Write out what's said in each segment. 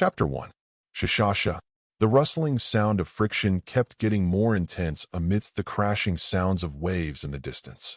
Chapter 1. Shashasha. The rustling sound of friction kept getting more intense amidst the crashing sounds of waves in the distance.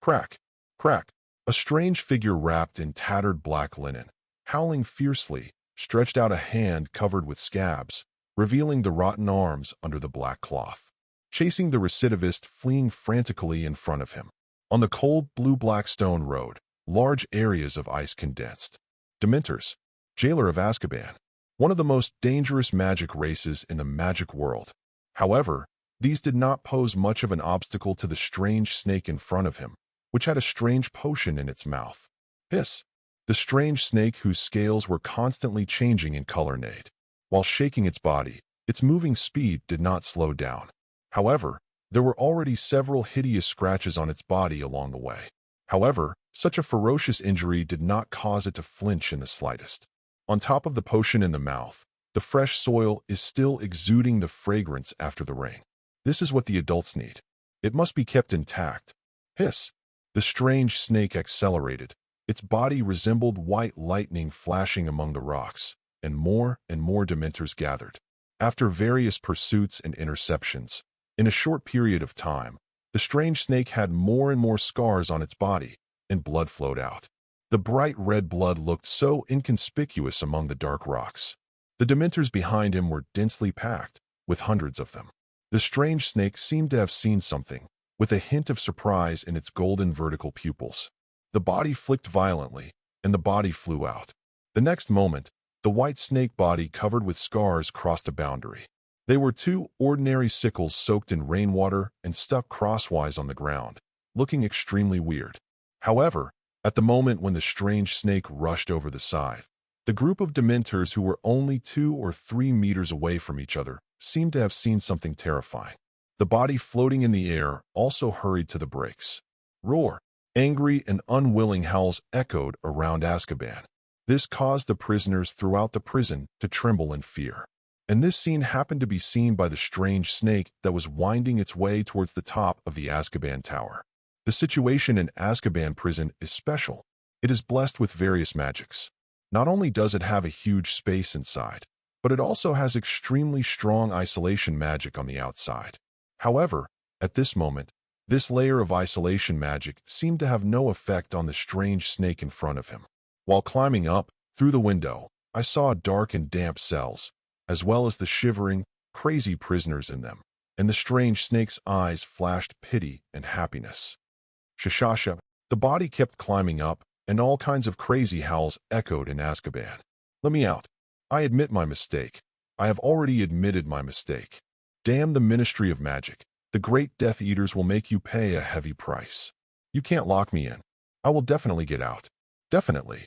Crack, crack. A strange figure wrapped in tattered black linen, howling fiercely, stretched out a hand covered with scabs, revealing the rotten arms under the black cloth, chasing the recidivist fleeing frantically in front of him. On the cold blue-black stone road, large areas of ice condensed. Dementors, jailer of Azkaban, one of the most dangerous magic races in the magic world. However, these did not pose much of an obstacle to the strange snake in front of him, which had a strange potion in its mouth. Hiss! The strange snake, whose scales were constantly changing in color, neighed. While shaking its body, its moving speed did not slow down. However, there were already several hideous scratches on its body along the way. However, such a ferocious injury did not cause it to flinch in the slightest. On top of the potion in the mouth, the fresh soil is still exuding the fragrance after the rain. This is what the adults need. It must be kept intact. Hiss! The strange snake accelerated. Its body resembled white lightning flashing among the rocks, and more Dementors gathered. After various pursuits and interceptions, in a short period of time, the strange snake had more and more scars on its body, and blood flowed out. The bright red blood looked so inconspicuous among the dark rocks. The Dementors behind him were densely packed, with hundreds of them. The strange snake seemed to have seen something, with a hint of surprise in its golden vertical pupils. The body flicked violently, and the body flew out. The next moment, the white snake body covered with scars crossed a boundary. They were two ordinary sickles soaked in rainwater and stuck crosswise on the ground, looking extremely weird. However, at the moment when the strange snake rushed over the scythe, the group of Dementors who were only 2 or 3 meters away from each other seemed to have seen something terrifying. The body floating in the air also hurried to the brakes. Roar! Angry and unwilling howls echoed around Azkaban. This caused the prisoners throughout the prison to tremble in fear. And this scene happened to be seen by the strange snake that was winding its way towards the top of the Azkaban Tower. The situation in Azkaban prison is special. It is blessed with various magics. Not only does it have a huge space inside, but it also has extremely strong isolation magic on the outside. However, at this moment, this layer of isolation magic seemed to have no effect on the strange snake in front of him. While climbing up through the window, I saw dark and damp cells, as well as the shivering, crazy prisoners in them, and the strange snake's eyes flashed pity and happiness. Shashasha, the body kept climbing up, and all kinds of crazy howls echoed in Azkaban. Let me out. I admit my mistake. I have already admitted my mistake. Damn the Ministry of Magic. The great Death Eaters will make you pay a heavy price. You can't lock me in. I will definitely get out. Definitely.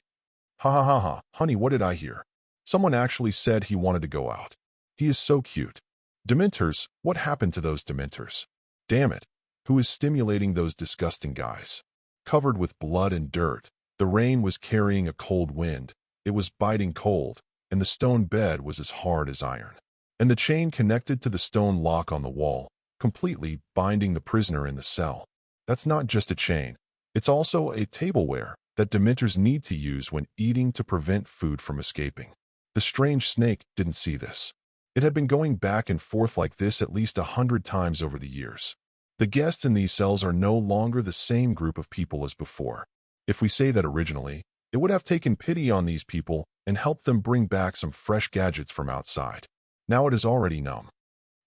Ha ha ha ha, honey, what did I hear? Someone actually said he wanted to go out. He is so cute. Dementors, what happened to those Dementors? Damn it. Who is stimulating those disgusting guys? Covered with blood and dirt, the rain was carrying a cold wind. It was biting cold, and the stone bed was as hard as iron. And the chain connected to the stone lock on the wall, completely binding the prisoner in the cell. That's not just a chain. It's also a tableware that Dementors need to use when eating to prevent food from escaping. The strange snake didn't see this. It had been going back and forth like this at least 100 times over the years. The guests in these cells are no longer the same group of people as before. If we say that originally, it would have taken pity on these people and helped them bring back some fresh gadgets from outside. Now it is already numb.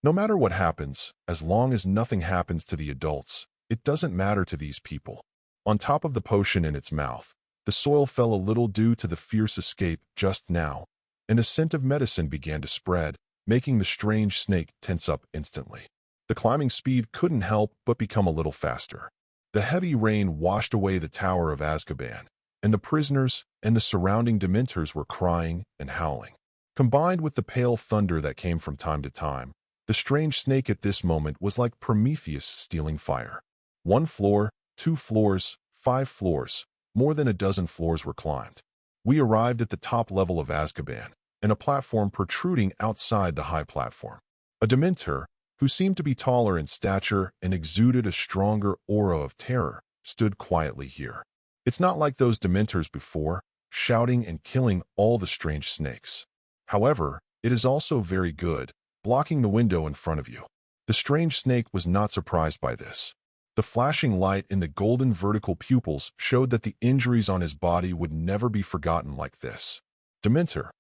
No matter what happens, as long as nothing happens to the adults, it doesn't matter to these people. On top of the potion in its mouth, the soil fell a little due to the fierce escape just now, and a scent of medicine began to spread, making the strange snake tense up instantly. The climbing speed couldn't help but become a little faster. The heavy rain washed away the Tower of Azkaban, and the prisoners and the surrounding Dementors were crying and howling. Combined with the pale thunder that came from time to time, the strange snake at this moment was like Prometheus stealing fire. 1 floor, 2 floors, 5 floors, more than a dozen floors were climbed. We arrived at the top level of Azkaban, and a platform protruding outside the high platform. A Dementor, who seemed to be taller in stature and exuded a stronger aura of terror, stood quietly here. It's not like those Dementors before, shouting and killing all the strange snakes. However, it is also very good, blocking the window in front of you. The strange snake was not surprised by this. The flashing light in the golden vertical pupils showed that the injuries on his body would never be forgotten like this. Dementor.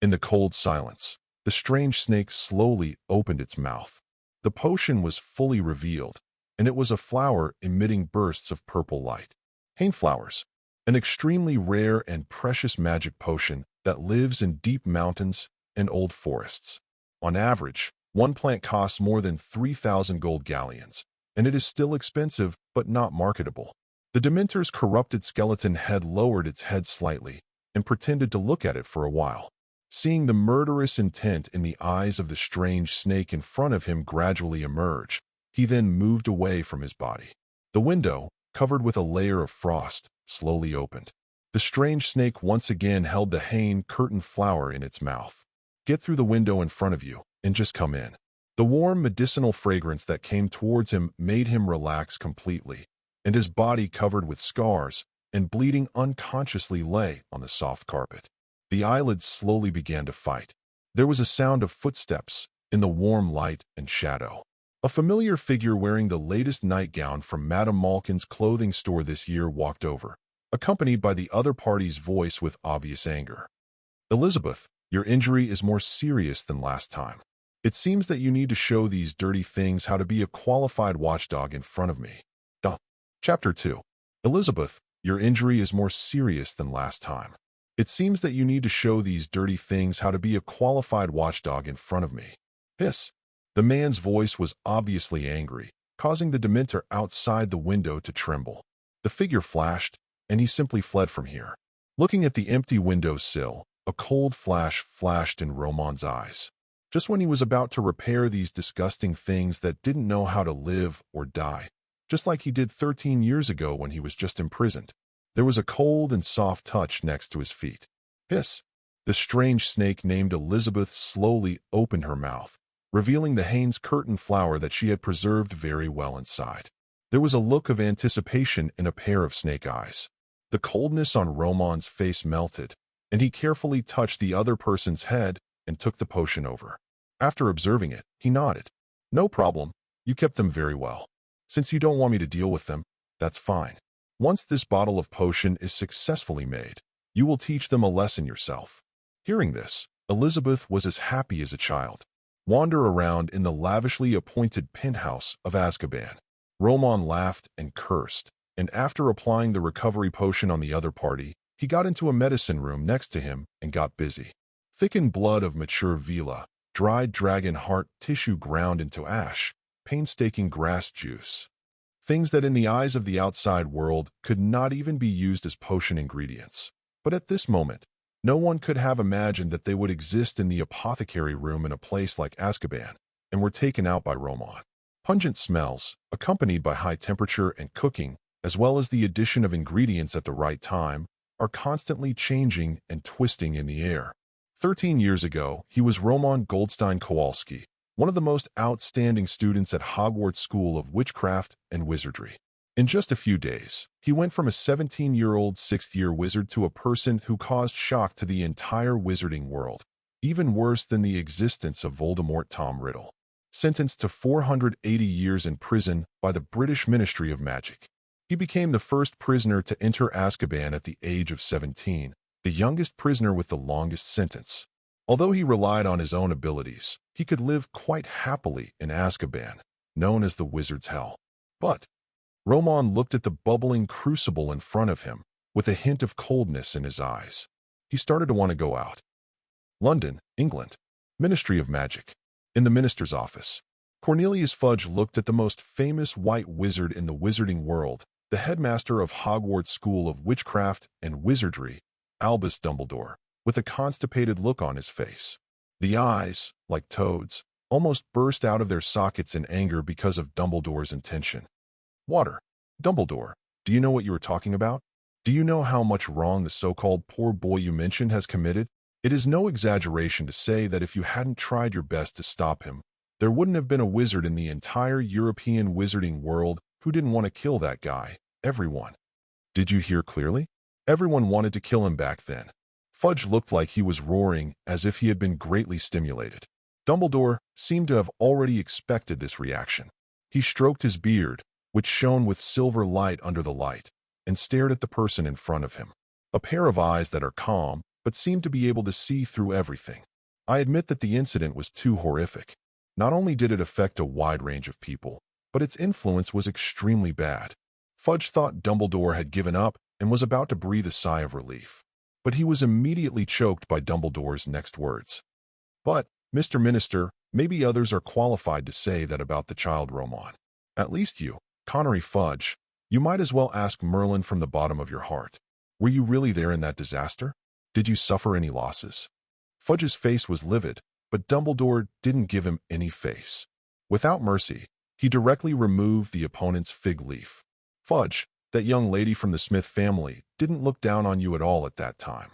In the cold silence, the strange snake slowly opened its mouth. The potion was fully revealed, and it was a flower emitting bursts of purple light. Flowers, an extremely rare and precious magic potion that lives in deep mountains and old forests. On average, one plant costs more than 3,000 gold galleons, and it is still expensive but not marketable. The Dementor's corrupted skeleton head lowered its head slightly and pretended to look at it for a while. Seeing the murderous intent in the eyes of the strange snake in front of him gradually emerge, he then moved away from his body. The window, covered with a layer of frost, slowly opened. The strange snake once again held the Hain curtain flower in its mouth. Get through the window in front of you and just come in. The warm medicinal fragrance that came towards him made him relax completely, and his body covered with scars and bleeding unconsciously lay on the soft carpet. The eyelids slowly began to fight. There was a sound of footsteps in the warm light and shadow. A familiar figure wearing the latest nightgown from Madame Malkin's clothing store this year walked over, accompanied by the other party's voice with obvious anger. Elizabeth, your injury is more serious than last time. It seems that you need to show these dirty things how to be a qualified watchdog in front of me. Chapter 2. Elizabeth, your injury is more serious than last time. It seems that you need to show these dirty things how to be a qualified watchdog in front of me. Hiss. The man's voice was obviously angry, causing the Dementor outside the window to tremble. The figure flashed, and he simply fled from here. Looking at the empty window sill, a cold flash flashed in Roman's eyes. Just when he was about to repair these disgusting things that didn't know how to live or die, just like he did 13 years ago when he was just imprisoned, there was a cold and soft touch next to his feet. Hiss. The strange snake named Elizabeth slowly opened her mouth, revealing the Hain's curtain flower that she had preserved very well inside. There was a look of anticipation in a pair of snake eyes. The coldness on Roman's face melted, and he carefully touched the other person's head and took the potion over. After observing it, he nodded. No problem. You kept them very well. Since you don't want me to deal with them, that's fine. Once this bottle of potion is successfully made, you will teach them a lesson yourself. Hearing this, Elizabeth was as happy as a child. Wander around in the lavishly appointed penthouse of Azkaban. Roman laughed and cursed, and after applying the recovery potion on the other party, he got into a medicine room next to him and got busy. Thickened blood of mature vela, dried dragon heart tissue ground into ash, painstaking grass juice. Things that in the eyes of the outside world could not even be used as potion ingredients. But at this moment, no one could have imagined that they would exist in the apothecary room in a place like Azkaban, and were taken out by Roman. Pungent smells, accompanied by high temperature and cooking, as well as the addition of ingredients at the right time, are constantly changing and twisting in the air. 13 years ago, he was Roman Goldstein-Kowalski, one of the most outstanding students at Hogwarts School of Witchcraft and Wizardry. In just a few days, he went from a 17-year-old sixth-year wizard to a person who caused shock to the entire wizarding world, even worse than the existence of Voldemort. Tom Riddle, sentenced to 480 years in prison by the British Ministry of Magic. He became the first prisoner to enter Azkaban at the age of 17, the youngest prisoner with the longest sentence. Although he relied on his own abilities, he could live quite happily in Azkaban, known as the Wizard's Hell. But Roman looked at the bubbling crucible in front of him, with a hint of coldness in his eyes. He started to want to go out. London, England. Ministry of Magic. In the minister's office, Cornelius Fudge looked at the most famous white wizard in the wizarding world, the headmaster of Hogwarts School of Witchcraft and Wizardry, Albus Dumbledore, with a constipated look on his face. The eyes, like toads, almost burst out of their sockets in anger because of Dumbledore's intention. Water. Dumbledore, do you know what you are talking about? Do you know how much wrong the so-called poor boy you mentioned has committed? It is no exaggeration to say that if you hadn't tried your best to stop him, there wouldn't have been a wizard in the entire European wizarding world who didn't want to kill that guy. Everyone. Did you hear clearly? Everyone wanted to kill him back then. Fudge looked like he was roaring as if he had been greatly stimulated. Dumbledore seemed to have already expected this reaction. He stroked his beard, which shone with silver light under the light, and stared at the person in front of him. A pair of eyes that are calm, but seem to be able to see through everything. I admit that the incident was too horrific. Not only did it affect a wide range of people, but its influence was extremely bad. Fudge thought Dumbledore had given up and was about to breathe a sigh of relief. But he was immediately choked by Dumbledore's next words. But, Mr. Minister, maybe others are qualified to say that about the child Roman. At least you, Connery Fudge. You might as well ask Merlin from the bottom of your heart. Were you really there in that disaster? Did you suffer any losses? Fudge's face was livid, but Dumbledore didn't give him any face. Without mercy, he directly removed the opponent's fig leaf. Fudge, that young lady from the Smith family, didn't look down on you at all at that time.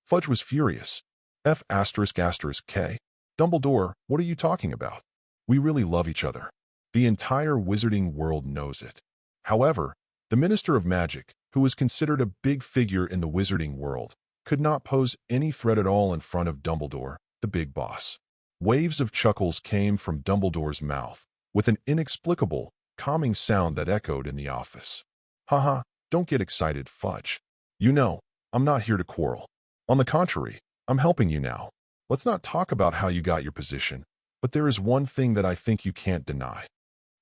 Fudge was furious. F***K. Dumbledore, what are you talking about? We really love each other. The entire wizarding world knows it. However, the Minister of Magic, who was considered a big figure in the wizarding world, could not pose any threat at all in front of Dumbledore, the big boss. Waves of chuckles came from Dumbledore's mouth, with an inexplicable, calming sound that echoed in the office. Haha, don't get excited, Fudge. You know, I'm not here to quarrel. On the contrary, I'm helping you now. Let's not talk about how you got your position, but there is one thing that I think you can't deny.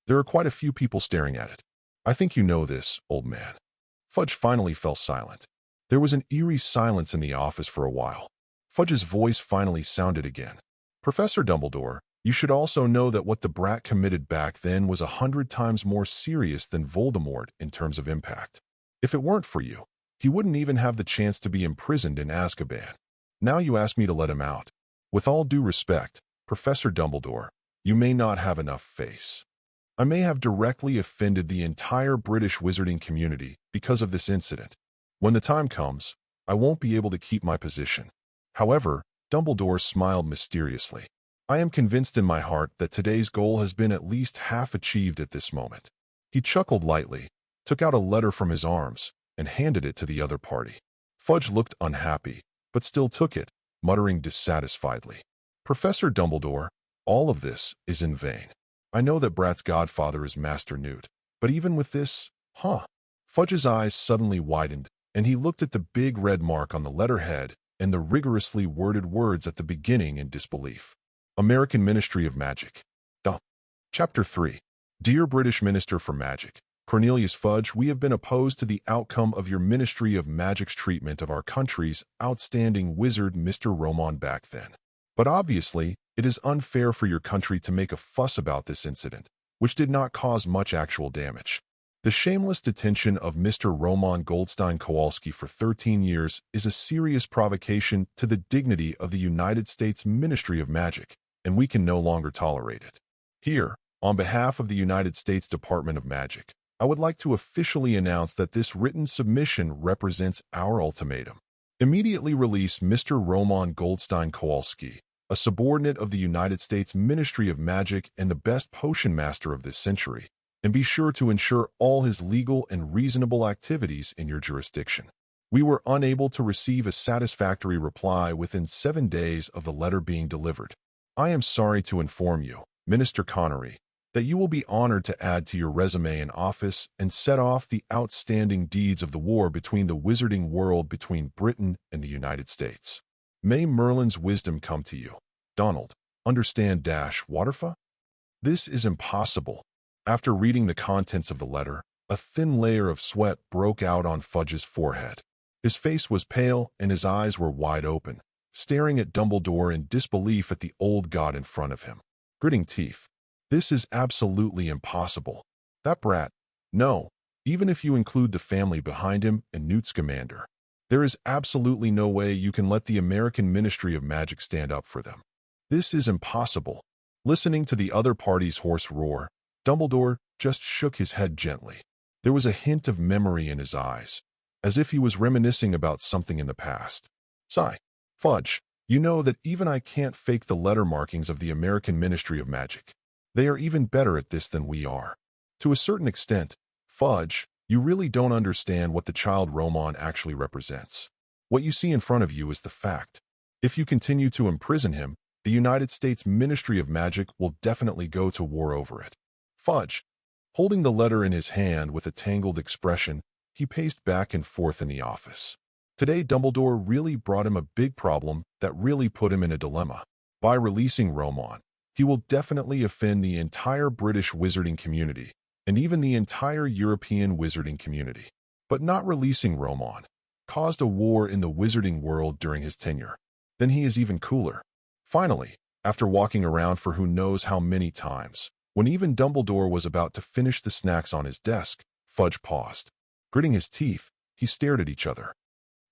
There are quite a few people staring at it. I think you know this, old man. Fudge finally fell silent. There was an eerie silence in the office for a while. Fudge's voice finally sounded again. Professor Dumbledore, you should also know that what the brat committed back then was 100 times more serious than Voldemort in terms of impact. If it weren't for you, he wouldn't even have the chance to be imprisoned in Azkaban. Now you ask me to let him out. With all due respect, Professor Dumbledore, you may not have enough face. I may have directly offended the entire British wizarding community because of this incident. When the time comes, I won't be able to keep my position. However, Dumbledore smiled mysteriously. I am convinced in my heart that today's goal has been at least half achieved at this moment. He chuckled lightly, took out a letter from his arms, and handed it to the other party. Fudge looked unhappy, but still took it, muttering dissatisfiedly. Professor Dumbledore, all of this is in vain. I know that Brat's godfather is Master Newt, but even with this, Fudge's eyes suddenly widened, and he looked at the big red mark on the letterhead and the rigorously worded words at the beginning in disbelief. American Ministry of Magic. Chapter 3. Dear British Minister for Magic, Cornelius Fudge, we have been opposed to the outcome of your Ministry of Magic's treatment of our country's outstanding wizard Mr. Roman back then. But obviously, it is unfair for your country to make a fuss about this incident, which did not cause much actual damage. The shameless detention of Mr. Roman Goldstein Kowalski for 13 years is a serious provocation to the dignity of the United States Ministry of Magic, and we can no longer tolerate it. Here, on behalf of the United States Department of Magic, I would like to officially announce that this written submission represents our ultimatum. Immediately release Mr. Roman Goldstein Kowalski, a subordinate of the United States Ministry of Magic and the best potion master of this century, and be sure to ensure all his legal and reasonable activities in your jurisdiction. We were unable to receive a satisfactory reply within 7 days of the letter being delivered. I am sorry to inform you, Minister Connery, that you will be honored to add to your resume in office and set off the outstanding deeds of the war between the wizarding world between Britain and the United States. May Merlin's wisdom come to you. Donald, understand Waterfa? This is impossible. After reading the contents of the letter, a thin layer of sweat broke out on Fudge's forehead. His face was pale and his eyes were wide open, staring at Dumbledore in disbelief at the old god in front of him. Gritting teeth. This is absolutely impossible. That brat. No, even if you include the family behind him and Newt Scamander. There is absolutely no way you can let the American Ministry of Magic stand up for them. This is impossible. Listening to the other party's hoarse roar, Dumbledore just shook his head gently. There was a hint of memory in his eyes, as if he was reminiscing about something in the past. Sigh. Fudge, you know that even I can't fake the letter markings of the American Ministry of Magic. They are even better at this than we are. To a certain extent, Fudge, you really don't understand what the child Roman actually represents. What you see in front of you is the fact. If you continue to imprison him, the United States Ministry of Magic will definitely go to war over it. Fudge. Holding the letter in his hand with a tangled expression, he paced back and forth in the office. Today, Dumbledore really brought him a big problem that really put him in a dilemma. By releasing Romon, he will definitely offend the entire British wizarding community, and even the entire European wizarding community. But not releasing Romon caused a war in the wizarding world during his tenure. Then he is even cooler. Finally, after walking around for who knows how many times, when even Dumbledore was about to finish the snacks on his desk, Fudge paused. Gritting his teeth, he stared at each other.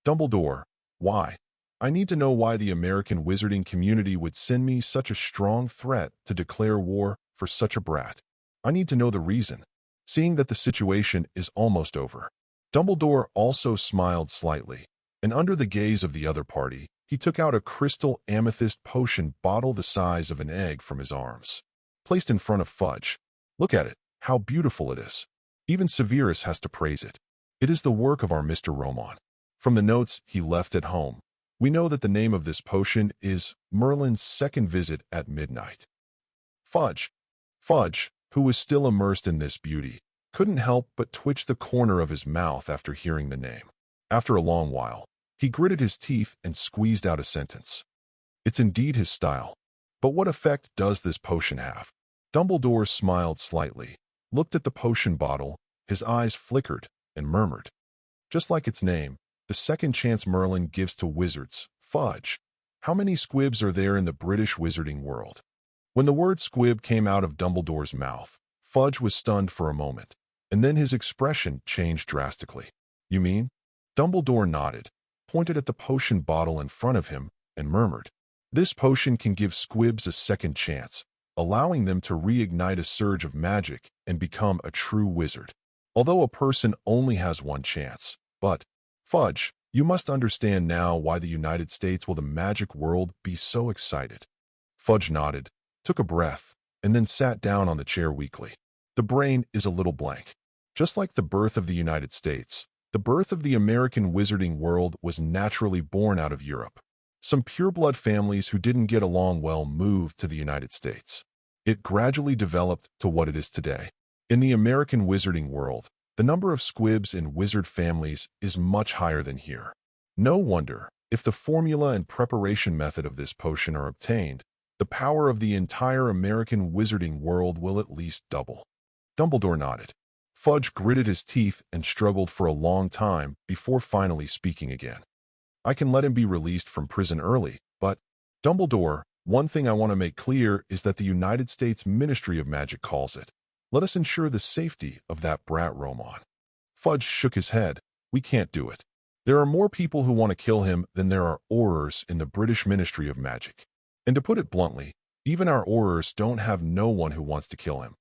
Dumbledore, why? I need to know why the American wizarding community would send me such a strong threat to declare war for such a brat. I need to know the reason, seeing that the situation is almost over. Dumbledore also smiled slightly, and under the gaze of the other party, he took out a crystal amethyst potion bottle the size of an egg from his arms. Placed in front of Fudge. Look at it, how beautiful it is. Even Severus has to praise it. It is the work of our Mr. Romon. From the notes he left at home, we know that the name of this potion is Merlin's Second Visit at Midnight. Fudge, who was still immersed in this beauty, couldn't help but twitch the corner of his mouth after hearing the name. After a long while, he gritted his teeth and squeezed out a sentence. It's indeed his style. But what effect does this potion have? Dumbledore smiled slightly, looked at the potion bottle, his eyes flickered, and murmured. Just like its name, the second chance Merlin gives to wizards, Fudge. How many squibs are there in the British wizarding world? When the word squib came out of Dumbledore's mouth, Fudge was stunned for a moment, and then his expression changed drastically. You mean? Dumbledore nodded, pointed at the potion bottle in front of him, and murmured. This potion can give squibs a second chance, allowing them to reignite a surge of magic and become a true wizard. Although a person only has one chance. But, Fudge, you must understand now why the United States will the magic world be so excited. Fudge nodded, took a breath, and then sat down on the chair weakly. The brain is a little blank. Just like the birth of the United States, the birth of the American wizarding world was naturally born out of Europe. Some pureblood families who didn't get along well moved to the United States. It gradually developed to what it is today. In the American wizarding world, the number of squibs in wizard families is much higher than here. No wonder, if the formula and preparation method of this potion are obtained, the power of the entire American wizarding world will at least double. Dumbledore nodded. Fudge gritted his teeth and struggled for a long time before finally speaking again. I can let him be released from prison early, but, Dumbledore, one thing I want to make clear is that the United States Ministry of Magic calls it. Let us ensure the safety of that brat Romon. Fudge shook his head. We can't do it. There are more people who want to kill him than there are Aurors in the British Ministry of Magic. And to put it bluntly, even our Aurors don't have no one who wants to kill him.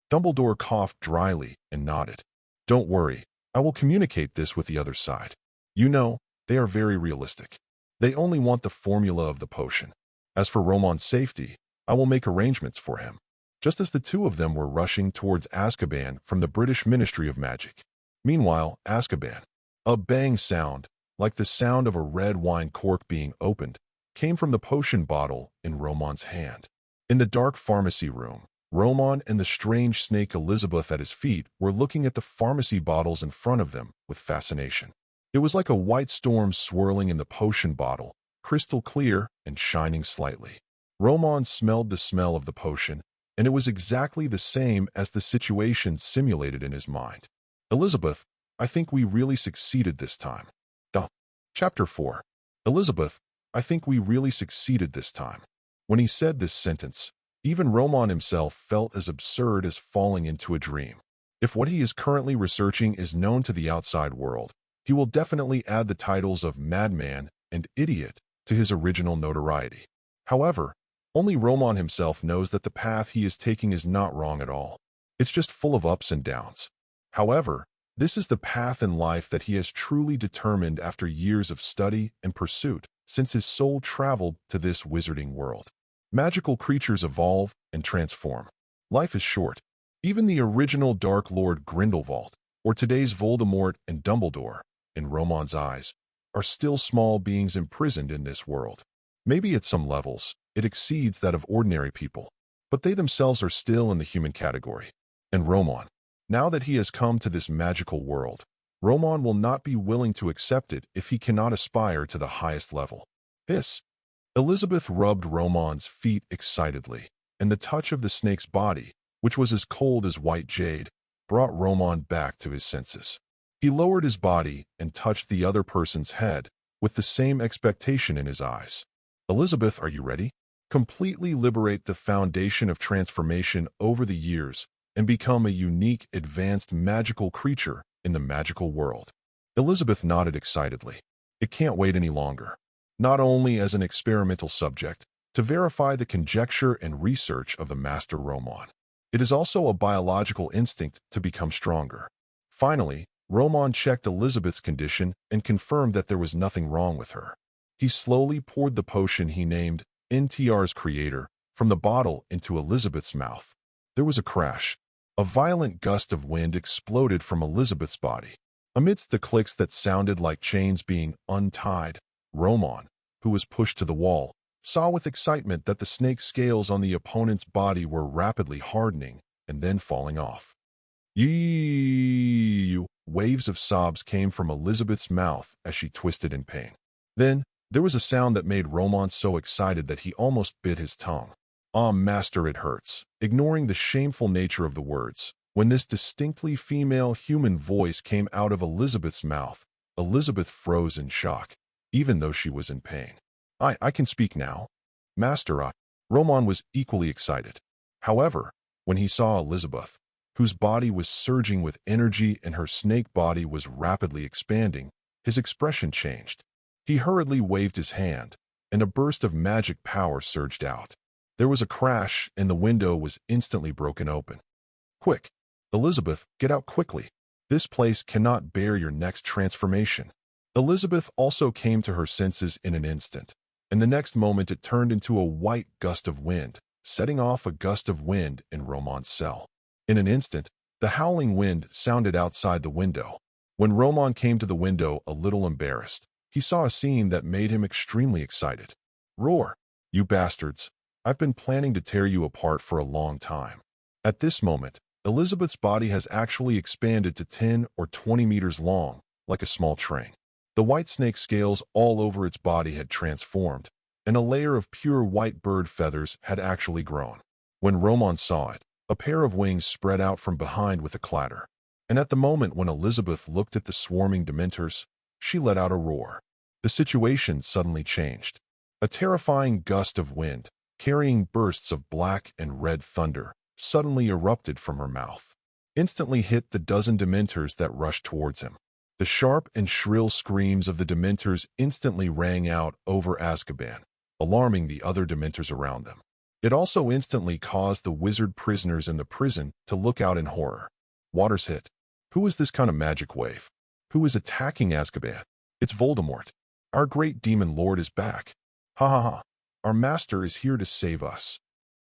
Dumbledore coughed dryly and nodded. Don't worry, I will communicate this with the other side. You know, they are very realistic. They only want the formula of the potion. As for Romon's safety, I will make arrangements for him. Just as the two of them were rushing towards Azkaban from the British Ministry of Magic. Meanwhile, Azkaban. A bang sound, like the sound of a red wine cork being opened, came from the potion bottle in Romon's hand. In the dark pharmacy room, Romon and the strange snake Elizabeth at his feet were looking at the pharmacy bottles in front of them with fascination. It was like a white storm swirling in the potion bottle, crystal clear and shining slightly. Romon smelled the smell of the potion, and it was exactly the same as the situation simulated in his mind. Elizabeth, I think we really succeeded this time. Chapter 4. Elizabeth, I think we really succeeded this time. When he said this sentence, even Romon himself felt as absurd as falling into a dream. If what he is currently researching is known to the outside world, he will definitely add the titles of madman and idiot to his original notoriety. However, only Romon himself knows that the path he is taking is not wrong at all. It's just full of ups and downs. However, this is the path in life that he has truly determined after years of study and pursuit since his soul traveled to this wizarding world. Magical creatures evolve and transform. Life is short. Even the original Dark Lord Grindelwald, or today's Voldemort and Dumbledore, in Romon's eyes, are still small beings imprisoned in this world. Maybe at some levels, it exceeds that of ordinary people, but they themselves are still in the human category. And Roman, now that he has come to this magical world, Roman will not be willing to accept it if he cannot aspire to the highest level. Elizabeth rubbed Roman's feet excitedly, and the touch of the snake's body, which was as cold as white jade, brought Roman back to his senses. He lowered his body and touched the other person's head with the same expectation in his eyes. Elizabeth, are you ready? Completely liberate the foundation of transformation over the years and become a unique, advanced magical creature in the magical world. Elizabeth nodded excitedly. It can't wait any longer. Not only as an experimental subject, to verify the conjecture and research of the Master Roman. It is also a biological instinct to become stronger. Finally, Roman checked Elizabeth's condition and confirmed that there was nothing wrong with her. He slowly poured the potion he named NTR's creator from the bottle into Elizabeth's mouth. There was a crash. A violent gust of wind exploded from Elizabeth's body. Amidst the clicks that sounded like chains being untied, Roman, who was pushed to the wall, saw with excitement that the snake scales on the opponent's body were rapidly hardening and then falling off. Yee! Waves of sobs came from Elizabeth's mouth as she twisted in pain. Then, there was a sound that made Roman so excited that he almost bit his tongue. "Ah, master, it hurts." Ignoring the shameful nature of the words, when this distinctly female human voice came out of Elizabeth's mouth, Elizabeth froze in shock, even though she was in pain. I can speak now. Master, Roman was equally excited. However, when he saw Elizabeth, whose body was surging with energy and her snake body was rapidly expanding, his expression changed. He hurriedly waved his hand, and a burst of magic power surged out. There was a crash, and the window was instantly broken open. "Quick, Elizabeth, get out quickly. This place cannot bear your next transformation." Elizabeth also came to her senses in an instant, and the next moment it turned into a white gust of wind, setting off a gust of wind in Roman's cell. In an instant, the howling wind sounded outside the window. When Roman came to the window a little embarrassed, he saw a scene that made him extremely excited. "Roar, you bastards. I've been planning to tear you apart for a long time." At this moment, Elizabeth's body has actually expanded to 10 or 20 meters long, like a small train. The white snake scales all over its body had transformed, and a layer of pure white bird feathers had actually grown. When Roman saw it, a pair of wings spread out from behind with a clatter. And at the moment when Elizabeth looked at the swarming Dementors, she let out a roar. The situation suddenly changed. A terrifying gust of wind, carrying bursts of black and red thunder, suddenly erupted from her mouth. Instantly hit the dozen Dementors that rushed towards him. The sharp and shrill screams of the Dementors instantly rang out over Azkaban, alarming the other Dementors around them. It also instantly caused the wizard prisoners in the prison to look out in horror. Waters hit. Who is this kind of magic wave? Who is attacking Azkaban? It's Voldemort. Our great demon lord is back. Ha ha ha. Our master is here to save us.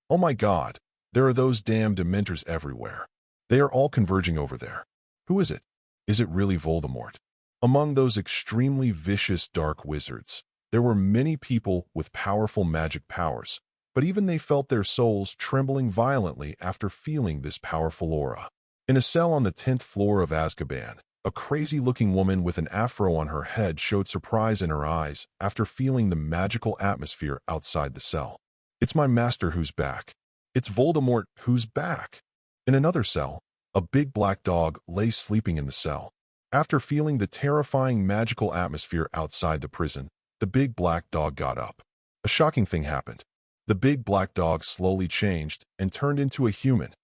Oh my god, there are those damn Dementors everywhere. They are all converging over there. Who is it? Is it really Voldemort? Among those extremely vicious dark wizards, there were many people with powerful magic powers, but even they felt their souls trembling violently after feeling this powerful aura. In a cell on the 10th floor of Azkaban, a crazy-looking woman with an afro on her head showed surprise in her eyes after feeling the magical atmosphere outside the cell. "It's my master who's back. It's Voldemort who's back." In another cell, a big black dog lay sleeping in the cell. After feeling the terrifying magical atmosphere outside the prison, the big black dog got up. A shocking thing happened. The big black dog slowly changed and turned into a human.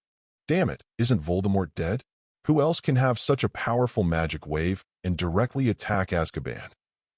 Damn it, isn't Voldemort dead? Who else can have such a powerful magic wave and directly attack Azkaban?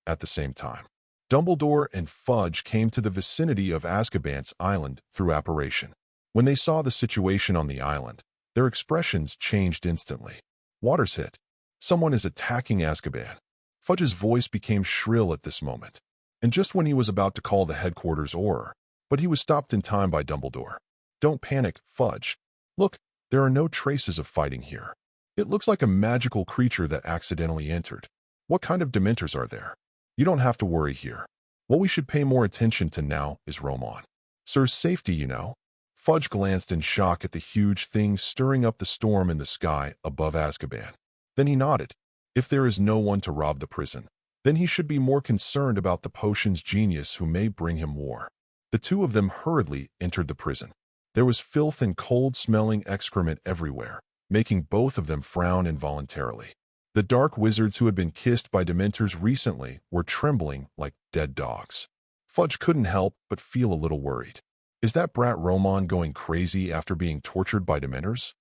At the same time, Dumbledore and Fudge came to the vicinity of Azkaban's island through apparition. When they saw the situation on the island, their expressions changed instantly. Waters hit. Someone is attacking Azkaban. Fudge's voice became shrill at this moment, and just when he was about to call the headquarters Auror, but he was stopped in time by Dumbledore. "Don't panic, Fudge. Look, there are no traces of fighting here. It looks like a magical creature that accidentally entered. What kind of Dementors are there?" You don't have to worry here. What we should pay more attention to now is Roman. Sir's safety, you know. Fudge glanced in shock at the huge thing stirring up the storm in the sky above Azkaban. Then he nodded. If there is no one to rob the prison, then he should be more concerned about the potion's genius who may bring him war. The two of them hurriedly entered the prison. There was filth and cold-smelling excrement everywhere, making both of them frown involuntarily. The dark wizards who had been kissed by Dementors recently were trembling like dead dogs. Fudge couldn't help but feel a little worried. Is that brat Roman going crazy after being tortured by Dementors?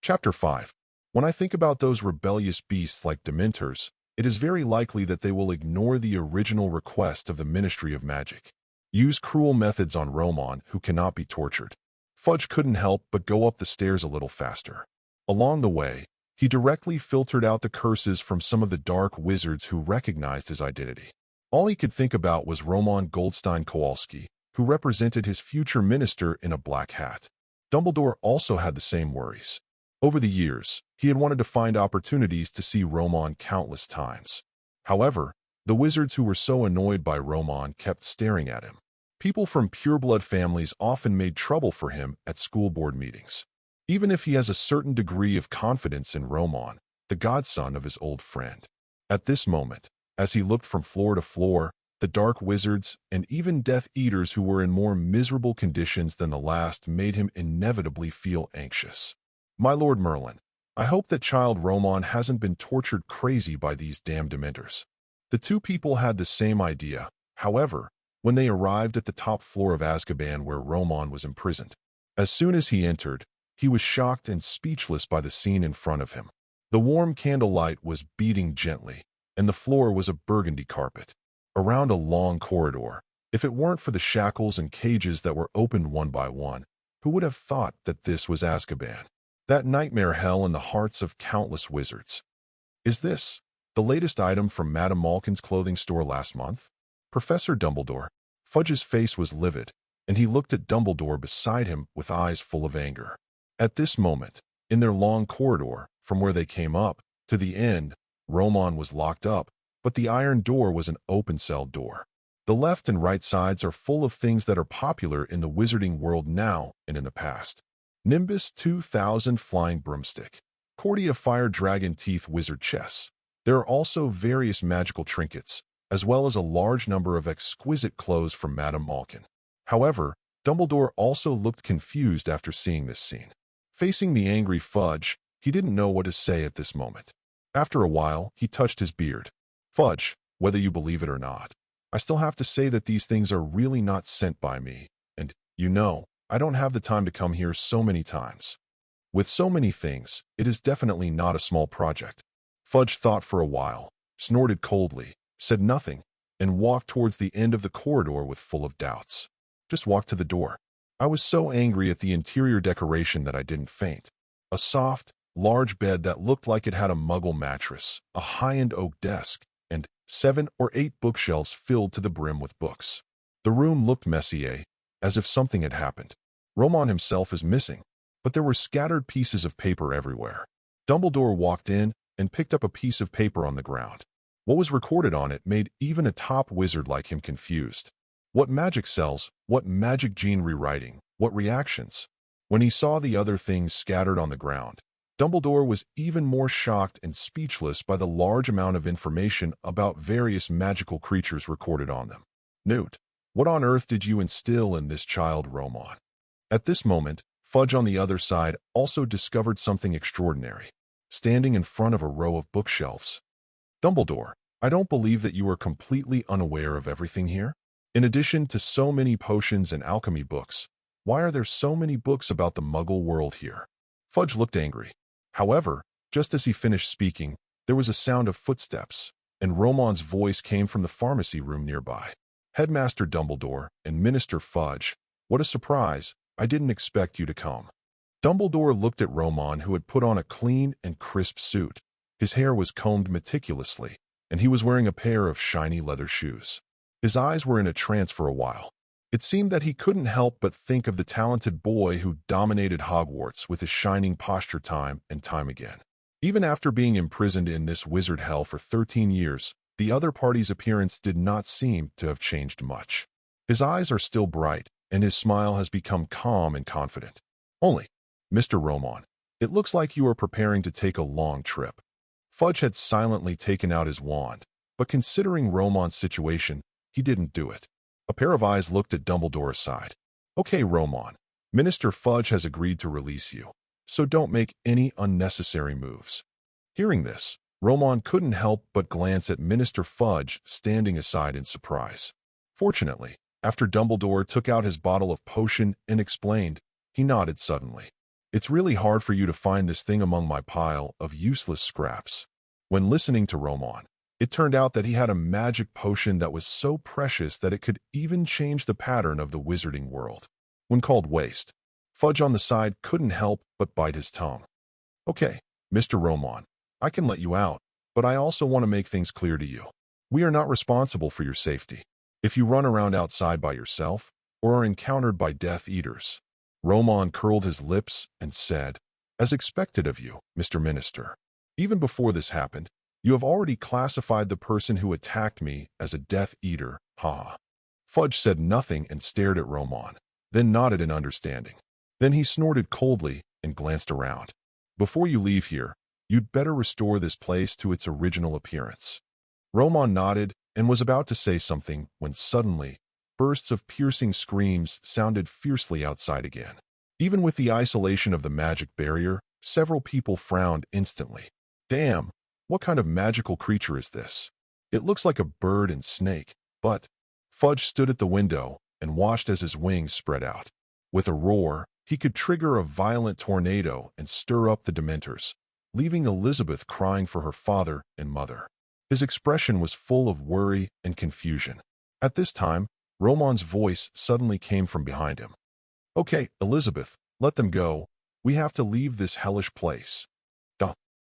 Chapter 5. When I think about those rebellious beasts like Dementors, it is very likely that they will ignore the original request of the Ministry of Magic. Use cruel methods on Roman who cannot be tortured. Fudge couldn't help but go up the stairs a little faster. Along the way, he directly filtered out the curses from some of the dark wizards who recognized his identity. All he could think about was Roman Goldstein-Kowalski, who represented his future minister in a black hat. Dumbledore also had the same worries. Over the years, he had wanted to find opportunities to see Roman countless times. However, the wizards who were so annoyed by Roman kept staring at him. People from pureblood families often made trouble for him at school board meetings. Even if he has a certain degree of confidence in Roman, the godson of his old friend. At this moment, as he looked from floor to floor, the dark wizards and even Death Eaters who were in more miserable conditions than the last made him inevitably feel anxious. My Lord Merlin, I hope that child Roman hasn't been tortured crazy by these damned Dementors. The two people had the same idea, however, when they arrived at the top floor of Azkaban where Roman was imprisoned. As soon as he entered, he was shocked and speechless by the scene in front of him. The warm candlelight was beating gently, and the floor was a burgundy carpet. Around a long corridor, if it weren't for the shackles and cages that were opened one by one, who would have thought that this was Azkaban? That nightmare hell in the hearts of countless wizards. Is this the latest item from Madame Malkin's clothing store last month? Professor Dumbledore. Fudge's face was livid, and he looked at Dumbledore beside him with eyes full of anger. At this moment, in their long corridor, from where they came up to the end, Roman was locked up, but the iron door was an open cell door. The left and right sides are full of things that are popular in the wizarding world now and in the past. Nimbus 2000 Flying Broomstick. Cordia Fire Dragon Teeth Wizard Chess. There are also various magical trinkets, as well as a large number of exquisite clothes from Madame Malkin. However, Dumbledore also looked confused after seeing this scene. Facing the angry Fudge, he didn't know what to say at this moment. After a while, he touched his beard. Fudge, whether you believe it or not, I still have to say that these things are really not sent by me, and, you know, I don't have the time to come here so many times. With so many things, it is definitely not a small project. Fudge thought for a while, snorted coldly, said nothing, and walked towards the end of the corridor with full of doubts. Just walked to the door. I was so angry at the interior decoration that I didn't faint. A soft, large bed that looked like it had a muggle mattress, a high-end oak desk, and 7 or 8 bookshelves filled to the brim with books. The room looked messy, as if something had happened. Roman himself is missing, but there were scattered pieces of paper everywhere. Dumbledore walked in and picked up a piece of paper on the ground. What was recorded on it made even a top wizard like him confused. What magic cells, what magic gene rewriting, what reactions? When he saw the other things scattered on the ground, Dumbledore was even more shocked and speechless by the large amount of information about various magical creatures recorded on them. Note, what on earth did you instill in this child, Roman? At this moment, Fudge on the other side also discovered something extraordinary, standing in front of a row of bookshelves. Dumbledore, I don't believe that you are completely unaware of everything here. In addition to so many potions and alchemy books, why are there so many books about the Muggle world here? Fudge looked angry. However, just as he finished speaking, there was a sound of footsteps, and Roman's voice came from the pharmacy room nearby. Headmaster Dumbledore and Minister Fudge, what a surprise, I didn't expect you to come. Dumbledore looked at Roman, who had put on a clean and crisp suit. His hair was combed meticulously, and he was wearing a pair of shiny leather shoes. His eyes were in a trance for a while. It seemed that he couldn't help but think of the talented boy who dominated Hogwarts with his shining posture time and time again. Even after being imprisoned in this wizard hell for 13 years, The other party's appearance did not seem to have changed much. His eyes are still bright, and his smile has become calm and confident. Only, Mr. Roman, it looks like you are preparing to take a long trip. Fudge had silently taken out his wand, but considering Roman's situation, he didn't do it. A pair of eyes looked at Dumbledore aside. Okay, Roman, Minister Fudge has agreed to release you, so don't make any unnecessary moves. Hearing this, Roman couldn't help but glance at Minister Fudge standing aside in surprise. Fortunately, after Dumbledore took out his bottle of potion and explained, he nodded suddenly. It's really hard for you to find this thing among my pile of useless scraps. When listening to Roman, it turned out that he had a magic potion that was so precious that it could even change the pattern of the wizarding world. When called waste, Fudge on the side couldn't help but bite his tongue. Okay, Mr. Roman, I can let you out, but I also want to make things clear to you. We are not responsible for your safety. If you run around outside by yourself, or are encountered by Death Eaters. Roman curled his lips and said, as expected of you, Mr. Minister. Even before this happened, you have already classified the person who attacked me as a Death Eater, haha. Fudge said nothing and stared at Roman, then nodded in understanding. Then he snorted coldly and glanced around. Before you leave here, you'd better restore this place to its original appearance. Roman nodded and was about to say something when suddenly, bursts of piercing screams sounded fiercely outside again. Even with the isolation of the magic barrier, several people frowned instantly. Damn, what kind of magical creature is this? It looks like a bird and snake, but Fudge stood at the window and watched as his wings spread out. With a roar, he could trigger a violent tornado and stir up the Dementors, leaving Elizabeth crying for her father and mother. His expression was full of worry and confusion. At this time, Roman's voice suddenly came from behind him. Okay, Elizabeth, let them go. We have to leave this hellish place.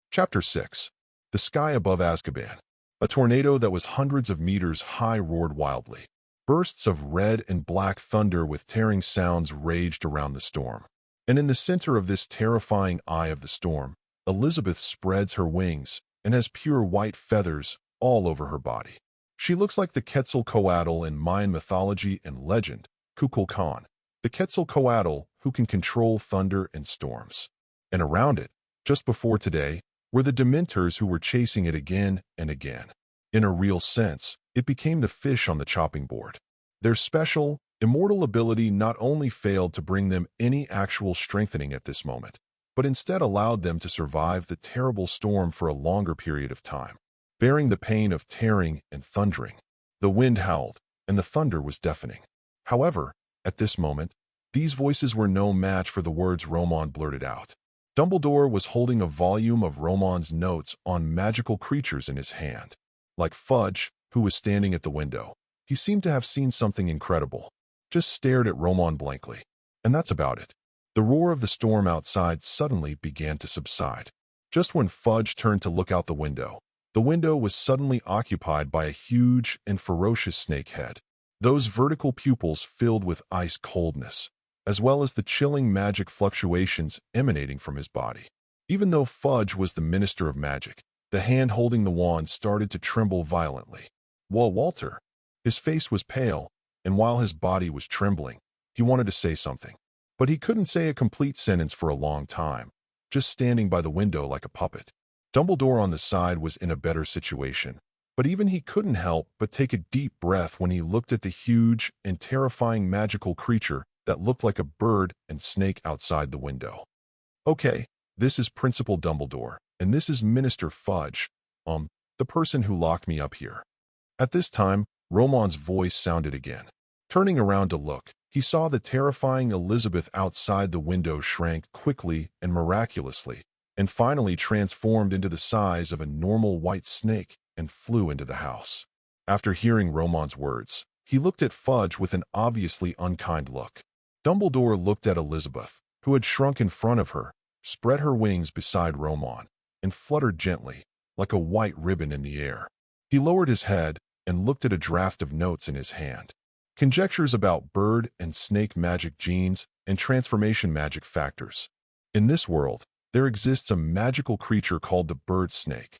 Chapter 6. The sky above Azkaban. A tornado that was hundreds of meters high roared wildly. Bursts of red and black thunder with tearing sounds raged around the storm. And in the center of this terrifying eye of the storm, Elizabeth spreads her wings and has pure white feathers all over her body. She looks like the Quetzalcoatl in Mayan mythology and legend, Kukulkan, the Quetzalcoatl who can control thunder and storms. And around it, just before today, were the Dementors who were chasing it again and again. In a real sense, it became the fish on the chopping board. Their special, immortal ability not only failed to bring them any actual strengthening at this moment, but instead allowed them to survive the terrible storm for a longer period of time, bearing the pain of tearing and thundering. The wind howled, and the thunder was deafening. However, at this moment, these voices were no match for the words Roman blurted out. Dumbledore was holding a volume of Roman's notes on magical creatures in his hand. Like Fudge, who was standing at the window, he seemed to have seen something incredible, just stared at Roman blankly. And that's about it. The roar of the storm outside suddenly began to subside. Just when Fudge turned to look out the window was suddenly occupied by a huge and ferocious snake head. Those vertical pupils filled with ice coldness, as well as the chilling magic fluctuations emanating from his body. Even though Fudge was the Minister of Magic, the hand holding the wand started to tremble violently. While Walter, his face was pale, and while his body was trembling, he wanted to say something. But he couldn't say a complete sentence for a long time, just standing by the window like a puppet. Dumbledore on the side was in a better situation, but even he couldn't help but take a deep breath when he looked at the huge and terrifying magical creature that looked like a bird and snake outside the window. Okay, this is Principal Dumbledore, and this is Minister Fudge, the person who locked me up here. At this time, Roman's voice sounded again. Turning around to look, he saw the terrifying Elizabeth outside the window shrank quickly and miraculously, and finally transformed into the size of a normal white snake and flew into the house. After hearing Roman's words, he looked at Fudge with an obviously unkind look. Dumbledore looked at Elizabeth, who had shrunk in front of her, spread her wings beside Roman, and fluttered gently, like a white ribbon in the air. He lowered his head and looked at a draft of notes in his hand. Conjectures about bird and snake magic genes and transformation magic factors. In this world, there exists a magical creature called the bird snake,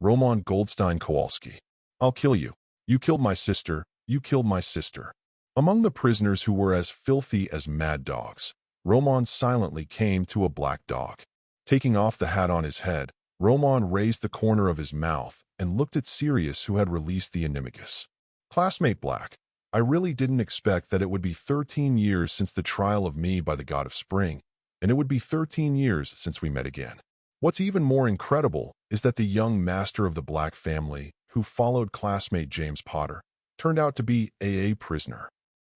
Roman Goldstein Kowalski. I'll kill you. You killed my sister. You killed my sister. Among the prisoners who were as filthy as mad dogs, Roman silently came to a black dog. Taking off the hat on his head, Roman raised the corner of his mouth and looked at Sirius, who had released the animagus. Classmate Black, I really didn't expect that it would be 13 years since the trial of me by the god of spring, and it would be 13 years since we met again. What's even more incredible is that the young master of the Black family, who followed classmate James Potter, turned out to be a prisoner.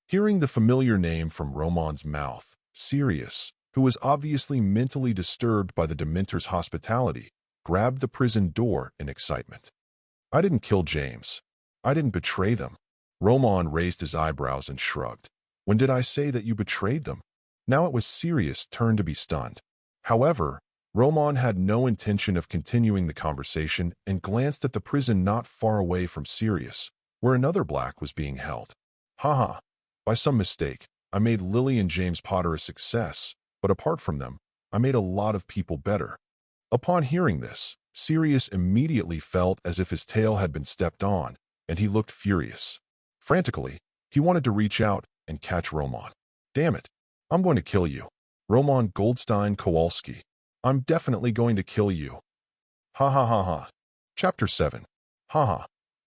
Hearing the familiar name from Roman's mouth, Sirius, who was obviously mentally disturbed by the Dementor's hospitality, grabbed the prison door in excitement. I didn't kill James. I didn't betray them. Roman raised his eyebrows and shrugged. When did I say that you betrayed them? Now it was Sirius' turn to be stunned. However, Roman had no intention of continuing the conversation and glanced at the prison not far away from Sirius, where another Black was being held. Haha, by some mistake, I made Lily and James Potter a success, but apart from them, I made a lot of people better. Upon hearing this, Sirius immediately felt as if his tail had been stepped on, and he looked furious. Frantically, he wanted to reach out and catch Roman. Damn it, I'm going to kill you. Roman Goldstein Kowalski. I'm definitely going to kill you. Ha ha ha ha. Chapter 7. Ha ha.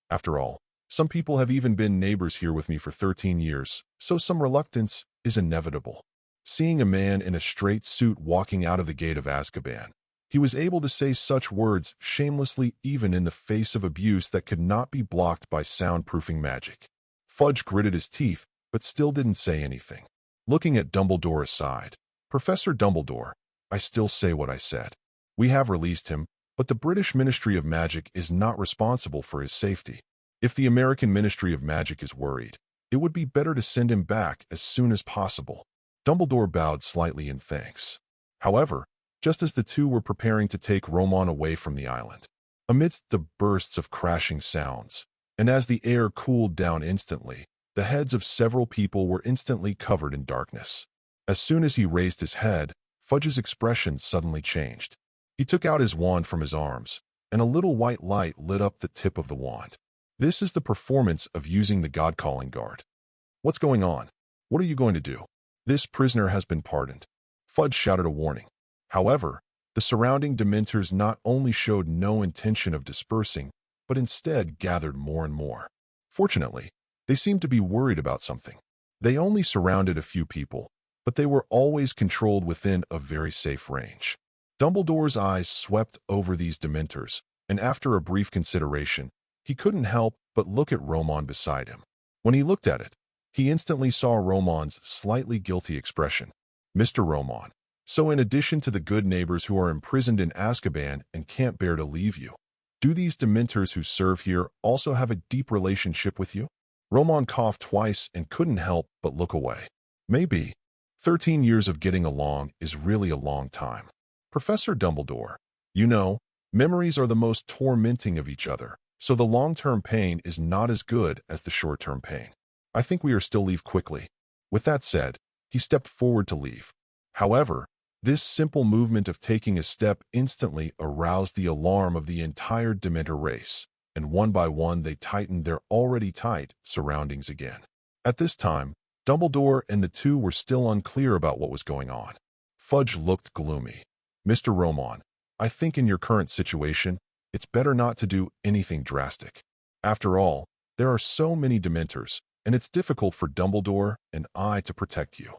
After all, some people have even been neighbors here with me for 13 years, so some reluctance is inevitable. Seeing a man in a straight suit walking out of the gate of Azkaban, he was able to say such words shamelessly even in the face of abuse that could not be blocked by soundproofing magic. Fudge gritted his teeth, but still didn't say anything. Looking at Dumbledore aside, Professor Dumbledore, I still say what I said. We have released him, but the British Ministry of Magic is not responsible for his safety. If the American Ministry of Magic is worried, it would be better to send him back as soon as possible. Dumbledore bowed slightly in thanks. However, just as the two were preparing to take Roman away from the island, amidst the bursts of crashing sounds, and as the air cooled down instantly, the heads of several people were instantly covered in darkness. As soon as he raised his head, Fudge's expression suddenly changed. He took out his wand from his arms, and a little white light lit up the tip of the wand. This is the performance of using the God-calling guard. What's going on? What are you going to do? This prisoner has been pardoned. Fudge shouted a warning. However, the surrounding Dementors not only showed no intention of dispersing, but instead gathered more and more. Fortunately, they seemed to be worried about something. They only surrounded a few people, but they were always controlled within a very safe range. Dumbledore's eyes swept over these Dementors, and after a brief consideration, he couldn't help but look at Romon beside him. When he looked at it, he instantly saw Romon's slightly guilty expression. Mr. Romon, so in addition to the good neighbors who are imprisoned in Azkaban and can't bear to leave you, do these Dementors who serve here also have a deep relationship with you? Romon coughed twice and couldn't help but look away. Maybe. 13 years of getting along is really a long time. Professor Dumbledore, you know, memories are the most tormenting of each other, so the long-term pain is not as good as the short-term pain. I think we are still leave quickly. With that said, he stepped forward to leave. However, this simple movement of taking a step instantly aroused the alarm of the entire Dementor race, and one by one they tightened their already tight surroundings again. At this time, Dumbledore and the two were still unclear about what was going on. Fudge looked gloomy. Mr. Romon, I think in your current situation, it's better not to do anything drastic. After all, there are so many Dementors, and it's difficult for Dumbledore and I to protect you.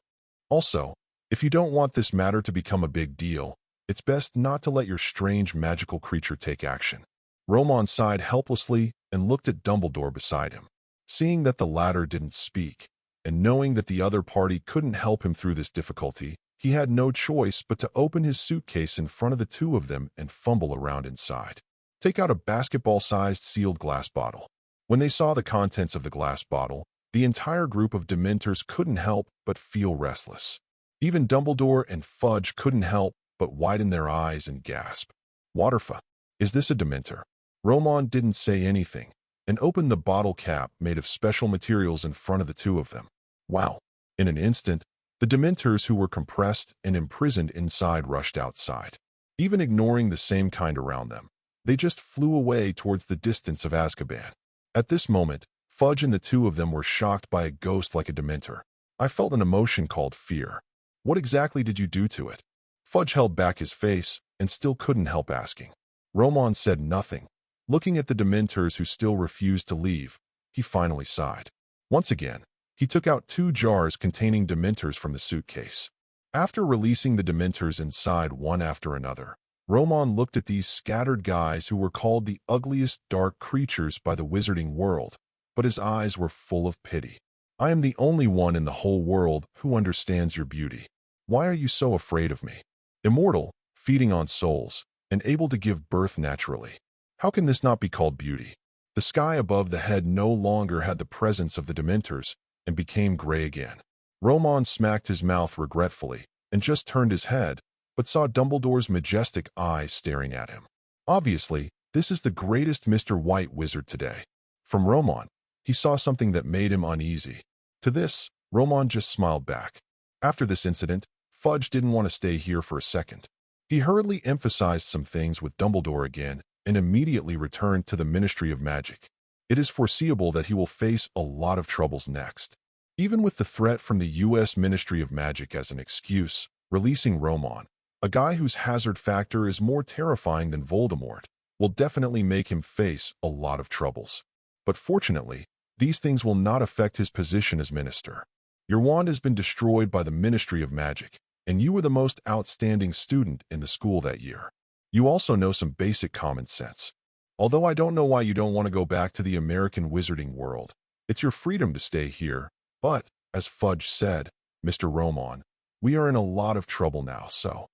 Also, if you don't want this matter to become a big deal, it's best not to let your strange magical creature take action. Romon sighed helplessly and looked at Dumbledore beside him. Seeing that the latter didn't speak, and knowing that the other party couldn't help him through this difficulty, he had no choice but to open his suitcase in front of the two of them and fumble around inside. Take out a basketball-sized sealed glass bottle. When they saw the contents of the glass bottle, the entire group of Dementors couldn't help but feel restless. Even Dumbledore and Fudge couldn't help but widen their eyes and gasp. Waterfa, is this a Dementor? Romon didn't say anything, and opened the bottle cap made of special materials in front of the two of them. Wow! In an instant, the Dementors who were compressed and imprisoned inside rushed outside. Even ignoring the same kind around them, they just flew away towards the distance of Azkaban. At this moment, Fudge and the two of them were shocked by a ghost like a Dementor. I felt an emotion called fear. What exactly did you do to it? Fudge held back his face and still couldn't help asking. Romon said nothing. Looking at the Dementors who still refused to leave, he finally sighed. Once again, he took out 2 jars containing Dementors from the suitcase. After releasing the Dementors inside one after another, Romon looked at these scattered guys who were called the ugliest dark creatures by the wizarding world, but his eyes were full of pity. I am the only one in the whole world who understands your beauty. Why are you so afraid of me? Immortal, feeding on souls, and able to give birth naturally. How can this not be called beauty? The sky above the head no longer had the presence of the Dementors and became gray again. Romon smacked his mouth regretfully and just turned his head, but saw Dumbledore's majestic eyes staring at him. Obviously, this is the greatest Mr. White wizard today. From Romon, he saw something that made him uneasy. To this, Romon just smiled back. After this incident, Fudge didn't want to stay here for a second. He hurriedly emphasized some things with Dumbledore again and immediately returned to the Ministry of Magic. It is foreseeable that he will face a lot of troubles next. Even with the threat from the U.S. Ministry of Magic as an excuse, releasing Romon, a guy whose hazard factor is more terrifying than Voldemort, will definitely make him face a lot of troubles. But fortunately, these things will not affect his position as minister. Your wand has been destroyed by the Ministry of Magic, and you were the most outstanding student in the school that year. You also know some basic common sense. Although I don't know why you don't want to go back to the American wizarding world, it's your freedom to stay here, but, as Fudge said, Mr. Romon, we are in a lot of trouble now, so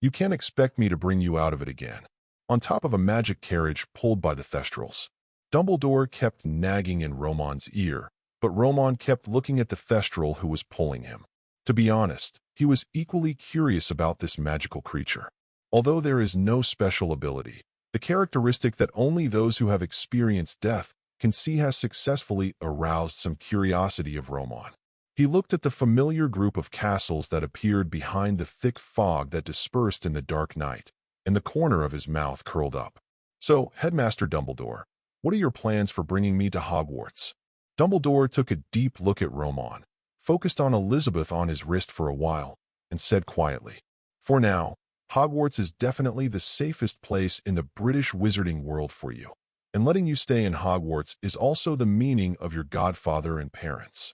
you can't expect me to bring you out of it again. On top of a magic carriage pulled by the Thestrals, Dumbledore kept nagging in Romon's ear, but Romon kept looking at the Thestral who was pulling him. To be honest, he was equally curious about this magical creature. Although there is no special ability, the characteristic that only those who have experienced death can see has successfully aroused some curiosity of Roman. He looked at the familiar group of castles that appeared behind the thick fog that dispersed in the dark night, and the corner of his mouth curled up. "So, Headmaster Dumbledore, what are your plans for bringing me to Hogwarts?" Dumbledore took a deep look at Roman, focused on Elizabeth on his wrist for a while, and said quietly, "For now, Hogwarts is definitely the safest place in the British wizarding world for you, and letting you stay in Hogwarts is also the meaning of your godfather and parents."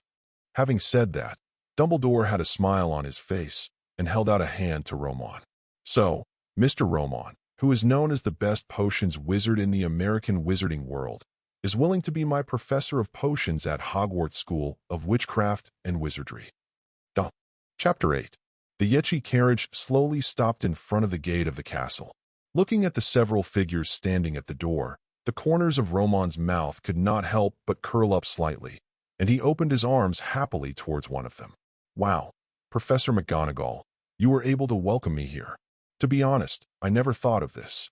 Having said that, Dumbledore had a smile on his face and held out a hand to Roman. "So, Mr. Roman, who is known as the best potions wizard in the American wizarding world, is willing to be my professor of potions at Hogwarts School of Witchcraft and Wizardry." Chapter 8. The Yetchi carriage slowly stopped in front of the gate of the castle. Looking at the several figures standing at the door, the corners of Roman's mouth could not help but curl up slightly, and he opened his arms happily towards one of them. "Wow, Professor McGonagall, you were able to welcome me here. To be honest, I never thought of this."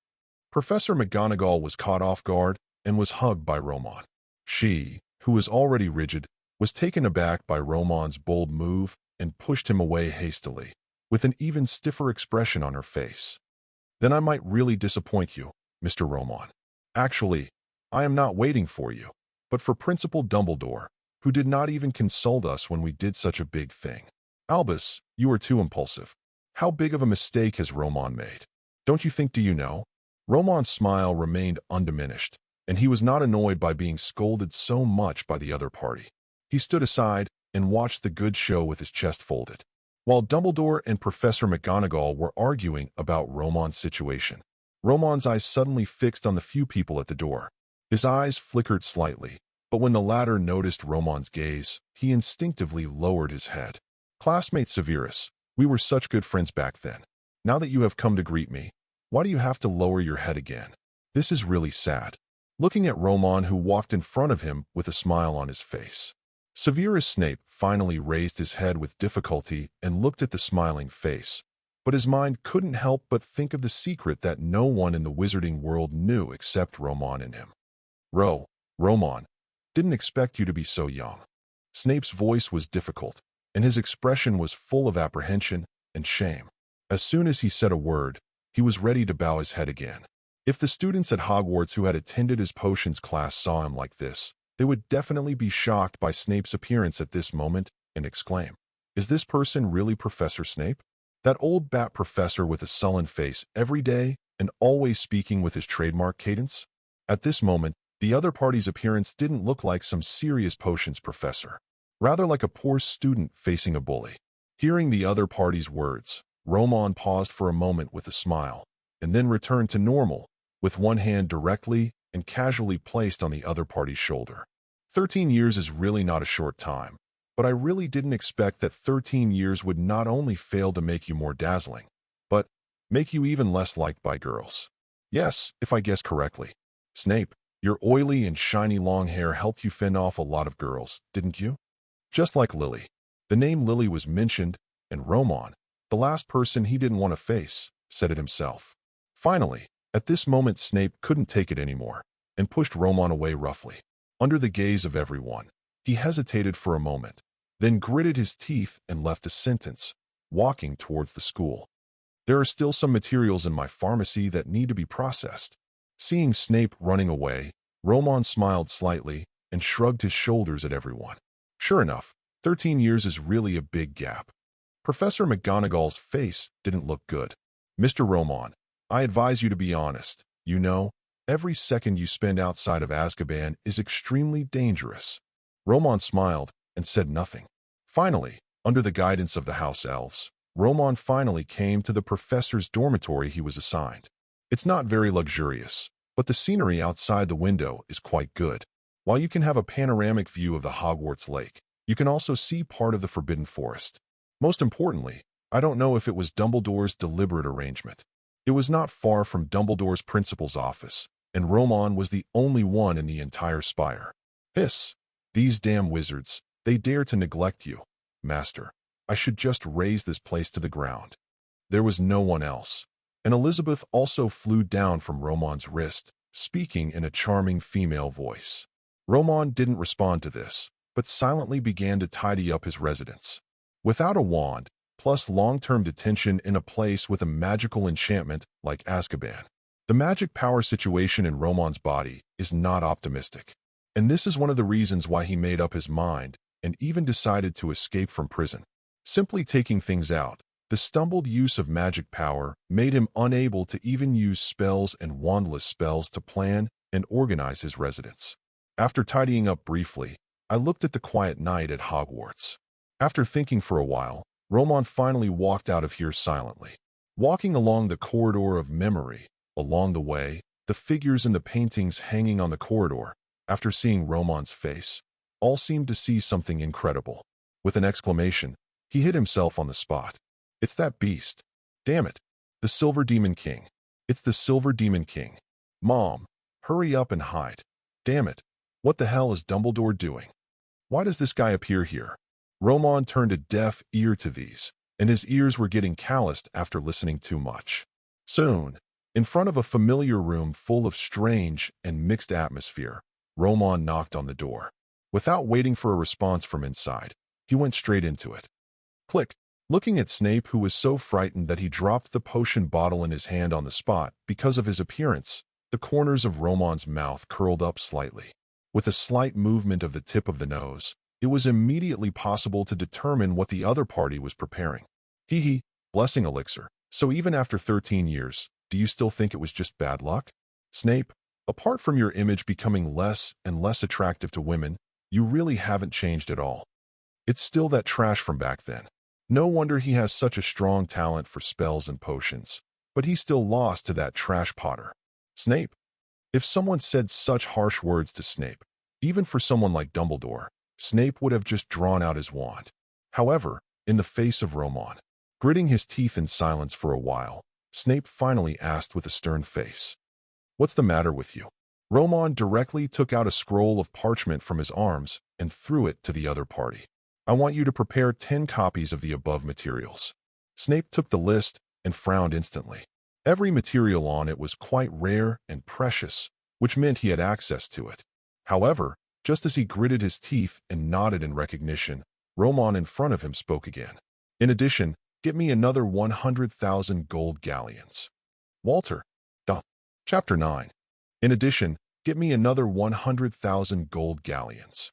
Professor McGonagall was caught off guard and was hugged by Roman. She, who was already rigid, was taken aback by Roman's bold move and pushed him away hastily, with an even stiffer expression on her face. "Then I might really disappoint you, Mr. Roman. Actually, I am not waiting for you, but for Principal Dumbledore, who did not even consult us when we did such a big thing. Albus, you are too impulsive. How big of a mistake has Roman made? Don't you think do you know?" Roman's smile remained undiminished, and he was not annoyed by being scolded so much by the other party. He stood aside and watched the good show with his chest folded. While Dumbledore and Professor McGonagall were arguing about Roman's situation, Roman's eyes suddenly fixed on the few people at the door. His eyes flickered slightly, but when the latter noticed Roman's gaze, he instinctively lowered his head. "Classmate Severus, we were such good friends back then. Now that you have come to greet me, why do you have to lower your head again? This is really sad." Looking at Roman, who walked in front of him with a smile on his face, Severus Snape finally raised his head with difficulty and looked at the smiling face, but his mind couldn't help but think of the secret that no one in the wizarding world knew except Roman and him. Roman, didn't expect you to be so young." Snape's voice was difficult, and his expression was full of apprehension and shame. As soon as he said a word, he was ready to bow his head again. If the students at Hogwarts who had attended his potions class saw him like this, they would definitely be shocked by Snape's appearance at this moment and exclaim, "Is this person really Professor Snape? That old bat professor with a sullen face every day and always speaking with his trademark cadence?" At this moment, the other party's appearance didn't look like some serious potions professor, rather like a poor student facing a bully. Hearing the other party's words, Roman paused for a moment with a smile, and then returned to normal, with one hand directly and casually placed on the other party's shoulder. 13 years is really not a short time, but I really didn't expect that 13 years would not only fail to make you more dazzling, but make you even less liked by girls. Yes, if I guess correctly. Snape, your oily and shiny long hair helped you fend off a lot of girls, didn't you? Just like Lily. The name Lily was mentioned, and Roman, the last person he didn't want to face, said it himself. Finally, at this moment Snape couldn't take it anymore, and pushed Roman away roughly. Under the gaze of everyone, he hesitated for a moment, then gritted his teeth and left a sentence, walking towards the school. "There are still some materials in my pharmacy that need to be processed." Seeing Snape running away, Roman smiled slightly and shrugged his shoulders at everyone. Sure enough, 13 years is really a big gap. Professor McGonagall's face didn't look good. "Mr. Roman, I advise you to be honest. You know, every second you spend outside of Azkaban is extremely dangerous." Roman smiled and said nothing. Finally, under the guidance of the house elves, Roman finally came to the professor's dormitory he was assigned. It's not very luxurious, but the scenery outside the window is quite good. While you can have a panoramic view of the Hogwarts lake, you can also see part of the Forbidden Forest. Most importantly, I don't know if it was Dumbledore's deliberate arrangement. It was not far from Dumbledore's principal's office, and Roman was the only one in the entire spire. "Hiss! These damn wizards, they dare to neglect you. Master, I should just raze this place to the ground." There was no one else, and Elizabeth also flew down from Roman's wrist, speaking in a charming female voice. Roman didn't respond to this, but silently began to tidy up his residence. Without a wand, plus long-term detention in a place with a magical enchantment like Azkaban, the magic power situation in Roman's body is not optimistic. And this is one of the reasons why he made up his mind and even decided to escape from prison. Simply taking things out, the stumbled use of magic power made him unable to even use spells and wandless spells to plan and organize his residence. After tidying up briefly, I looked at the quiet night at Hogwarts. After thinking for a while, Roman finally walked out of here silently. Walking along the corridor of memory, along the way, the figures in the paintings hanging on the corridor, after seeing Roman's face, all seemed to see something incredible. With an exclamation, he hit himself on the spot. It's that beast. Damn it. The Silver Demon King. It's the Silver Demon King. Mom, hurry up and hide. Damn it. What the hell is Dumbledore doing? Why does this guy appear here? Roman turned a deaf ear to these, and his ears were getting calloused after listening too much. Soon, in front of a familiar room full of strange and mixed atmosphere, Roman knocked on the door. Without waiting for a response from inside, he went straight into it. Click. Looking at Snape, who was so frightened that he dropped the potion bottle in his hand on the spot because of his appearance, the corners of Roman's mouth curled up slightly. With a slight movement of the tip of the nose, it was immediately possible to determine what the other party was preparing. Hee, blessing elixir. So even after 13 years, do you still think it was just bad luck? Snape, apart from your image becoming less and less attractive to women, you really haven't changed at all. It's still that trash from back then. No wonder he has such a strong talent for spells and potions, but he still lost to that trash Potter. Snape. If someone said such harsh words to Snape, even for someone like Dumbledore, Snape would have just drawn out his wand. However, in the face of Roman, gritting his teeth in silence for a while, Snape finally asked with a stern face, "What's the matter with you?" Roman directly took out a scroll of parchment from his arms and threw it to the other party. "I want you to prepare 10 copies of the above materials." Snape took the list and frowned instantly. Every material on it was quite rare and precious, which meant he had access to it. However, just as he gritted his teeth and nodded in recognition, Roman in front of him spoke again. "In addition, get me another 100,000 gold galleons." Walter. Chapter 9. In addition, get me another 100,000 gold galleons.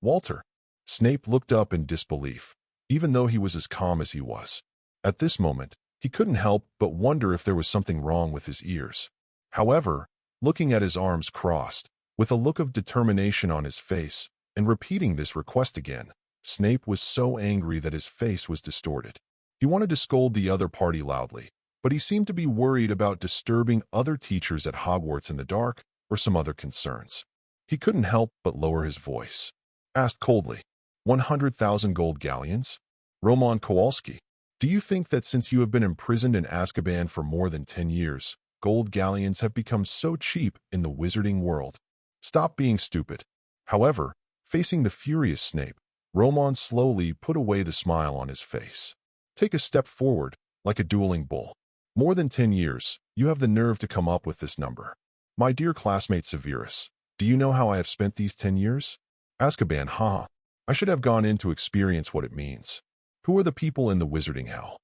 Walter. Snape looked up in disbelief, even though he was as calm as he was. At this moment, he couldn't help but wonder if there was something wrong with his ears. However, looking at his arms crossed, with a look of determination on his face, and repeating this request again, Snape was so angry that his face was distorted. He wanted to scold the other party loudly, but he seemed to be worried about disturbing other teachers at Hogwarts in the dark or some other concerns. He couldn't help but lower his voice. Asked coldly, 100,000 gold galleons? Roman Kowalski, do you think that since you have been imprisoned in Azkaban for more than 10 years, gold galleons have become so cheap in the wizarding world? Stop being stupid. However, facing the furious Snape, Roman slowly put away the smile on his face. Take a step forward, like a dueling bull. More than 10 years, you have the nerve to come up with this number. My dear classmate Severus, do you know how I have spent these 10 years? Azkaban, haha. I should have gone in to experience what it means. Who are the people in the wizarding hell?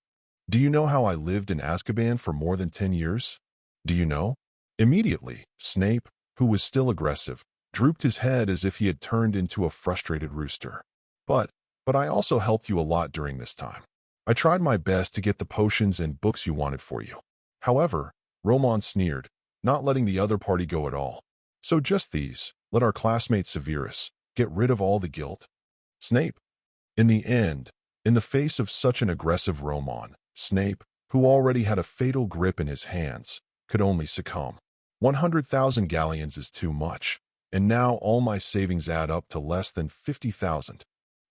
Do you know how I lived in Azkaban for more than 10 years? Do you know? Immediately, Snape, who was still aggressive, drooped his head as if he had turned into a frustrated rooster. But I also helped you a lot during this time. I tried my best to get the potions and books you wanted for you. However, Roman sneered, not letting the other party go at all. So just these, let our classmate Severus get rid of all the guilt. Snape. In the end, in the face of such an aggressive Roman, Snape, who already had a fatal grip in his hands, could only succumb. 100,000 galleons is too much, and now all my savings add up to less than 50,000.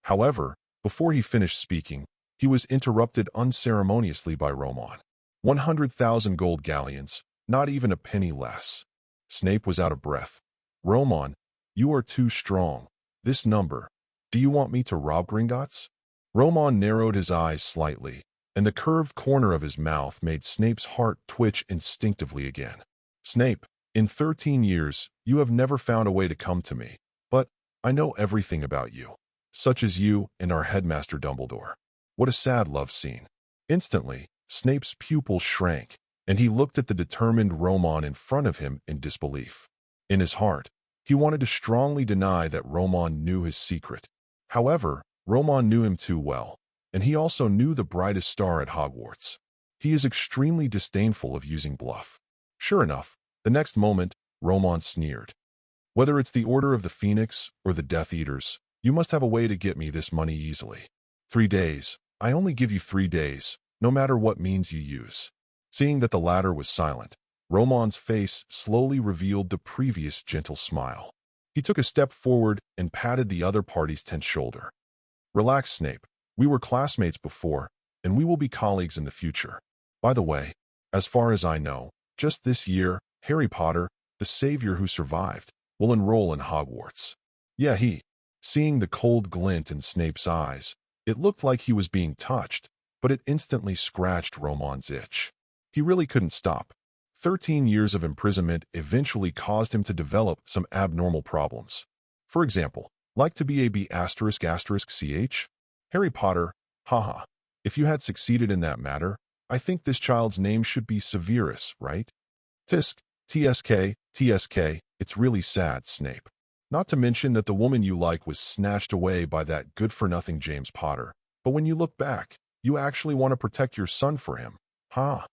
However, before he finished speaking, he was interrupted unceremoniously by Roman. 100,000 gold galleons, not even a penny less. Snape was out of breath. Roman, you are too strong. This number. Do you want me to rob Gringotts? Roman narrowed his eyes slightly, and the curved corner of his mouth made Snape's heart twitch instinctively again. Snape, in 13 years, you have never found a way to come to me, but I know everything about you. Such as you and our Headmaster Dumbledore. What a sad love scene. Instantly, Snape's pupils shrank, and he looked at the determined Roman in front of him in disbelief. In his heart, he wanted to strongly deny that Roman knew his secret. However, Roman knew him too well, and he also knew the brightest star at Hogwarts. He is extremely disdainful of using bluff. Sure enough, the next moment, Roman sneered. Whether it's the Order of the Phoenix or the Death Eaters, you must have a way to get me this money easily. 3 days. I only give you 3 days, no matter what means you use. Seeing that the latter was silent, Roman's face slowly revealed the previous gentle smile. He took a step forward and patted the other party's tense shoulder. Relax, Snape. We were classmates before, and we will be colleagues in the future. By the way, as far as I know, just this year, Harry Potter, the savior who survived, will enroll in Hogwarts. Yeah, seeing the cold glint in Snape's eyes, it looked like he was being touched, but it instantly scratched Roman's itch. He really couldn't stop. 13 years of imprisonment eventually caused him to develop some abnormal problems. For example, like to be a B****ch? Harry Potter, haha. If you had succeeded in that matter, I think this child's name should be Severus, right? Tisk, TSK, it's really sad, Snape. Not to mention that the woman you like was snatched away by that good-for-nothing James Potter. But when you look back, you actually want to protect your son for him, huh?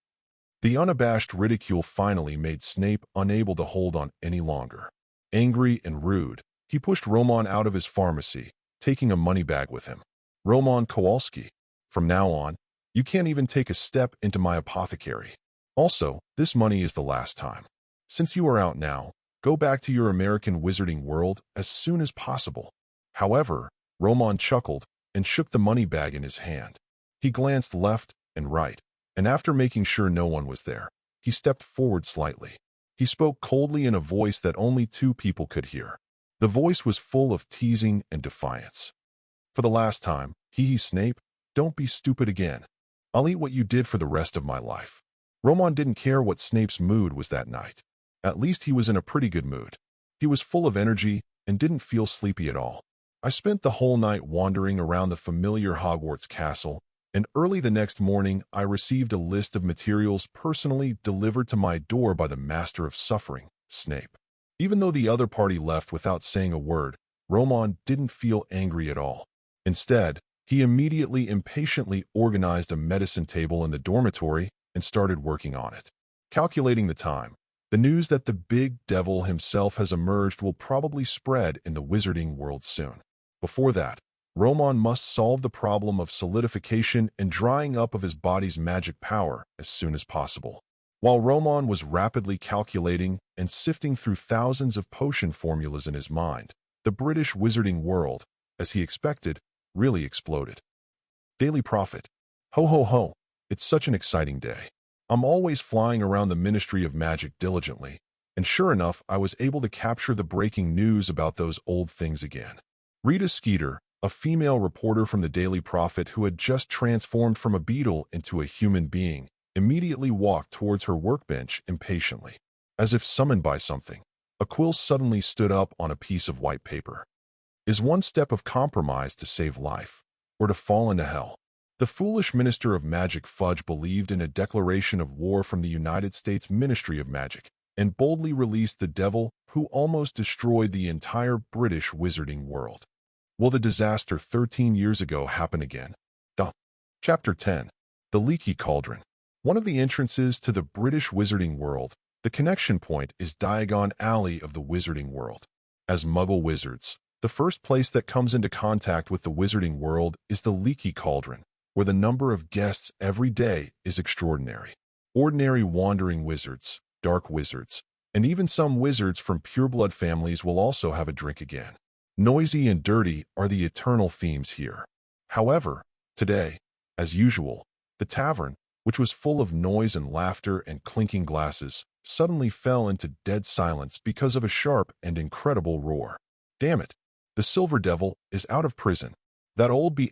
The unabashed ridicule finally made Snape unable to hold on any longer. Angry and rude, he pushed Roman out of his pharmacy, taking a money bag with him. Roman Kowalski, from now on, you can't even take a step into my apothecary. Also, this money is the last time. Since you are out now, go back to your American wizarding world as soon as possible. However, Roman chuckled and shook the money bag in his hand. He glanced left and right, and after making sure no one was there, he stepped forward slightly. He spoke coldly in a voice that only 2 people could hear. The voice was full of teasing and defiance. For the last time, Snape, don't be stupid again. I'll eat what you did for the rest of my life. Roman didn't care what Snape's mood was that night. At least he was in a pretty good mood. He was full of energy and didn't feel sleepy at all. I spent the whole night wandering around the familiar Hogwarts castle, and early the next morning I received a list of materials personally delivered to my door by the Master of Suffering, Snape. Even though the other party left without saying a word, Roman didn't feel angry at all. Instead, he immediately impatiently organized a medicine table in the dormitory and started working on it. Calculating the time, the news that the big devil himself has emerged will probably spread in the wizarding world soon. Before that, Roman must solve the problem of solidification and drying up of his body's magic power as soon as possible. While Roman was rapidly calculating and sifting through thousands of potion formulas in his mind, the British wizarding world, as he expected, really exploded. Daily Prophet. Ho ho ho, it's such an exciting day. I'm always flying around the Ministry of Magic diligently, and sure enough, I was able to capture the breaking news about those old things again. Rita Skeeter, a female reporter from the Daily Prophet who had just transformed from a beetle into a human being, immediately walked towards her workbench impatiently. As if summoned by something, a quill suddenly stood up on a piece of white paper. Is one step of compromise to save life, or to fall into hell? The foolish Minister of Magic Fudge believed in a declaration of war from the United States Ministry of Magic, and boldly released the devil who almost destroyed the entire British wizarding world. Will the disaster 13 years ago happen again? Chapter 10. The Leaky Cauldron. One of the entrances to the British wizarding world, the connection point is Diagon Alley of the wizarding world. As Muggle wizards, the first place that comes into contact with the wizarding world is the Leaky Cauldron, where the number of guests every day is extraordinary. Ordinary wandering wizards, dark wizards, and even some wizards from pureblood families will also have a drink again. Noisy and dirty are the eternal themes here. However, today, as usual, the tavern, which was full of noise and laughter and clinking glasses, suddenly fell into dead silence because of a sharp and incredible roar. Damn it! The Silver Devil is out of prison. That old D.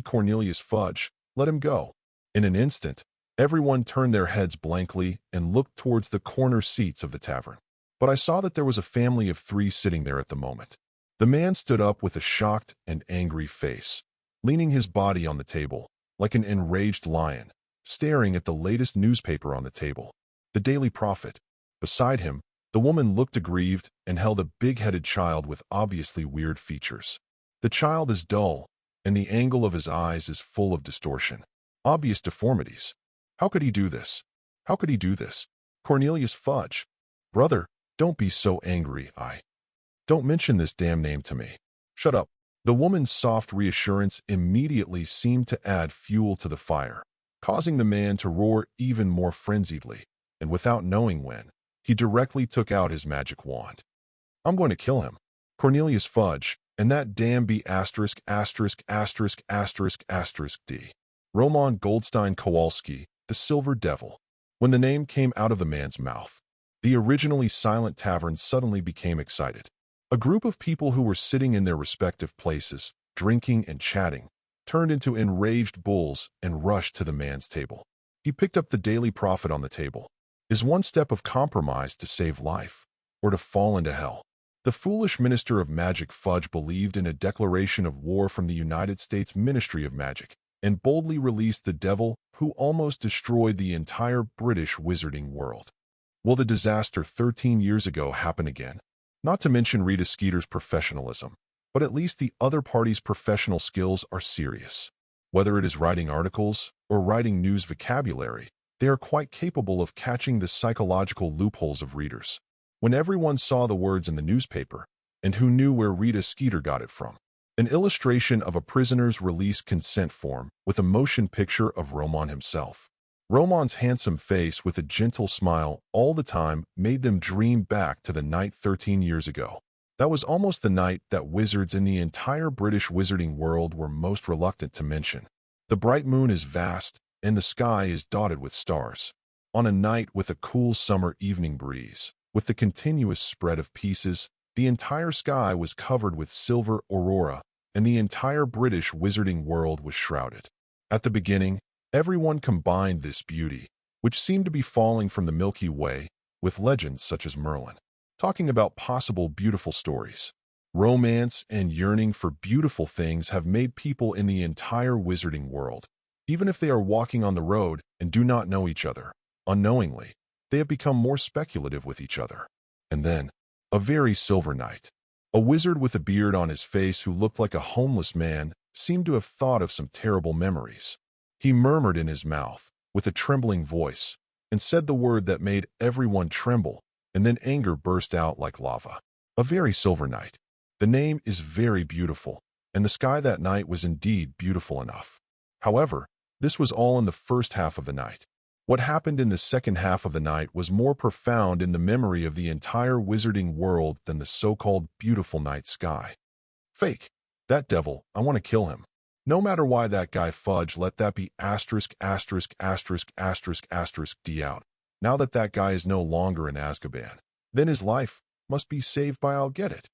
Cornelius Fudge, let him go. In an instant, everyone turned their heads blankly and looked towards the corner seats of the tavern. but I saw that there was a family of 3 sitting there at the moment. The man stood up with a shocked and angry face, leaning his body on the table, like an enraged lion, staring at the latest newspaper on the table, the Daily Prophet. Beside him, the woman looked aggrieved and held a big-headed child with obviously weird features. The child is dull, and the angle of his eyes is full of distortion. Obvious deformities. How could he do this? How could he do this? Cornelius Fudge. Brother, don't be so angry. Don't mention this damn name to me. Shut up. The woman's soft reassurance immediately seemed to add fuel to the fire, causing the man to roar even more frenziedly, and without knowing when, he directly took out his magic wand. I'm going to kill him. Cornelius Fudge, and that damn B******************** D. Roman Goldstein Kowalski, the Silver Devil. When the name came out of the man's mouth, the originally silent tavern suddenly became excited. A group of people who were sitting in their respective places, drinking and chatting, turned into enraged bulls and rushed to the man's table. He picked up the Daily Prophet on the table. Is one step of compromise to save life, or to fall into hell? The foolish Minister of Magic Fudge believed in a declaration of war from the United States Ministry of Magic, and boldly released the devil who almost destroyed the entire British wizarding world. Will the disaster 13 years ago happen again? Not to mention Rita Skeeter's professionalism, but at least the other party's professional skills are serious. Whether it is writing articles or writing news vocabulary, they are quite capable of catching the psychological loopholes of readers. When everyone saw the words in the newspaper, and who knew where Rita Skeeter got it from? An illustration of a prisoner's release consent form with a motion picture of Roman himself. Roman's handsome face with a gentle smile all the time made them dream back to the night 13 years ago. That was almost the night that wizards in the entire British wizarding world were most reluctant to mention. The bright moon is vast, and the sky is dotted with stars. On a night with a cool summer evening breeze, with the continuous spread of pieces, the entire sky was covered with silver aurora, and the entire British wizarding world was shrouded. At the beginning, everyone combined this beauty, which seemed to be falling from the Milky Way, with legends such as Merlin, talking about possible beautiful stories. Romance and yearning for beautiful things have made people in the entire wizarding world, even if they are walking on the road and do not know each other, unknowingly, they have become more speculative with each other. And then, a very silver night. A wizard with a beard on his face who looked like a homeless man seemed to have thought of some terrible memories. He murmured in his mouth, with a trembling voice, and said the word that made everyone tremble, and then anger burst out like lava. A very silver night. The name is very beautiful, and the sky that night was indeed beautiful enough. However, this was all in the first half of the night. What happened in the second half of the night was more profound in the memory of the entire wizarding world than the so-called beautiful night sky. Fake. That devil, I want to kill him. No matter why that guy Fudge let that be ********* D out. Now that that guy is no longer in Azkaban, then his life must be saved by I'll get it.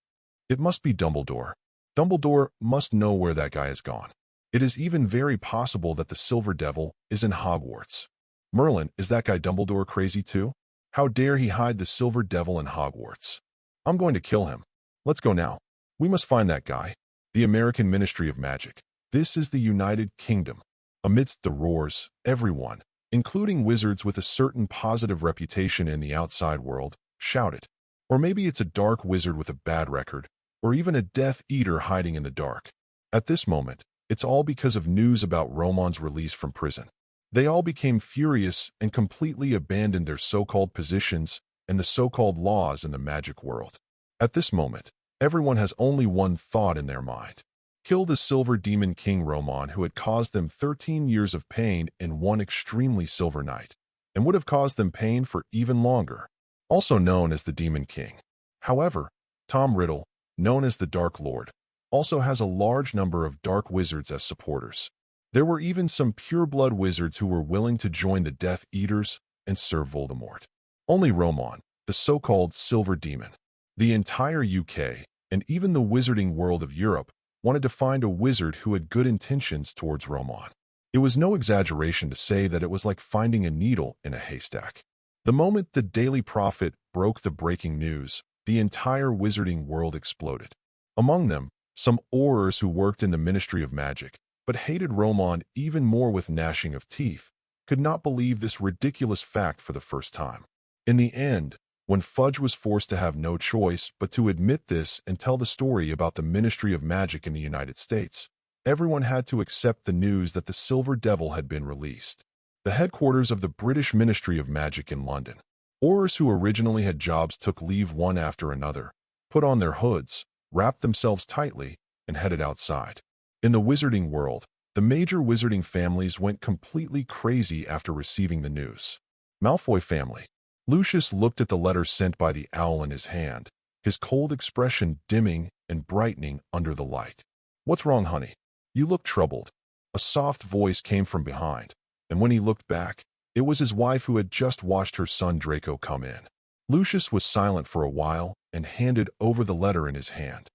It must be Dumbledore. Dumbledore must know where that guy has gone. It is even very possible that the Silver Devil is in Hogwarts. Merlin, is that guy Dumbledore crazy too? How dare he hide the Silver Devil in Hogwarts? I'm going to kill him. Let's go now. We must find that guy. The American Ministry of Magic. This is the United Kingdom. Amidst the roars, everyone, including wizards with a certain positive reputation in the outside world, shouted. Or maybe it's a dark wizard with a bad record, or even a Death Eater hiding in the dark. At this moment, it's all because of news about Roman's release from prison. They all became furious and completely abandoned their so-called positions and the so-called laws in the magic world. At this moment, everyone has only one thought in their mind. Kill the Silver Demon King Roman, who had caused them 13 years of pain in one extremely silver night, and would have caused them pain for even longer, also known as the Demon King. However, Tom Riddle, known as the Dark Lord, also has a large number of dark wizards as supporters. There were even some pure-blood wizards who were willing to join the Death Eaters and serve Voldemort. Only Roman, the so-called Silver Demon, the entire UK, and even the wizarding world of Europe, wanted to find a wizard who had good intentions towards Roman. It was no exaggeration to say that it was like finding a needle in a haystack. The moment the Daily Prophet broke the breaking news, the entire wizarding world exploded. Among them, some aurors who worked in the Ministry of Magic, but hated Roman even more with gnashing of teeth, could not believe this ridiculous fact for the first time. In the end, when Fudge was forced to have no choice but to admit this and tell the story about the Ministry of Magic in the United States, everyone had to accept the news that the Silver Devil had been released. The headquarters of the British Ministry of Magic in London. Aurors who originally had jobs took leave one after another, put on their hoods, wrapped themselves tightly, and headed outside. In the wizarding world, the major wizarding families went completely crazy after receiving the news. Malfoy family. Lucius looked at the letter sent by the owl in his hand, his cold expression dimming and brightening under the light. "What's wrong, honey? You look troubled." A soft voice came from behind, and when he looked back, it was his wife who had just watched her son Draco come in. Lucius was silent for a while and handed over the letter in his hand.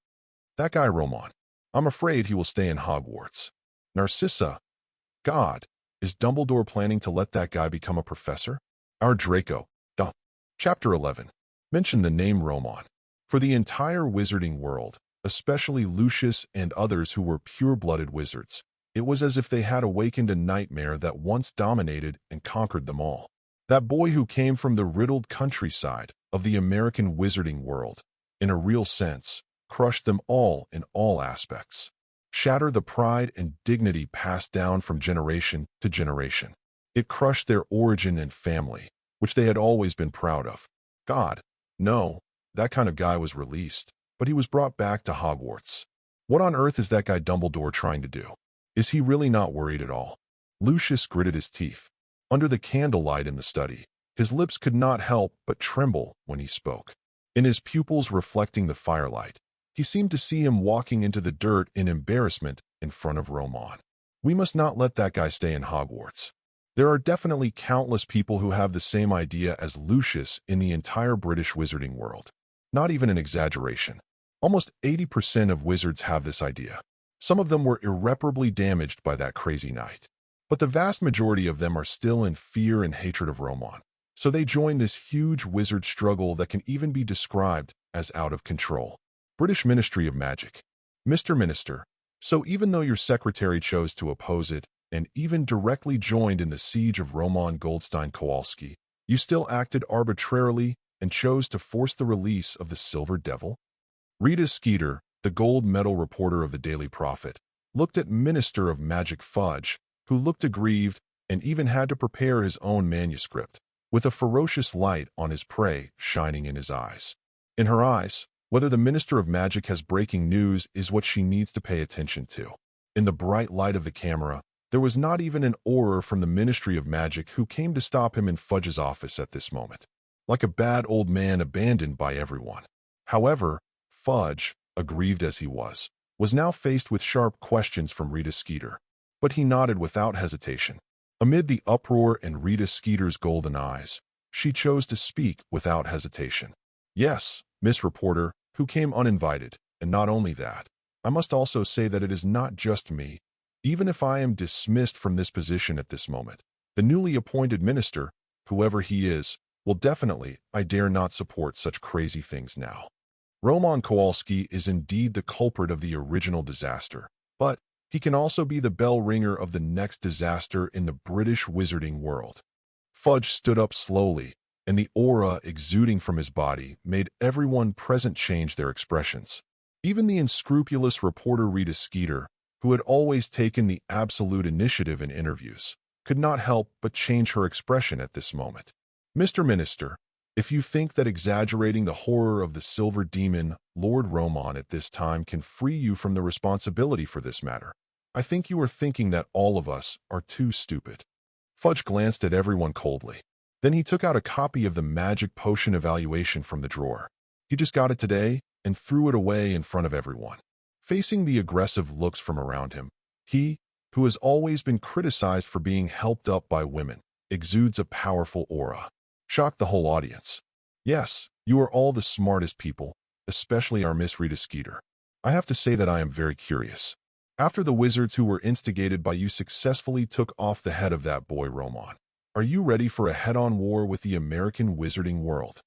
"That guy Roman. I'm afraid he will stay in Hogwarts." Narcissa. "God, is Dumbledore planning to let that guy become a professor?" Our Draco. Chapter 11. Mention the name Roman. For the entire wizarding world, especially Lucius and others who were pure-blooded wizards, it was as if they had awakened a nightmare that once dominated and conquered them all. That boy who came from the riddled countryside of the American wizarding world, in a real sense, crushed them all in all aspects. Shatter the pride and dignity passed down from generation to generation. It crushed their origin and family, which they had always been proud of. God, no, that kind of guy was released, but he was brought back to Hogwarts. What on earth is that guy Dumbledore trying to do? Is he really not worried at all? Lucius gritted his teeth. Under the candlelight in the study, his lips could not help but tremble when he spoke. In his pupils reflecting the firelight, he seemed to see him walking into the dirt in embarrassment in front of Roman. We must not let that guy stay in Hogwarts. There are definitely countless people who have the same idea as Lucius in the entire British wizarding world. Not even an exaggeration. Almost 80% of wizards have this idea. Some of them were irreparably damaged by that crazy night. But the vast majority of them are still in fear and hatred of Roman. So they join this huge wizard struggle that can even be described as out of control. British Ministry of Magic. Mr. Minister, so even though your secretary chose to oppose it, and even directly joined in the siege of Roman Goldstein Kowalski, you still acted arbitrarily and chose to force the release of the Silver Devil? Rita Skeeter, the gold medal reporter of the Daily Prophet, looked at Minister of Magic Fudge, who looked aggrieved and even had to prepare his own manuscript, with a ferocious light on his prey shining in his eyes. In her eyes, whether the Minister of Magic has breaking news is what she needs to pay attention to. In the bright light of the camera, there was not even an auror from the Ministry of Magic who came to stop him in Fudge's office at this moment, like a bad old man abandoned by everyone. However, Fudge, aggrieved as he was now faced with sharp questions from Rita Skeeter. But he nodded without hesitation. Amid the uproar and Rita Skeeter's golden eyes, she chose to speak without hesitation. "Yes, Miss Reporter, who came uninvited, and not only that, I must also say that it is not just me. Even if I am dismissed from this position at this moment, the newly appointed minister, whoever he is, will definitely, I dare not support such crazy things now. Roman Kowalski is indeed the culprit of the original disaster, but he can also be the bell ringer of the next disaster in the British wizarding world." Fudge stood up slowly, and the aura exuding from his body made everyone present change their expressions. Even the unscrupulous reporter Rita Skeeter, who had always taken the absolute initiative in interviews, could not help but change her expression at this moment. "Mr. Minister, if you think that exaggerating the horror of the Silver Demon, Lord Roman, at this time can free you from the responsibility for this matter, I think you are thinking that all of us are too stupid." Fudge glanced at everyone coldly. Then he took out a copy of the magic potion evaluation from the drawer. He just got it today and threw it away in front of everyone. Facing the aggressive looks from around him, he, who has always been criticized for being helped up by women, exudes a powerful aura. Shocked the whole audience. "Yes, you are all the smartest people, especially our Miss Rita Skeeter. I have to say that I am very curious. After the wizards who were instigated by you successfully took off the head of that boy Roman, Are you ready for a head-on war with the American wizarding world?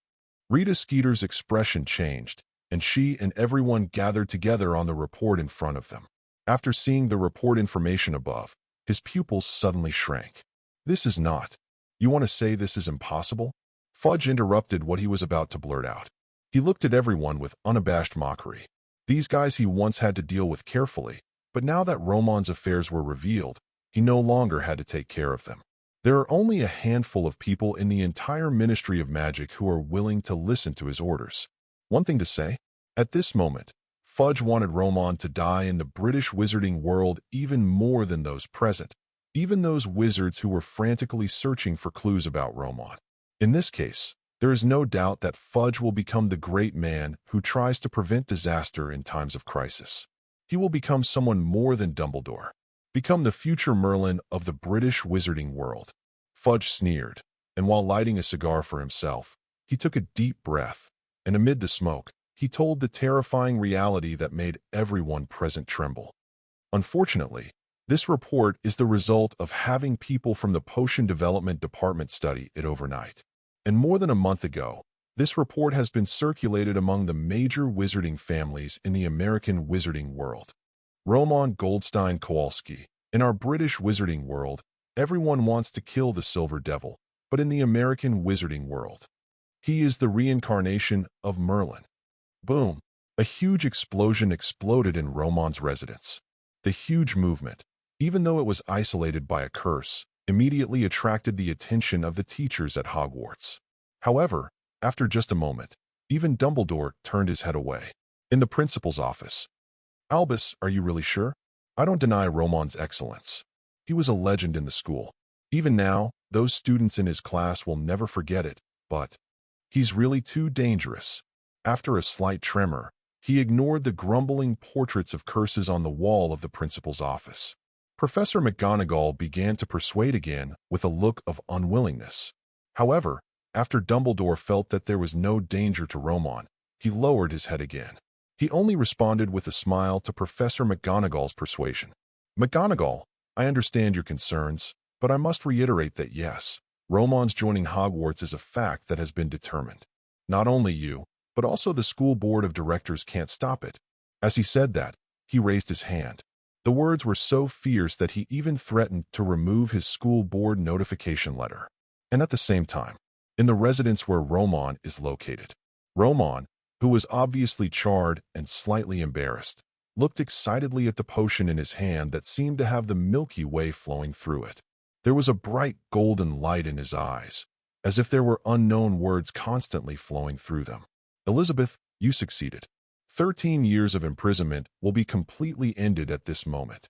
Rita Skeeter's expression changed, and she and everyone gathered together on the report in front of them. After seeing the report information above, his pupils suddenly shrank. This is not. You want to say this is impossible? Fudge interrupted what he was about to blurt out. He looked at everyone with unabashed mockery. These guys he once had to deal with carefully, but now that Roman's affairs were revealed, he no longer had to take care of them. There are only a handful of people in the entire Ministry of Magic who are willing to listen to his orders. One thing to say, at this moment, Fudge wanted Roman to die in the British wizarding world even more than those present, even those wizards who were frantically searching for clues about Roman. In this case, there is no doubt that Fudge will become the great man who tries to prevent disaster in times of crisis. He will become someone more than Dumbledore, become the future Merlin of the British wizarding world. Fudge sneered, and while lighting a cigar for himself, he took a deep breath, and amid the smoke, he told the terrifying reality that made everyone present tremble. Unfortunately, this report is the result of having people from the Potion Development Department study it overnight. And more than a month ago, this report has been circulated among the major wizarding families in the American wizarding world. Roman Goldstein Kowalski. In our British wizarding world, everyone wants to kill the Silver Devil, but in the American wizarding world, he is the reincarnation of Merlin. Boom! A huge explosion exploded in Roman's residence. The huge movement, even though it was isolated by a curse, immediately attracted the attention of the teachers at Hogwarts. However, after just a moment, even Dumbledore turned his head away. In the principal's office, "Albus, are you really sure? I don't deny Roman's excellence. He was a legend in the school. Even now, those students in his class will never forget it, but he's really too dangerous." After a slight tremor, he ignored the grumbling portraits of curses on the wall of the principal's office. Professor McGonagall began to persuade again with a look of unwillingness. However, after Dumbledore felt that there was no danger to Roman, he lowered his head again. He only responded with a smile to Professor McGonagall's persuasion. "McGonagall, I understand your concerns, but I must reiterate that yes, Roman's joining Hogwarts is a fact that has been determined. Not only you, but also the school board of directors can't stop it." As he said that, he raised his hand. The words were so fierce that he even threatened to remove his school board notification letter. And at the same time, in the residence where Roman is located, Roman, who was obviously charred and slightly embarrassed, looked excitedly at the potion in his hand that seemed to have the Milky Way flowing through it. There was a bright golden light in his eyes, as if there were unknown words constantly flowing through them. "Elizabeth, you succeeded. 13 years of imprisonment will be completely ended at this moment."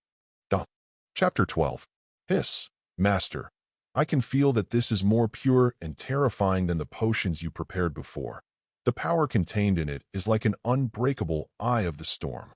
Chapter 12. Hiss, Master. I can feel that this is more pure and terrifying than the potions you prepared before. The power contained in it is like an unbreakable eye of the storm.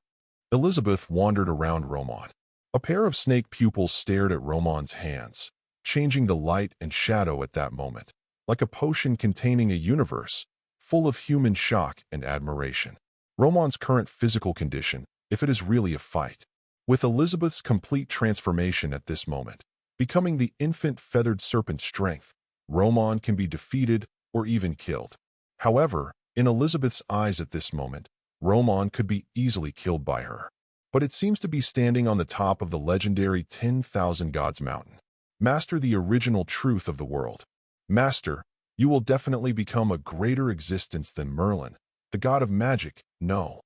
Elizabeth wandered around Roman. A pair of snake pupils stared at Roman's hands, changing the light and shadow at that moment, like a potion containing a universe full of human shock and admiration. Roman's current physical condition, if it is really a fight. With Elizabeth's complete transformation at this moment, becoming the infant feathered serpent strength, Roman can be defeated or even killed. However, in Elizabeth's eyes at this moment, Roman could be easily killed by her. But it seems to be standing on the top of the legendary 10,000 Gods mountain. Master the original truth of the world. Master, you will definitely become a greater existence than Merlin, the god of magic. No.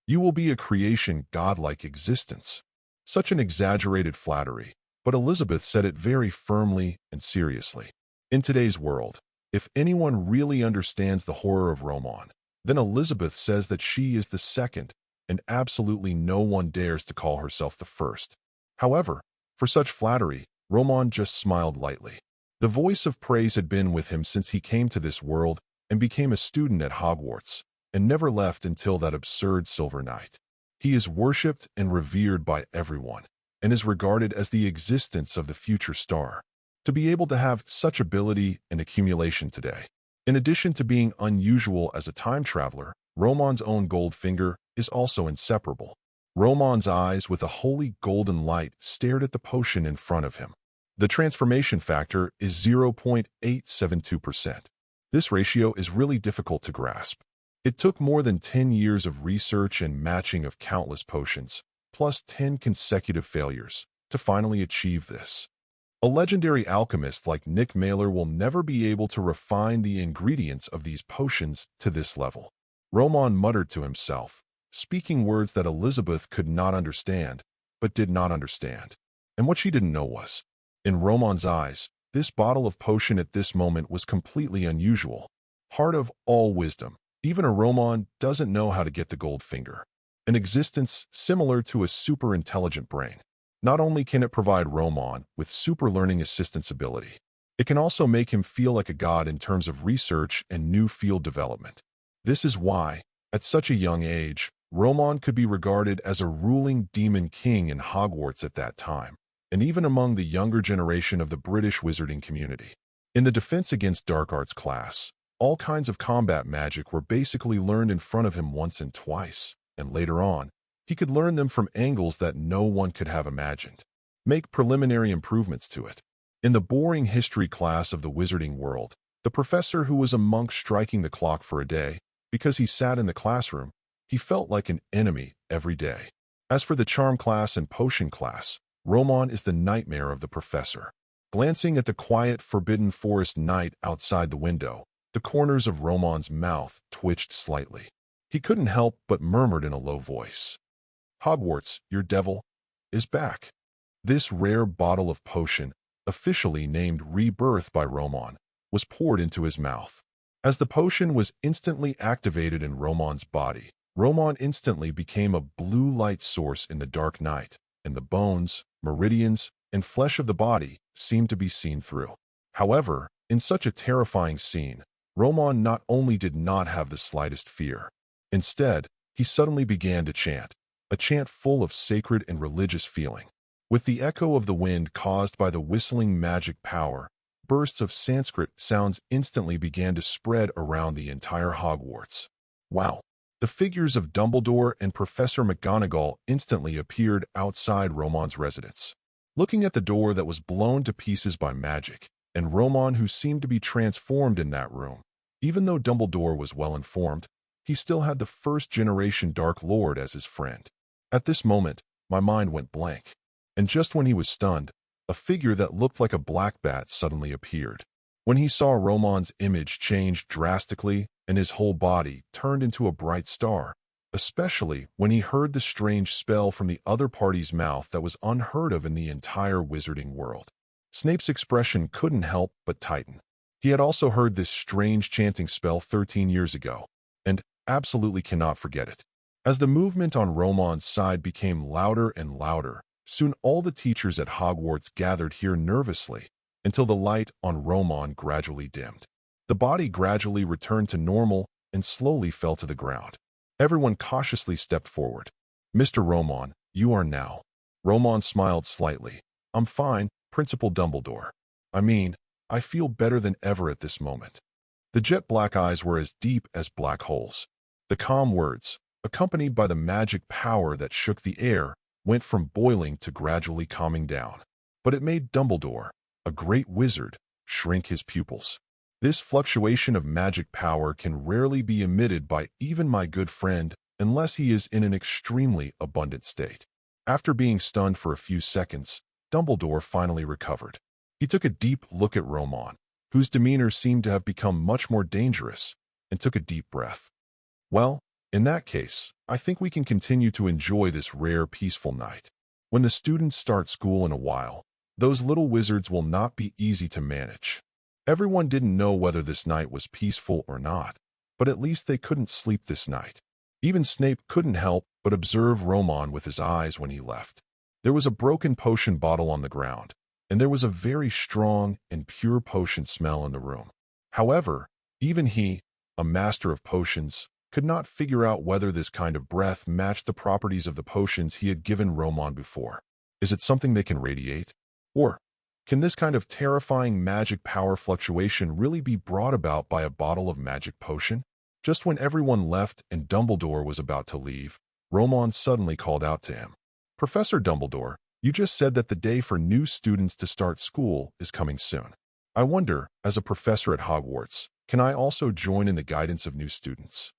You will be a creation godlike existence. Such an exaggerated flattery, but Elizabeth said it very firmly and seriously. In today's world, if anyone really understands the horror of Roman, then Elizabeth says that she is the second, and absolutely no one dares to call herself the first. However, for such flattery, Roman just smiled lightly. The voice of praise had been with him since he came to this world and became a student at Hogwarts, and never left until that absurd silver night. He is worshipped and revered by everyone, and is regarded as the existence of the future star. To be able to have such ability and accumulation today, in addition to being unusual as a time traveler, Roman's own gold finger is also inseparable. Roman's eyes with a holy golden light stared at the potion in front of him. The transformation factor is 0.872%. This ratio is really difficult to grasp. It took more than 10 years of research and matching of countless potions, plus 10 consecutive failures, to finally achieve this. A legendary alchemist like Nick Mailer will never be able to refine the ingredients of these potions to this level. Roman muttered to himself, speaking words that Elizabeth could not understand, but did not understand. And what she didn't know was, in Roman's eyes, this bottle of potion at this moment was completely unusual. Heart of all wisdom, even a Roman doesn't know how to get the gold finger. An existence similar to a super-intelligent brain. Not only can it provide Roman with super learning assistance ability, it can also make him feel like a god in terms of research and new field development. This is why, at such a young age, Roman could be regarded as a ruling demon king in Hogwarts at that time, and even among the younger generation of the British wizarding community. In the Defense Against Dark Arts class, all kinds of combat magic were basically learned in front of him once and twice, and later on, he could learn them from angles that no one could have imagined. Make preliminary improvements to it. In the boring history class of the wizarding world, the professor who was a monk striking the clock for a day, because he sat in the classroom, he felt like an enemy every day. As for the charm class and potion class, Roman is the nightmare of the professor. Glancing at the quiet, forbidden forest night outside the window, the corners of Roman's mouth twitched slightly. He couldn't help but murmured in a low voice, "Hogwarts, your devil, is back." This rare bottle of potion, officially named Rebirth by Roman, was poured into his mouth. As the potion was instantly activated in Roman's body, Roman instantly became a blue light source in the dark night, and the bones, meridians, and flesh of the body seemed to be seen through. However, in such a terrifying scene, Roman not only did not have the slightest fear. Instead, he suddenly began to chant, a chant full of sacred and religious feeling. With the echo of the wind caused by the whistling magic power, bursts of Sanskrit sounds instantly began to spread around the entire Hogwarts. Wow! The figures of Dumbledore and Professor McGonagall instantly appeared outside Roman's residence. Looking at the door that was blown to pieces by magic, and Roman who seemed to be transformed in that room, even though Dumbledore was well informed, he still had the first-generation Dark Lord as his friend. At this moment, my mind went blank. And just when he was stunned, a figure that looked like a black bat suddenly appeared. When he saw Roman's image change drastically and his whole body turned into a bright star, especially when he heard the strange spell from the other party's mouth that was unheard of in the entire wizarding world. Snape's expression couldn't help but tighten. He had also heard this strange chanting spell 13 years ago, and absolutely cannot forget it. As the movement on Roman's side became louder and louder, soon all the teachers at Hogwarts gathered here nervously, until the light on Roman gradually dimmed. The body gradually returned to normal and slowly fell to the ground. Everyone cautiously stepped forward. "Mr. Roman, you are now." Roman smiled slightly. "I'm fine, Principal Dumbledore. I feel better than ever at this moment." The jet-black eyes were as deep as black holes. The calm words, accompanied by the magic power that shook the air, went from boiling to gradually calming down. But it made Dumbledore, a great wizard, shrink his pupils. This fluctuation of magic power can rarely be emitted by even my good friend unless he is in an extremely abundant state. After being stunned for a few seconds, Dumbledore finally recovered. He took a deep look at Roman, whose demeanor seemed to have become much more dangerous, and took a deep breath. "Well, in that case, I think we can continue to enjoy this rare, peaceful night. When the students start school in a while, those little wizards will not be easy to manage." Everyone didn't know whether this night was peaceful or not, but at least they couldn't sleep this night. Even Snape couldn't help but observe Roman with his eyes when he left. There was a broken potion bottle on the ground, and there was a very strong and pure potion smell in the room. However, even he, a master of potions, could not figure out whether this kind of breath matched the properties of the potions he had given Roman before. Is it something they can radiate? Or can this kind of terrifying magic power fluctuation really be brought about by a bottle of magic potion? Just when everyone left and Dumbledore was about to leave, Roman suddenly called out to him, "Professor Dumbledore, You just said that the day for new students to start school is coming soon. I wonder, as a professor at Hogwarts, can I also join in the guidance of new students?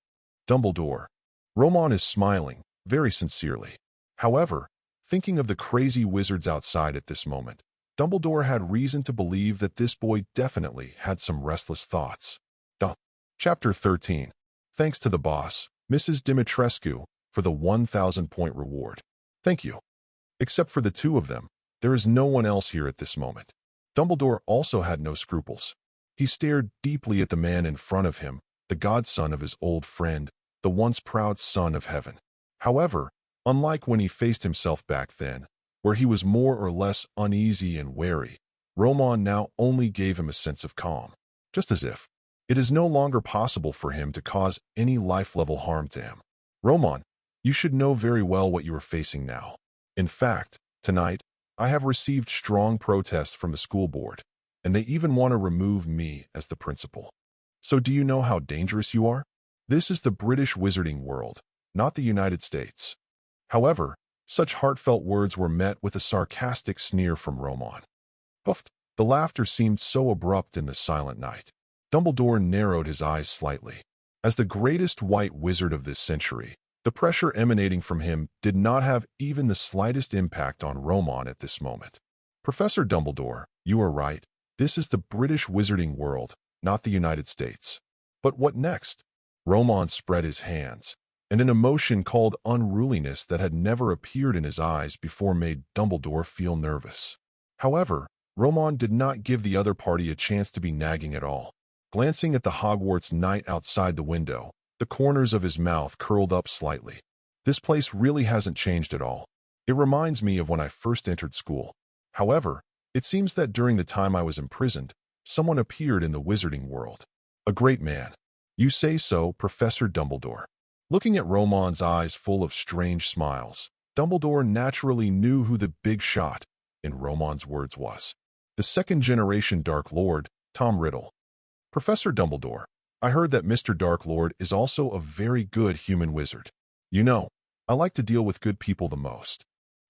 Dumbledore. Roman is smiling, very sincerely. However, thinking of the crazy wizards outside at this moment, Dumbledore had reason to believe that this boy definitely had some restless thoughts. Chapter 13. Thanks to the boss, Mrs. Dimitrescu, for the 1,000-point reward. Thank you. Except for the two of them, there is no one else here at this moment. Dumbledore also had no scruples. He stared deeply at the man in front of him, the godson of his old friend, the once proud son of heaven. However, unlike when he faced himself back then, where he was more or less uneasy and wary, Roman now only gave him a sense of calm, just as if it is no longer possible for him to cause any life-level harm to him. Roman, you should know very well what you are facing now. In fact, tonight, I have received strong protests from the school board, and they even want to remove me as the principal. So do you know how dangerous you are? This is the British wizarding world, not the United States. However, such heartfelt words were met with a sarcastic sneer from Roman. Puffed. The laughter seemed so abrupt in the silent night. Dumbledore narrowed his eyes slightly. As the greatest white wizard of this century, the pressure emanating from him did not have even the slightest impact on Roman at this moment. Professor Dumbledore, you are right. This is the British wizarding world, not the United States. But what next? Roman spread his hands, and an emotion called unruliness that had never appeared in his eyes before made Dumbledore feel nervous. However, Roman did not give the other party a chance to be nagging at all. Glancing at the Hogwarts night outside the window, the corners of his mouth curled up slightly. This place really hasn't changed at all. It reminds me of when I first entered school. However, it seems that during the time I was imprisoned, someone appeared in the wizarding world. A great man. You say so, Professor Dumbledore. Looking at Roman's eyes full of strange smiles, Dumbledore naturally knew who the big shot, in Roman's words, was. The second-generation Dark Lord, Tom Riddle. Professor Dumbledore, I heard that Mr. Dark Lord is also a very good human wizard. You know, I like to deal with good people the most.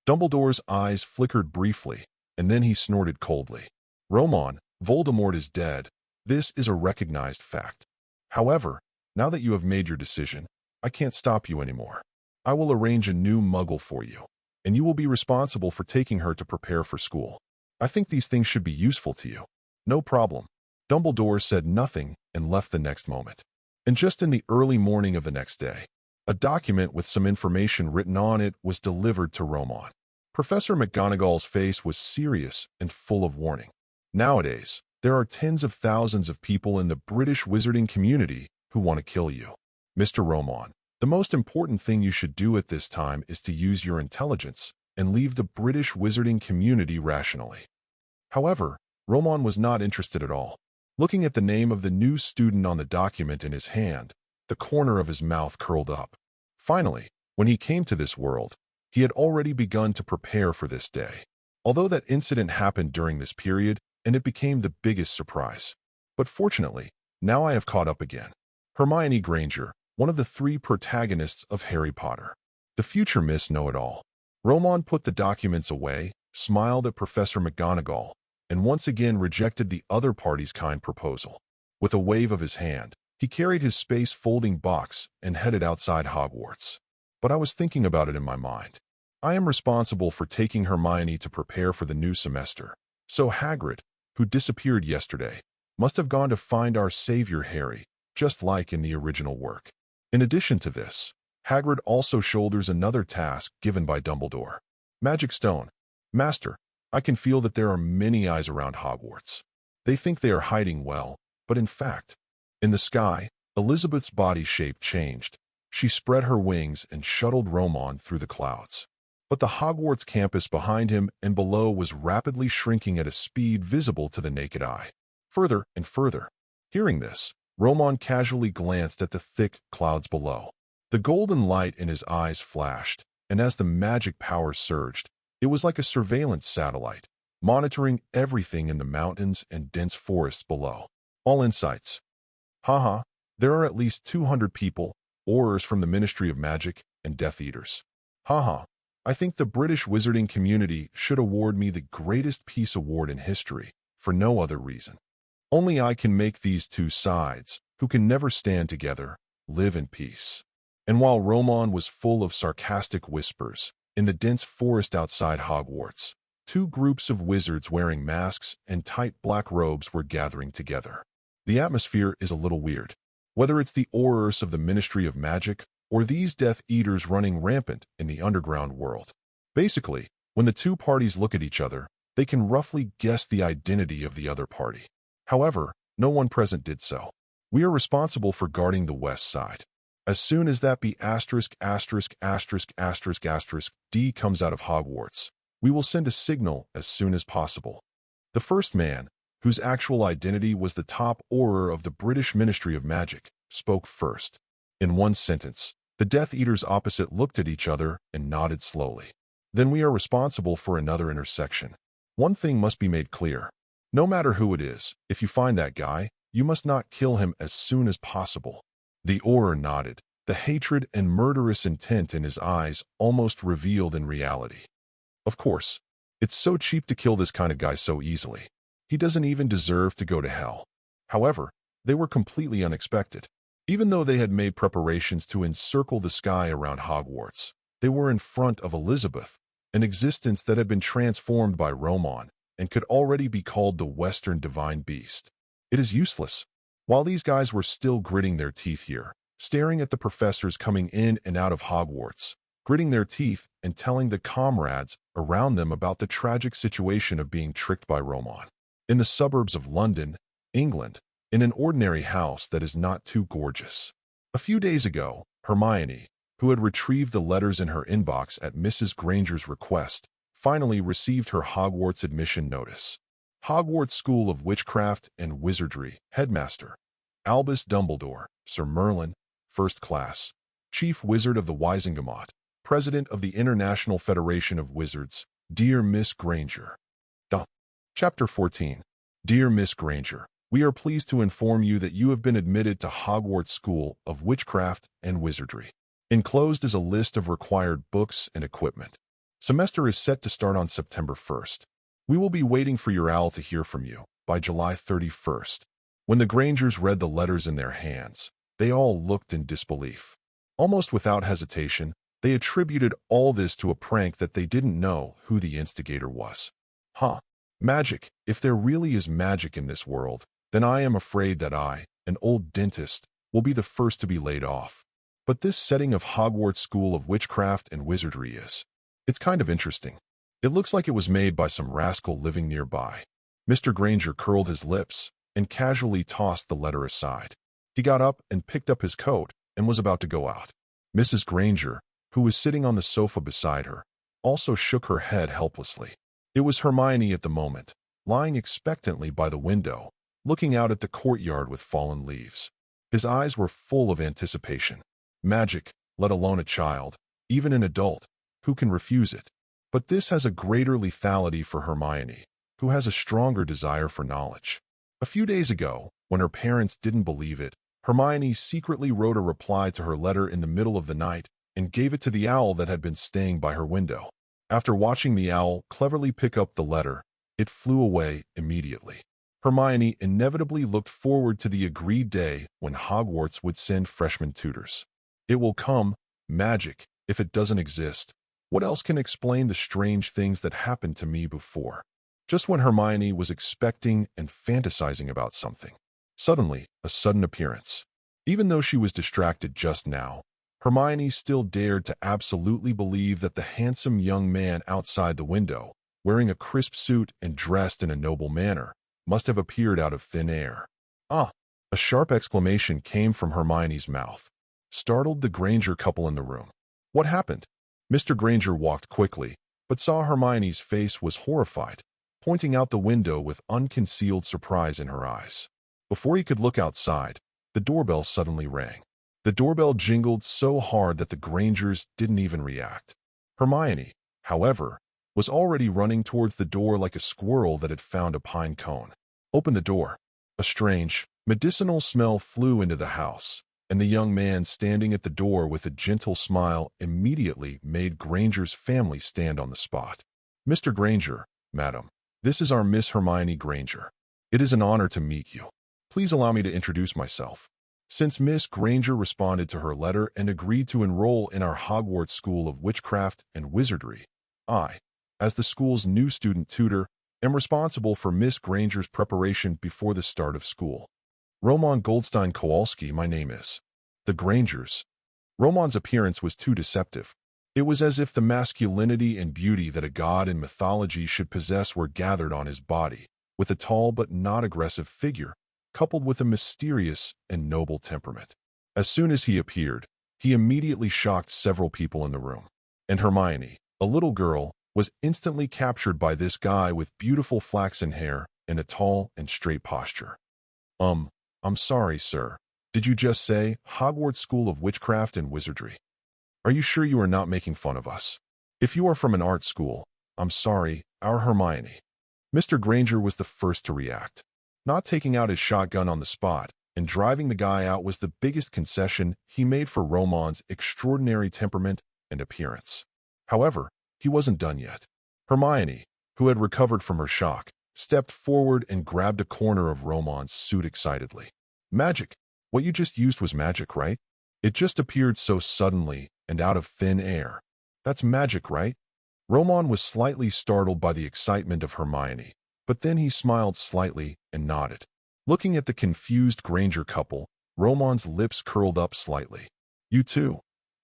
Dumbledore's eyes flickered briefly, and then he snorted coldly. Roman, Voldemort is dead. This is a recognized fact. However, now that you have made your decision, I can't stop you anymore. I will arrange a new muggle for you, and you will be responsible for taking her to prepare for school. I think these things should be useful to you. No problem. Dumbledore said nothing and left the next moment. And just in the early morning of the next day, a document with some information written on it was delivered to Roman. Professor McGonagall's face was serious and full of warning. Nowadays, there are tens of thousands of people in the British wizarding community who want to kill you. Mr. Roman, the most important thing you should do at this time is to use your intelligence and leave the British wizarding community rationally. However, Roman was not interested at all. Looking at the name of the new student on the document in his hand, the corner of his mouth curled up. Finally, when he came to this world, he had already begun to prepare for this day. Although that incident happened during this period, and it became the biggest surprise. But fortunately, now I have caught up again. Hermione Granger, one of the three protagonists of Harry Potter. The future Miss Know-It-All. Roman put the documents away, smiled at Professor McGonagall, and once again rejected the other party's kind proposal. With a wave of his hand, he carried his space-folding box and headed outside Hogwarts. But I was thinking about it in my mind. I am responsible for taking Hermione to prepare for the new semester. So Hagrid, who disappeared yesterday, must have gone to find our savior Harry, just like in the original work. In addition to this, Hagrid also shoulders another task given by Dumbledore. Magic Stone. Master, I can feel that there are many eyes around Hogwarts. They think they are hiding well, but in fact, in the sky, Elizabeth's body shape changed. She spread her wings and shuttled Roman through the clouds. But the Hogwarts campus behind him and below was rapidly shrinking at a speed visible to the naked eye. Further and further. Hearing this, Roman casually glanced at the thick clouds below. The golden light in his eyes flashed, and as the magic power surged, it was like a surveillance satellite, monitoring everything in the mountains and dense forests below. All insights. Haha, there are at least 200 people, Aurors from the Ministry of Magic, and Death Eaters. Haha, I think the British wizarding community should award me the greatest peace award in history, for no other reason. Only I can make these two sides, who can never stand together, live in peace." And while Roman was full of sarcastic whispers, in the dense forest outside Hogwarts, two groups of wizards wearing masks and tight black robes were gathering together. The atmosphere is a little weird. Whether it's the horrors of the Ministry of Magic or these Death Eaters running rampant in the underground world. Basically, when the two parties look at each other, they can roughly guess the identity of the other party. However, no one present did so. We are responsible for guarding the west side. As soon as that D comes out of Hogwarts, we will send a signal as soon as possible. The first man, whose actual identity was the top Auror of the British Ministry of Magic, spoke first. In one sentence, the Death Eaters opposite looked at each other and nodded slowly. Then we are responsible for another intersection. One thing must be made clear. No matter who it is, if you find that guy, you must not kill him as soon as possible. The Auror nodded, the hatred and murderous intent in his eyes almost revealed in reality. Of course, it's so cheap to kill this kind of guy so easily. He doesn't even deserve to go to hell. However, they were completely unexpected. Even though they had made preparations to encircle the sky around Hogwarts, they were in front of Elizabeth, an existence that had been transformed by Roman and could already be called the Western Divine Beast. It is useless. While these guys were still gritting their teeth here, staring at the professors coming in and out of Hogwarts, gritting their teeth and telling the comrades around them about the tragic situation of being tricked by Roman. In the suburbs of London, England, in an ordinary house that is not too gorgeous. A few days ago, Hermione, who had retrieved the letters in her inbox at Mrs. Granger's request, finally received her Hogwarts admission notice. Hogwarts School of Witchcraft and Wizardry, Headmaster, Albus Dumbledore, Sir Merlin, First Class, Chief Wizard of the Wizengamot, President of the International Federation of Wizards, Dear Miss Granger. Chapter 14. Dear Miss Granger, we are pleased to inform you that you have been admitted to Hogwarts School of Witchcraft and Wizardry. Enclosed is a list of required books and equipment. Semester is set to start on September 1st. We will be waiting for your owl to hear from you by July 31st. When the Grangers read the letters in their hands, they all looked in disbelief. Almost without hesitation, they attributed all this to a prank that they didn't know who the instigator was. Magic. If there really is magic in this world, then I am afraid that I, an old dentist, will be the first to be laid off. But this setting of Hogwarts School of Witchcraft and Wizardry it's kind of interesting. It looks like it was made by some rascal living nearby. Mr. Granger curled his lips and casually tossed the letter aside. He got up and picked up his coat and was about to go out. Mrs. Granger, who was sitting on the sofa beside her, also shook her head helplessly. It was Hermione at the moment, lying expectantly by the window, looking out at the courtyard with fallen leaves. His eyes were full of anticipation. Magic, let alone a child, even an adult, who can refuse it? But this has a greater lethality for Hermione, who has a stronger desire for knowledge. A few days ago, when her parents didn't believe it, Hermione secretly wrote a reply to her letter in the middle of the night and gave it to the owl that had been staying by her window. After watching the owl cleverly pick up the letter, it flew away immediately. Hermione inevitably looked forward to the agreed day when Hogwarts would send freshman tutors. It will come, magic, if it doesn't exist. What else can explain the strange things that happened to me before? Just when Hermione was expecting and fantasizing about something, suddenly, a sudden appearance. Even though she was distracted just now, Hermione still dared to absolutely believe that the handsome young man outside the window, wearing a crisp suit and dressed in a noble manner, must have appeared out of thin air. A sharp exclamation came from Hermione's mouth, startled the Granger couple in the room. What happened? Mr. Granger walked quickly, but saw Hermione's face was horrified, pointing out the window with unconcealed surprise in her eyes. Before he could look outside, the doorbell suddenly rang. The doorbell jingled so hard that the Grangers didn't even react. Hermione, however, was already running towards the door like a squirrel that had found a pine cone. Open the door. A strange, medicinal smell flew into the house, and the young man standing at the door with a gentle smile immediately made Granger's family stand on the spot. "Mr. Granger, madam, this is our Miss Hermione Granger. It is an honor to meet you. Please allow me to introduce myself." Since Miss Granger responded to her letter and agreed to enroll in our Hogwarts School of Witchcraft and Wizardry, I, as the school's new student tutor, am responsible for Miss Granger's preparation before the start of school. Roman Goldstein Kowalski, my name is. The Grangers. Roman's appearance was too deceptive. It was as if the masculinity and beauty that a god in mythology should possess were gathered on his body, with a tall but not aggressive figure, coupled with a mysterious and noble temperament. As soon as he appeared, he immediately shocked several people in the room. And Hermione, a little girl, was instantly captured by this guy with beautiful flaxen hair and a tall and straight posture. I'm sorry, sir. Did you just say Hogwarts School of Witchcraft and Wizardry? Are you sure you are not making fun of us? If you are from an art school, I'm sorry, our Hermione. Mr. Granger was the first to react. Not taking out his shotgun on the spot and driving the guy out was the biggest concession he made for Roman's extraordinary temperament and appearance. However, he wasn't done yet. Hermione, who had recovered from her shock, stepped forward and grabbed a corner of Roman's suit excitedly. "Magic! What you just used was magic, right? It just appeared so suddenly and out of thin air. That's magic, right?" Roman was slightly startled by the excitement of Hermione, but then he smiled slightly and nodded. Looking at the confused Granger couple, Roman's lips curled up slightly. "You too.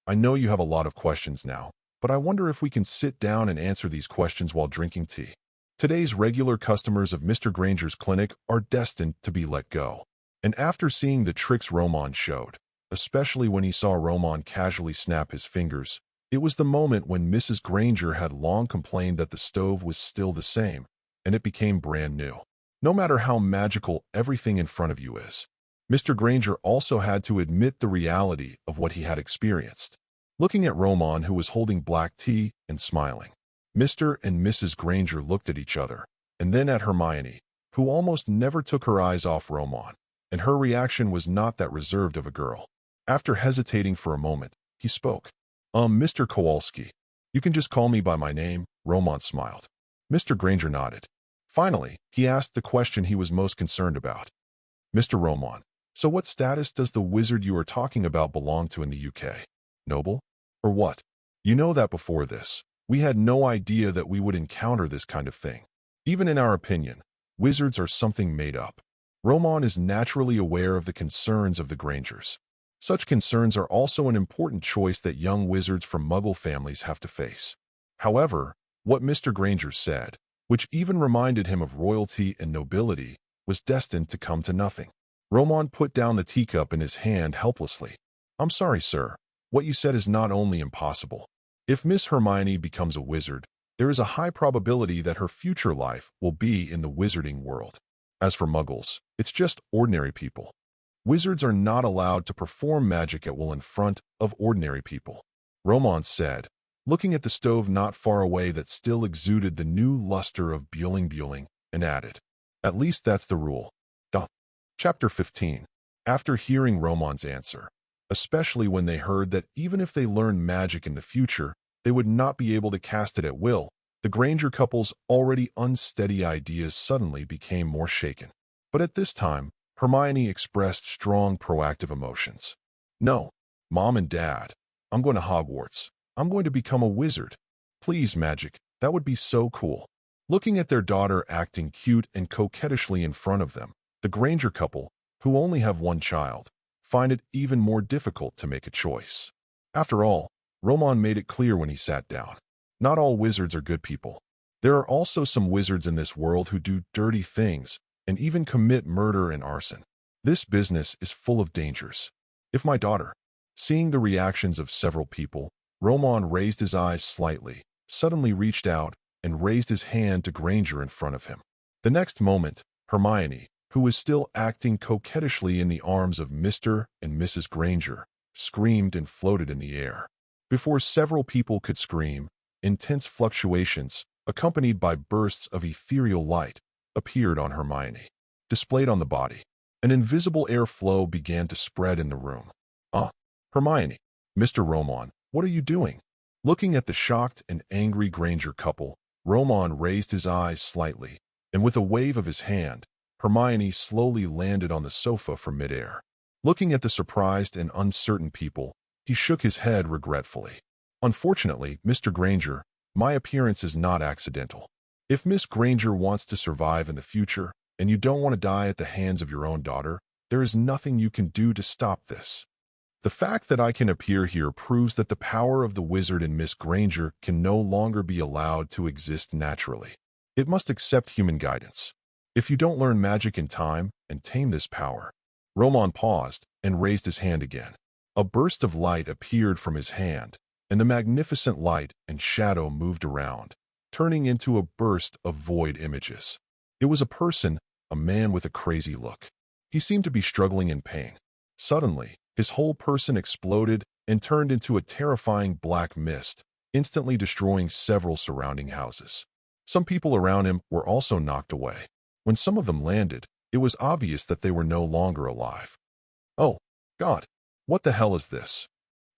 I know you have a lot of questions now, but I wonder if we can sit down and answer these questions while drinking tea. Today's regular customers of Mr. Granger's clinic are destined to be let go." And after seeing the tricks Roman showed, especially when he saw Roman casually snap his fingers, it was the moment when Mrs. Granger had long complained that the stove was still the same, and it became brand new. No matter how magical everything in front of you is, Mr. Granger also had to admit the reality of what he had experienced. Looking at Roman, who was holding black tea and smiling, Mr. and Mrs. Granger looked at each other, and then at Hermione, who almost never took her eyes off Roman, and her reaction was not that reserved of a girl. After hesitating for a moment, he spoke. Mr. Kowalski, you can just call me by my name," Roman smiled. Mr. Granger nodded. Finally, he asked the question he was most concerned about. "Mr. Roman, so what status does the wizard you are talking about belong to in the UK? Noble? Or what? You know that before this, we had no idea that we would encounter this kind of thing. Even in our opinion, wizards are something made up." Roman is naturally aware of the concerns of the Grangers. Such concerns are also an important choice that young wizards from Muggle families have to face. However, what Mr. Granger said, which even reminded him of royalty and nobility, was destined to come to nothing. Roman put down the teacup in his hand helplessly. "I'm sorry, sir. What you said is not only impossible. If Miss Hermione becomes a wizard, there is a high probability that her future life will be in the wizarding world. As for Muggles, it's just ordinary people. Wizards are not allowed to perform magic at will in front of ordinary people," Roman said, looking at the stove not far away that still exuded the new luster of bueling, and added, "At least that's the rule." Chapter 15. After hearing Roman's answer, especially when they heard that even if they learned magic in the future, they would not be able to cast it at will, the Granger couple's already unsteady ideas suddenly became more shaken. But at this time, Hermione expressed strong proactive emotions. "No, Mom and Dad, I'm going to Hogwarts. I'm going to become a wizard. Please, magic, that would be so cool." Looking at their daughter acting cute and coquettishly in front of them, the Granger couple, who only have one child, find it even more difficult to make a choice. After all, Roman made it clear when he sat down. Not all wizards are good people. There are also some wizards in this world who do dirty things and even commit murder and arson. This business is full of dangers. If my daughter, seeing the reactions of several people, Roman raised his eyes slightly, suddenly reached out, and raised his hand to Granger in front of him. The next moment, Hermione, who was still acting coquettishly in the arms of Mr. and Mrs. Granger, screamed and floated in the air. Before several people could scream, intense fluctuations, accompanied by bursts of ethereal light, appeared on Hermione. Displayed on the body, an invisible air flow began to spread in the room. Ah, Hermione. Mr. Roman, what are you doing? Looking at the shocked and angry Granger couple, Roman raised his eyes slightly, and with a wave of his hand, Hermione slowly landed on the sofa from midair. Looking at the surprised and uncertain people, he shook his head regretfully. Unfortunately, Mr. Granger, my appearance is not accidental. If Miss Granger wants to survive in the future, and you don't want to die at the hands of your own daughter, there is nothing you can do to stop this. The fact that I can appear here proves that the power of the wizard in Miss Granger can no longer be allowed to exist naturally. It must accept human guidance. If you don't learn magic in time and tame this power. Roman paused and raised his hand again. A burst of light appeared from his hand, and the magnificent light and shadow moved around, turning into a burst of void images. It was a person, a man with a crazy look. He seemed to be struggling in pain. Suddenly, his whole person exploded and turned into a terrifying black mist, instantly destroying several surrounding houses. Some people around him were also knocked away. When some of them landed, it was obvious that they were no longer alive. Oh, God, what the hell is this?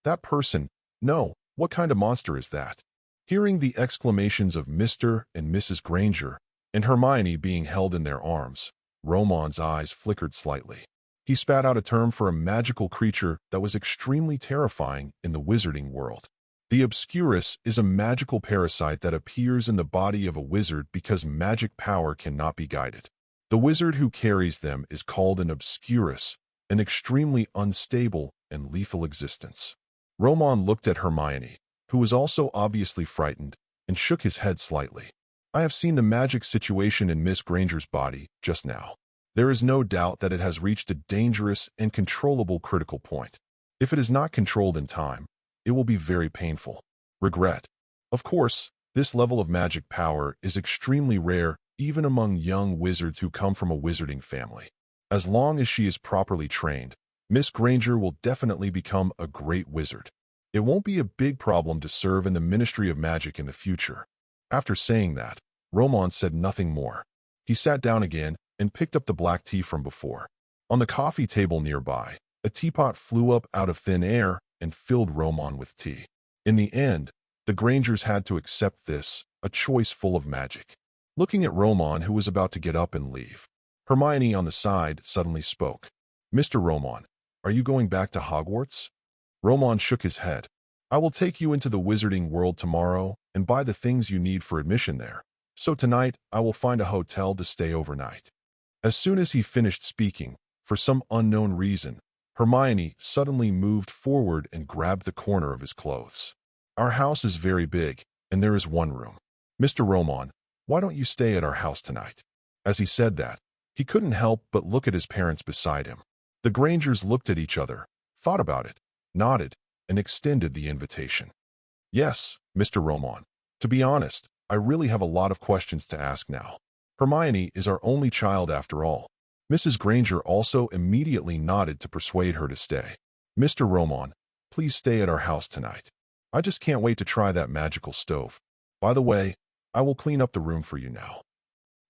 That person, no, what kind of monster is that? Hearing the exclamations of Mr. and Mrs. Granger and Hermione being held in their arms, Roman's eyes flickered slightly. He spat out a term for a magical creature that was extremely terrifying in the wizarding world. The Obscurus is a magical parasite that appears in the body of a wizard because magic power cannot be guided. The wizard who carries them is called an Obscurus, an extremely unstable and lethal existence. Roman looked at Hermione, who was also obviously frightened, and shook his head slightly. I have seen the magic situation in Miss Granger's body just now. There is no doubt that it has reached a dangerous and controllable critical point. If it is not controlled in time, it will be very painful. Regret. Of course, this level of magic power is extremely rare even among young wizards who come from a wizarding family. As long as she is properly trained, Miss Granger will definitely become a great wizard. It won't be a big problem to serve in the Ministry of Magic in the future. After saying that, Roman said nothing more. He sat down again and picked up the black tea from before. On the coffee table nearby, a teapot flew up out of thin air and filled Roman with tea. In the end, the Grangers had to accept this, a choice full of magic. Looking at Roman, who was about to get up and leave, Hermione on the side suddenly spoke. Mr. Roman, are you going back to Hogwarts? Roman shook his head. I will take you into the wizarding world tomorrow and buy the things you need for admission there. So tonight, I will find a hotel to stay overnight. As soon as he finished speaking, for some unknown reason, Hermione suddenly moved forward and grabbed the corner of his clothes. Our house is very big, and there is one room. Mr. Roman, why don't you stay at our house tonight? As he said that, he couldn't help but look at his parents beside him. The Grangers looked at each other, thought about it, nodded, and extended the invitation. Yes, Mr. Roman. To be honest, I really have a lot of questions to ask now. Hermione is our only child after all. Mrs. Granger also immediately nodded to persuade her to stay. Mr. Roman, please stay at our house tonight. I just can't wait to try that magical stove. By the way, I will clean up the room for you now.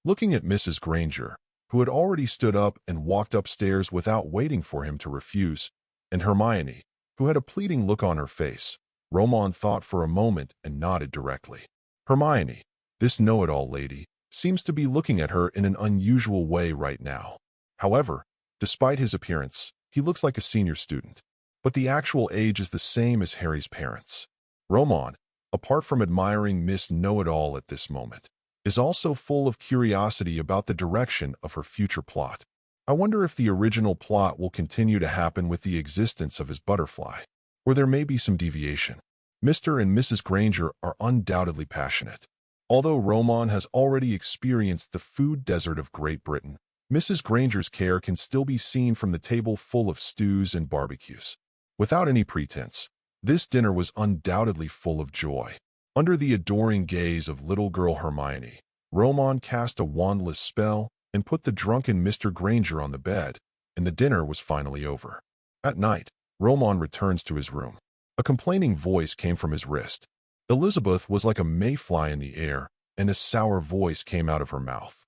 Looking at Mrs. Granger, who had already stood up and walked upstairs without waiting for him to refuse, and Hermione, who had a pleading look on her face, Roman thought for a moment and nodded directly. Hermione, this know-it-all lady, seems to be looking at her in an unusual way right now. However, despite his appearance, he looks like a senior student. But the actual age is the same as Harry's parents. Roman, apart from admiring Miss Know-it-all at this moment, is also full of curiosity about the direction of her future plot. I wonder if the original plot will continue to happen with the existence of his butterfly, or there may be some deviation. Mr. and Mrs. Granger are undoubtedly passionate. Although Roman has already experienced the food desert of Great Britain, Mrs. Granger's care can still be seen from the table full of stews and barbecues. Without any pretense, this dinner was undoubtedly full of joy. Under the adoring gaze of little girl Hermione, Roman cast a wandless spell and put the drunken Mr. Granger on the bed, and the dinner was finally over. At night, Roman returns to his room. A complaining voice came from his wrist. Elizabeth was like a mayfly in the air, and a sour voice came out of her mouth.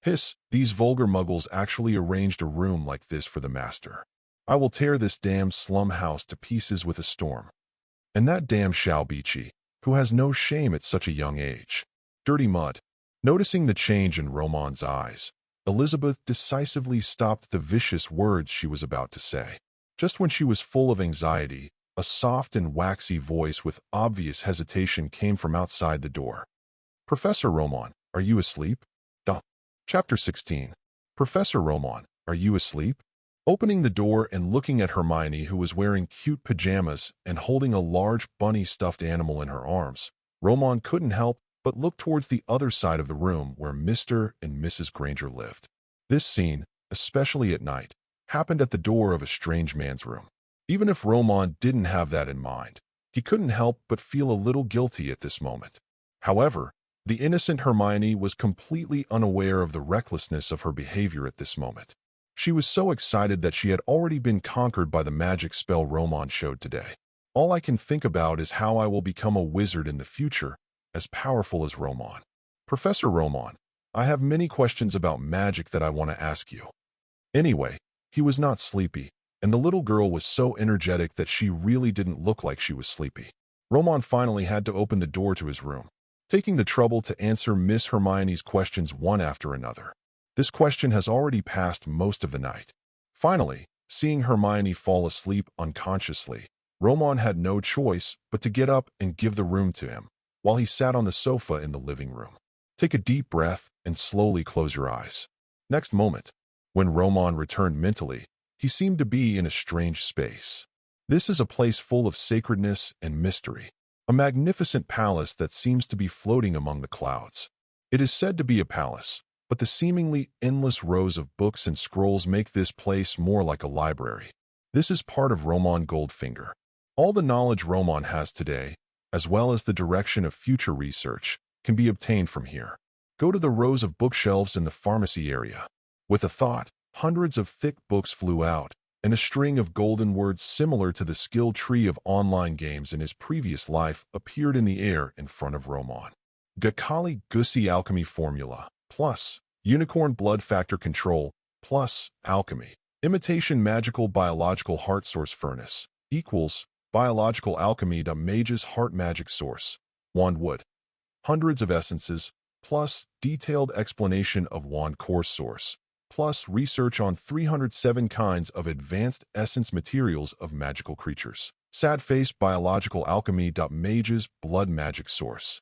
Hiss, these vulgar muggles actually arranged a room like this for the master. I will tear this damn slum house to pieces with a storm. And that damn Shalbichi, who has no shame at such a young age. Dirty mud. Noticing the change in Roman's eyes, Elizabeth decisively stopped the vicious words she was about to say. Just when she was full of anxiety, a soft and waxy voice with obvious hesitation came from outside the door. Professor Roman, are you asleep? Duh. Chapter 16. Professor Roman, are you asleep? Opening the door and looking at Hermione, who was wearing cute pajamas and holding a large bunny stuffed animal in her arms, Roman couldn't help but look towards the other side of the room where Mr. and Mrs. Granger lived. This scene, especially at night, happened at the door of a strange man's room. Even if Roman didn't have that in mind, he couldn't help but feel a little guilty at this moment. However, the innocent Hermione was completely unaware of the recklessness of her behavior at this moment. She was so excited that she had already been conquered by the magic spell Roman showed today. All I can think about is how I will become a wizard in the future, as powerful as Roman. Professor Roman, I have many questions about magic that I want to ask you. Anyway, he was not sleepy, and the little girl was so energetic that she really didn't look like she was sleepy. Roman finally had to open the door to his room, taking the trouble to answer Miss Hermione's questions one after another. This question has already passed most of the night. Finally, seeing Hermione fall asleep unconsciously, Roman had no choice but to get up and give the room to him, while he sat on the sofa in the living room. Take a deep breath and slowly close your eyes. Next moment, when Roman returned mentally, he seemed to be in a strange space. This is a place full of sacredness and mystery, a magnificent palace that seems to be floating among the clouds. It is said to be a palace, but the seemingly endless rows of books and scrolls make this place more like a library. This is part of Roman Goldfinger. All the knowledge Roman has today, as well as the direction of future research, can be obtained from here. Go to the rows of bookshelves in the pharmacy area. With a thought, hundreds of thick books flew out, and a string of golden words similar to the skill tree of online games in his previous life appeared in the air in front of Roman. Gakali Gussi Alchemy Formula, plus Unicorn Blood Factor Control, plus Alchemy. Imitation Magical Biological Heart Source Furnace, equals Biological Alchemy to Mage's Heart Magic Source. Wand Wood. Hundreds of essences, plus detailed explanation of wand course source, plus research on 307 kinds of advanced essence materials of magical creatures. Sad Face Biological Alchemy to Mage's Blood Magic Source.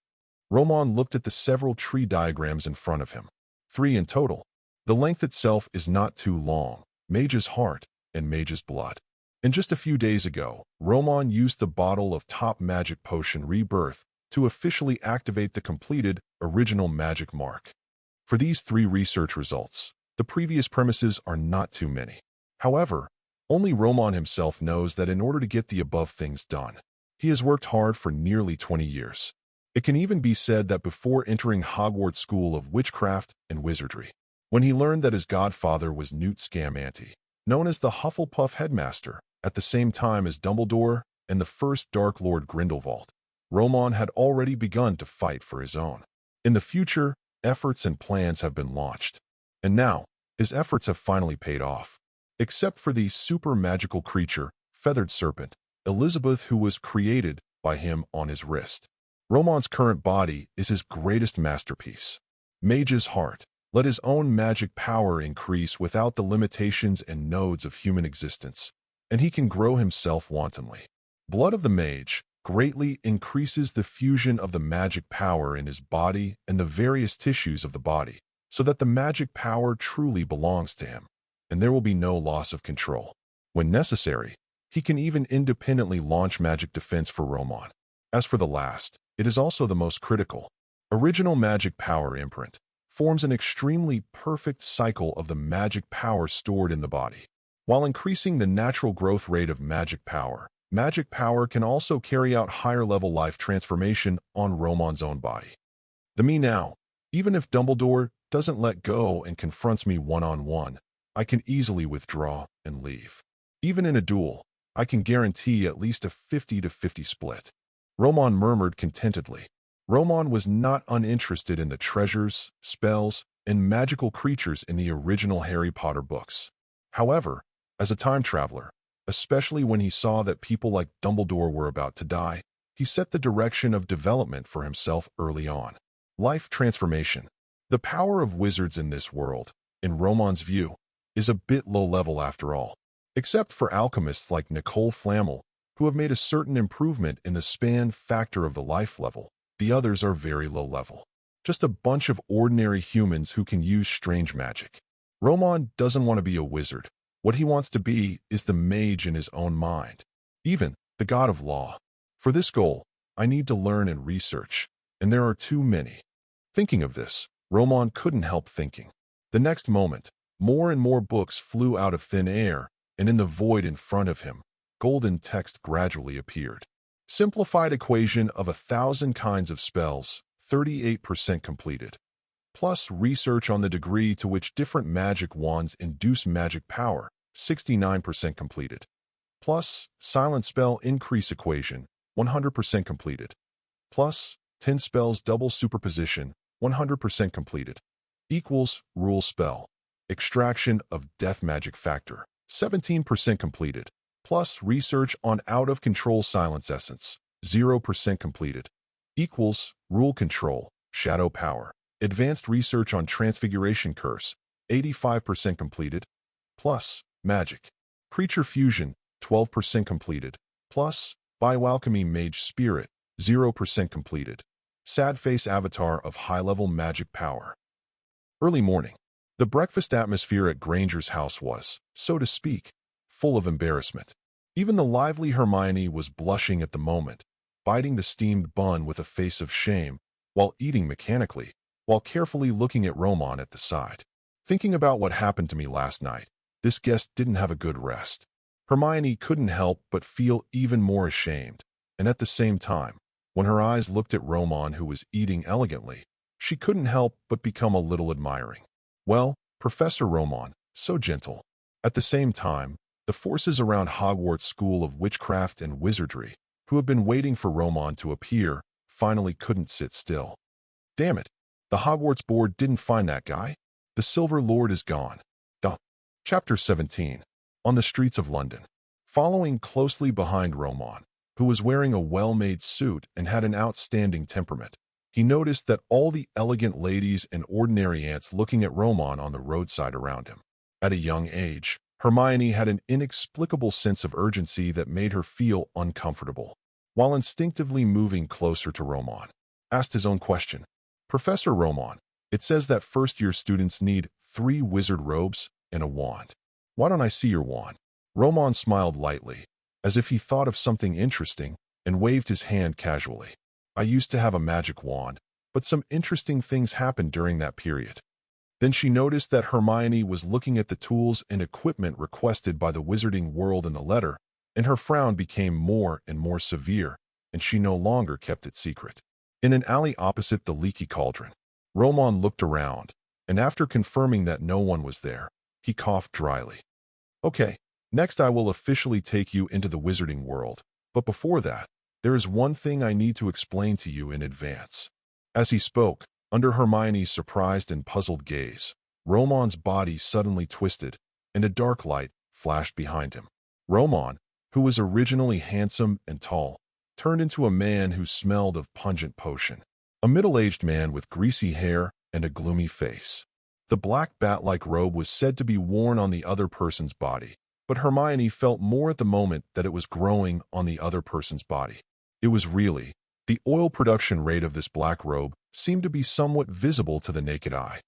Roman looked at the several tree diagrams in front of him. 3 in total. The length itself is not too long. Mage's Heart and Mage's Blood. And just a few days ago, Roman used the bottle of top magic potion Rebirth to officially activate the completed original magic mark. For these 3 research results, the previous premises are not too many. However, only Roman himself knows that in order to get the above things done, he has worked hard for nearly 20 years. It can even be said that before entering Hogwarts School of Witchcraft and Wizardry, when he learned that his godfather was Newt Scamander, known as the Hufflepuff Headmaster, at the same time as Dumbledore and the first Dark Lord Grindelwald, Roman had already begun to fight for his own. In the future, efforts and plans have been launched, and now his efforts have finally paid off. Except for the super magical creature, Feathered Serpent, Elizabeth, who was created by him on his wrist. Roman's current body is his greatest masterpiece. Mage's Heart. Let his own magic power increase without the limitations and nodes of human existence, and he can grow himself wantonly. Blood of the Mage greatly increases the fusion of the magic power in his body and the various tissues of the body, so that the magic power truly belongs to him, and there will be no loss of control. When necessary, he can even independently launch magic defense for Roman. As for the last, it is also the most critical. Original magic power imprint forms an extremely perfect cycle of the magic power stored in the body. While increasing the natural growth rate of magic power can also carry out higher-level life transformation on Roman's own body. The me now, even if Dumbledore doesn't let go and confronts me one-on-one, I can easily withdraw and leave. Even in a duel, I can guarantee at least a 50-50 split. Roman murmured contentedly. Roman was not uninterested in the treasures, spells, and magical creatures in the original Harry Potter books. However, as a time traveler, especially when he saw that people like Dumbledore were about to die. He set the direction of development for himself early on. Life transformation. The power of wizards in this world, in Roman's view, is a bit low-level after all. Except for alchemists like Nicole Flamel, who have made a certain improvement in the span factor of the life level, the others are very low-level. Just a bunch of ordinary humans who can use strange magic. Roman doesn't want to be a wizard. What he wants to be is the mage in his own mind, even the god of law. For this goal, I need to learn and research, and there are too many. Thinking of this, Roman couldn't help thinking. The next moment, more and more books flew out of thin air, and in the void in front of him, golden text gradually appeared. Simplified equation of 1,000 kinds of spells, 38% completed. Plus research on the degree to which different magic wands induce magic power, 69% completed. Plus silent spell increase equation, 100% completed. Plus 10 spells double superposition, 100% completed. Equals rule spell. Extraction of death magic factor, 17% completed. Plus research on out-of-control silence essence, 0% completed. Equals rule control, shadow power. Advanced research on transfiguration curse, 85% completed. Plus magic. Creature fusion, 12% completed. Plus bioalchemy mage spirit, 0% completed. Sad face avatar of high-level magic power. Early morning. The breakfast atmosphere at Granger's house was, so to speak, full of embarrassment. Even the lively Hermione was blushing at the moment, biting the steamed bun with a face of shame, while eating mechanically, while carefully looking at Roman at the side. Thinking about what happened to me last night, this guest didn't have a good rest. Hermione couldn't help but feel even more ashamed, and at the same time, when her eyes looked at Roman who was eating elegantly, she couldn't help but become a little admiring. Well, Professor Roman, so gentle. At the same time, the forces around Hogwarts School of Witchcraft and Wizardry, who have been waiting for Roman to appear, finally couldn't sit still. Damn it, the Hogwarts board didn't find that guy. The Silver Lord is gone. Chapter 17. On the streets of London. Following closely behind Roman, who was wearing a well-made suit and had an outstanding temperament, he noticed that all the elegant ladies and ordinary ants looking at Roman on the roadside around him. At a young age, Hermione had an inexplicable sense of urgency that made her feel uncomfortable. While instinctively moving closer to Roman, asked his own question. Professor Roman, it says that first-year students need 3 wizard robes and a wand. Why don't I see your wand? Roman smiled lightly, as if he thought of something interesting, and waved his hand casually. I used to have a magic wand, but some interesting things happened during that period. Then she noticed that Hermione was looking at the tools and equipment requested by the wizarding world in the letter, and her frown became more and more severe, and she no longer kept it secret. In an alley opposite the leaky cauldron, Roman looked around, and after confirming that no one was there, he coughed dryly. Okay, next I will officially take you into the wizarding world, but before that, there is one thing I need to explain to you in advance. As he spoke, under Hermione's surprised and puzzled gaze, Roman's body suddenly twisted, and a dark light flashed behind him. Roman, who was originally handsome and tall, turned into a man who smelled of pungent potion. A middle-aged man with greasy hair and a gloomy face. The black bat-like robe was said to be worn on the other person's body, but Hermione felt more at the moment that it was growing on the other person's body. It was really, the oil production rate of this black robe seemed to be somewhat visible to the naked eye.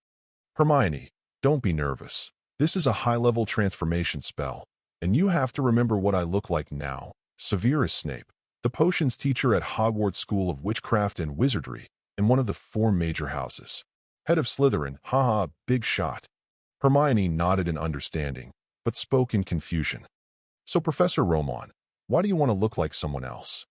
Hermione, don't be nervous. This is a high-level transformation spell, and you have to remember what I look like now. Severus Snape, the potions teacher at Hogwarts School of Witchcraft and Wizardry, in one of the 4 major houses. Head of Slytherin, haha, big shot. Hermione nodded in understanding, but spoke in confusion. So Professor Roman, why do you want to look like someone else?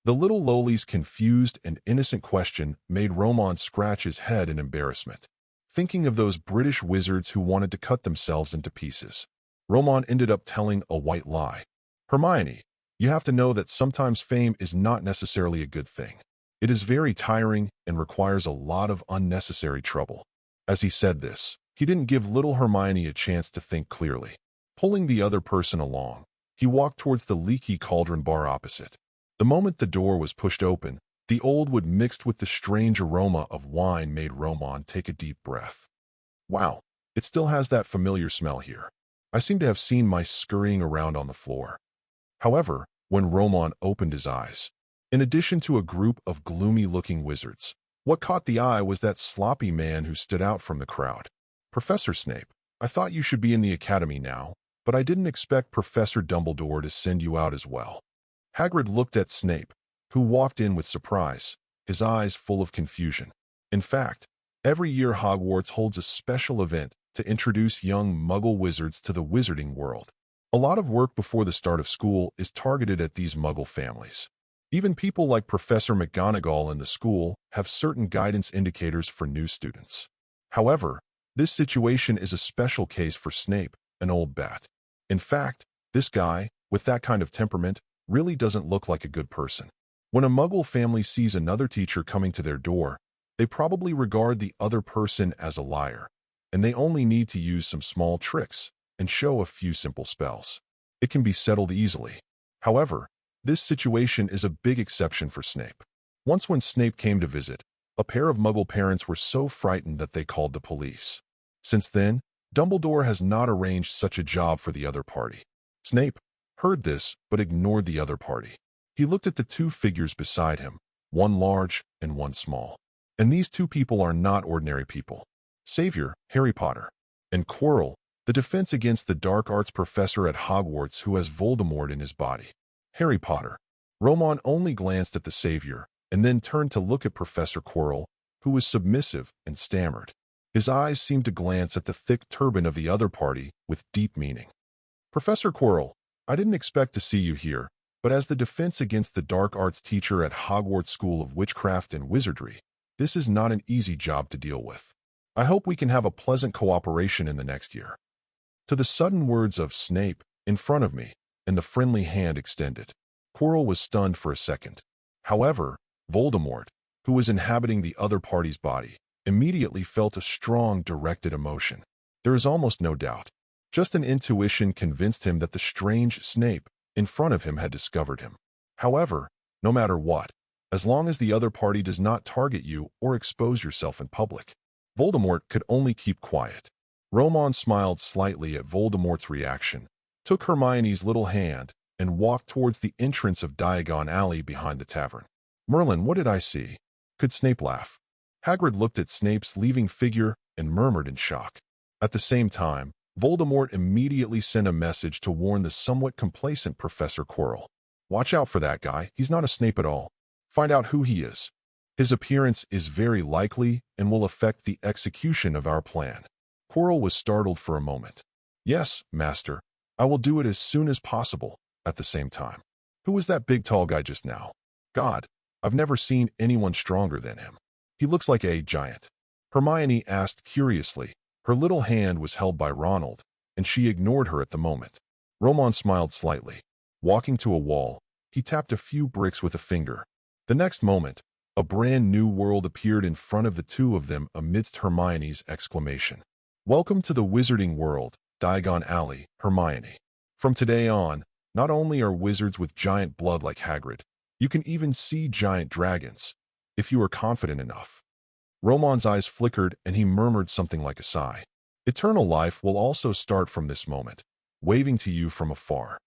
The little lowly's confused and innocent question made Roman scratch his head in embarrassment. Thinking of those British wizards who wanted to cut themselves into pieces, Roman ended up telling a white lie. Hermione, you have to know that sometimes fame is not necessarily a good thing. It is very tiring and requires a lot of unnecessary trouble. As he said this, he didn't give little Hermione a chance to think clearly. Pulling the other person along, He walked towards the leaky cauldron bar opposite. The moment the door was pushed open, the old wood mixed with the strange aroma of wine made Roman take a deep breath. Wow, it still has that familiar smell here. I seem to have seen mice scurrying around on the floor. However, when Roman opened his eyes, in addition to a group of gloomy-looking wizards, what caught the eye was that sloppy man who stood out from the crowd. Professor Snape, I thought you should be in the academy now, but I didn't expect Professor Dumbledore to send you out as well. Hagrid looked at Snape, who walked in with surprise, his eyes full of confusion. In fact, every year Hogwarts holds a special event to introduce young Muggle wizards to the wizarding world. A lot of work before the start of school is targeted at these Muggle families. Even people like Professor McGonagall in the school have certain guidance indicators for new students. However, this situation is a special case for Snape, an old bat. In fact, this guy, with that kind of temperament, really doesn't look like a good person. When a Muggle family sees another teacher coming to their door, they probably regard the other person as a liar, and they only need to use some small tricks and show a few simple spells. It can be settled easily. However, this situation is a big exception for Snape. Once when Snape came to visit, a pair of Muggle parents were so frightened that they called the police. Since then, Dumbledore has not arranged such a job for the other party. Snape heard this but ignored the other party. He looked at the two figures beside him, one large and one small. And these two people are not ordinary people. Savior, Harry Potter, and Quirrell, the defense against the dark arts professor at Hogwarts who has Voldemort in his body. Harry Potter. Roman only glanced at the Savior and then turned to look at Professor Quirrell, who was submissive and stammered. His eyes seemed to glance at the thick turban of the other party with deep meaning. Professor Quirrell, I didn't expect to see you here, but as the defense against the dark arts teacher at Hogwarts School of Witchcraft and Wizardry, this is not an easy job to deal with. I hope we can have a pleasant cooperation in the next year. To the sudden words of Snape, in front of me, and the friendly hand extended, Quirrell was stunned for a second. However, Voldemort, who was inhabiting the other party's body, immediately felt a strong, directed emotion. There is almost no doubt. Just an intuition convinced him that the strange Snape in front of him had discovered him. However, no matter what, as long as the other party does not target you or expose yourself in public, Voldemort could only keep quiet. Roman smiled slightly at Voldemort's reaction, took Hermione's little hand, and walked towards the entrance of Diagon Alley behind the tavern. Merlin, what did I see? Could Snape laugh? Hagrid looked at Snape's leaving figure and murmured in shock. At the same time, Voldemort immediately sent a message to warn the somewhat complacent Professor Quirrell. Watch out for that guy, he's not a Snape at all. Find out who he is. His appearance is very likely and will affect the execution of our plan. Quirrell was startled for a moment. Yes, Master, I will do it as soon as possible. At the same time, who was that big tall guy just now? God, I've never seen anyone stronger than him. He looks like a giant. Hermione asked curiously. Her little hand was held by Ronald, and she ignored her at the moment. Roman smiled slightly. Walking to a wall, he tapped a few bricks with a finger. The next moment, a brand new world appeared in front of the two of them amidst Hermione's exclamation. Welcome to the wizarding world, Diagon Alley, Hermione. From today on, not only are wizards with giant blood like Hagrid, you can even see giant dragons, if you are confident enough. Roman's eyes flickered and he murmured something like a sigh. Eternal life will also start from this moment, waving to you from afar.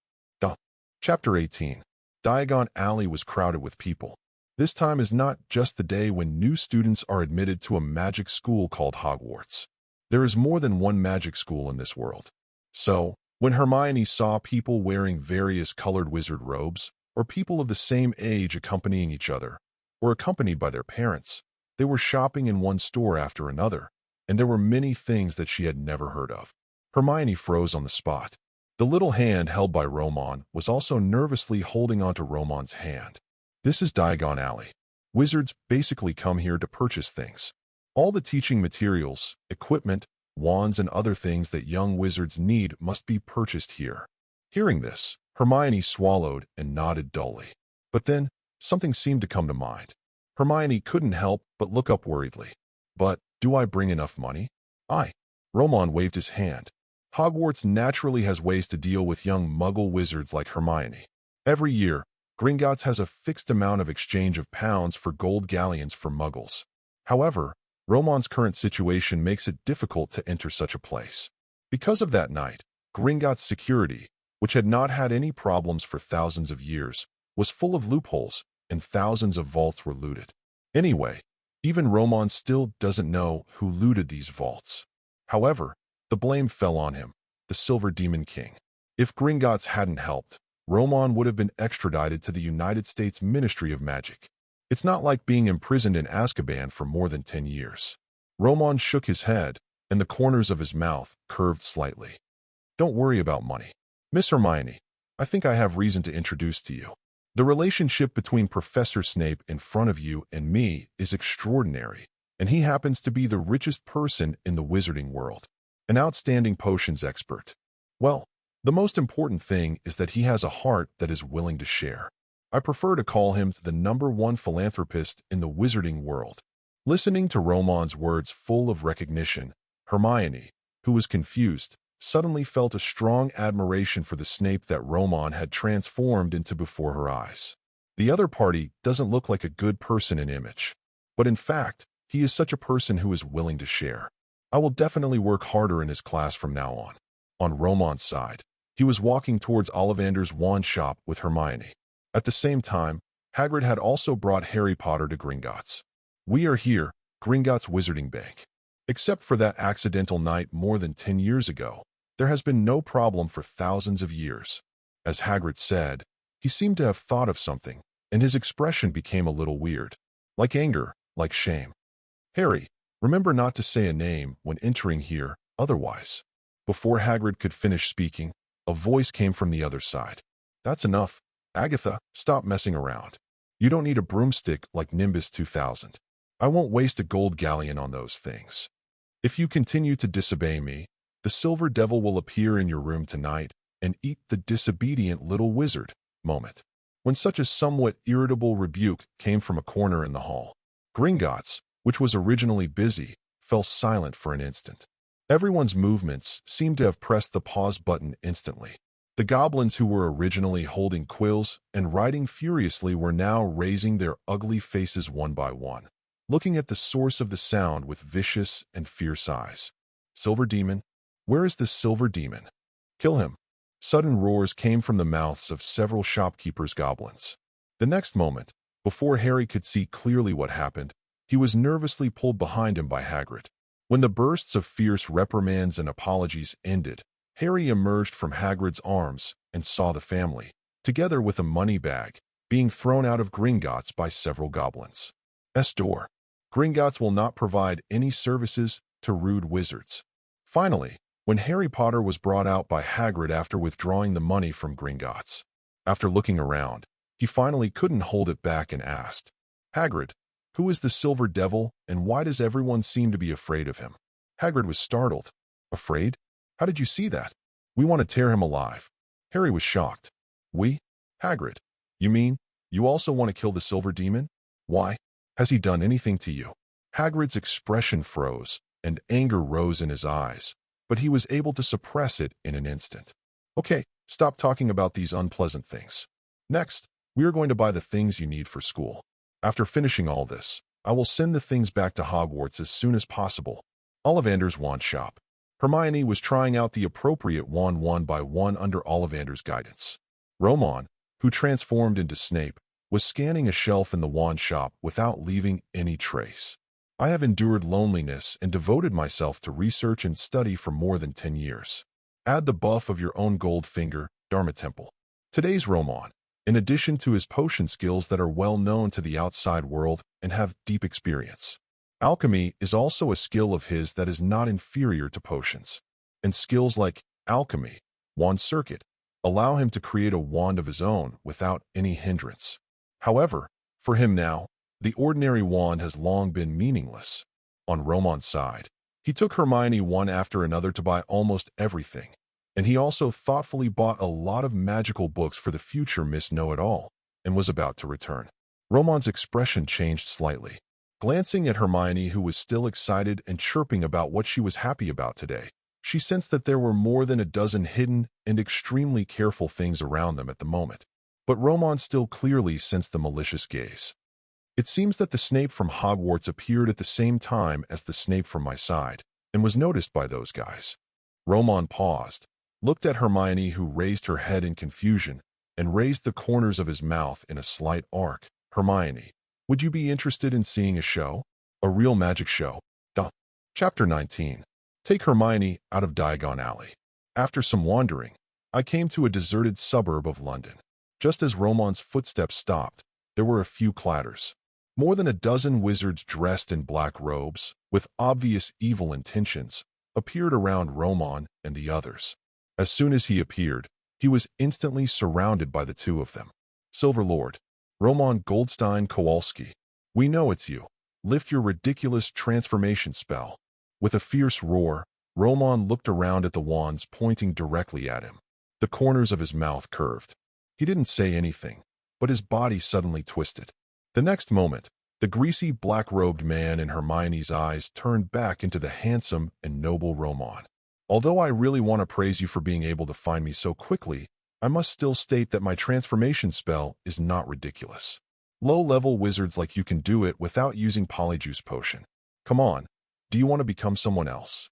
Chapter 18. Diagon Alley was crowded with people. This time is not just the day when new students are admitted to a magic school called Hogwarts. There is more than one magic school in this world. So, when Hermione saw people wearing various colored wizard robes, or people of the same age accompanying each other, or accompanied by their parents, they were shopping in one store after another, and there were many things that she had never heard of. Hermione froze on the spot. The little hand held by Roman was also nervously holding onto Roman's hand. This is Diagon Alley. Wizards basically come here to purchase things. All the teaching materials, equipment, wands, and other things that young wizards need must be purchased here. Hearing this, Hermione swallowed and nodded dully. But then, something seemed to come to mind. Hermione couldn't help but look up worriedly. But, do I bring enough money? Roman waved his hand. Hogwarts naturally has ways to deal with young muggle wizards like Hermione. Every year, Gringotts has a fixed amount of exchange of pounds for gold galleons for muggles. However, Roman's current situation makes it difficult to enter such a place. Because of that night, Gringotts' security, which had not had any problems for thousands of years, was full of loopholes, and thousands of vaults were looted. Anyway, even Roman still doesn't know who looted these vaults. However, the blame fell on him, the Silver Demon King. If Gringotts hadn't helped, Roman would have been extradited to the United States Ministry of Magic. It's not like being imprisoned in Azkaban for more than 10 years. Roman shook his head, and the corners of his mouth curved slightly. Don't worry about money. Miss Hermione, I think I have reason to introduce to you. The relationship between Professor Snape in front of you and me is extraordinary, and he happens to be the richest person in the wizarding world, an outstanding potions expert. Well, the most important thing is that he has a heart that is willing to share. I prefer to call him the #1 philanthropist in the wizarding world. Listening to Roman's words full of recognition, Hermione, who was confused, suddenly felt a strong admiration for the Snape that Roman had transformed into before her eyes. The other party doesn't look like a good person in image, but in fact, he is such a person who is willing to share. I will definitely work harder in his class from now on. On Roman's side, he was walking towards Ollivander's wand shop with Hermione. At the same time, Hagrid had also brought Harry Potter to Gringotts. We are here, Gringotts Wizarding Bank. Except for that accidental night more than 10 years ago, there has been no problem for thousands of years. As Hagrid said, he seemed to have thought of something, and his expression became a little weird. Like anger, like shame. Harry, remember not to say a name when entering here, otherwise. Before Hagrid could finish speaking, a voice came from the other side. That's enough. Agatha, stop messing around. You don't need a broomstick like Nimbus 2000. I won't waste a gold galleon on those things. If you continue to disobey me, the Silver Devil will appear in your room tonight and eat the disobedient little wizard. Moment. When such a somewhat irritable rebuke came from a corner in the hall, Gringotts, which was originally busy, fell silent for an instant. Everyone's movements seemed to have pressed the pause button instantly. The goblins who were originally holding quills and writing furiously were now raising their ugly faces one by one, looking at the source of the sound with vicious and fierce eyes. Silver Demon? Where is the Silver Demon? Kill him. Sudden roars came from the mouths of several shopkeepers' goblins. The next moment, before Harry could see clearly what happened, he was nervously pulled behind him by Hagrid. When the bursts of fierce reprimands and apologies ended, Harry emerged from Hagrid's arms and saw the family, together with a money bag, being thrown out of Gringotts by several goblins. Door. Gringotts will not provide any services to rude wizards. Finally, when Harry Potter was brought out by Hagrid after withdrawing the money from Gringotts. After looking around, he finally couldn't hold it back and asked, Hagrid, who is the Silver Devil and why does everyone seem to be afraid of him? Hagrid was startled. Afraid? How did you see that? We want to tear him alive. Harry was shocked. We? Hagrid, you mean, you also want to kill the Silver Demon? Why? Has he done anything to you? Hagrid's expression froze, and anger rose in his eyes, but he was able to suppress it in an instant. Okay, stop talking about these unpleasant things. Next, we are going to buy the things you need for school. After finishing all this, I will send the things back to Hogwarts as soon as possible. Ollivander's wand shop. Hermione was trying out the appropriate wand one by one under Ollivander's guidance. Roman, who transformed into Snape, was scanning a shelf in the wand shop without leaving any trace. I have endured loneliness and devoted myself to research and study for more than 10 years. Add the buff of your own gold finger, Dharma Temple. Today's Roman, in addition to his potion skills that are well known to the outside world and have deep experience. Alchemy is also a skill of his that is not inferior to potions. And skills like alchemy, wand circuit, allow him to create a wand of his own without any hindrance. However, for him now, the ordinary wand has long been meaningless. On Roman's side, he took Hermione one after another to buy almost everything, and he also thoughtfully bought a lot of magical books for the future Miss Know-It-All, and was about to return. Roman's expression changed slightly. Glancing at Hermione, who was still excited and chirping about what she was happy about today, She sensed that there were more than a dozen hidden and extremely careful things around them at the moment. But Roman still clearly sensed the malicious gaze. It seems that the Snape from Hogwarts appeared at the same time as the Snape from my side, and was noticed by those guys. Roman paused, looked at Hermione, who raised her head in confusion, and raised the corners of his mouth in a slight arc. Hermione, would you be interested in seeing a show? A real magic show? Duh. Chapter 19. Take Hermione out of Diagon Alley. After some wandering, I came to a deserted suburb of London. Just as Roman's footsteps stopped, there were a few clatters. More than a dozen wizards dressed in black robes, with obvious evil intentions, appeared around Roman and the others. As soon as he appeared, he was instantly surrounded by the two of them. Silver Lord, Roman Goldstein Kowalski, we know it's you. Lift your ridiculous transformation spell. With a fierce roar, Roman looked around at the wands pointing directly at him. The corners of his mouth curved. He didn't say anything, but his body suddenly twisted. The next moment, the greasy black-robed man in Hermione's eyes turned back into the handsome and noble Roman. Although I really want to praise you for being able to find me so quickly, I must still state that my transformation spell is not ridiculous. Low-level wizards like you can do it without using Polyjuice Potion. Come on, do you want to become someone else?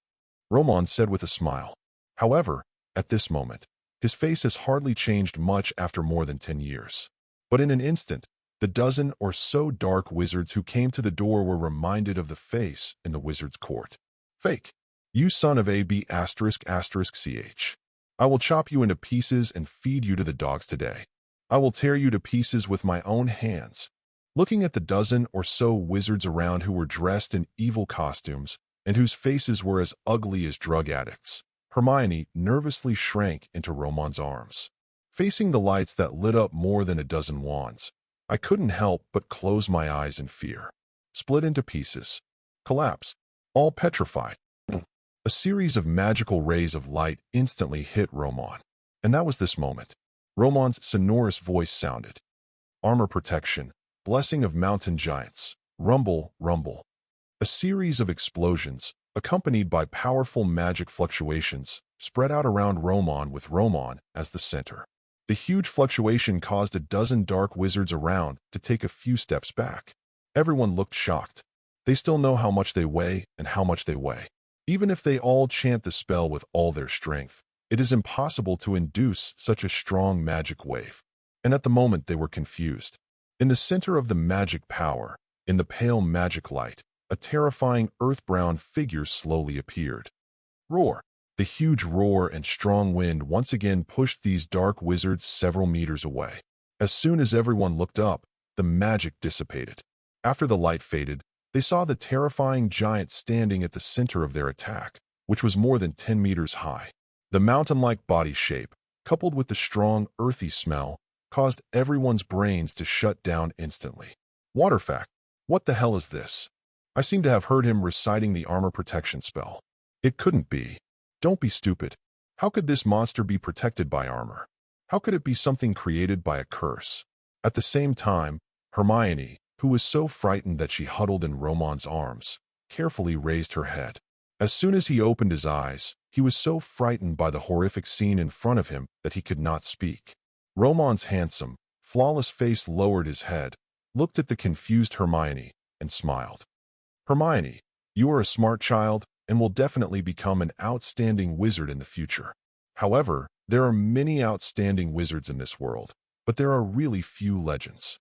Roman said with a smile. However, at this moment, his face has hardly changed much after more than 10 years. But in an instant, the dozen or so dark wizards who came to the door were reminded of the face in the wizard's court. Fake. You son of a b*****ch. I will chop you into pieces and feed you to the dogs today. I will tear you to pieces with my own hands. Looking at the dozen or so wizards around who were dressed in evil costumes and whose faces were as ugly as drug addicts, Hermione nervously shrank into Roman's arms. Facing the lights that lit up more than a dozen wands, I couldn't help but close my eyes in fear. Split into pieces. Collapse. All petrified. A series of magical rays of light instantly hit Roman. And that was this moment. Roman's sonorous voice sounded. Armor protection. Blessing of mountain giants. Rumble, rumble. A series of explosions, accompanied by powerful magic fluctuations, spread out around Roman with Roman as the center. The huge fluctuation caused a dozen dark wizards around to take a few steps back. Everyone looked shocked. They still know how much they weigh and how much they weigh. Even if they all chant the spell with all their strength, it is impossible to induce such a strong magic wave. And at the moment they were confused. In the center of the magic power, in the pale magic light, a terrifying earth-brown figure slowly appeared. Roar! The huge roar and strong wind once again pushed these dark wizards several meters away. As soon as everyone looked up, the magic dissipated. After the light faded, they saw the terrifying giant standing at the center of their attack, which was more than 10 meters high. The mountain-like body shape, coupled with the strong, earthy smell, caused everyone's brains to shut down instantly. Waterfact, what the hell is this? I seem to have heard him reciting the armor protection spell. It couldn't be. Don't be stupid. How could this monster be protected by armor? How could it be something created by a curse? At the same time, Hermione, who was so frightened that she huddled in Roman's arms, carefully raised her head. As soon as he opened his eyes, he was so frightened by the horrific scene in front of him that he could not speak. Roman's handsome, flawless face lowered his head, looked at the confused Hermione, and smiled. Hermione, you are a smart child and will definitely become an outstanding wizard in the future. However, there are many outstanding wizards in this world, but there are really few legends.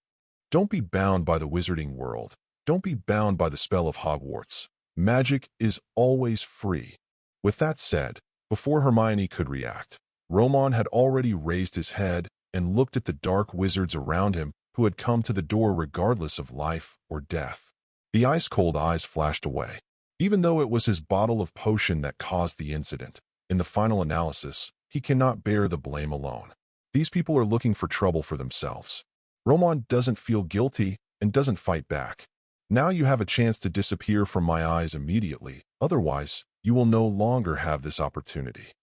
Don't be bound by the wizarding world. Don't be bound by the spell of Hogwarts. Magic is always free. With that said, before Hermione could react, Roman had already raised his head and looked at the dark wizards around him who had come to the door regardless of life or death. The ice-cold eyes flashed away. Even though it was his bottle of potion that caused the incident, in the final analysis, he cannot bear the blame alone. These people are looking for trouble for themselves. Roman doesn't feel guilty and doesn't fight back. Now you have a chance to disappear from my eyes immediately, otherwise, you will no longer have this opportunity.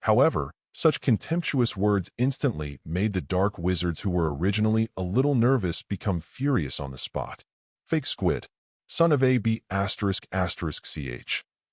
However, such contemptuous words instantly made the dark wizards who were originally a little nervous become furious on the spot. Fake squid. Son of a b****ch.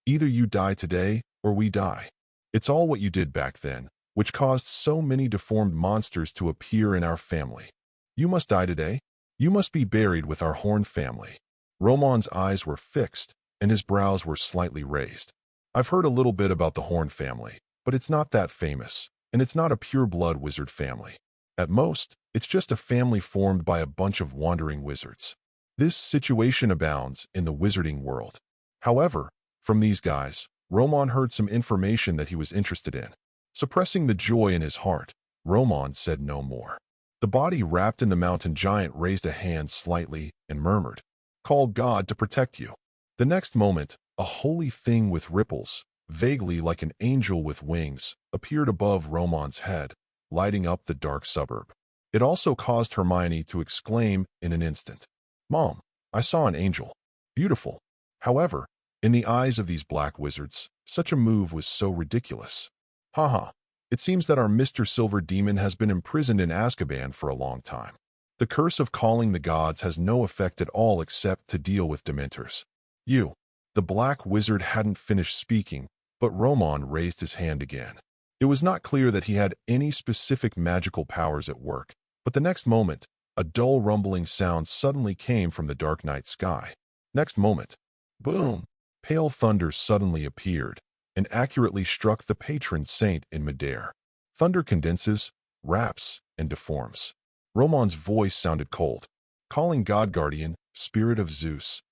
Either you die today, or we die. It's all what you did back then, which caused so many deformed monsters to appear in our family. You must die today. You must be buried with our horned family." Roman's eyes were fixed, and his brows were slightly raised. "I've heard a little bit about the horned family, but it's not that famous, and it's not a pure-blood wizard family. At most, it's just a family formed by a bunch of wandering wizards. This situation abounds in the wizarding world. However, from these guys, Roman heard some information that he was interested in. Suppressing the joy in his heart, Roman said no more. The body wrapped in the mountain giant raised a hand slightly and murmured, "Call God to protect you." The next moment, a holy thing with ripples, vaguely like an angel with wings, appeared above Roman's head, lighting up the dark suburb. It also caused Hermione to exclaim in an instant, "Mom, I saw an angel. Beautiful." However, in the eyes of these black wizards, such a move was so ridiculous. Haha, it seems that our Mr. Silver Demon has been imprisoned in Azkaban for a long time. The curse of calling the gods has no effect at all except to deal with Dementors. You. The black wizard hadn't finished speaking, but Roman raised his hand again. It was not clear that he had any specific magical powers at work, but the next moment, a dull rumbling sound suddenly came from the dark night sky. Next moment, boom! Pale thunder suddenly appeared and accurately struck the patron saint in midair. Thunder condenses, wraps, and deforms. Roman's voice sounded cold, calling God Guardian, Spirit of Zeus.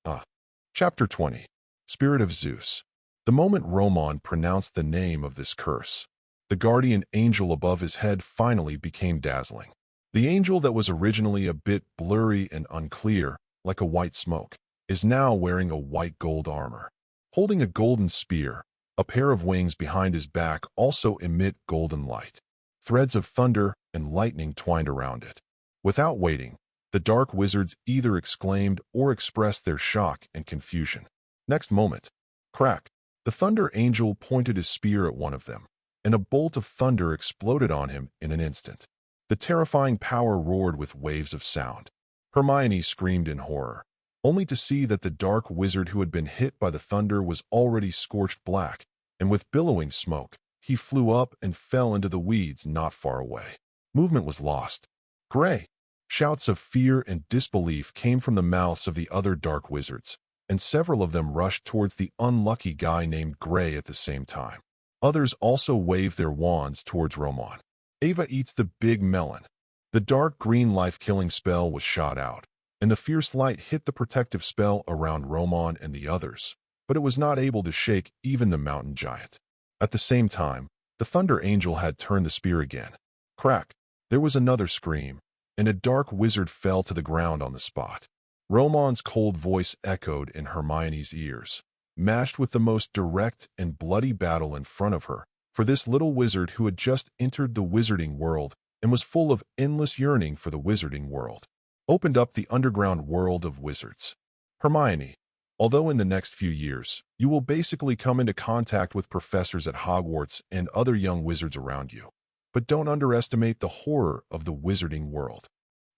Chapter 20. Spirit of Zeus. The moment Roman pronounced the name of this curse, the guardian angel above his head finally became dazzling. The angel that was originally a bit blurry and unclear, like a white smoke, is now wearing a white gold armor. Holding a golden spear, a pair of wings behind his back also emit golden light. Threads of thunder and lightning twined around it. Without waiting, the dark wizards either exclaimed or expressed their shock and confusion. Next moment, crack! The thunder angel pointed his spear at one of them, and a bolt of thunder exploded on him in an instant. The terrifying power roared with waves of sound. Hermione screamed in horror, only to see that the dark wizard who had been hit by the thunder was already scorched black, and with billowing smoke, he flew up and fell into the weeds not far away. Movement was lost. "Gray!" Shouts of fear and disbelief came from the mouths of the other dark wizards, and several of them rushed towards the unlucky guy named Gray at the same time. Others also waved their wands towards Roman. Ava eats the big melon. The dark green life-killing spell was shot out, and the fierce light hit the protective spell around Roman and the others, but it was not able to shake even the mountain giant. At the same time, the thunder angel had turned the spear again. Crack! There was another scream, and a dark wizard fell to the ground on the spot. Roman's cold voice echoed in Hermione's ears, matched with the most direct and bloody battle in front of her, for this little wizard who had just entered the wizarding world and was full of endless yearning for the wizarding world, opened up the underground world of wizards. Hermione, although in the next few years, you will basically come into contact with professors at Hogwarts and other young wizards around you, but don't underestimate the horror of the wizarding world.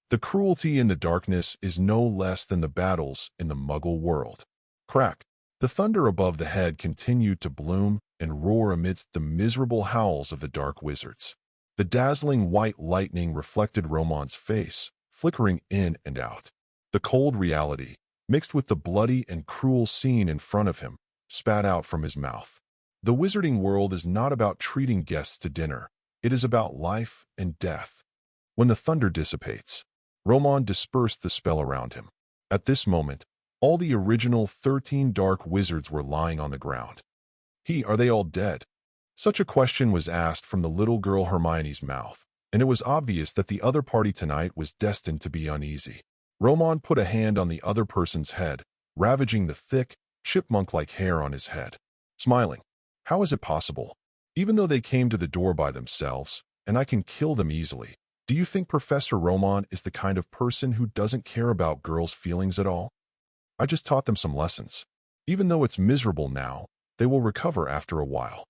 The cruelty in the darkness is no less than the battles in the Muggle world. Crack! The thunder above the head continued to bloom and roar amidst the miserable howls of the dark wizards. The dazzling white lightning reflected Roman's face, flickering in and out. The cold reality, mixed with the bloody and cruel scene in front of him, spat out from his mouth. The wizarding world is not about treating guests to dinner. It is about life and death. When the thunder dissipates, Roman dispersed the spell around him. At this moment, all the original 13 dark wizards were lying on the ground. Are they all dead? Such a question was asked from the little girl Hermione's mouth, and it was obvious that the other party tonight was destined to be uneasy. Roman put a hand on the other person's head, ravaging the thick, chipmunk-like hair on his head. Smiling. How is it possible? Even though they came to the door by themselves, and I can kill them easily, do you think Professor Roman is the kind of person who doesn't care about girls' feelings at all? I just taught them some lessons. Even though it's miserable now, they will recover after a while.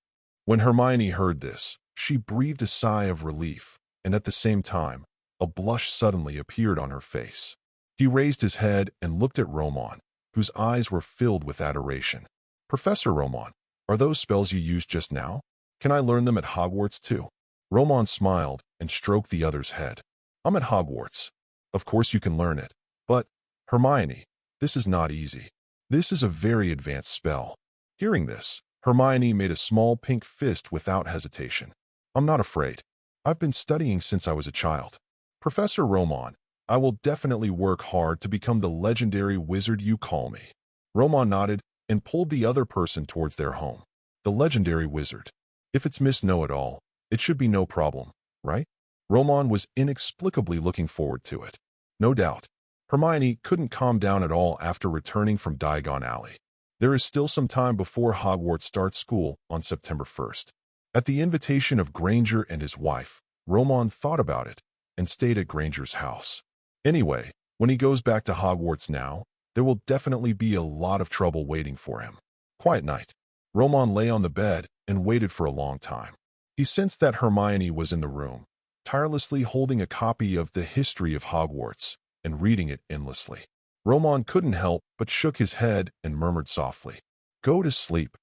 When Hermione heard this, she breathed a sigh of relief, and at the same time, a blush suddenly appeared on her face. He raised his head and looked at Roman, whose eyes were filled with adoration. Professor Roman, are those spells you used just now? Can I learn them at Hogwarts too? Roman smiled and stroked the other's head. I'm at Hogwarts. Of course you can learn it. But, Hermione, this is not easy. This is a very advanced spell. Hearing this, Hermione made a small pink fist without hesitation. I'm not afraid. I've been studying since I was a child. Professor Roman, I will definitely work hard to become the legendary wizard you call me. Roman nodded and pulled the other person towards their home. The legendary wizard. If it's Miss Know-It-All, it should be no problem, right? Roman was inexplicably looking forward to it. No doubt. Hermione couldn't calm down at all after returning from Diagon Alley. There is still some time before Hogwarts starts school on September 1st. At the invitation of Granger and his wife, Roman thought about it and stayed at Granger's house. Anyway, when he goes back to Hogwarts now, there will definitely be a lot of trouble waiting for him. Quiet night. Roman lay on the bed and waited for a long time. He sensed that Hermione was in the room, tirelessly holding a copy of The History of Hogwarts and reading it endlessly. Roman couldn't help but shook his head and murmured softly, "Go to sleep."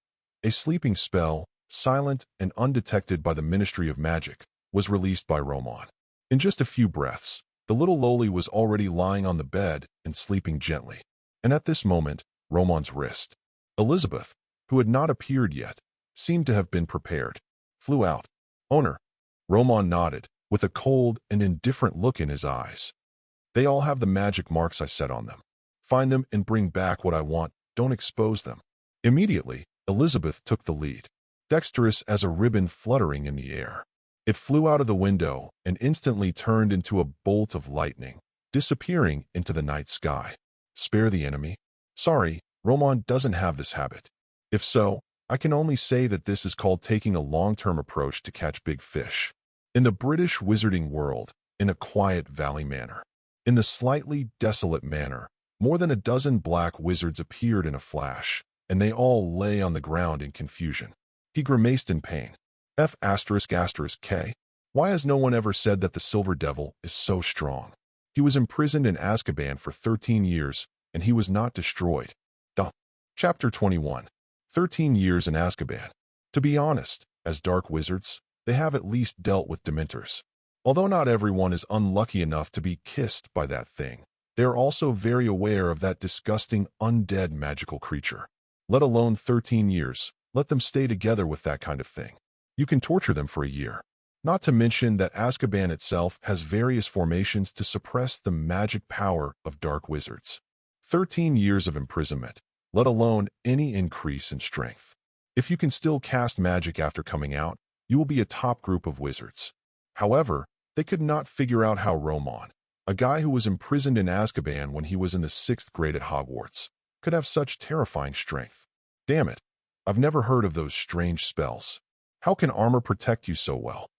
A sleeping spell, silent and undetected by the Ministry of Magic, was released by Roman. In just a few breaths, the little loli was already lying on the bed and sleeping gently. And at this moment, Roman's wrist. Elizabeth, who had not appeared yet, seemed to have been prepared, flew out. "Owner." Roman nodded, with a cold and indifferent look in his eyes. "They all have the magic marks I set on them. Find them and bring back what I want. Don't expose them." Immediately, Elizabeth took the lead, dexterous as a ribbon fluttering in the air. It flew out of the window and instantly turned into a bolt of lightning, disappearing into the night sky. Spare the enemy? Sorry, Roman doesn't have this habit. If so, I can only say that this is called taking a long-term approach to catch big fish. In the British wizarding world, in a quiet valley manor, in the slightly desolate manor, more than a dozen black wizards appeared in a flash, and they all lay on the ground in confusion. He grimaced in pain. F***K. Why has no one ever said that the Silver Devil is so strong? He was imprisoned in Azkaban for 13 years, and he was not destroyed. Chapter 21. 13 years in Azkaban. To be honest, as dark wizards, they have at least dealt with Dementors. Although not everyone is unlucky enough to be kissed by that thing, they are also very aware of that disgusting undead magical creature. Let alone 13 years, let them stay together with that kind of thing. You can torture them for a year. Not to mention that Azkaban itself has various formations to suppress the magic power of dark wizards. 13 years of imprisonment, let alone any increase in strength. If you can still cast magic after coming out, you will be a top group of wizards. However, they could not figure out how Roman, a guy who was imprisoned in Azkaban when he was in the 6th grade at Hogwarts, could have such terrifying strength. Damn it, I've never heard of those strange spells. How can armor protect you so well?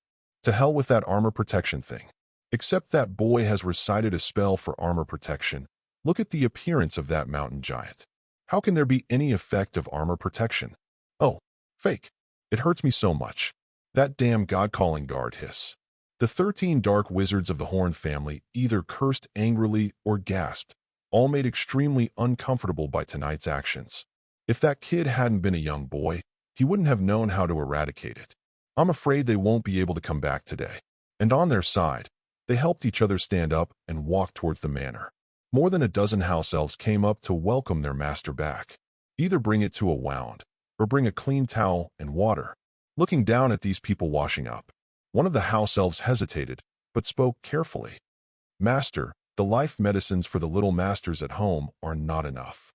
To hell with that armor protection thing. Except that boy has recited a spell for armor protection. Look at the appearance of that mountain giant. How can there be any effect of armor protection? Oh, fake. It hurts me so much. That damn god-calling guard hiss. The 13 dark wizards of the Horn family either cursed angrily or gasped, all made extremely uncomfortable by tonight's actions. If that kid hadn't been a young boy, he wouldn't have known how to eradicate it. I'm afraid they won't be able to come back today. And on their side, they helped each other stand up and walk towards the manor. More than a dozen house elves came up to welcome their master back. Either bring it to a wound, or bring a clean towel and water. Looking down at these people washing up, one of the house elves hesitated, but spoke carefully. "Master, the life medicines for the little masters at home are not enough."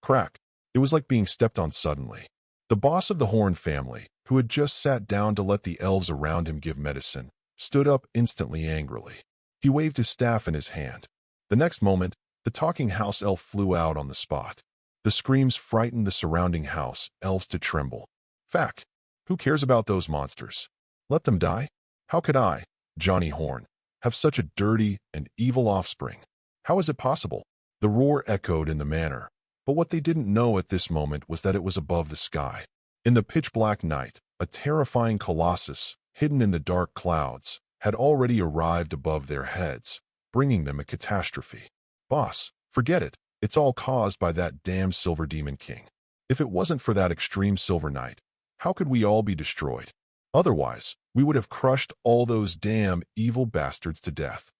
Crack. It was like being stepped on suddenly. The boss of the Horn family, who had just sat down to let the elves around him give medicine, stood up instantly angrily. He waved his staff in his hand. The next moment, the talking house elf flew out on the spot. The screams frightened the surrounding house elves to tremble. Fact. Who cares about those monsters? Let them die? How could I, Johnny Horn, have such a dirty and evil offspring? How is it possible? The roar echoed in the manor, but what they didn't know at this moment was that it was above the sky. In the pitch-black night, a terrifying colossus, hidden in the dark clouds, had already arrived above their heads, bringing them a catastrophe. Boss, forget it. It's all caused by that damn Silver Demon King. If it wasn't for that extreme Silver Knight, how could we all be destroyed? Otherwise, we would have crushed all those damn evil bastards to death.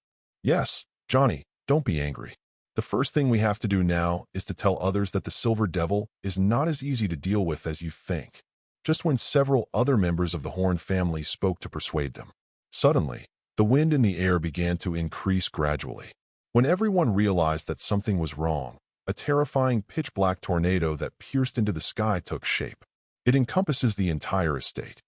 Yes, Johnny, don't be angry. The first thing we have to do now is to tell others that the Silver Devil is not as easy to deal with as you think. Just when several other members of the Horn family spoke to persuade them, suddenly, the wind in the air began to increase gradually. When everyone realized that something was wrong, a terrifying pitch-black tornado that pierced into the sky took shape. It encompasses the entire estate.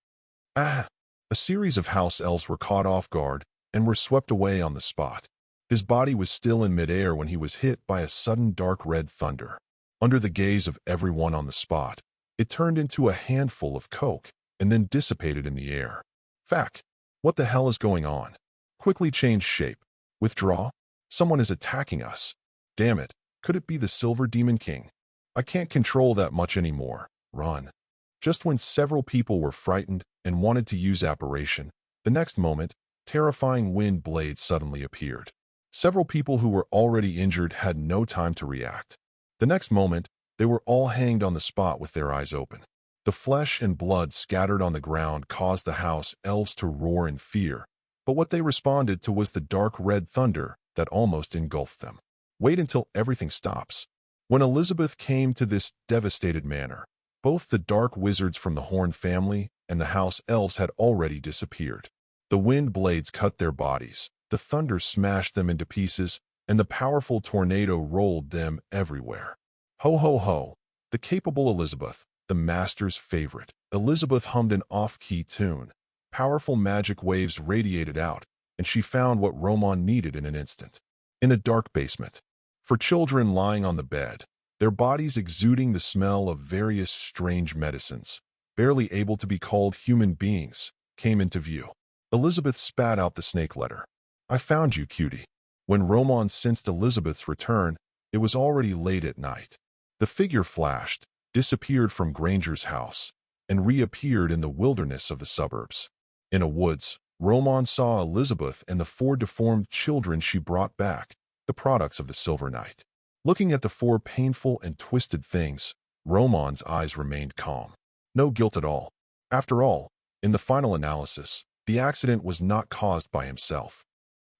A series of house elves were caught off guard and were swept away on the spot. His body was still in midair when he was hit by a sudden dark red thunder. Under the gaze of everyone on the spot, it turned into a handful of coke and then dissipated in the air. Fact. What the hell is going on? Quickly change shape. Withdraw. Someone is attacking us. Damn it. Could it be the Silver Demon King? I can't control that much anymore. Run. Just when several people were frightened and wanted to use apparition, the next moment, terrifying wind blades suddenly appeared. Several people who were already injured had no time to react. The next moment, they were all hanged on the spot with their eyes open. The flesh and blood scattered on the ground caused the house elves to roar in fear, but what they responded to was the dark red thunder that almost engulfed them. Wait until everything stops. When Elizabeth came to this devastated manor, both the dark wizards from the Horn family and the house elves had already disappeared. The wind blades cut their bodies, the thunder smashed them into pieces, and the powerful tornado rolled them everywhere. Ho ho ho, the capable Elizabeth, the master's favorite. Elizabeth hummed an off-key tune. Powerful magic waves radiated out, and she found what Roman needed in an instant. In a dark basement, for children lying on the bed, their bodies exuding the smell of various strange medicines, barely able to be called human beings, came into view. Elizabeth spat out the snake letter. I found you, cutie. When Roman sensed Elizabeth's return, it was already late at night. The figure flashed, disappeared from Granger's house, and reappeared in the wilderness of the suburbs. In a woods, Roman saw Elizabeth and the 4 deformed children she brought back, the products of the Silver Knight. Looking at the 4 painful and twisted things, Roman's eyes remained calm. No guilt at all. After all, in the final analysis, the accident was not caused by himself.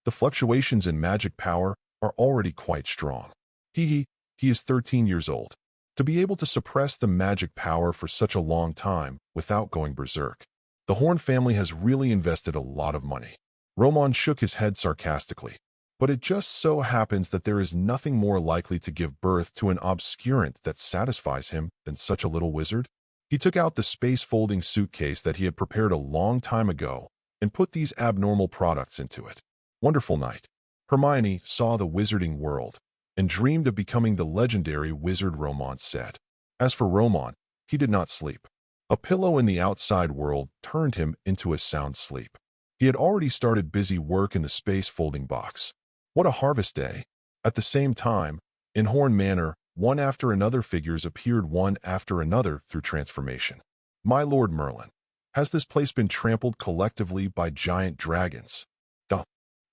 The fluctuations in magic power are already quite strong. He is 13 years old. To be able to suppress the magic power for such a long time without going berserk. The Horn family has really invested a lot of money. Roman shook his head sarcastically. But it just so happens that there is nothing more likely to give birth to an obscurant that satisfies him than such a little wizard. He took out the space-folding suitcase that he had prepared a long time ago and put these abnormal products into it. Wonderful night. Hermione saw the wizarding world and dreamed of becoming the legendary wizard Roman said. As for Roman, he did not sleep. A pillow in the outside world turned him into a sound sleep. He had already started busy work in the space-folding box. What a harvest day! At the same time, in Horn Manor, one after another figures appeared one after another through transformation. My Lord Merlin, has this place been trampled collectively by giant dragons?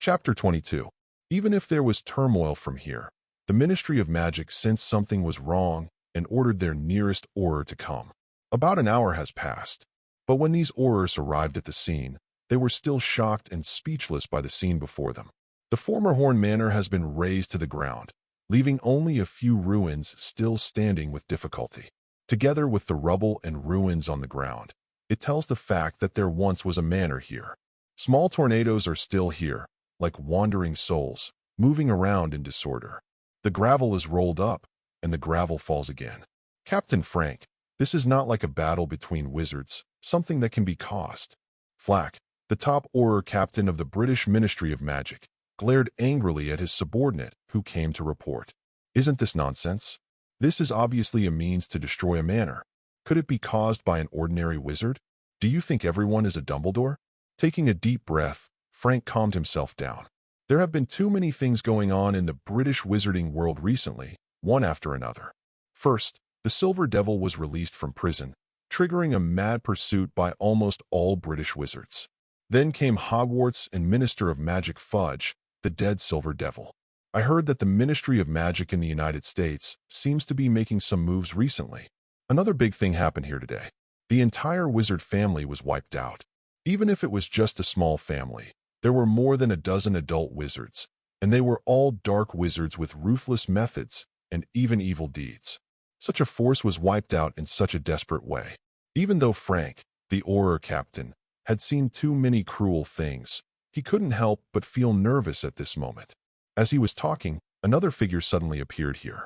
Chapter 22. Even if there was turmoil from here, the Ministry of Magic sensed something was wrong and ordered their nearest Auror to come. About an hour has passed, but when these Aurors arrived at the scene, they were still shocked and speechless by the scene before them. The former Horn Manor has been razed to the ground, leaving only a few ruins still standing with difficulty. Together with the rubble and ruins on the ground, it tells the fact that there once was a manor here. Small tornadoes are still here, like wandering souls, moving around in disorder. The gravel is rolled up, and the gravel falls again. Captain Frank, this is not like a battle between wizards, something that can be caused. Flack, the top Auror captain of the British Ministry of Magic, glared angrily at his subordinate who came to report. Isn't this nonsense? This is obviously a means to destroy a manor. Could it be caused by an ordinary wizard? Do you think everyone is a Dumbledore? Taking a deep breath, Frank calmed himself down. There have been too many things going on in the British wizarding world recently, one after another. First, the Silver Devil was released from prison, triggering a mad pursuit by almost all British wizards. Then came Hogwarts and Minister of Magic Fudge, the dead Silver Devil. I heard that the Ministry of Magic in the United States seems to be making some moves recently. Another big thing happened here today. The entire wizard family was wiped out. Even if it was just a small family, there were more than a dozen adult wizards, and they were all dark wizards with ruthless methods and even evil deeds. Such a force was wiped out in such a desperate way. Even though Frank, the Auror captain, had seen too many cruel things, he couldn't help but feel nervous at this moment. As he was talking, another figure suddenly appeared here.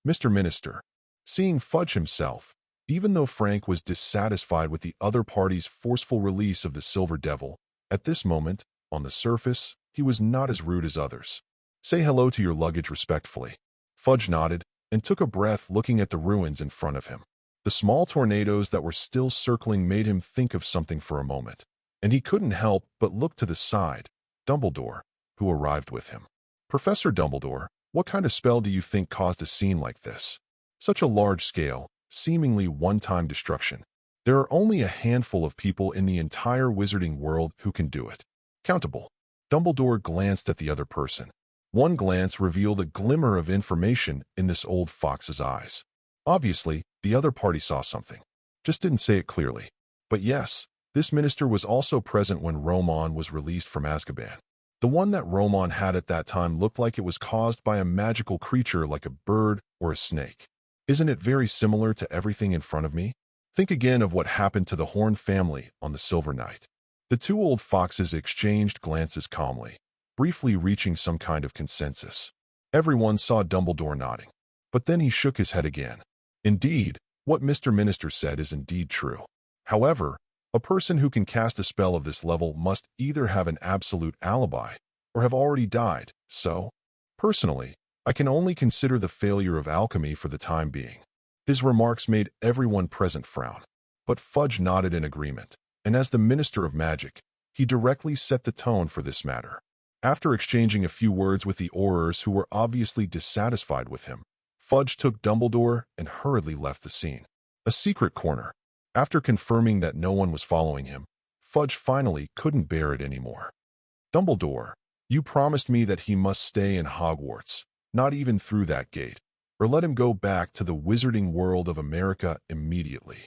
Mr. Minister. Seeing Fudge himself, even though Frank was dissatisfied with the other party's forceful release of the Silver Devil, at this moment, on the surface, he was not as rude as others. Say hello to your luggage respectfully. Fudge nodded and took a breath looking at the ruins in front of him. The small tornadoes that were still circling made him think of something for a moment, and he couldn't help but look to the side, Dumbledore, who arrived with him. Professor Dumbledore, what kind of spell do you think caused a scene like this? Such a large-scale, seemingly one-time destruction. There are only a handful of people in the entire wizarding world who can do it. Countable. Dumbledore glanced at the other person. One glance revealed a glimmer of information in this old fox's eyes. Obviously, the other party saw something. Just didn't say it clearly. But yes, this minister was also present when Romon was released from Azkaban. The one that Romon had at that time looked like it was caused by a magical creature like a bird or a snake. Isn't it very similar to everything in front of me? Think again of what happened to the Horn family on the Silver Night. The two old foxes exchanged glances calmly, briefly reaching some kind of consensus. Everyone saw Dumbledore nodding, but then he shook his head again. Indeed, what Mr. Minister said is indeed true. However, a person who can cast a spell of this level must either have an absolute alibi or have already died, so, personally, I can only consider the failure of alchemy for the time being. His remarks made everyone present frown, but Fudge nodded in agreement, and as the Minister of Magic, he directly set the tone for this matter. After exchanging a few words with the Aurors who were obviously dissatisfied with him, Fudge took Dumbledore and hurriedly left the scene. A secret corner. After confirming that no one was following him, Fudge finally couldn't bear it anymore. Dumbledore, you promised me that he must stay in Hogwarts, not even through that gate, or let him go back to the wizarding world of America immediately.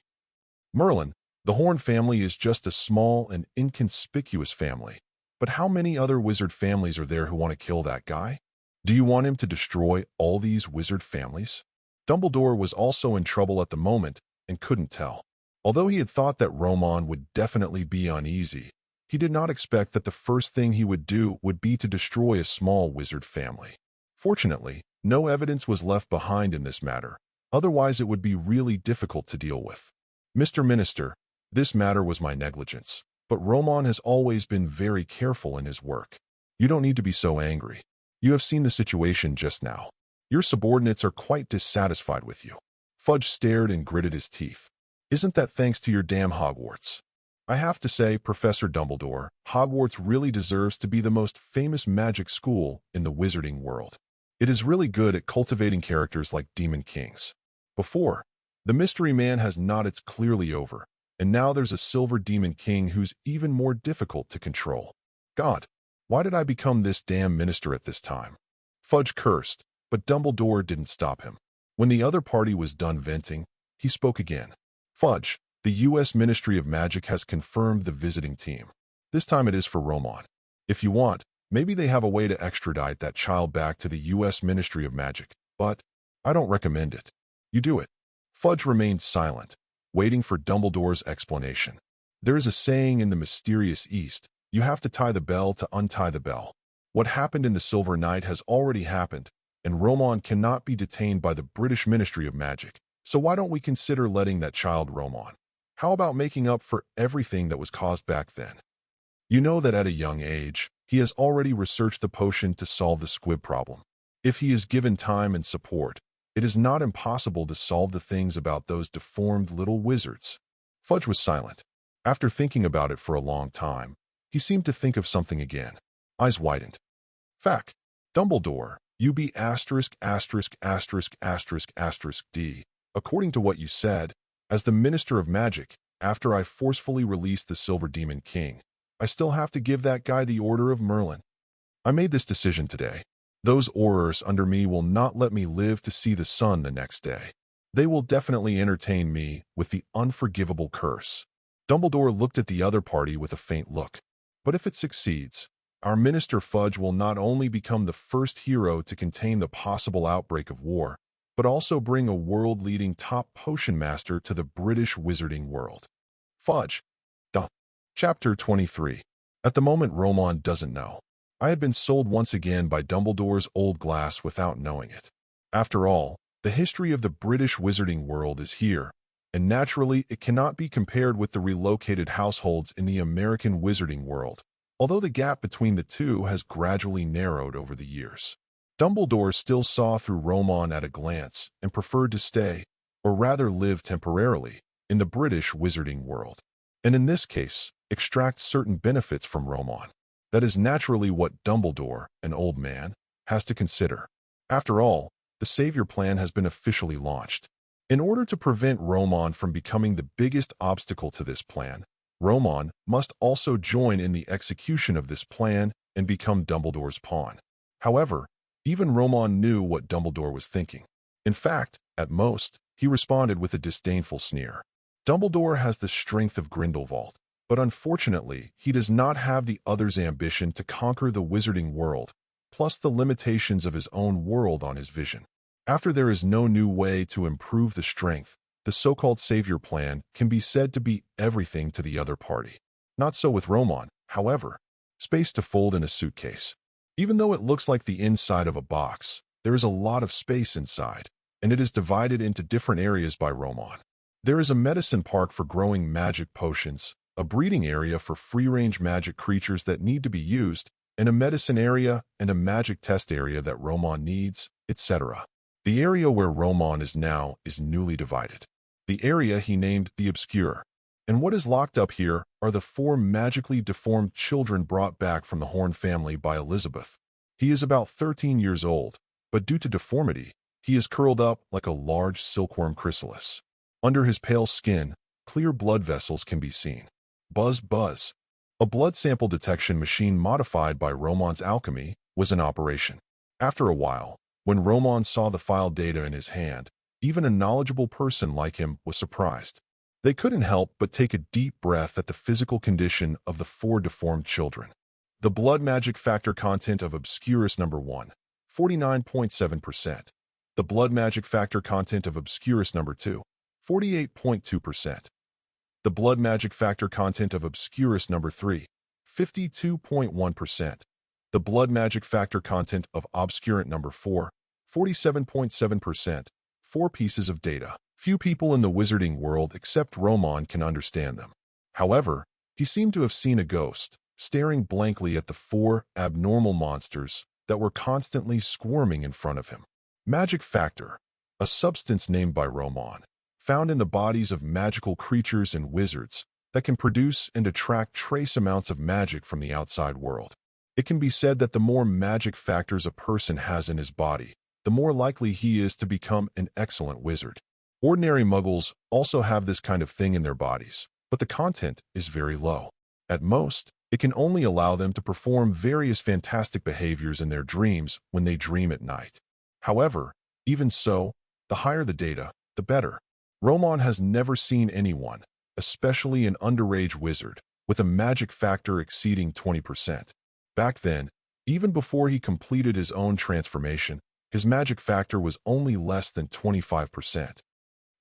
Merlin, the Horn family is just a small and inconspicuous family, but how many other wizard families are there who want to kill that guy? Do you want him to destroy all these wizard families? Dumbledore was also in trouble at the moment and couldn't tell. Although he had thought that Romon would definitely be uneasy, he did not expect that the first thing he would do would be to destroy a small wizard family. Fortunately, no evidence was left behind in this matter, otherwise it would be really difficult to deal with. Mr. Minister, this matter was my negligence, but Romon has always been very careful in his work. You don't need to be so angry. You have seen the situation just now. Your subordinates are quite dissatisfied with you. Fudge stared and gritted his teeth. Isn't that thanks to your damn Hogwarts? I have to say, Professor Dumbledore, Hogwarts really deserves to be the most famous magic school in the wizarding world. It is really good at cultivating characters like Demon Kings. Before, the Mystery Man has not it's clearly over, and now there's a Silver Demon King who's even more difficult to control. God, why did I become this damn minister at this time? Fudge cursed, but Dumbledore didn't stop him. When the other party was done venting, he spoke again. Fudge, the U.S. Ministry of Magic has confirmed the visiting team. This time it is for Romon. If you want, maybe they have a way to extradite that child back to the U.S. Ministry of Magic, but I don't recommend it. You do it. Fudge remained silent, waiting for Dumbledore's explanation. There is a saying in the mysterious East, you have to tie the bell to untie the bell. What happened in the Silver Night has already happened, and Romon cannot be detained by the British Ministry of Magic. So why don't we consider letting that child roam on? How about making up for everything that was caused back then? You know that at a young age, he has already researched the potion to solve the squib problem. If he is given time and support, it is not impossible to solve the things about those deformed little wizards. Fudge was silent. After thinking about it for a long time, he seemed to think of something again. Eyes widened. Fact. Dumbledore, UB***************** D. According to what you said, as the Minister of Magic, after I forcefully released the Silver Demon King, I still have to give that guy the Order of Merlin. I made this decision today. Those Aurors under me will not let me live to see the sun the next day. They will definitely entertain me with the unforgivable curse. Dumbledore looked at the other party with a faint look. But if it succeeds, our Minister Fudge will not only become the first hero to contain the possible outbreak of war, but also bring a world-leading top potion master to the British wizarding world. Fudge. Chapter 23. At the moment, Roman doesn't know. I had been sold once again by Dumbledore's old glass without knowing it. After all, the history of the British wizarding world is here, and naturally it cannot be compared with the relocated households in the American wizarding world, although the gap between the two has gradually narrowed over the years. Dumbledore still saw through Roman at a glance and preferred to stay, or rather live temporarily, in the British wizarding world, and in this case, extract certain benefits from Roman. That is naturally what Dumbledore, an old man, has to consider. After all, the Savior Plan has been officially launched. In order to prevent Roman from becoming the biggest obstacle to this plan, Roman must also join in the execution of this plan and become Dumbledore's pawn. However, even Roman knew what Dumbledore was thinking. In fact, at most, he responded with a disdainful sneer. Dumbledore has the strength of Grindelwald, but unfortunately, he does not have the other's ambition to conquer the wizarding world, plus the limitations of his own world on his vision. After there is no new way to improve the strength, the so-called Savior Plan can be said to be everything to the other party. Not so with Roman, however. Space to fold in a suitcase. Even though it looks like the inside of a box, there is a lot of space inside, and it is divided into different areas by Roman. There is a medicine park for growing magic potions, a breeding area for free-range magic creatures that need to be used, and a medicine area and a magic test area that Roman needs, etc. The area where Roman is now is newly divided. The area he named the Obscure. And what is locked up here are the 4 magically deformed children brought back from the Horn family by Elizabeth. He is about 13 years old, but due to deformity, he is curled up like a large silkworm chrysalis. Under his pale skin, clear blood vessels can be seen. Buzz buzz. A blood sample detection machine modified by Roman's alchemy was in operation. After a while, when Roman saw the file data in his hand, even a knowledgeable person like him was surprised. They couldn't help but take a deep breath at the physical condition of the 4 deformed children. The blood magic factor content of Obscurus number 1, 49.7%. The blood magic factor content of Obscurus number 2, 48.2%. The blood magic factor content of Obscurus number 3, 52.1%. The blood magic factor content of Obscurant number 4, 47.7%. 4 pieces of data. Few people in the wizarding world except Roman can understand them. However, he seemed to have seen a ghost, staring blankly at the 4 abnormal monsters that were constantly squirming in front of him. Magic factor, a substance named by Roman, found in the bodies of magical creatures and wizards that can produce and attract trace amounts of magic from the outside world. It can be said that the more magic factors a person has in his body, the more likely he is to become an excellent wizard. Ordinary muggles also have this kind of thing in their bodies, but the content is very low. At most, it can only allow them to perform various fantastic behaviors in their dreams when they dream at night. However, even so, the higher the data, the better. Roman has never seen anyone, especially an underage wizard, with a magic factor exceeding 20%. Back then, even before he completed his own transformation, his magic factor was only less than 25%.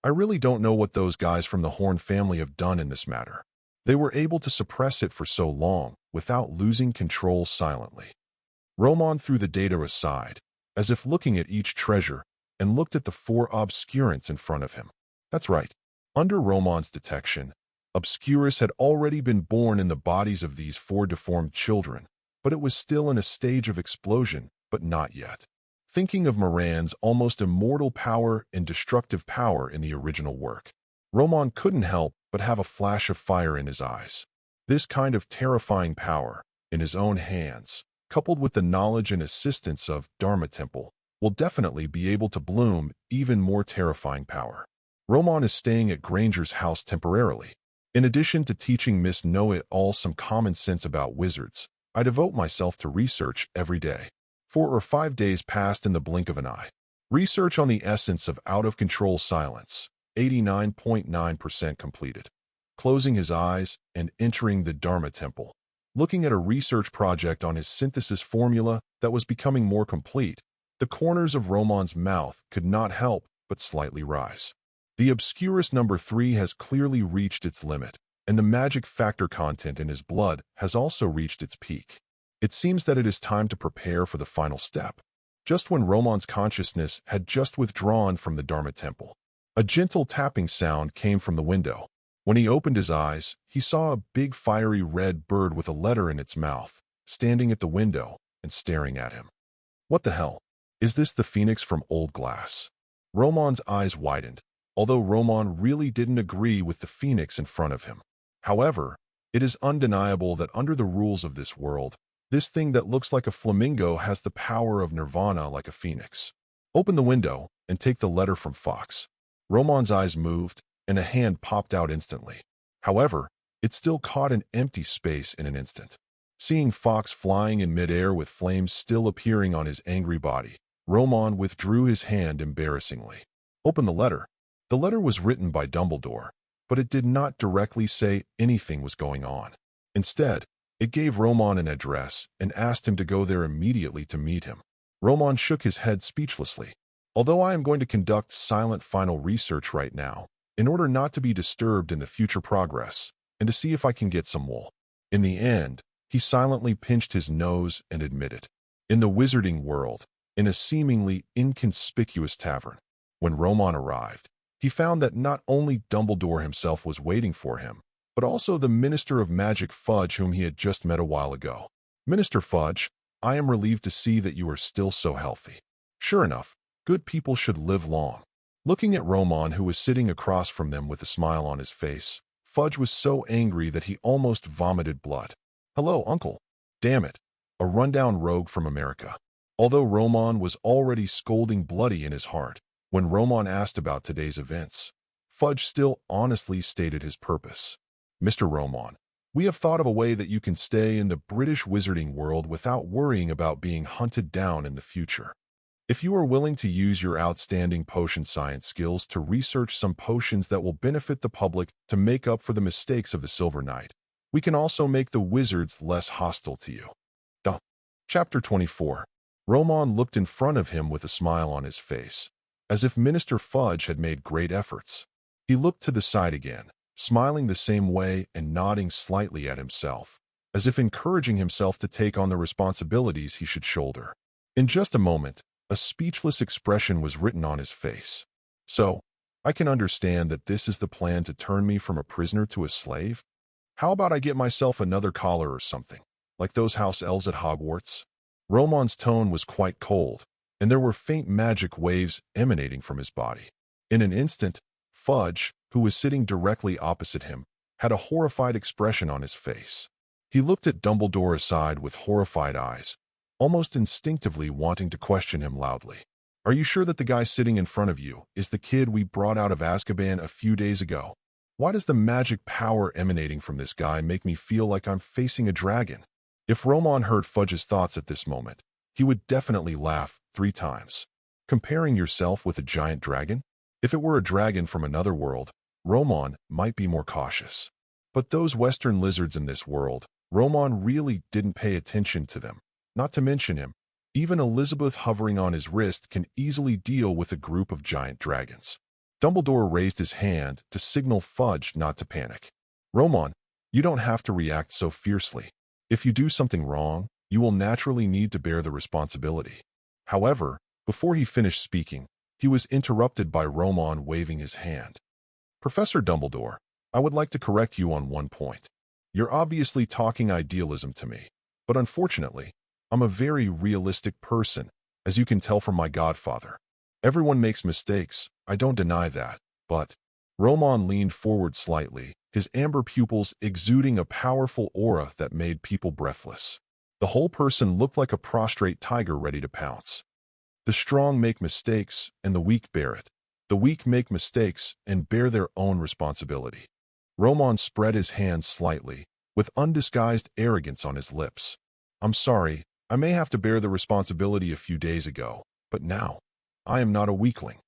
I really don't know what those guys from the Horn family have done in this matter. They were able to suppress it for so long without losing control silently. Roman threw the data aside, as if looking at each treasure, and looked at the 4 obscurants in front of him. That's right. Under Roman's detection, Obscurus had already been born in the bodies of these 4 deformed children, but it was still in a stage of explosion, but not yet. Thinking of Moran's almost immortal power and destructive power in the original work, Roman couldn't help but have a flash of fire in his eyes. This kind of terrifying power, in his own hands, coupled with the knowledge and assistance of Dharma Temple, will definitely be able to bloom even more terrifying power. Roman is staying at Granger's house temporarily. In addition to teaching Miss Know-It-All some common sense about wizards, I devote myself to research every day. 4 or 5 days passed in the blink of an eye. Research on the essence of out-of-control silence, 89.9% completed. closing his eyes and entering the Dharma Temple. Looking at a research project on his synthesis formula that was becoming more complete, the corners of Roman's mouth could not help but slightly rise. The obscurus number 3 has clearly reached its limit, and the magic factor content in his blood has also reached its peak. It seems that it is time to prepare for the final step. Just when Roman's consciousness had just withdrawn from the Dharma Temple, a gentle tapping sound came from the window. When he opened his eyes, he saw a big fiery red bird with a letter in its mouth, standing at the window and staring at him. What the hell? Is this the phoenix from Old Glass? Roman's eyes widened, although Roman really didn't agree with the phoenix in front of him. However, it is undeniable that under the rules of this world, this thing that looks like a flamingo has the power of nirvana like a phoenix. Open the window and take the letter from Fox. Roman's eyes moved, and a hand popped out instantly. However, it still caught an empty space in an instant. Seeing Fox flying in midair with flames still appearing on his angry body, Roman withdrew his hand embarrassingly. Open the letter. The letter was written by Dumbledore, but it did not directly say anything was going on. Instead, it gave Roman an address and asked him to go there immediately to meet him. Roman shook his head speechlessly. Although I am going to conduct silent final research right now, in order not to be disturbed in the future progress, and to see if I can get some wool. In the end, he silently pinched his nose and admitted. In the wizarding world, in a seemingly inconspicuous tavern, when Roman arrived, he found that not only Dumbledore himself was waiting for him, but also the Minister of Magic Fudge whom he had just met a while ago. Minister Fudge, I am relieved to see that you are still so healthy. Sure enough, good people should live long. Looking at Roman, who was sitting across from them with a smile on his face, Fudge was so angry that he almost vomited blood. Hello, Uncle. Damn it. A rundown rogue from America. Although Roman was already scolding bloody in his heart, when Roman asked about today's events, Fudge still honestly stated his purpose. Mr. Roman, we have thought of a way that you can stay in the British wizarding world without worrying about being hunted down in the future. If you are willing to use your outstanding potion science skills to research some potions that will benefit the public to make up for the mistakes of the Silver Knight, we can also make the wizards less hostile to you. Chapter 24. Roman looked in front of him with a smile on his face, as if Minister Fudge had made great efforts. He looked to the side again, smiling the same way and nodding slightly at himself, as if encouraging himself to take on the responsibilities he should shoulder. In just a moment, a speechless expression was written on his face. So, I can understand that this is the plan to turn me from a prisoner to a slave? How about I get myself another collar or something, like those house elves at Hogwarts? Roman's tone was quite cold, and there were faint magic waves emanating from his body. In an instant, Fudge, who was sitting directly opposite him, had a horrified expression on his face. He looked at Dumbledore aside with horrified eyes, almost instinctively wanting to question him loudly. Are you sure that the guy sitting in front of you is the kid we brought out of Azkaban a few days ago? Why does the magic power emanating from this guy make me feel like I'm facing a dragon? If Roman heard Fudge's thoughts at this moment, he would definitely laugh 3 times. Comparing yourself with a giant dragon? If it were a dragon from another world, Roman might be more cautious. But those Western lizards in this world, Roman really didn't pay attention to them. Not to mention him, even Elizabeth hovering on his wrist can easily deal with a group of giant dragons. Dumbledore raised his hand to signal Fudge not to panic. Roman, you don't have to react so fiercely. If you do something wrong, you will naturally need to bear the responsibility. However, before he finished speaking, he was interrupted by Roman waving his hand. Professor Dumbledore, I would like to correct you on one point. You're obviously talking idealism to me, but unfortunately, I'm a very realistic person, as you can tell from my godfather. Everyone makes mistakes, I don't deny that, but... Roman leaned forward slightly, his amber pupils exuding a powerful aura that made people breathless. The whole person looked like a prostrate tiger ready to pounce. The strong make mistakes, and the weak bear it. The weak make mistakes and bear their own responsibility. Roman spread his hands slightly, with undisguised arrogance on his lips. I'm sorry, I may have to bear the responsibility a few days ago, but now, I am not a weakling.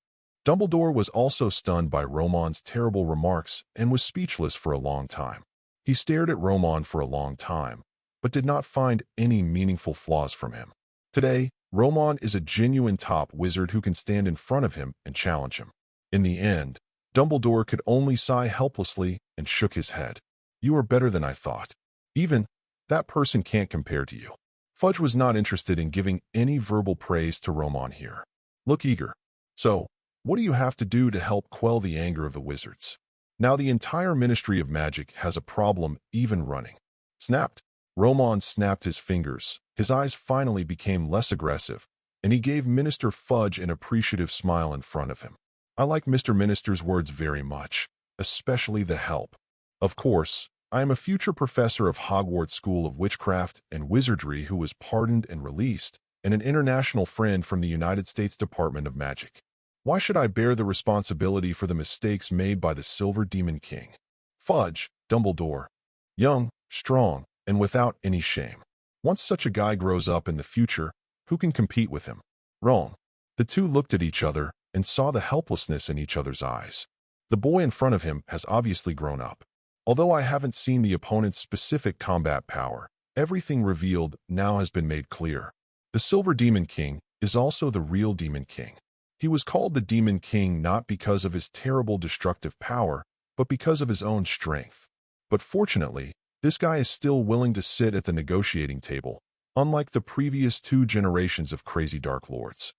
Dumbledore was also stunned by Roman's terrible remarks and was speechless for a long time. He stared at Roman for a long time, but did not find any meaningful flaws from him. Today, Roman is a genuine top wizard who can stand in front of him and challenge him. In the end, Dumbledore could only sigh helplessly and shook his head. You are better than I thought. Even that person can't compare to you. Fudge was not interested in giving any verbal praise to Roman here. Look eager. So, what do you have to do to help quell the anger of the wizards? Now the entire Ministry of Magic has a problem even running. Snapped. Roman snapped his fingers. His eyes finally became less aggressive, and he gave Minister Fudge an appreciative smile in front of him. I like Mr. Minister's words very much, especially the help. Of course, I am a future professor of Hogwarts School of Witchcraft and Wizardry who was pardoned and released, and an international friend from the United States Department of Magic. Why should I bear the responsibility for the mistakes made by the Silver Demon King? Fudge, Dumbledore. Young, strong, and without any shame. Once such a guy grows up in the future, who can compete with him? Wrong. The two looked at each other and saw the helplessness in each other's eyes. The boy in front of him has obviously grown up. Although I haven't seen the opponent's specific combat power, everything revealed now has been made clear. The Silver Demon King is also the real Demon King. He was called the Demon King not because of his terrible destructive power, but because of his own strength. But fortunately, this guy is still willing to sit at the negotiating table, unlike the previous 2 generations of crazy Dark Lords.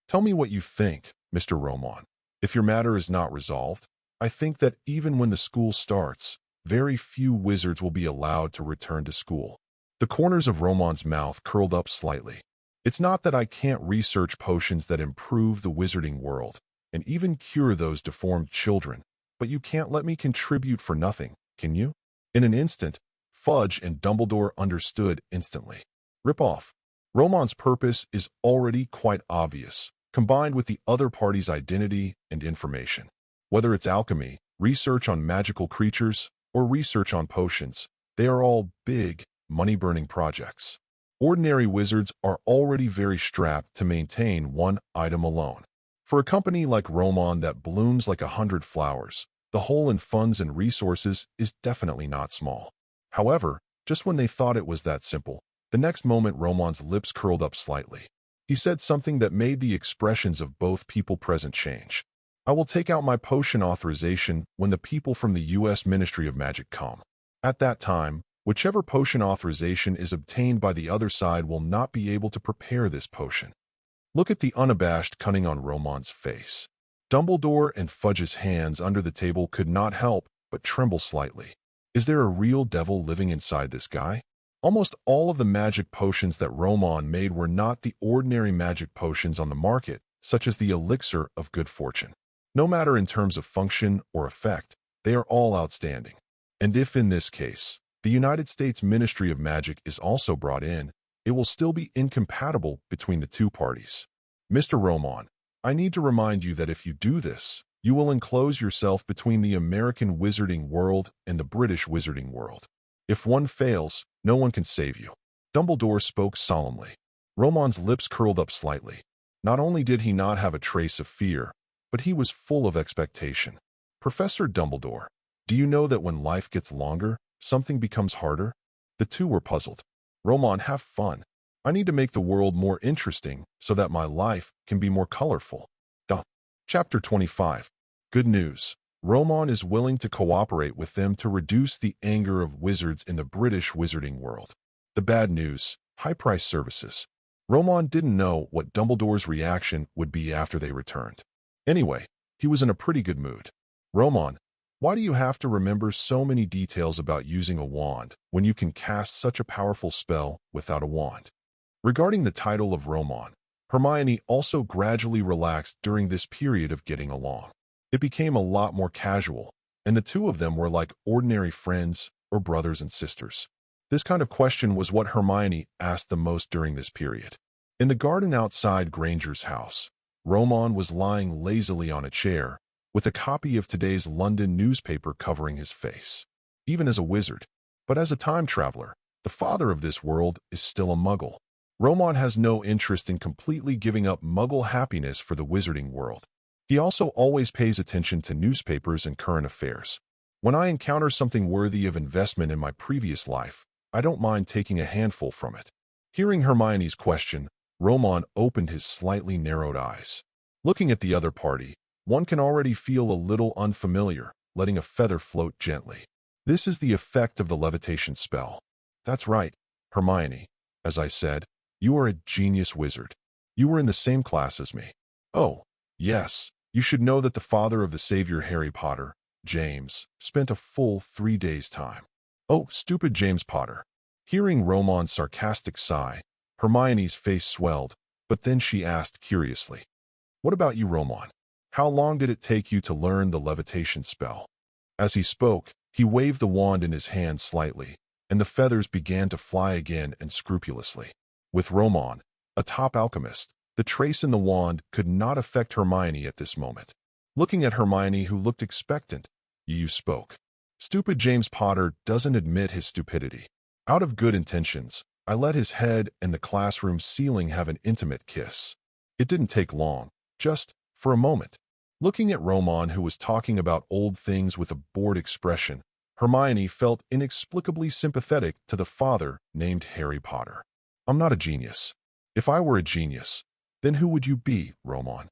Tell me what you think, Mr. Roman. If your matter is not resolved, I think that even when the school starts, very few wizards will be allowed to return to school. The corners of Roman's mouth curled up slightly. It's not that I can't research potions that improve the wizarding world, and even cure those deformed children, but you can't let me contribute for nothing, can you? In an instant, Fudge and Dumbledore understood instantly. Rip off. Roman's purpose is already quite obvious, combined with the other party's identity and information. Whether it's alchemy, research on magical creatures, or research on potions, they are all big, money-burning projects. Ordinary wizards are already very strapped to maintain one item alone. For a company like Roman that blooms like 100 flowers, the hole in funds and resources is definitely not small. However, just when they thought it was that simple, the next moment Roman's lips curled up slightly. He said something that made the expressions of both people present change. I will take out my potion authorization when the people from the U.S. Ministry of Magic come. At that time, whichever potion authorization is obtained by the other side will not be able to prepare this potion. Look at the unabashed cunning on Roman's face. Dumbledore and Fudge's hands under the table could not help but tremble slightly. Is there a real devil living inside this guy? Almost all of the magic potions that Roman made were not the ordinary magic potions on the market, such as the elixir of good fortune. No matter in terms of function or effect, they are all outstanding. And if in this case, the United States Ministry of Magic is also brought in, it will still be incompatible between the two parties. Mr. Roman, I need to remind you that if you do this, you will enclose yourself between the American wizarding world and the British wizarding world. If one fails, no one can save you. Dumbledore spoke solemnly. Roman's lips curled up slightly. Not only did he not have a trace of fear, but he was full of expectation. Professor Dumbledore, do you know that when life gets longer, something becomes harder? The two were puzzled. Roman, have fun. I need to make the world more interesting so that my life can be more colorful. Chapter 25. Good news. Roman is willing to cooperate with them to reduce the anger of wizards in the British wizarding world. The bad news. High-priced services. Roman didn't know what Dumbledore's reaction would be after they returned. Anyway, he was in a pretty good mood. Roman, why do you have to remember so many details about using a wand when you can cast such a powerful spell without a wand? Regarding the title of Roman, Hermione also gradually relaxed during this period of getting along. It became a lot more casual, and the two of them were like ordinary friends or brothers and sisters. This kind of question was what Hermione asked the most during this period. In the garden outside Granger's house, Roman was lying lazily on a chair, with a copy of today's London newspaper covering his face. Even as a wizard, but as a time traveler, the father of this world is still a muggle. Roman has no interest in completely giving up muggle happiness for the wizarding world. He also always pays attention to newspapers and current affairs. When I encounter something worthy of investment in my previous life, I don't mind taking a handful from it. Hearing Hermione's question, Roman opened his slightly narrowed eyes. Looking at the other party, one can already feel a little unfamiliar, letting a feather float gently. This is the effect of the levitation spell. That's right, Hermione. As I said, you are a genius wizard. You were in the same class as me. Oh, yes, you should know that the father of the savior Harry Potter, James, spent a full 3 days' time. Oh, stupid James Potter. Hearing Roman's sarcastic sigh, Hermione's face swelled, but then she asked curiously, "What about you, Roman? How long did it take you to learn the levitation spell?" As he spoke, he waved the wand in his hand slightly, and the feathers began to fly again and scrupulously. With Roman, a top alchemist, the trace in the wand could not affect Hermione at this moment. Looking at Hermione, who looked expectant, you spoke. Stupid James Potter doesn't admit his stupidity. Out of good intentions, I let his head and the classroom ceiling have an intimate kiss. It didn't take long, just for a moment. Looking at Roman, who was talking about old things with a bored expression, Hermione felt inexplicably sympathetic to the father named Harry Potter. I'm not a genius. If I were a genius, then who would you be, Roman?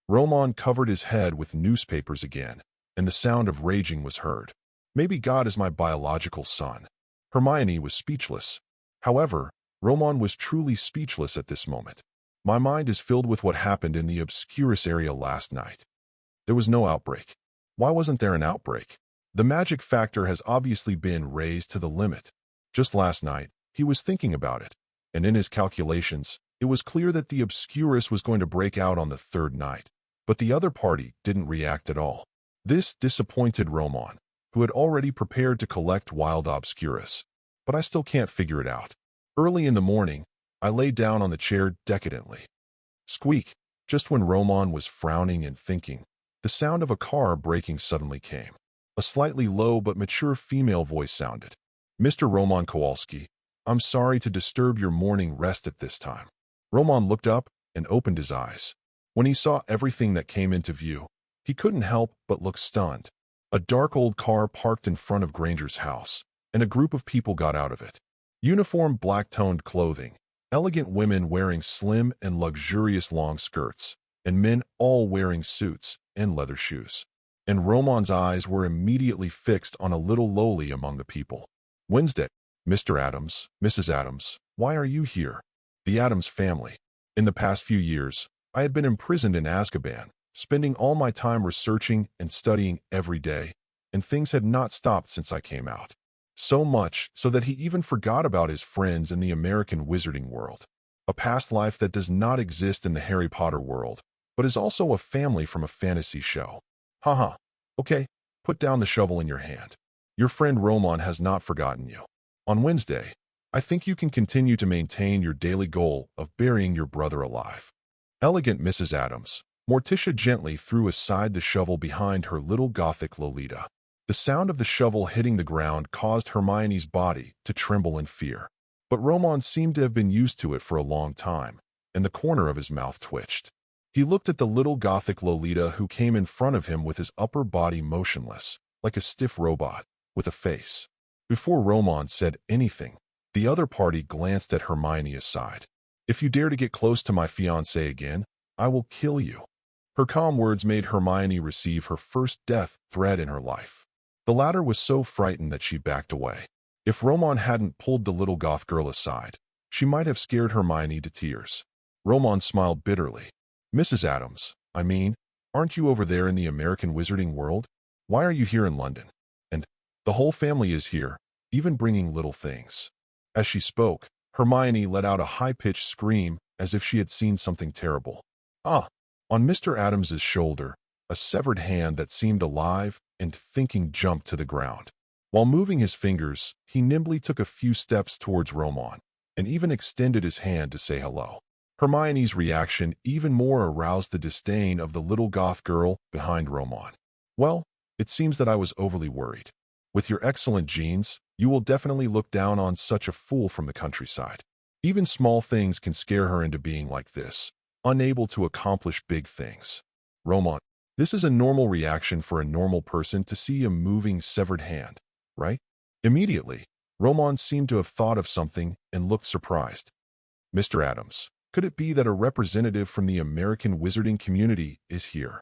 Roman covered his head with newspapers again, and the sound of raging was heard. Maybe God is my biological son. Hermione was speechless. However, Roman was truly speechless at this moment. My mind is filled with what happened in the Obscurus area last night. There was no outbreak. Why wasn't there an outbreak? The magic factor has obviously been raised to the limit. Just last night, he was thinking about it, and in his calculations, it was clear that the Obscurus was going to break out on the third night, but the other party didn't react at all. This disappointed Roman, who had already prepared to collect wild Obscurus. But I still can't figure it out. Early in the morning, I lay down on the chair decadently. Squeak! Just when Roman was frowning and thinking, the sound of a car braking suddenly came. A slightly low but mature female voice sounded. "Mr. Roman Kowalski, I'm sorry to disturb your morning rest at this time." Roman looked up and opened his eyes. When he saw everything that came into view, he couldn't help but look stunned. A dark old car parked in front of Granger's house, and a group of people got out of it. Uniform black-toned clothing, elegant women wearing slim and luxurious long skirts, and men all wearing suits and leather shoes. And Roman's eyes were immediately fixed on a little lowly among the people. "Wednesday, Mr. Adams, Mrs. Adams, why are you here?" The Adams family. In the past few years, I had been imprisoned in Azkaban, spending all my time researching and studying every day, and things had not stopped since I came out. So much so that he even forgot about his friends in the American wizarding world. A past life that does not exist in the Harry Potter world, but is also a family from a fantasy show. Haha. Okay, put down the shovel in your hand. Your friend Roman has not forgotten you. On Wednesday, I think you can continue to maintain your daily goal of burying your brother alive. Elegant Mrs. Adams. Morticia gently threw aside the shovel behind her little Gothic Lolita. The sound of the shovel hitting the ground caused Hermione's body to tremble in fear. But Roman seemed to have been used to it for a long time, and the corner of his mouth twitched. He looked at the little Gothic Lolita who came in front of him with his upper body motionless, like a stiff robot, with a face. Before Roman said anything, the other party glanced at Hermione aside. "If you dare to get close to my fiancé again, I will kill you." Her calm words made Hermione receive her first death threat in her life. The latter was so frightened that she backed away. If Roman hadn't pulled the little goth girl aside, she might have scared Hermione to tears. Roman smiled bitterly. "Mrs. Adams, I mean, aren't you over there in the American wizarding world? Why are you here in London? And the whole family is here, even bringing little things." As she spoke, Hermione let out a high-pitched scream as if she had seen something terrible. "Ah!" On Mr. Adams's shoulder, a severed hand that seemed alive and thinking jumped to the ground. While moving his fingers, he nimbly took a few steps towards Roman, and even extended his hand to say hello. Hermione's reaction even more aroused the disdain of the little goth girl behind Roman. "Well, it seems that I was overly worried. With your excellent genes, you will definitely look down on such a fool from the countryside. Even small things can scare her into being like this, unable to accomplish big things." Roman. This is a normal reaction for a normal person to see a moving severed hand, right? Immediately, Roman seemed to have thought of something and looked surprised. Mr. Adams, could it be that a representative from the American wizarding community is here?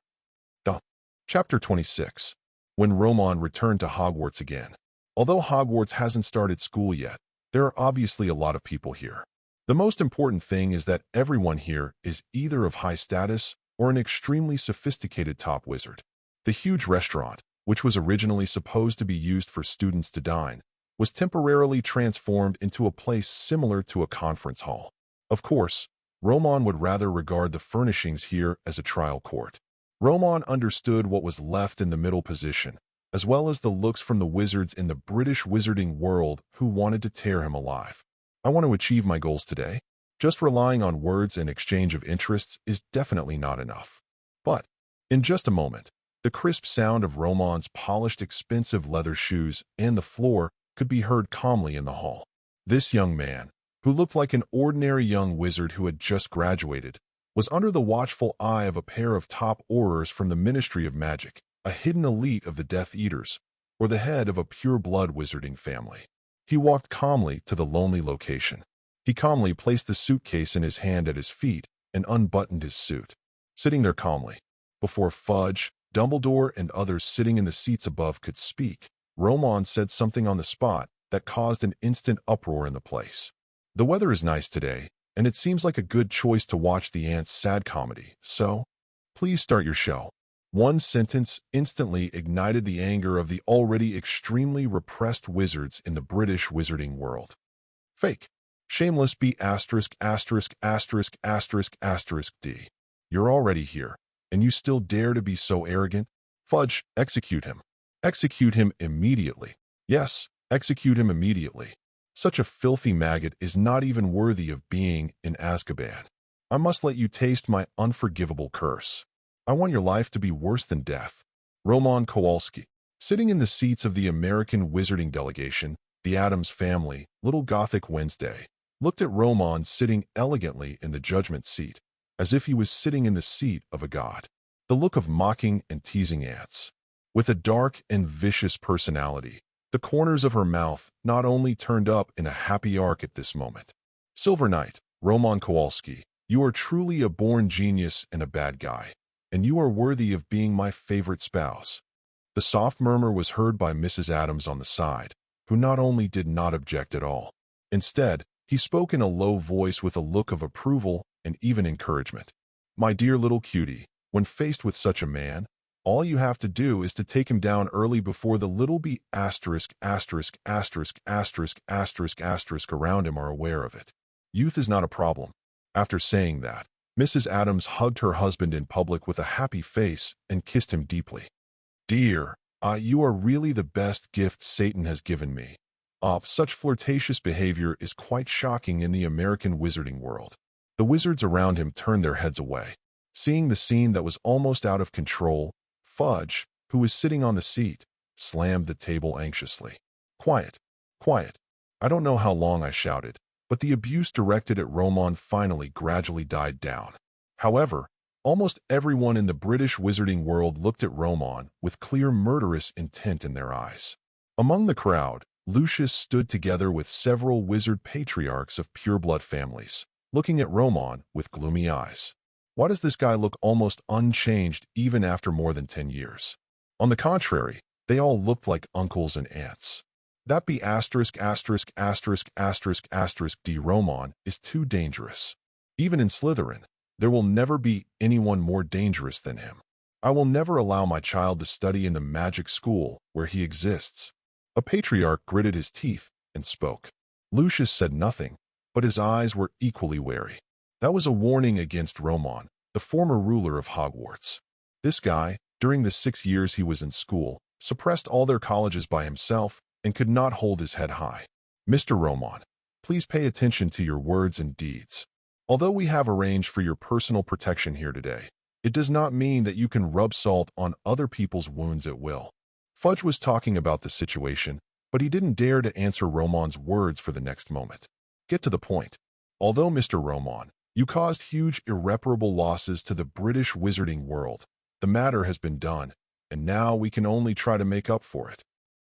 Chapter 26. When Roman returned to Hogwarts again. Although Hogwarts hasn't started school yet, there are obviously a lot of people here. The most important thing is that everyone here is either of high status or an extremely sophisticated top wizard. The huge restaurant, which was originally supposed to be used for students to dine, was temporarily transformed into a place similar to a conference hall. Of course, Roman would rather regard the furnishings here as a trial court. Roman understood what was left in the middle position, as well as the looks from the wizards in the British wizarding world who wanted to tear him alive. I want to achieve my goals today. Just relying on words and exchange of interests is definitely not enough. But, in just a moment, the crisp sound of Roman's polished expensive leather shoes and the floor could be heard calmly in the hall. This young man, who looked like an ordinary young wizard who had just graduated, was under the watchful eye of a pair of top aurors from the Ministry of Magic, a hidden elite of the Death Eaters, or the head of a pure-blood wizarding family. He walked calmly to the lonely location. He calmly placed the suitcase in his hand at his feet and unbuttoned his suit. Sitting there calmly, before Fudge, Dumbledore, and others sitting in the seats above could speak, Roman said something on the spot that caused an instant uproar in the place. The weather is nice today, and it seems like a good choice to watch the Ants' sad comedy, so please start your show. One sentence instantly ignited the anger of the already extremely repressed wizards in the British wizarding world. Fake. Shameless B****************************** D. You're already here, and you still dare to be so arrogant? Fudge, execute him. Execute him immediately. Yes, execute him immediately. Such a filthy maggot is not even worthy of being in Azkaban. I must let you taste my unforgivable curse. I want your life to be worse than death. Roman Kowalski, sitting in the seats of the American wizarding delegation, the Addams family, Little Gothic Wednesday, looked at Roman sitting elegantly in the judgment seat, as if he was sitting in the seat of a god. The look of mocking and teasing ants. With a dark and vicious personality, the corners of her mouth not only turned up in a happy arc at this moment. Silver Knight, Roman Kowalski, you are truly a born genius and a bad guy, and you are worthy of being my favorite spouse. The soft murmur was heard by Mrs. Adams on the side, who not only did not object at all. Instead, he spoke in a low voice with a look of approval and even encouragement. My dear little cutie, when faced with such a man, all you have to do is to take him down early before the little b*** around him are aware of it. Youth is not a problem. After saying that, Mrs. Adams hugged her husband in public with a happy face and kissed him deeply. Dear, you are really the best gift Satan has given me. Such flirtatious behavior is quite shocking in the American wizarding world. The wizards around him turned their heads away. Seeing the scene that was almost out of control, Fudge, who was sitting on the seat, slammed the table anxiously. Quiet, quiet. I don't know how long I shouted, but the abuse directed at Roman finally gradually died down. However, almost everyone in the British wizarding world looked at Roman with clear murderous intent in their eyes. Among the crowd, Lucius stood together with several wizard patriarchs of pureblood families, looking at Roman with gloomy eyes. Why does this guy look almost unchanged even after more than 10 years? On the contrary, they all looked like uncles and aunts. That be *********** D. Roman is too dangerous. Even in Slytherin, there will never be anyone more dangerous than him. I will never allow my child to study in the magic school where he exists. A patriarch gritted his teeth and spoke. Lucius said nothing, but his eyes were equally wary. That was a warning against Roman, the former ruler of Hogwarts. This guy, during the 6 years he was in school, suppressed all their colleges by himself and could not hold his head high. Mr. Roman, please pay attention to your words and deeds. Although we have arranged for your personal protection here today, it does not mean that you can rub salt on other people's wounds at will. Fudge was talking about the situation, but he didn't dare to answer Roman's words for the next moment. Get to the point. Although, Mr. Roman, you caused huge irreparable losses to the British wizarding world, The matter has been done, and now we can only try to make up for it.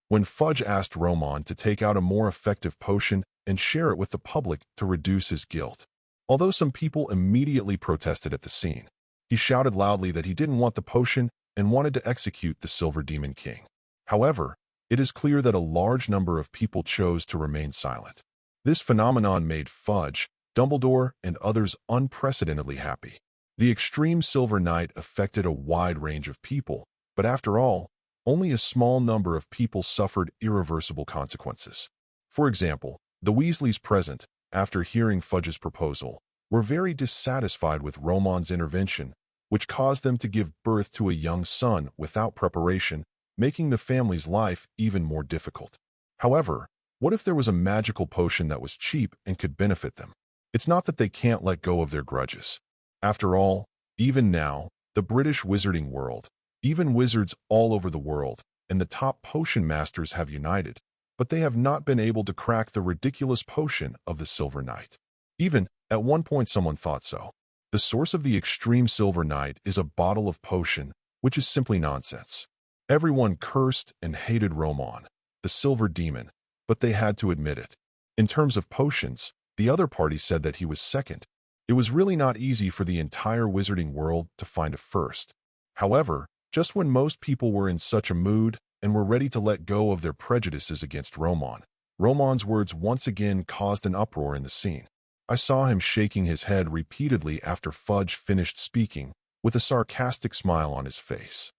When Fudge asked Roman to take out a more effective potion and share it with the public to reduce his guilt. Although some people immediately protested at the scene, he shouted loudly that he didn't want the potion and wanted to execute the Silver Demon King. However, it is clear that a large number of people chose to remain silent. This phenomenon made Fudge, Dumbledore, and others unprecedentedly happy. The extreme Silver Knight affected a wide range of people, but after all, only a small number of people suffered irreversible consequences. For example, the Weasleys present, after hearing Fudge's proposal, were very dissatisfied with Roman's intervention, which caused them to give birth to a young son without preparation, making the family's life even more difficult. However, what if there was a magical potion that was cheap and could benefit them? It's not that they can't let go of their grudges. After all, even now, the British wizarding world, even wizards all over the world, and the top potion masters have united, but they have not been able to crack the ridiculous potion of the Silver Knight. Even, at one point someone thought so. The source of the extreme Silver Knight is a bottle of potion, which is simply nonsense. Everyone cursed and hated Roman, the Silver Demon, but they had to admit it. In terms of potions, the other party said that he was second. It was really not easy for the entire wizarding world to find a first. However, just when most people were in such a mood and were ready to let go of their prejudices against Roman, Roman's words once again caused an uproar in the scene. I saw him shaking his head repeatedly after Fudge finished speaking, with a sarcastic smile on his face.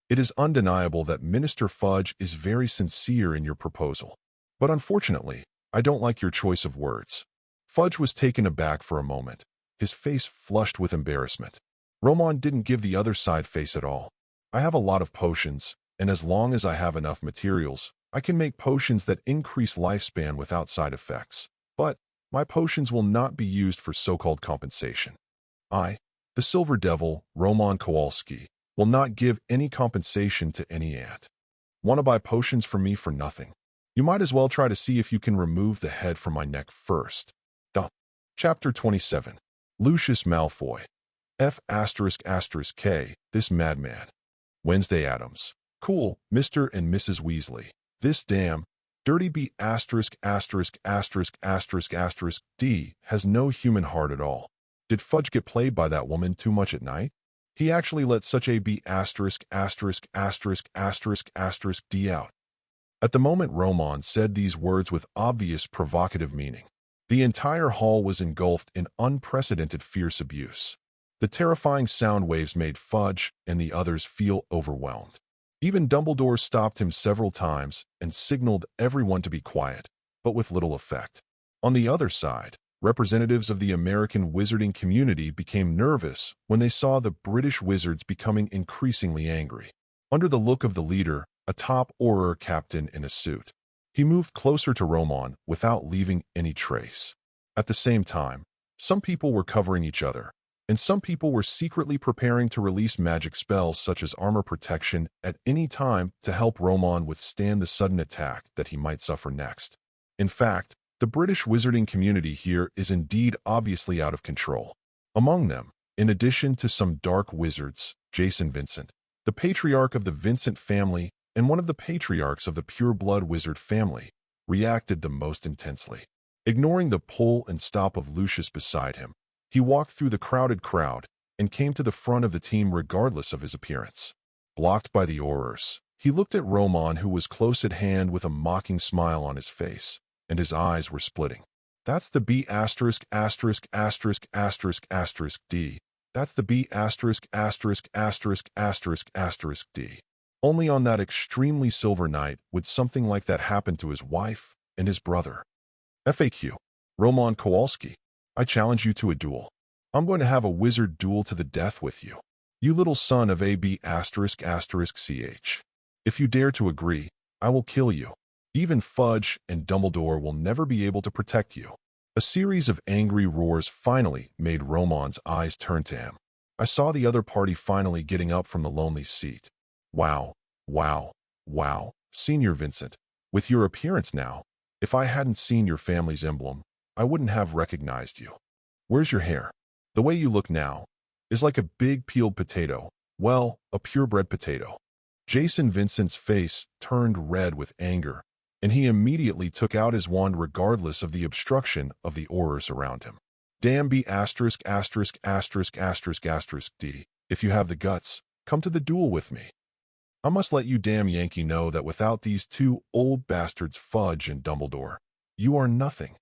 It is undeniable that Minister Fudge is very sincere in your proposal. But unfortunately, I don't like your choice of words. Fudge was taken aback for a moment, his face flushed with embarrassment. Roman didn't give the other side face at all. I have a lot of potions, and as long as I have enough materials, I can make potions that increase lifespan without side effects. But my potions will not be used for so-called compensation. I, the Silver Devil, Roman Kowalski, will not give any compensation to any ant. Want to buy potions from me for nothing? You might as well try to see if you can remove the head from my neck first. Chapter 27. Lucius Malfoy. F***K, this madman. Wednesday Addams. Cool, Mr. and Mrs. Weasley. This damn, dirty B************* D has no human heart at all. Did Fudge get played by that woman too much at night? He actually let such a B********** D out. At the moment Roman said these words with obvious provocative meaning, the entire hall was engulfed in unprecedented fierce abuse. The terrifying sound waves made Fudge and the others feel overwhelmed. Even Dumbledore stopped him several times and signaled everyone to be quiet, but with little effect. On the other side, representatives of the American wizarding community became nervous when they saw the British wizards becoming increasingly angry. Under the look of the leader, a top Auror captain in a suit, he moved closer to Roman without leaving any trace. At the same time, some people were covering each other, and some people were secretly preparing to release magic spells such as armor protection at any time to help Roman withstand the sudden attack that he might suffer next. In fact, the British wizarding community here is indeed obviously out of control. Among them, in addition to some dark wizards, Jason Vincent, the patriarch of the Vincent family and one of the patriarchs of the pure-blood wizard family, reacted the most intensely. Ignoring the pull and stop of Lucius beside him, he walked through the crowded crowd and came to the front of the team regardless of his appearance. Blocked by the Aurors, he looked at Roman, who was close at hand with a mocking smile on his face, and his eyes were splitting. That's the B************************** D. That's the B************** D. Only on that extremely silver night would something like that happen to his wife and his brother. FAQ. Roman Kowalski, I challenge you to a duel. I'm going to have a wizard duel to the death with you. You little son of a B*******************************************************************************************************************. Even Fudge and Dumbledore will never be able to protect you. A series of angry roars finally made Roman's eyes turn to him. I saw the other party finally getting up from the lonely seat. Wow, wow, wow, Senior Vincent, with your appearance now, if I hadn't seen your family's emblem, I wouldn't have recognized you. Where's your hair? The way you look now is like a big peeled potato, Well, a purebred potato. Jason Vincent's face turned red with anger, and he immediately took out his wand regardless of the obstruction of the aurors around him. Damn be asterisk asterisk asterisk asterisk asterisk D. If you have the guts, come to the duel with me. I must let you damn Yankee know that without these two old bastards Fudge and Dumbledore, you are nothing.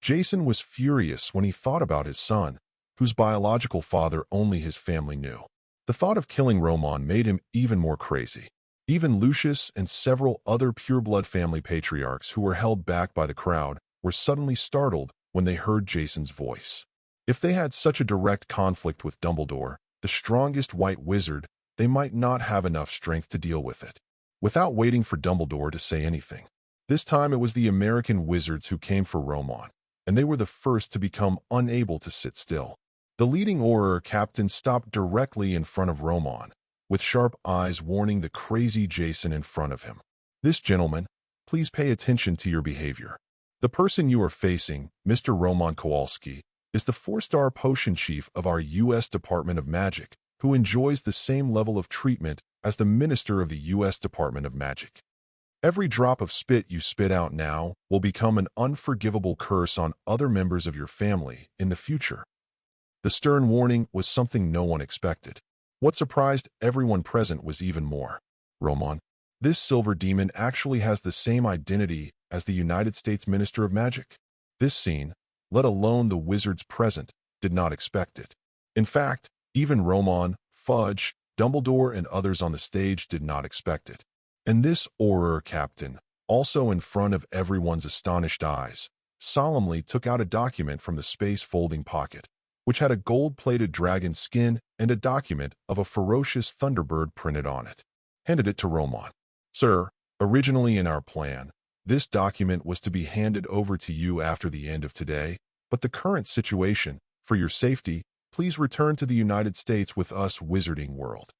Jason was furious when he thought about his son, whose biological father only his family knew. The thought of killing Roman made him even more crazy. Even Lucius and several other pureblood family patriarchs who were held back by the crowd were suddenly startled when they heard Jason's voice. If they had such a direct conflict with Dumbledore, the strongest white wizard, they might not have enough strength to deal with it. Without waiting for Dumbledore to say anything, this time it was the American wizards who came for Roman, and they were the first to become unable to sit still. The leading Auror captain stopped directly in front of Roman, with sharp eyes warning the crazy Jason in front of him. This gentleman, please pay attention to your behavior. The person you are facing, Mr. Roman Kowalski, is the 4-star potion chief of our U.S. Department of Magic, who enjoys the same level of treatment as the minister of the U.S. Department of Magic. Every drop of spit you spit out now will become an unforgivable curse on other members of your family in the future. The stern warning was something no one expected. What surprised everyone present was even more. Roman, this silver demon actually has the same identity as the United States Minister of Magic. This scene, let alone the wizards present, did not expect it. In fact, even Roman, Fudge, Dumbledore, and others on the stage did not expect it. And this Auror captain, also in front of everyone's astonished eyes, solemnly took out a document from the space-folding pocket, which had a gold-plated dragon skin and a document of a ferocious thunderbird printed on it. Handed it to Roman. Sir, originally in our plan, this document was to be handed over to you after the end of today, but the current situation, for your safety, please return to the United States with us Wizarding World.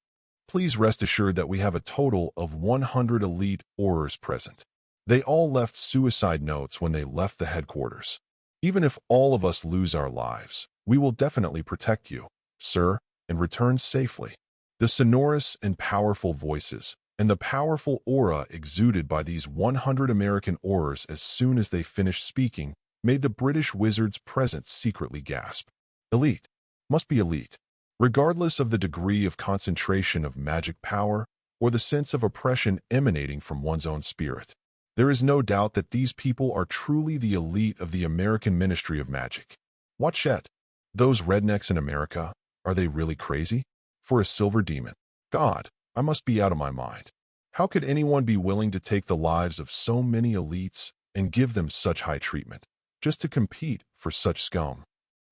Please rest assured that we have a total of 100 elite Aurors present. They all left suicide notes when they left the headquarters. Even if all of us lose our lives, we will definitely protect you, sir, and return safely. The sonorous and powerful voices and the powerful aura exuded by these 100 American Aurors as soon as they finished speaking made the British wizards present secretly gasp. Elite. Must be elite. Regardless of the degree of concentration of magic power or the sense of oppression emanating from one's own spirit. There is no doubt that these people are truly the elite of the American Ministry of Magic. Watch it. Those rednecks in America, are they really crazy? For a silver demon. God, I must be out of my mind. How could anyone be willing to take the lives of so many elites and give them such high treatment, just to compete for such scum?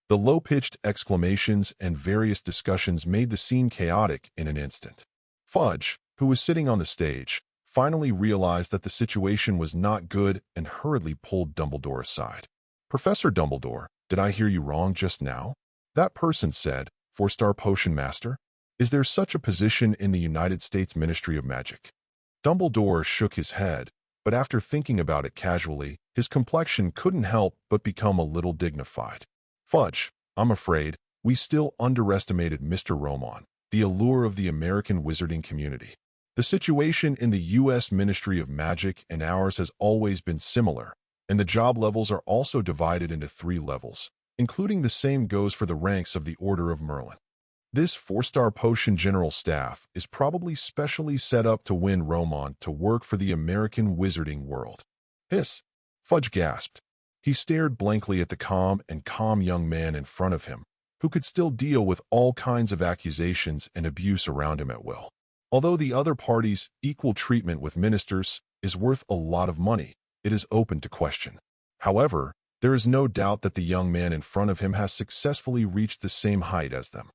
The low-pitched exclamations and various discussions made the scene chaotic in an instant. Fudge, who was sitting on the stage, finally realized that the situation was not good and hurriedly pulled Dumbledore aside. Professor Dumbledore, did I hear you wrong just now? That person said, 4-star potion master? Is there such a position in the United States Ministry of Magic? Dumbledore shook his head, but after thinking about it casually, his complexion couldn't help but become a little dignified. Fudge, I'm afraid, we still underestimated Mr. Roman, the allure of the American wizarding community. The situation in the U.S. Ministry of Magic and ours has always been similar, and the job levels are also divided into 3 levels, including the same goes for the ranks of the Order of Merlin. This 4-star potion general staff is probably specially set up to win Roman to work for the American wizarding world. Hiss! Fudge gasped. He stared blankly at the calm young man in front of him, who could still deal with all kinds of accusations and abuse around him at will. Although the other party's equal treatment with ministers is worth a lot of money, it is open to question. However, there is no doubt that the young man in front of him has successfully reached the same height as them.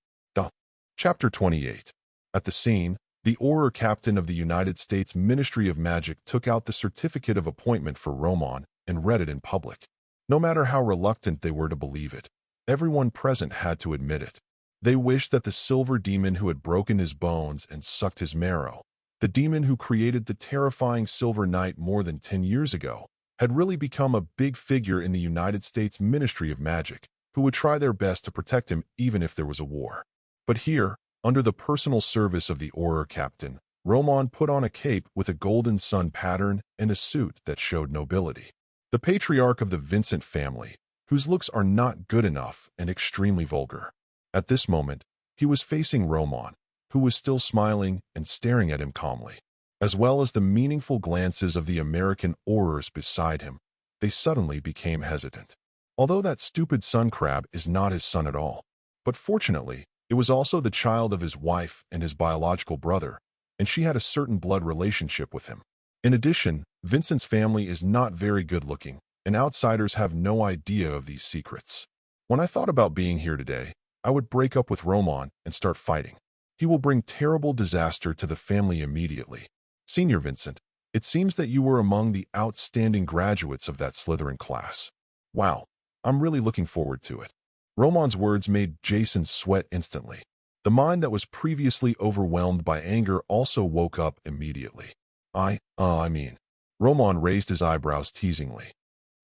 Chapter 28. At the scene, the Auror captain of the United States Ministry of Magic took out the certificate of appointment for Roman and read it in public. No matter how reluctant they were to believe it, everyone present had to admit it. They wished that the silver demon who had broken his bones and sucked his marrow, the demon who created the terrifying Silver Knight more than 10 years ago, had really become a big figure in the United States Ministry of Magic, who would try their best to protect him even if there was a war. But here, Under the personal service of the Auror captain, Roman put on a cape with a golden sun pattern and a suit that showed nobility. The patriarch of the Vincent family, whose looks are not good enough and extremely vulgar. At this moment, he was facing Roman, who was still smiling and staring at him calmly, as well as the meaningful glances of the American Aurors beside him. They suddenly became hesitant. Although that stupid sun crab is not his son at all. But fortunately, it was also the child of his wife and his biological brother, and she had a certain blood relationship with him. In addition, Vincent's family is not very good-looking, and outsiders have no idea of these secrets. When I thought about being here today, I would break up with Roman and start fighting. He will bring terrible disaster to the family immediately. Senior Vincent, it seems that you were among the outstanding graduates of that Slytherin class. Wow, I'm really looking forward to it. Roman's words made Jason sweat instantly. The mind that was previously overwhelmed by anger also woke up immediately. I mean. Roman raised his eyebrows teasingly.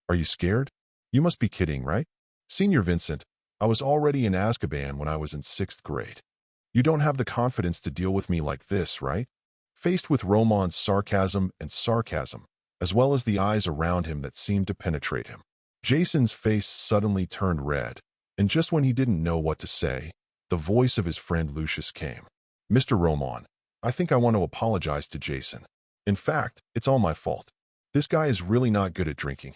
Are you scared? You must be kidding, right? Senior Vincent, I was already in Azkaban when I was in 6th grade. You don't have the confidence to deal with me like this, right? Faced with Roman's sarcasm, as well as the eyes around him that seemed to penetrate him, Jason's face suddenly turned red, and just when he didn't know what to say, the voice of his friend Lucius came. Mr. Roman, I think I want to apologize to Jason. In fact, it's all my fault. This guy is really not good at drinking.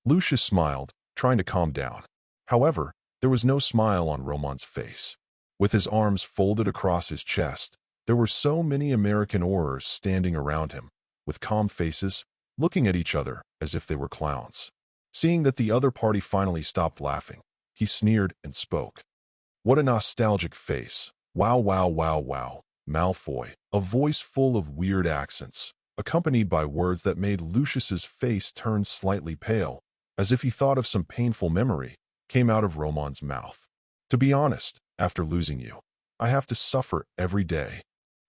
Lucius smiled, trying to calm down. However, there was no smile on Roman's face. With his arms folded across his chest, there were so many American Aurors standing around him, with calm faces, looking at each other as if they were clowns. Seeing that the other party finally stopped laughing, he sneered and spoke. What a nostalgic face. Wow, wow, wow, wow. Malfoy, a voice full of weird accents, accompanied by words that made Lucius's face turn slightly pale, as if he thought of some painful memory, came out of Roman's mouth. To be honest, after losing you, I have to suffer every day.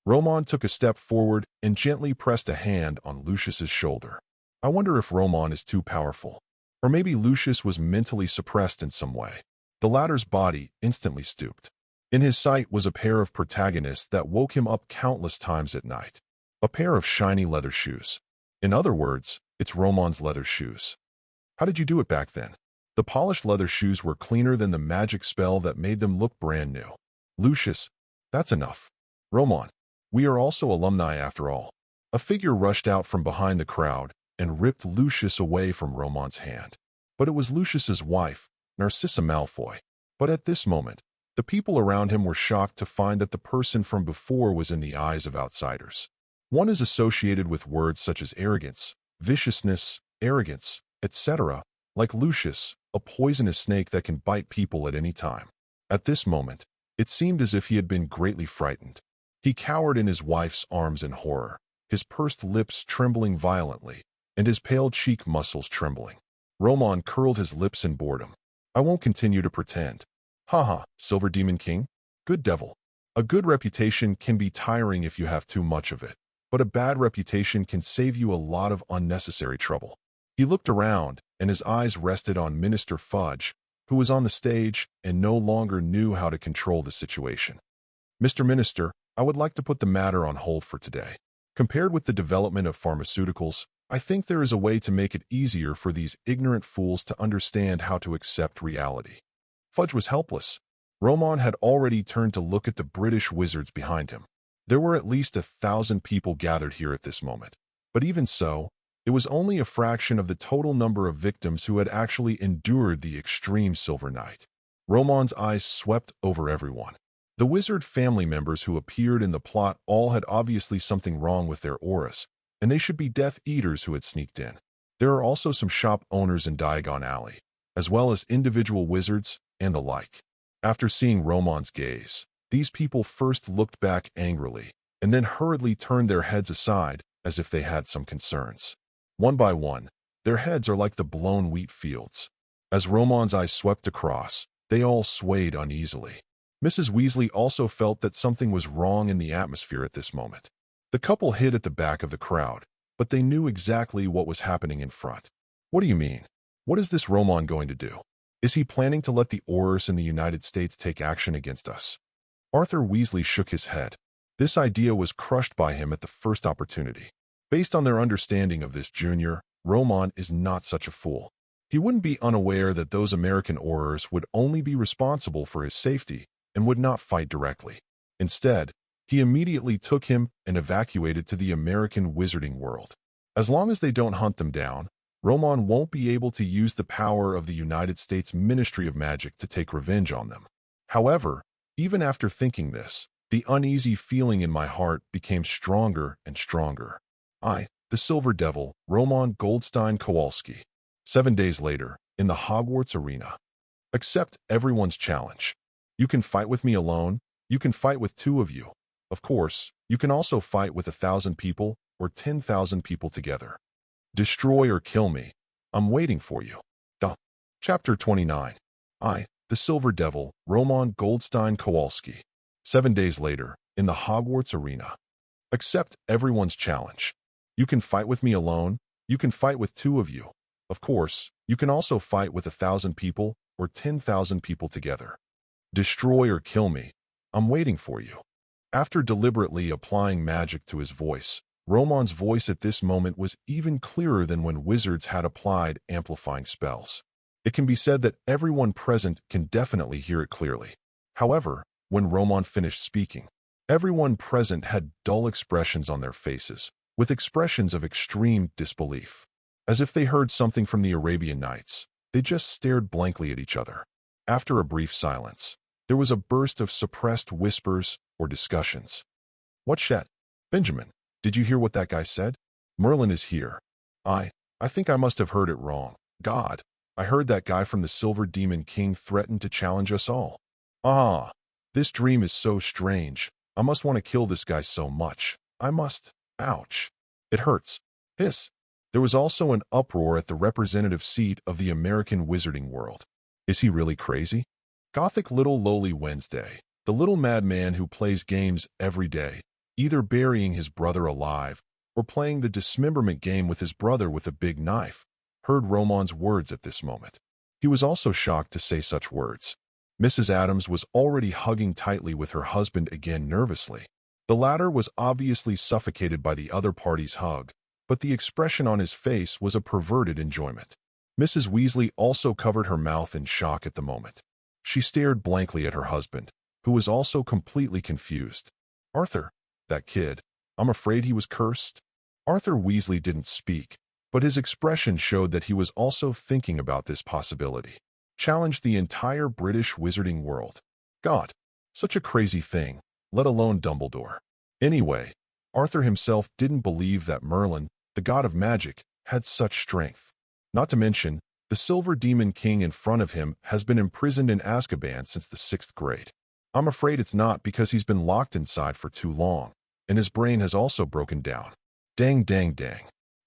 Roman took a step forward and gently pressed a hand on Lucius's shoulder. I wonder if Roman is too powerful. Or maybe Lucius was mentally suppressed in some way. The latter's body instantly stooped. In his sight was a pair of protagonists that woke him up countless times at night. A pair of shiny leather shoes. In other words, it's Roman's leather shoes. How did you do it back then? The polished leather shoes were cleaner than the magic spell that made them look brand new. Lucius, that's enough. Roman, we are also alumni after all. A figure rushed out from behind the crowd and ripped Lucius away from Roman's hand. But it was Lucius's wife, Narcissa Malfoy. But at this moment, the people around him were shocked to find that the person from before was in the eyes of outsiders. One is associated with words such as arrogance, viciousness, arrogance, etc., like Lucius, a poisonous snake that can bite people at any time. At this moment, it seemed as if he had been greatly frightened. He cowered in his wife's arms in horror, his pursed lips trembling violently, and his pale cheek muscles trembling. Roman curled his lips in boredom. I won't continue to pretend. Haha, Silver Demon King? Good devil. A good reputation can be tiring if you have too much of it, but a bad reputation can save you a lot of unnecessary trouble. He looked around, and his eyes rested on Minister Fudge, who was on the stage and no longer knew how to control the situation. Mr. Minister, I would like to put the matter on hold for today. Compared with the development of pharmaceuticals, I think there is a way to make it easier for these ignorant fools to understand how to accept reality. Fudge was helpless. Roman had already turned to look at the British wizards behind him. There were at least 1,000 people gathered here at this moment. But even so, it was only a fraction of the total number of victims who had actually endured the extreme Silver Night. Roman's eyes swept over everyone. The wizard family members who appeared in the plot all had obviously something wrong with their auras, and they should be Death Eaters who had sneaked in. There are also some shop owners in Diagon Alley, as well as individual wizards and the like. After seeing Roman's gaze, these people first looked back angrily, and then hurriedly turned their heads aside as if they had some concerns. One by one, their heads are like the blown wheat fields. As Roman's eyes swept across, they all swayed uneasily. Mrs. Weasley also felt that something was wrong in the atmosphere at this moment. The couple hid at the back of the crowd, but they knew exactly what was happening in front. What do you mean? What is this Roman going to do? Is he planning to let the Aurors in the United States take action against us? Arthur Weasley shook his head. This idea was crushed by him at the first opportunity. Based on their understanding of this junior, Roman is not such a fool. He wouldn't be unaware that those American Aurors would only be responsible for his safety and would not fight directly. Instead, he immediately took him and evacuated to the American wizarding world. As long as they don't hunt them down, Roman won't be able to use the power of the United States Ministry of Magic to take revenge on them. However, even after thinking this, the uneasy feeling in my heart became stronger and stronger. I, the Silver Devil, Roman Goldstein Kowalski. 7 days later, in the Hogwarts arena. Accept everyone's challenge. You can fight with me alone, you can fight with 2 of you. Of course, you can also fight with 1,000 people or 10,000 people together. Destroy or kill me. I'm waiting for you. Chapter 29. I, the Silver Devil, Roman Goldstein Kowalski. 7 days later, in the Hogwarts arena. Accept everyone's challenge. You can fight with me alone, you can fight with 2 of you. Of course, you can also fight with 1,000 people or 10,000 people together. Destroy or kill me. I'm waiting for you. After deliberately applying magic to his voice, Roman's voice at this moment was even clearer than when wizards had applied amplifying spells. It can be said that everyone present can definitely hear it clearly. However, when Roman finished speaking, everyone present had dull expressions on their faces, with expressions of extreme disbelief. As if they heard something from the Arabian Nights, they just stared blankly at each other. After a brief silence, there was a burst of suppressed whispers or discussions. What shit? Benjamin, did you hear what that guy said? Merlin is here. I think I must have heard it wrong. God, I heard that guy from the Silver Demon King threaten to challenge us all. Ah, this dream is so strange. I must want to kill this guy so much. I must. Ouch. It hurts. Hiss. There was also an uproar at the representative seat of the American wizarding world. Is he really crazy? Gothic little lowly Wednesday, the little madman who plays games every day, either burying his brother alive or playing the dismemberment game with his brother with a big knife, heard Roman's words at this moment. He was also shocked to say such words. Mrs. Adams was already hugging tightly with her husband again nervously. The latter was obviously suffocated by the other party's hug, but the expression on his face was a perverted enjoyment. Mrs. Weasley also covered her mouth in shock at the moment. She stared blankly at her husband, who was also completely confused. Arthur, that kid, I'm afraid he was cursed. Arthur Weasley didn't speak, but his expression showed that he was also thinking about this possibility. Challenged the entire British wizarding world. God, such a crazy thing, let alone Dumbledore. Anyway, Arthur himself didn't believe that Merlin, the god of magic, had such strength. Not to mention, the Silver Demon King in front of him has been imprisoned in Azkaban since the 6th grade. I'm afraid it's not because he's been locked inside for too long, and his brain has also broken down. Dang, dang, dang.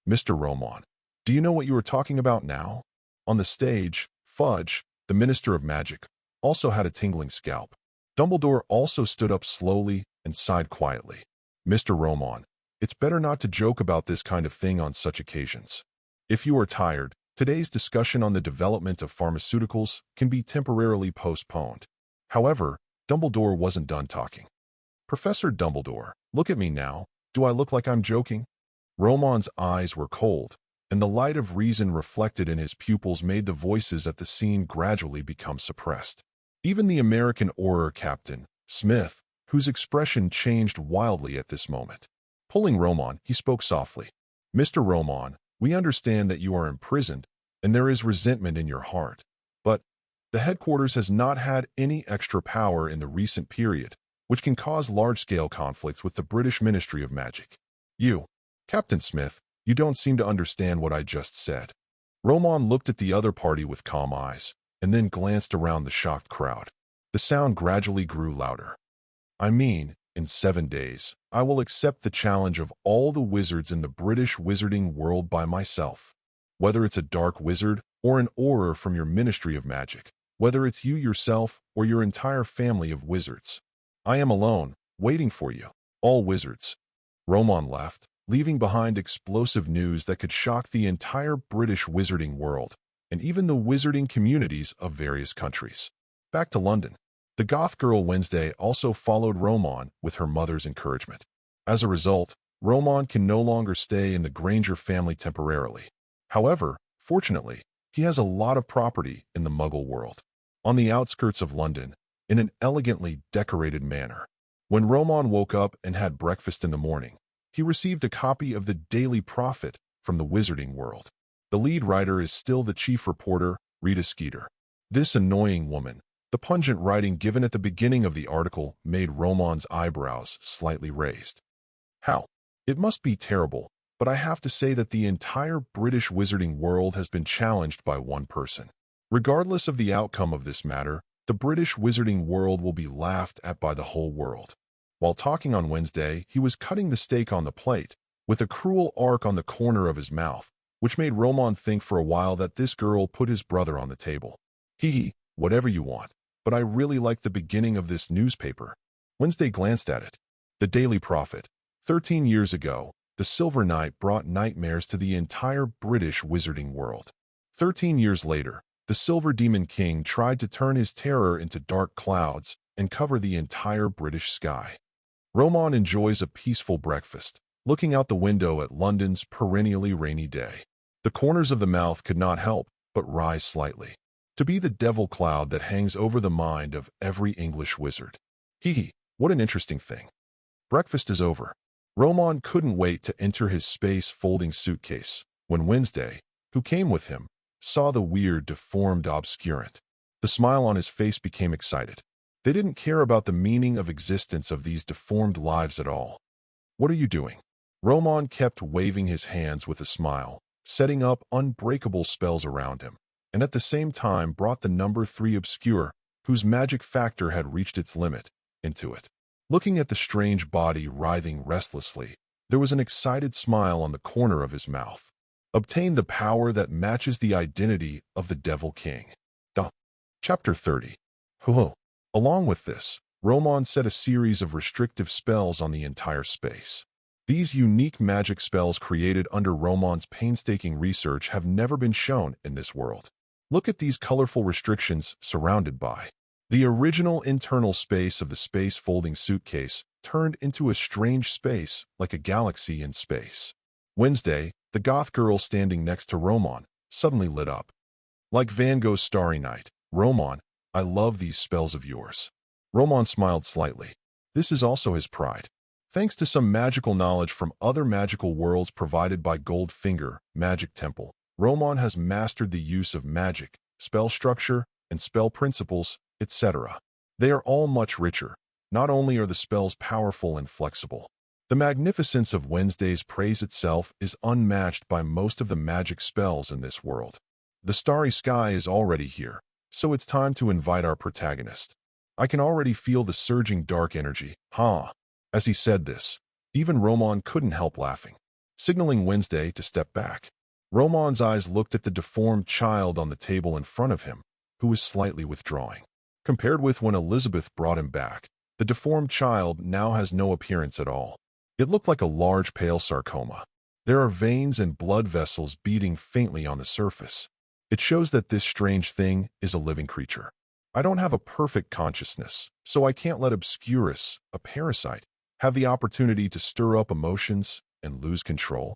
Mr. Roman, do you know what you are talking about now? On the stage, Fudge, the Minister of Magic, also had a tingling scalp. Dumbledore also stood up slowly and sighed quietly. Mr. Roman, it's better not to joke about this kind of thing on such occasions. If you are tired, today's discussion on the development of pharmaceuticals can be temporarily postponed. However, Dumbledore wasn't done talking. Professor Dumbledore, look at me now. Do I look like I'm joking? Roman's eyes were cold, and the light of reason reflected in his pupils made the voices at the scene gradually become suppressed. Even the American Auror Captain, Smith, whose expression changed wildly at this moment. Pulling Roman, he spoke softly. Mr. Roman, we understand that you are imprisoned, and there is resentment in your heart. But the headquarters has not had any extra power in the recent period, which can cause large-scale conflicts with the British Ministry of Magic. You, Captain Smith, you don't seem to understand what I just said. Roman looked at the other party with calm eyes, and then glanced around the shocked crowd. The sound gradually grew louder. I mean, in 7 days, I will accept the challenge of all the wizards in the British wizarding world by myself. Whether it's a dark wizard or an Auror from your Ministry of Magic, whether it's you yourself or your entire family of wizards. I am alone, waiting for you, all wizards. Roman left, leaving behind explosive news that could shock the entire British wizarding world, and even the wizarding communities of various countries. Back to London. The goth girl Wednesday also followed Roman with her mother's encouragement. As a result, Roman can no longer stay in the Granger family temporarily. However, fortunately, he has a lot of property in the Muggle world, on the outskirts of London, in an elegantly decorated manor. When Roman woke up and had breakfast in the morning, he received a copy of the Daily Prophet from the Wizarding World. The lead writer is still the chief reporter, Rita Skeeter. This annoying woman, the pungent writing given at the beginning of the article made Roman's eyebrows slightly raised. How? It must be terrible, but I have to say that the entire British Wizarding world has been challenged by one person. Regardless of the outcome of this matter, the British Wizarding world will be laughed at by the whole world. While talking on Wednesday, he was cutting the steak on the plate, with a cruel arc on the corner of his mouth, which made Roman think for a while that this girl put his brother on the table. Whatever you want, but I really like the beginning of this newspaper. Wednesday glanced at it. The Daily Prophet. 13 years ago, the Silver Knight brought nightmares to the entire British Wizarding world. 13 years later, the Silver Demon King tried to turn his terror into dark clouds and cover the entire British sky. Roman enjoys a peaceful breakfast, looking out the window at London's perennially rainy day. The corners of the mouth could not help but rise slightly, to be the devil cloud that hangs over the mind of every English wizard. What an interesting thing. Breakfast is over. Roman couldn't wait to enter his space-folding suitcase when Wednesday, who came with him, saw the weird, deformed obscurant. The smile on his face became excited. They didn't care about the meaning of existence of these deformed lives at all. What are you doing? Roman kept waving his hands with a smile, setting up unbreakable spells around him, and at the same time brought the number 3 obscure, whose magic factor had reached its limit, into it. Looking at the strange body writhing restlessly, there was an excited smile on the corner of his mouth. Obtain the power that matches the identity of the Devil King. Chapter 30. Along with this, Roman set a series of restrictive spells on the entire space. These unique magic spells created under Roman's painstaking research have never been shown in this world. Look at these colorful restrictions surrounded by. The original internal space of the space-folding suitcase turned into a strange space like a galaxy in space. Wednesday, the goth girl standing next to Roman, suddenly lit up. Like Van Gogh's Starry Night, Roman, I love these spells of yours. Roman smiled slightly. This is also his pride. Thanks to some magical knowledge from other magical worlds provided by Goldfinger, Magic Temple, Roman has mastered the use of magic, spell structure, and spell principles, etc. They are all much richer. Not only are the spells powerful and flexible, the magnificence of Wednesday's praise itself is unmatched by most of the magic spells in this world. The starry sky is already here, so it's time to invite our protagonist. I can already feel the surging dark energy, As he said this, even Roman couldn't help laughing, signaling Wednesday to step back. Roman's eyes looked at the deformed child on the table in front of him, who was slightly withdrawing. Compared with when Elizabeth brought him back, the deformed child now has no appearance at all. It looked like a large pale sarcoma. There are veins and blood vessels beating faintly on the surface. It shows that this strange thing is a living creature. I don't have a perfect consciousness, so I can't let Obscurus, a parasite, have the opportunity to stir up emotions and lose control.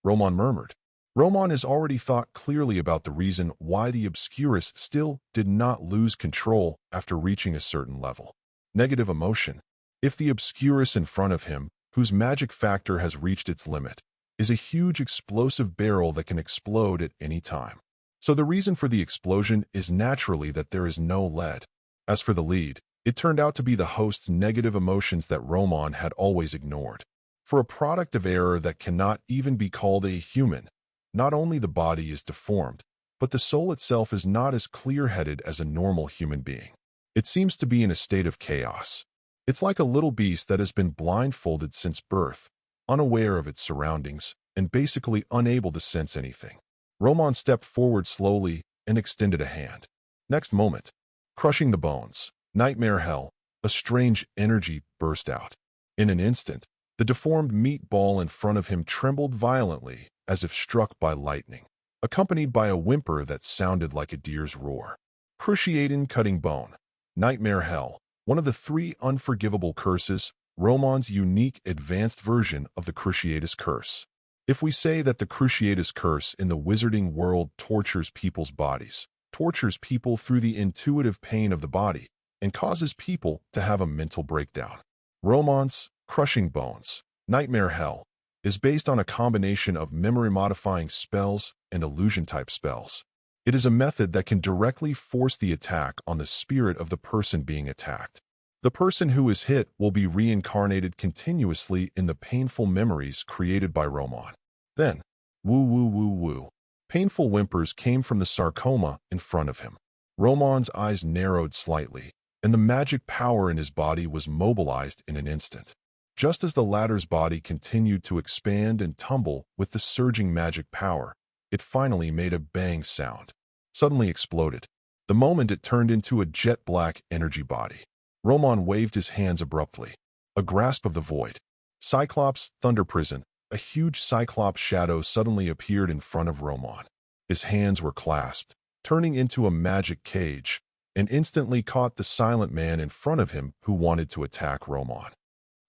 Roman murmured. Roman has already thought clearly about the reason why the Obscurus still did not lose control after reaching a certain level. Negative emotion. If the Obscurus in front of him, whose magic factor has reached its limit, is a huge explosive barrel that can explode at any time. So the reason for the explosion is naturally that there is no lead. As for the lead, it turned out to be the host's negative emotions that Roman had always ignored. For a product of error that cannot even be called a human, not only the body is deformed, but the soul itself is not as clear-headed as a normal human being. It seems to be in a state of chaos. It's like a little beast that has been blindfolded since birth, unaware of its surroundings, and basically unable to sense anything. Roman stepped forward slowly and extended a hand. Next moment, crushing the bones, nightmare hell, a strange energy burst out. In an instant, the deformed meat ball in front of him trembled violently as if struck by lightning, accompanied by a whimper that sounded like a deer's roar. Cruciating cutting bone. Nightmare Hell, one of the 3 unforgivable curses, Roman's unique advanced version of the Cruciatus Curse. If we say that the Cruciatus Curse in the wizarding world tortures people's bodies, tortures people through the intuitive pain of the body, and causes people to have a mental breakdown. Roman's Crushing Bones, Nightmare Hell, is based on a combination of memory-modifying spells and illusion-type spells. It is a method that can directly force the attack on the spirit of the person being attacked. The person who is hit will be reincarnated continuously in the painful memories created by Roman. Then, woo woo woo woo. Painful whimpers came from the sarcoma in front of him. Roman's eyes narrowed slightly, and the magic power in his body was mobilized in an instant. Just as the latter's body continued to expand and tumble with the surging magic power, it finally made a bang sound. Suddenly exploded. The moment it turned into a jet-black energy body. Roman waved his hands abruptly. A grasp of the void. Cyclops, Thunder Prison. A huge Cyclops shadow suddenly appeared in front of Roman. His hands were clasped, turning into a magic cage, and instantly caught the silent man in front of him who wanted to attack Roman.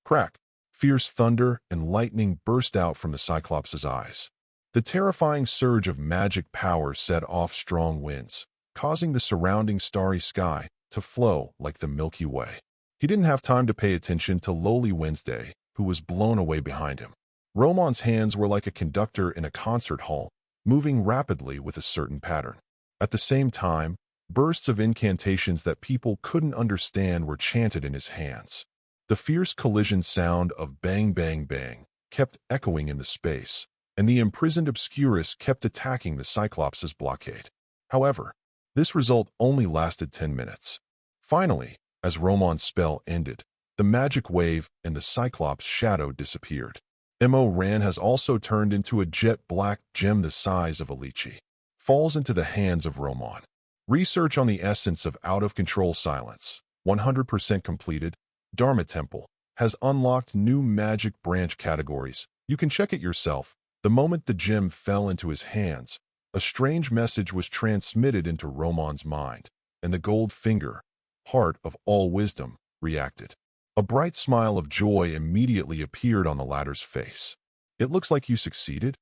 Crack! Fierce thunder and lightning burst out from the Cyclops' eyes. The terrifying surge of magic power set off strong winds, causing the surrounding starry sky to flow like the Milky Way. He didn't have time to pay attention to lowly Wednesday, who was blown away behind him. Roman's hands were like a conductor in a concert hall, moving rapidly with a certain pattern. At the same time, bursts of incantations that people couldn't understand were chanted in his hands. The fierce collision sound of bang bang bang kept echoing in the space, and the imprisoned Obscurus kept attacking the Cyclops' blockade. However, this result only lasted 10 minutes. Finally, as Roman's spell ended, the magic wave and the Cyclops' shadow disappeared. Ran has also turned into a jet-black gem the size of a lychee. Falls into the hands of Roman. Research on the essence of out-of-control silence, 100% completed. Dharma Temple has unlocked new magic branch categories. You can check it yourself. The moment the gem fell into his hands, a strange message was transmitted into Roman's mind, and the gold finger, heart of all wisdom, reacted. A bright smile of joy immediately appeared on the latter's face. It looks like you succeeded?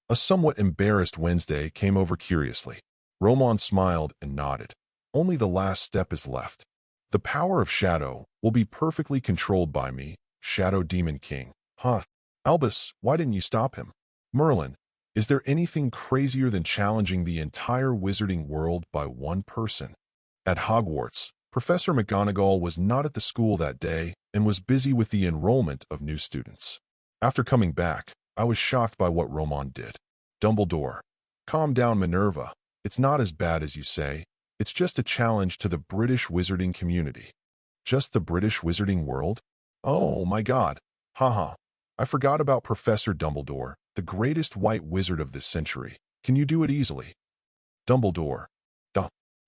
A somewhat embarrassed Wednesday came over curiously. Roman smiled and nodded. Only the last step is left. The power of Shadow will be perfectly controlled by me, Shadow Demon King. Huh. Albus, why didn't you stop him? Merlin, is there anything crazier than challenging the entire wizarding world by one person? At Hogwarts, Professor McGonagall was not at the school that day and was busy with the enrollment of new students. After coming back, I was shocked by what Roman did. Dumbledore. Calm down, Minerva. It's not as bad as you say. It's just a challenge to the British wizarding community. Just the British wizarding world? Oh my god. Haha. I forgot about Professor Dumbledore, the greatest white wizard of this century. Can you do it easily? Dumbledore.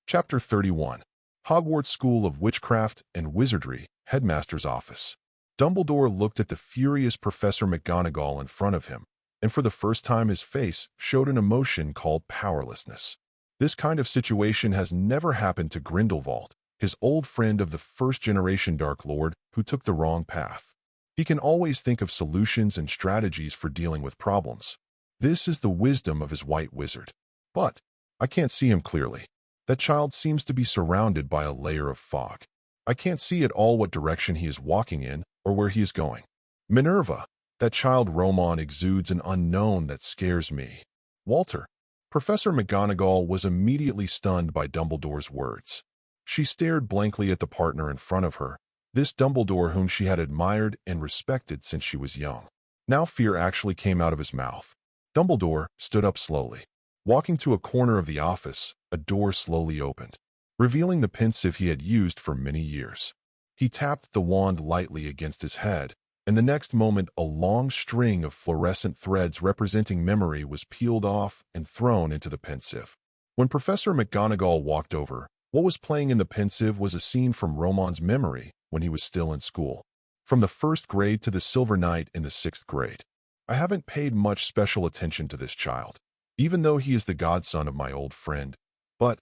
Chapter 31. Hogwarts School of Witchcraft and Wizardry, Headmaster's Office. Dumbledore looked at the furious Professor McGonagall in front of him, and for the first time his face showed an emotion called powerlessness. This kind of situation has never happened to Grindelwald, his old friend of the first-generation Dark Lord who took the wrong path. He can always think of solutions and strategies for dealing with problems. This is the wisdom of his white wizard. But I can't see him clearly. That child seems to be surrounded by a layer of fog. I can't see at all what direction he is walking in or where he is going. Minerva, that child Roman exudes an unknown that scares me. Walter. Professor McGonagall was immediately stunned by Dumbledore's words. She stared blankly at the partner in front of her, this Dumbledore whom she had admired and respected since she was young. Now fear actually came out of his mouth. Dumbledore stood up slowly. Walking to a corner of the office, a door slowly opened, revealing the pensieve he had used for many years. He tapped the wand lightly against his head, and the next moment a long string of fluorescent threads representing memory was peeled off and thrown into the pensieve. When Professor McGonagall walked over, what was playing in the pensieve was a scene from Roman's memory when he was still in school. From the 1st grade to the Silver Knight in the 6th grade. I haven't paid much special attention to this child, even though he is the godson of my old friend. But,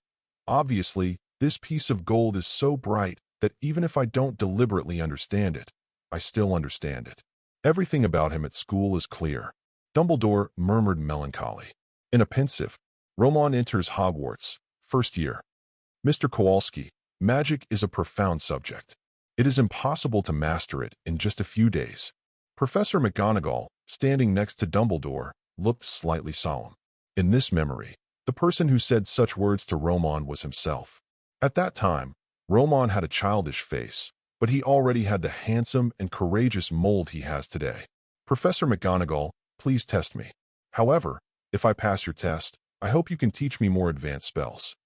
obviously, this piece of gold is so bright that even if I don't deliberately understand it, I still understand it. Everything about him at school is clear. Dumbledore murmured melancholy. In a pensive, Roman enters Hogwarts, first year. Mr. Kowalski, magic is a profound subject. It is impossible to master it in just a few days. Professor McGonagall, standing next to Dumbledore, looked slightly solemn. In this memory, the person who said such words to Roman was himself. At that time, Roman had a childish face, but he already had the handsome and courageous mold he has today. Professor McGonagall, please test me. However, if I pass your test, I hope you can teach me more advanced spells.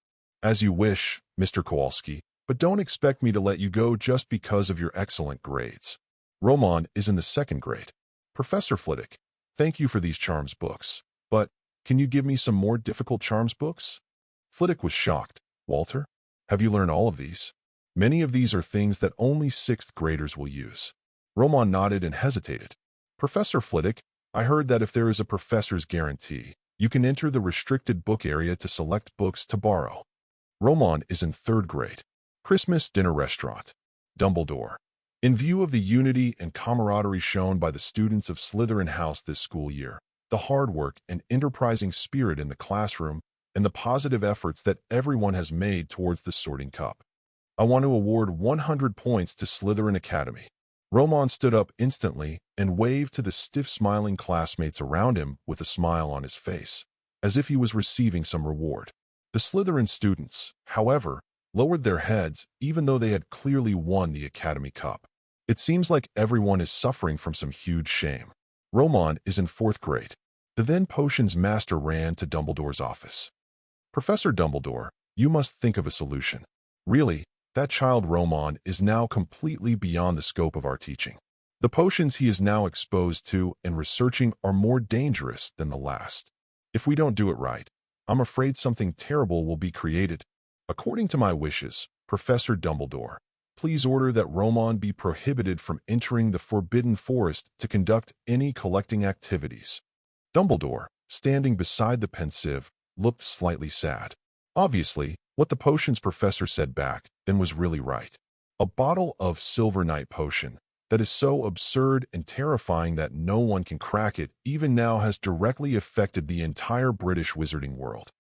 As you wish, Mr. Kowalski, but don't expect me to let you go just because of your excellent grades. Roman is in the 2nd grade. Professor Flitwick, thank you for these charms books, but can you give me some more difficult charms books? Flitwick was shocked. Walter, have you learned all of these? Many of these are things that only 6th graders will use. Roman nodded and hesitated. Professor Flitwick, I heard that if there is a professor's guarantee, you can enter the restricted book area to select books to borrow. Roman is in 3rd grade. Christmas dinner restaurant. Dumbledore. In view of the unity and camaraderie shown by the students of Slytherin House this school year, the hard work and enterprising spirit in the classroom, and the positive efforts that everyone has made towards the Sorting Cup, I want to award 100 points to Slytherin Academy. Roman stood up instantly and waved to the stiff-smiling classmates around him with a smile on his face, as if he was receiving some reward. The Slytherin students, however, lowered their heads even though they had clearly won the Academy Cup. It seems like everyone is suffering from some huge shame. Roman is in 4th grade. The then potions master ran to Dumbledore's office. Professor Dumbledore, you must think of a solution. Really, that child Roman is now completely beyond the scope of our teaching. The potions he is now exposed to and researching are more dangerous than the last. If we don't do it right, I'm afraid something terrible will be created. According to my wishes, Professor Dumbledore, please order that Roman be prohibited from entering the Forbidden Forest to conduct any collecting activities. Dumbledore, standing beside the pensive, looked slightly sad. Obviously, what the potions professor said back then was really right. A bottle of Silver Night potion that is so absurd and terrifying that no one can crack it even now has directly affected the entire British wizarding world.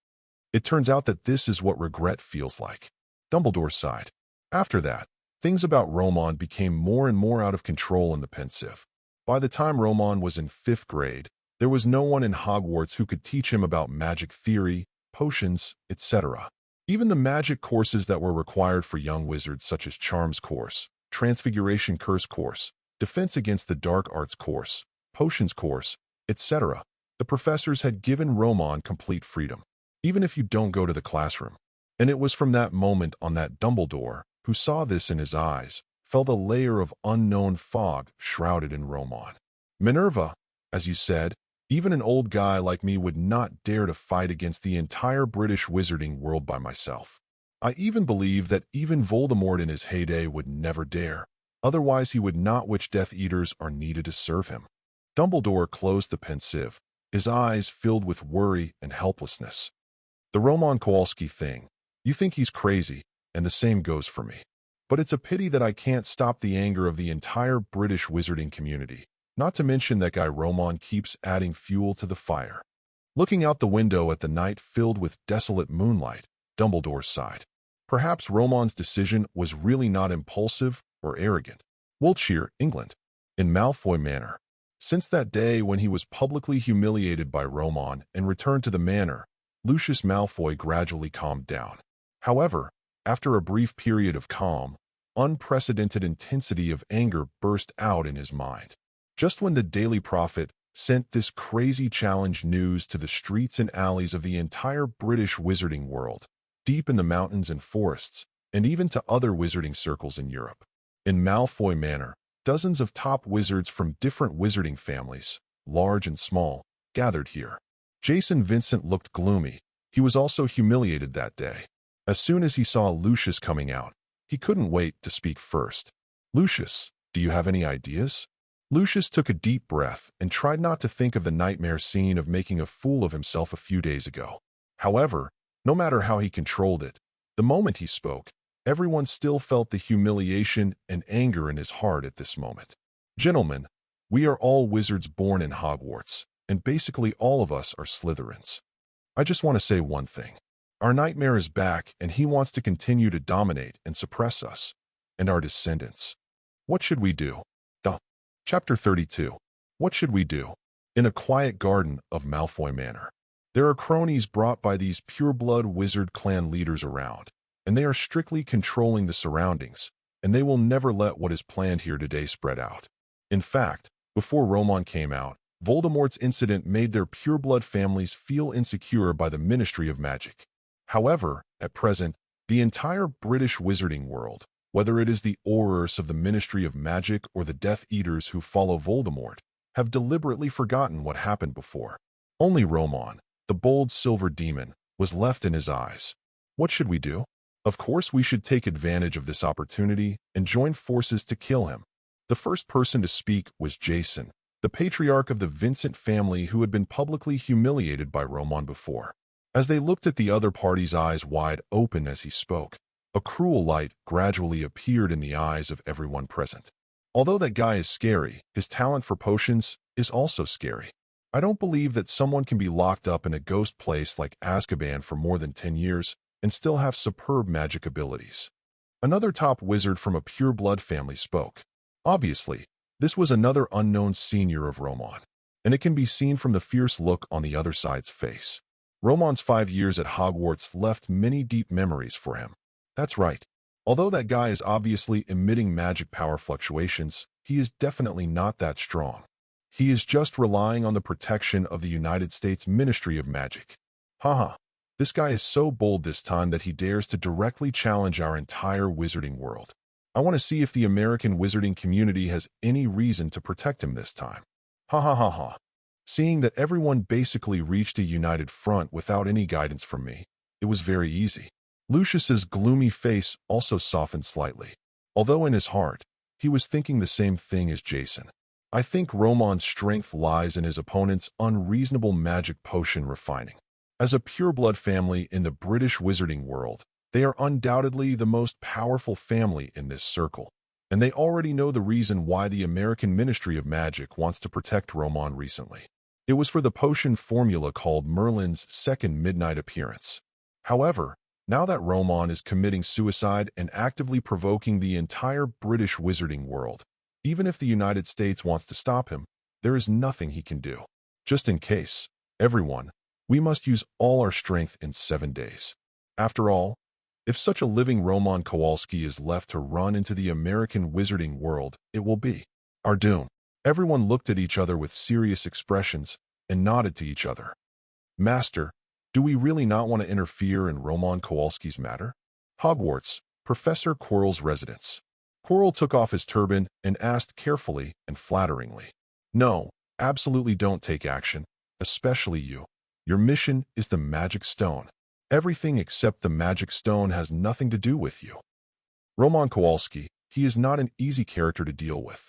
It turns out that this is what regret feels like. Dumbledore sighed. After that, things about Roman became more and more out of control in the pensive. By the time Roman was in 5th grade, there was no one in Hogwarts who could teach him about magic theory, potions, etc. Even the magic courses that were required for young wizards such as Charms course, Transfiguration Curse course, Defense Against the Dark Arts course, Potions course, etc. The professors had given Roman complete freedom, even if you don't go to the classroom. And it was from that moment on that Dumbledore, who saw this in his eyes, felt a layer of unknown fog shrouded in Roman. Minerva, as you said, even an old guy like me would not dare to fight against the entire British wizarding world by myself. I even believe that even Voldemort in his heyday would never dare, otherwise he would not which Death Eaters are needed to serve him. Dumbledore closed the pensive, his eyes filled with worry and helplessness. The Roman Kowalski thing, you think he's crazy, and the same goes for me. But it's a pity that I can't stop the anger of the entire British wizarding community. Not to mention that guy Roman keeps adding fuel to the fire. Looking out the window at the night filled with desolate moonlight, Dumbledore sighed. Perhaps Roman's decision was really not impulsive or arrogant. Wiltshire, England. In Malfoy Manor. Since that day when he was publicly humiliated by Roman and returned to the manor, Lucius Malfoy gradually calmed down. However, after a brief period of calm, unprecedented intensity of anger burst out in his mind. Just when the Daily Prophet sent this crazy challenge news to the streets and alleys of the entire British wizarding world, deep in the mountains and forests, and even to other wizarding circles in Europe. In Malfoy Manor, dozens of top wizards from different wizarding families, large and small, gathered here. Jason Vincent looked gloomy. He was also humiliated that day. As soon as he saw Lucius coming out, he couldn't wait to speak first. Lucius, do you have any ideas? Lucius took a deep breath and tried not to think of the nightmare scene of making a fool of himself a few days ago. However, no matter how he controlled it, the moment he spoke, Everyone still felt the humiliation and anger in his heart at this moment. Gentlemen, we are all wizards born in Hogwarts, and basically all of us are Slytherins. I just want to say one thing. Our nightmare is back, and he wants to continue to dominate and suppress us and our descendants. What should we do? Chapter 32. What should we do? In a quiet garden of Malfoy Manor, there are cronies brought by these pure-blood wizard clan leaders around, and they are strictly controlling the surroundings, and they will never let what is planned here today spread out. In fact, before Roman came out, Voldemort's incident made their pure-blood families feel insecure by the Ministry of Magic. However, at present, the entire British wizarding world, whether it is the Aurors of the Ministry of Magic or the Death Eaters who follow Voldemort, have deliberately forgotten what happened before. Only Roman, the bold silver demon, was left in his eyes. What should we do? Of course, we should take advantage of this opportunity and join forces to kill him. The first person to speak was Jason, the patriarch of the Vincent family who had been publicly humiliated by Roman before. As they looked at the other party's eyes wide open as he spoke, a cruel light gradually appeared in the eyes of everyone present. Although that guy is scary, his talent for potions is also scary. I don't believe that someone can be locked up in a ghost place like Azkaban for more than 10 years and still have superb magic abilities. Another top wizard from a pure-blood family spoke. Obviously, this was another unknown senior of Roman, and it can be seen from the fierce look on the other side's face. Roman's 5 years at Hogwarts left many deep memories for him. That's right. Although that guy is obviously emitting magic power fluctuations, he is definitely not that strong. He is just relying on the protection of the United States Ministry of Magic. Haha, this guy is so bold this time that he dares to directly challenge our entire wizarding world. I want to see if the American wizarding community has any reason to protect him this time. Ha ha ha ha. Seeing that everyone basically reached a united front without any guidance from me, it was very easy. Lucius's gloomy face also softened slightly, although in his heart, he was thinking the same thing as Jason. I think Roman's strength lies in his opponent's unreasonable magic potion refining. As a pure-blood family in the British wizarding world, they are undoubtedly the most powerful family in this circle, and they already know the reason why the American Ministry of Magic wants to protect Roman recently. It was for the potion formula called Merlin's second midnight appearance. However, now that Roman is committing suicide and actively provoking the entire British wizarding world, even if the United States wants to stop him, there is nothing he can do. Just in case, everyone, we must use all our strength in 7 days. After all, if such a living Roman Kowalski is left to run into the American wizarding world, it will be our doom. Everyone looked at each other with serious expressions and nodded to each other. Master, do we really not want to interfere in Roman Kowalski's matter? Hogwarts, Professor Quirrell's residence. Quirrell took off his turban and asked carefully and flatteringly. No, absolutely don't take action, especially you. Your mission is the magic stone. Everything except the magic stone has nothing to do with you. Roman Kowalski, he is not an easy character to deal with.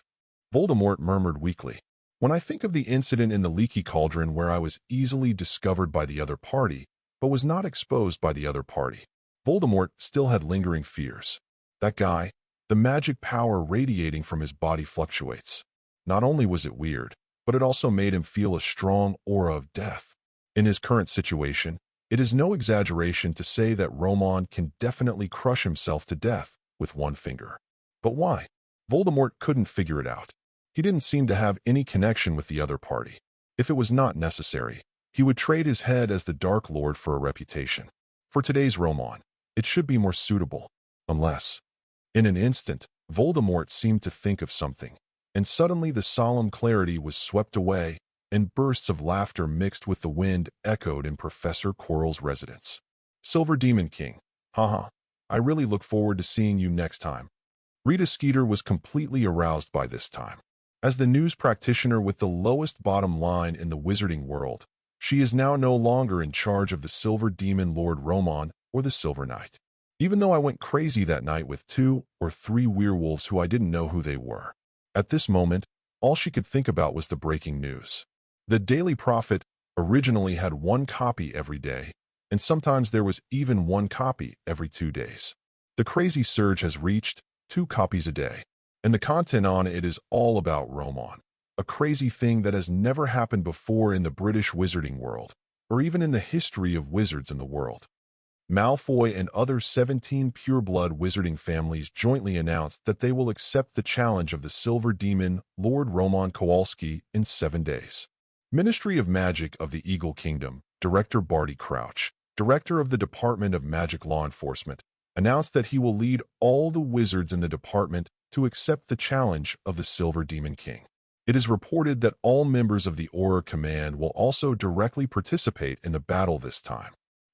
Voldemort murmured weakly. When I think of the incident in the leaky cauldron where I was easily discovered by the other party, but was not exposed by the other party, Voldemort still had lingering fears. That guy, the magic power radiating from his body fluctuates. Not only was it weird, but it also made him feel a strong aura of death. In his current situation, it is no exaggeration to say that Roman can definitely crush himself to death with one finger. But why? Voldemort couldn't figure it out. He didn't seem to have any connection with the other party. If it was not necessary, he would trade his head as the Dark Lord for a reputation. For today's Roman, it should be more suitable, unless... In an instant, Voldemort seemed to think of something, and suddenly the solemn clarity was swept away, and bursts of laughter mixed with the wind echoed in Professor Quirrell's residence. Silver Demon King, haha, I really look forward to seeing you next time. Rita Skeeter was completely aroused by this time. As the news practitioner with the lowest bottom line in the wizarding world, she is now no longer in charge of the Silver Demon Lord Roman or the Silver Knight. Even though I went crazy that night with 2 or 3 werewolves who I didn't know who they were. At this moment, all she could think about was the breaking news. The Daily Prophet originally had 1 copy every day, and sometimes there was even 1 copy every 2 days. The crazy surge has reached 2 copies a day, and the content on it is all about Roman, a crazy thing that has never happened before in the British wizarding world, or even in the history of wizards in the world. Malfoy and other 17 pureblood wizarding families jointly announced that they will accept the challenge of the Silver Demon, Lord Roman Kowalski, in 7 days. Ministry of Magic of the Eagle Kingdom, Director Barty Crouch, Director of the Department of Magic Law Enforcement, announced that he will lead all the wizards in the department to accept the challenge of the Silver Demon King. It is reported that all members of the Auror Command will also directly participate in the battle this time.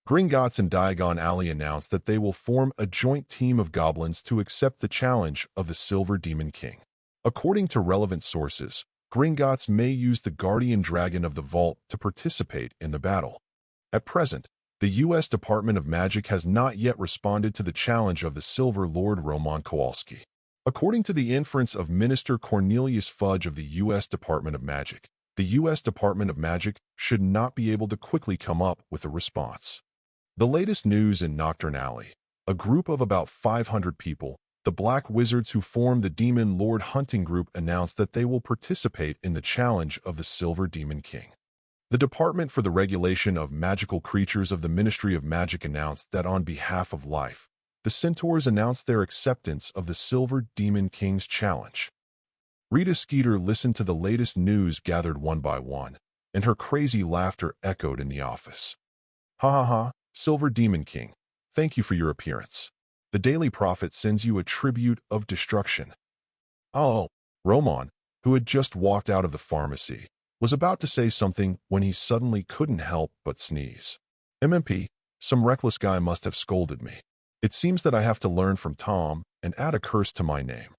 Gringotts and Diagon Alley announced that they will form a joint team of goblins to accept the challenge of the Silver Demon King. According to relevant sources, Gringotts may use the Guardian Dragon of the Vault to participate in the battle. At present, the U.S. Department of Magic has not yet responded to the challenge of the Silver Lord Roman Kowalski. According to the inference of Minister Cornelius Fudge of the U.S. Department of Magic, the U.S. Department of Magic should not be able to quickly come up with a response. The latest news in Nocturne Alley. A group of about 500 people, the Black Wizards who form the Demon Lord Hunting Group, announced that they will participate in the challenge of the Silver Demon King. The Department for the Regulation of Magical Creatures of the Ministry of Magic announced that on behalf of life, the Centaurs announced their acceptance of the Silver Demon King's challenge. Rita Skeeter listened to the latest news gathered one by one, and her crazy laughter echoed in the office. Ha ha ha, Silver Demon King, thank you for your appearance. The Daily Prophet sends you a tribute of destruction. Oh, Roman, who had just walked out of the pharmacy, was about to say something when he suddenly couldn't help but sneeze. MMP, some reckless guy must have scolded me. It seems that I have to learn from Tom and add a curse to my name.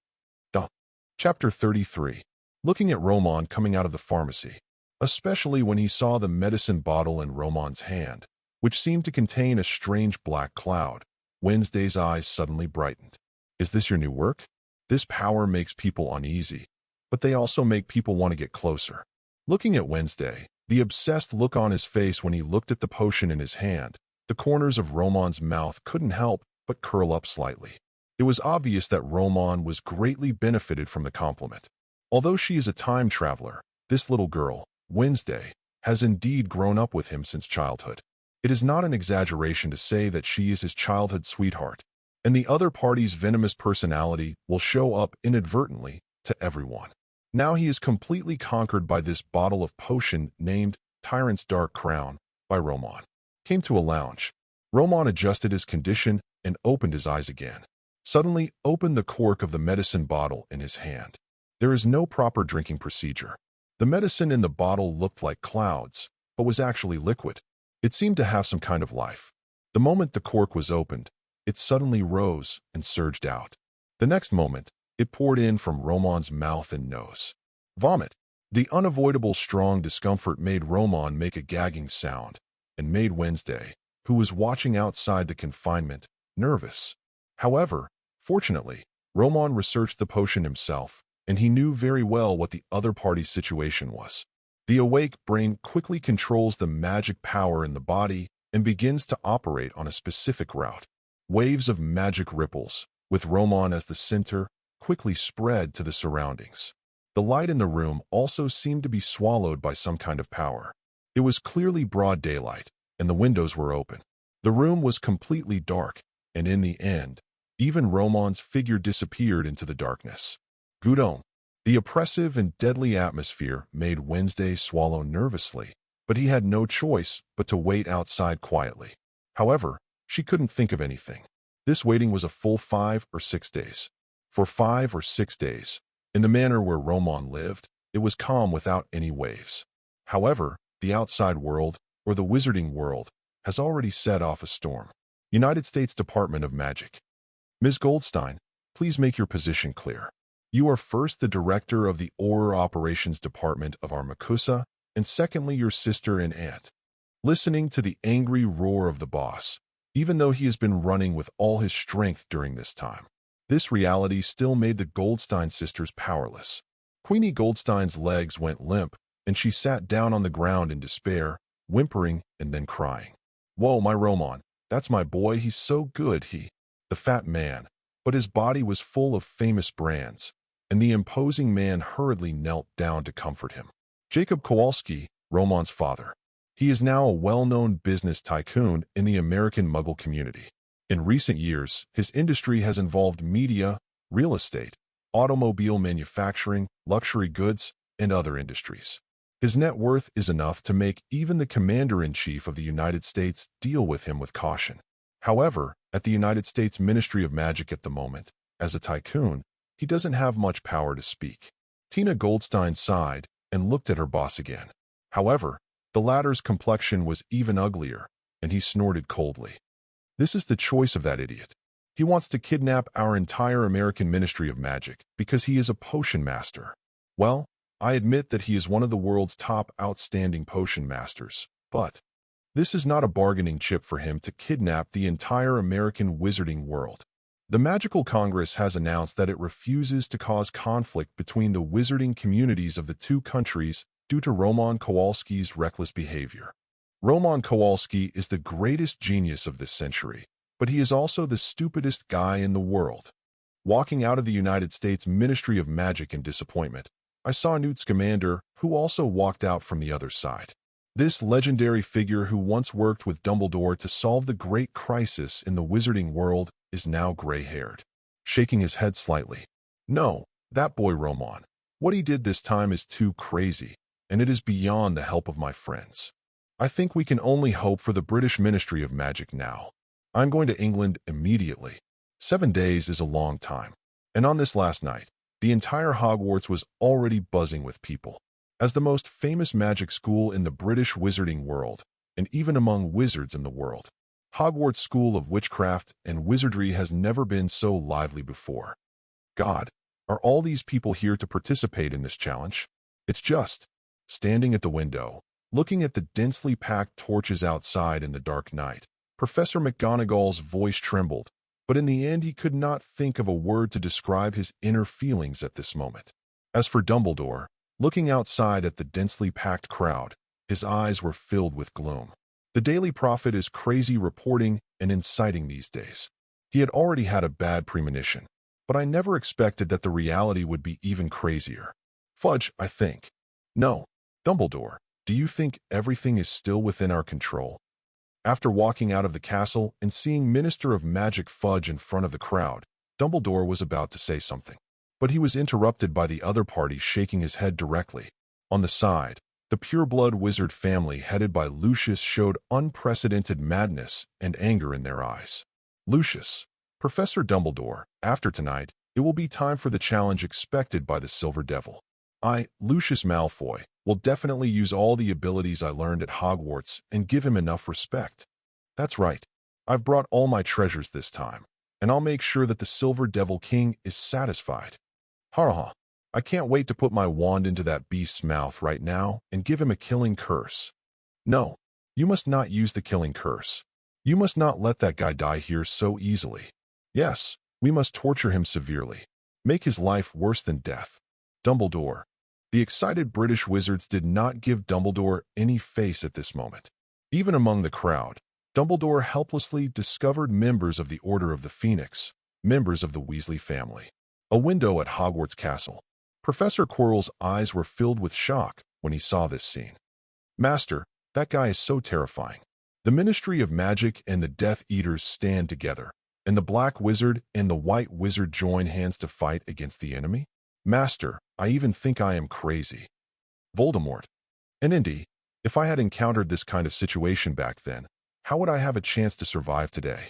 Chapter 33. Looking at Roman coming out of the pharmacy, especially when he saw the medicine bottle in Roman's hand, which seemed to contain a strange black cloud, Wednesday's eyes suddenly brightened. Is this your new work? This power makes people uneasy, but they also make people want to get closer. Looking at Wednesday, the obsessed look on his face when he looked at the potion in his hand, the corners of Roman's mouth couldn't help but curl up slightly. It was obvious that Roman was greatly benefited from the compliment. Although she is a time traveler, this little girl, Wednesday, has indeed grown up with him since childhood. It is not an exaggeration to say that she is his childhood sweetheart, and the other party's venomous personality will show up inadvertently to everyone. Now he is completely conquered by this bottle of potion named Tyrant's Dark Crown by Roman. Came to a lounge. Roman adjusted his condition and opened his eyes again. Suddenly opened the cork of the medicine bottle in his hand. There is no proper drinking procedure. The medicine in the bottle looked like clouds, but was actually liquid. It seemed to have some kind of life. The moment the cork was opened, it suddenly rose and surged out. The next moment, it poured in from Roman's mouth and nose. Vomit. The unavoidable strong discomfort made Roman make a gagging sound, and made Wednesday, who was watching outside the confinement, nervous. However, fortunately, Roman researched the potion himself, and he knew very well what the other party's situation was. The awake brain quickly controls the magic power in the body and begins to operate on a specific route. Waves of magic ripples, with Roman as the center, quickly spread to the surroundings. The light in the room also seemed to be swallowed by some kind of power. It was clearly broad daylight, and the windows were open. The room was completely dark, and in the end, even Roman's figure disappeared into the darkness. Gudon. The oppressive and deadly atmosphere made Wednesday swallow nervously, but he had no choice but to wait outside quietly. However, she couldn't think of anything. This waiting was a full 5 or 6 days. For 5 or 6 days, in the manor where Roman lived, it was calm without any waves. However, the outside world, or the wizarding world, has already set off a storm. United States Department of Magic. Ms. Goldstein, please make your position clear. You are first the director of the Auror Operations Department of Armacusa, and secondly your sister and aunt. Listening to the angry roar of the boss, even though he has been running with all his strength during this time. This reality still made the Goldstein sisters powerless. Queenie Goldstein's legs went limp, and she sat down on the ground in despair, whimpering and then crying. Whoa, my Roman, that's my boy, he's so good, the fat man, but his body was full of famous brands, and the imposing man hurriedly knelt down to comfort him. Jacob Kowalski, Roman's father. He is now a well-known business tycoon in the American Muggle community. In recent years, his industry has involved media, real estate, automobile manufacturing, luxury goods, and other industries. His net worth is enough to make even the Commander-in-Chief of the United States deal with him with caution. However, at the United States Ministry of Magic at the moment, as a tycoon, he doesn't have much power to speak. Tina Goldstein sighed and looked at her boss again. However, the latter's complexion was even uglier, and he snorted coldly. This is the choice of that idiot. He wants to kidnap our entire American Ministry of Magic because he is a potion master. Well, I admit that he is one of the world's top outstanding potion masters, but this is not a bargaining chip for him to kidnap the entire American wizarding world. The Magical Congress has announced that it refuses to cause conflict between the wizarding communities of the two countries due to Roman Kowalski's reckless behavior. Roman Kowalski is the greatest genius of this century, but he is also the stupidest guy in the world. Walking out of the United States Ministry of Magic in disappointment, I saw Newt Scamander, who also walked out from the other side. This legendary figure who once worked with Dumbledore to solve the great crisis in the wizarding world is now gray-haired, shaking his head slightly. No, that boy Roman. What he did this time is too crazy, and it is beyond the help of my friends. I think we can only hope for the British Ministry of Magic now. I'm going to England immediately. 7 days is a long time. And on this last night, the entire Hogwarts was already buzzing with people. As the most famous magic school in the British wizarding world, and even among wizards in the world, Hogwarts School of Witchcraft and Wizardry has never been so lively before. God, are all these people here to participate in this challenge? It's just, standing at the window, looking at the densely packed torches outside in the dark night, Professor McGonagall's voice trembled, but in the end he could not think of a word to describe his inner feelings at this moment. As for Dumbledore, looking outside at the densely packed crowd, his eyes were filled with gloom. The Daily Prophet is crazy reporting and inciting these days. He had already had a bad premonition, but I never expected that the reality would be even crazier. Fudge, I think. No, Dumbledore, do you think everything is still within our control? After walking out of the castle and seeing Minister of Magic Fudge in front of the crowd, Dumbledore was about to say something. But he was interrupted by the other party shaking his head directly. On the side, the pureblood wizard family headed by Lucius showed unprecedented madness and anger in their eyes. Lucius, Professor Dumbledore, after tonight, it will be time for the challenge expected by the Silver Devil. I, Lucius Malfoy, will definitely use all the abilities I learned at Hogwarts and give him enough respect. That's right. I've brought all my treasures this time, and I'll make sure that the Silver Devil King is satisfied. Ha! I can't wait to put my wand into that beast's mouth right now and give him a killing curse. No, you must not use the killing curse. You must not let that guy die here so easily. Yes, we must torture him severely. Make his life worse than death. Dumbledore. The excited British wizards did not give Dumbledore any face at this moment. Even among the crowd, Dumbledore helplessly discovered members of the Order of the Phoenix, members of the Weasley family. A window at Hogwarts Castle. Professor Quirrell's eyes were filled with shock when he saw this scene. Master, that guy is so terrifying. The Ministry of Magic and the Death Eaters stand together, and the Black Wizard and the White Wizard join hands to fight against the enemy? Master, I even think I am crazy. Voldemort. And Indy, if I had encountered this kind of situation back then, how would I have a chance to survive today?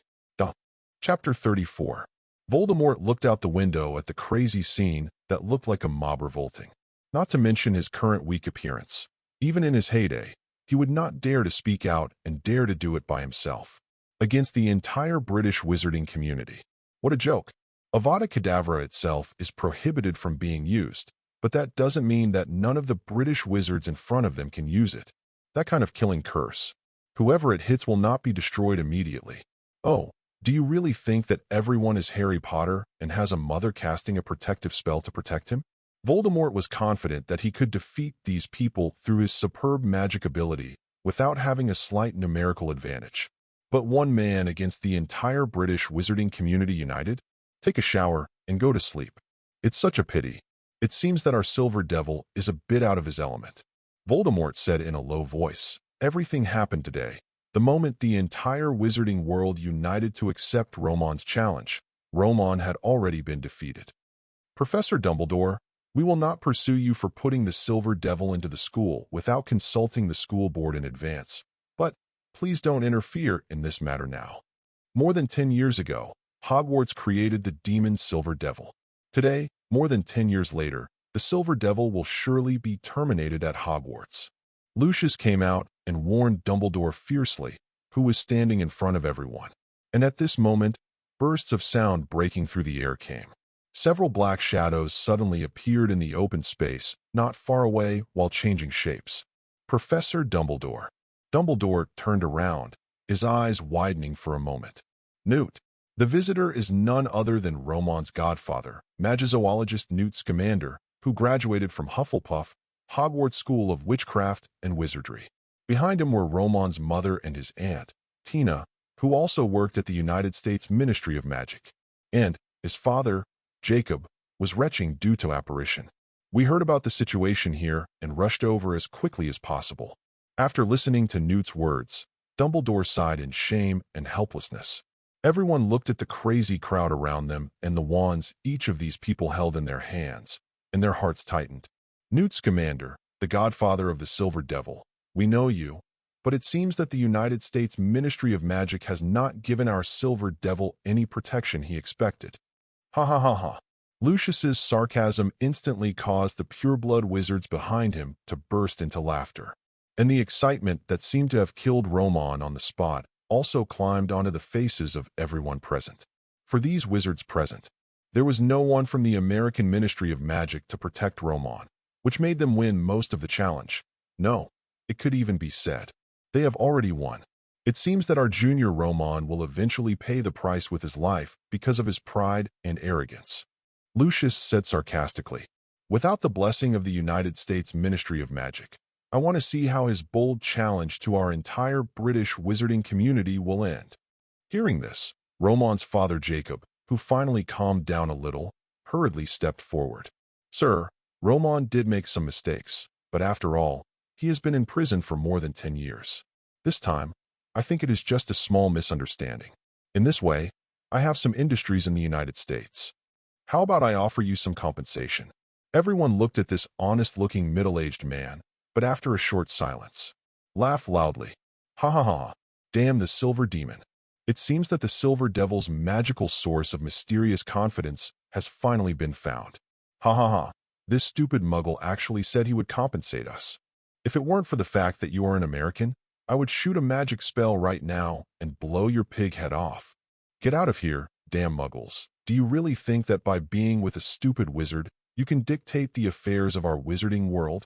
Chapter 34. Voldemort looked out the window at the crazy scene that looked like a mob revolting. Not to mention his current weak appearance. Even in his heyday, he would not dare to speak out and dare to do it by himself. Against the entire British wizarding community. What a joke. Avada Kedavra itself is prohibited from being used, but that doesn't mean that none of the British wizards in front of them can use it. That kind of killing curse. Whoever it hits will not be destroyed immediately. Oh, do you really think that everyone is Harry Potter and has a mother casting a protective spell to protect him? Voldemort was confident that he could defeat these people through his superb magic ability without having a slight numerical advantage. But one man against the entire British wizarding community united? Take a shower and go to sleep. It's such a pity. It seems that our Silver Devil is a bit out of his element. Voldemort said in a low voice. Everything happened today. The moment the entire wizarding world united to accept Roman's challenge, Roman had already been defeated. Professor Dumbledore, we will not pursue you for putting the Silver Devil into the school without consulting the school board in advance. But please don't interfere in this matter now. More than 10 years ago, Hogwarts created the demon Silver Devil. Today, more than 10 years later, the Silver Devil will surely be terminated at Hogwarts. Lucius came out and warned Dumbledore fiercely, who was standing in front of everyone. And at this moment, bursts of sound breaking through the air came. Several black shadows suddenly appeared in the open space, not far away, while changing shapes. Professor Dumbledore. Dumbledore turned around, his eyes widening for a moment. Newt. The visitor is none other than Roman's godfather, magizoologist Newt Scamander, who graduated from Hufflepuff, Hogwarts School of Witchcraft and Wizardry. Behind him were Roman's mother and his aunt, Tina, who also worked at the United States Ministry of Magic. And his father, Jacob, was retching due to apparition. We heard about the situation here and rushed over as quickly as possible. After listening to Newt's words, Dumbledore sighed in shame and helplessness. Everyone looked at the crazy crowd around them and the wands each of these people held in their hands, and their hearts tightened. Newt Scamander, the godfather of the Silver Devil, we know you, but it seems that the United States Ministry of Magic has not given our Silver Devil any protection he expected. Ha ha ha ha. Lucius's sarcasm instantly caused the pureblood wizards behind him to burst into laughter. And the excitement that seemed to have killed Roman on the spot also climbed onto the faces of everyone present. For these wizards present, there was no one from the American Ministry of Magic to protect Roman, which made them win most of the challenge. No, it could even be said. They have already won. It seems that our junior Roman will eventually pay the price with his life because of his pride and arrogance. Lucius said sarcastically. Without the blessing of the United States Ministry of Magic, I want to see how his bold challenge to our entire British wizarding community will end. Hearing this, Roman's father Jacob, who finally calmed down a little, hurriedly stepped forward. Sir, Roman did make some mistakes, but after all, he has been in prison for more than 10 years. This time, I think it is just a small misunderstanding. In this way, I have some industries in the United States. How about I offer you some compensation? Everyone looked at this honest-looking middle-aged man, but after a short silence, laughed loudly. Ha ha ha, damn the Silver Demon. It seems that the Silver Devil's magical source of mysterious confidence has finally been found. Ha ha ha, this stupid muggle actually said he would compensate us. If it weren't for the fact that you are an American, I would shoot a magic spell right now and blow your pig head off. Get out of here, damn muggles. Do you really think that by being with a stupid wizard, you can dictate the affairs of our wizarding world?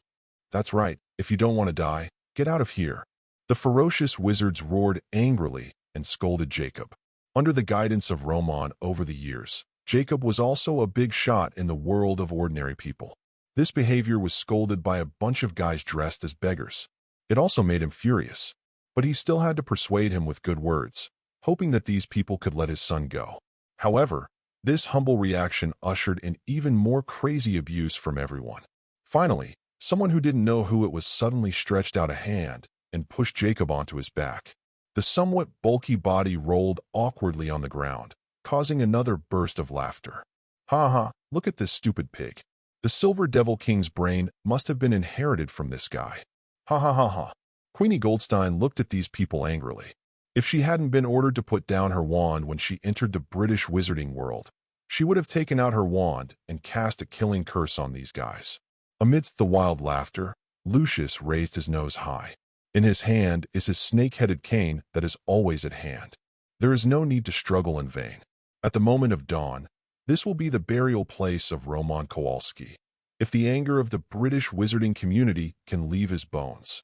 That's right, if you don't want to die, get out of here. The ferocious wizards roared angrily and scolded Jacob. Under the guidance of Roman over the years, Jacob was also a big shot in the world of ordinary people. This behavior was scolded by a bunch of guys dressed as beggars. It also made him furious, but he still had to persuade him with good words, hoping that these people could let his son go. However, this humble reaction ushered in even more crazy abuse from everyone. Finally, someone who didn't know who it was suddenly stretched out a hand and pushed Jacob onto his back. The somewhat bulky body rolled awkwardly on the ground, causing another burst of laughter. Ha ha, look at this stupid pig. The Silver Devil King's brain must have been inherited from this guy. Ha ha ha ha. Queenie Goldstein looked at these people angrily. If she hadn't been ordered to put down her wand when she entered the British wizarding world, she would have taken out her wand and cast a killing curse on these guys. Amidst the wild laughter, Lucius raised his nose high. In his hand is his snake-headed cane that is always at hand. There is no need to struggle in vain. At the moment of dawn, this will be the burial place of Roman Kowalski, if the anger of the British wizarding community can leave his bones.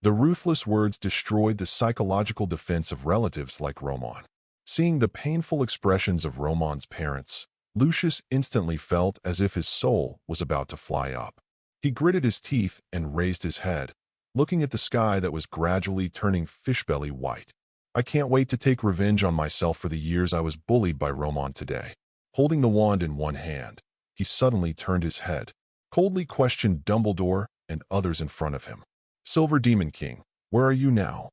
The ruthless words destroyed the psychological defense of relatives like Roman. Seeing the painful expressions of Roman's parents, Lucius instantly felt as if his soul was about to fly up. He gritted his teeth and raised his head, looking at the sky that was gradually turning fishbelly white. I can't wait to take revenge on myself for the years I was bullied by Roman today. Holding the wand in one hand, he suddenly turned his head, coldly questioned Dumbledore and others in front of him. Silver Demon King, where are you now?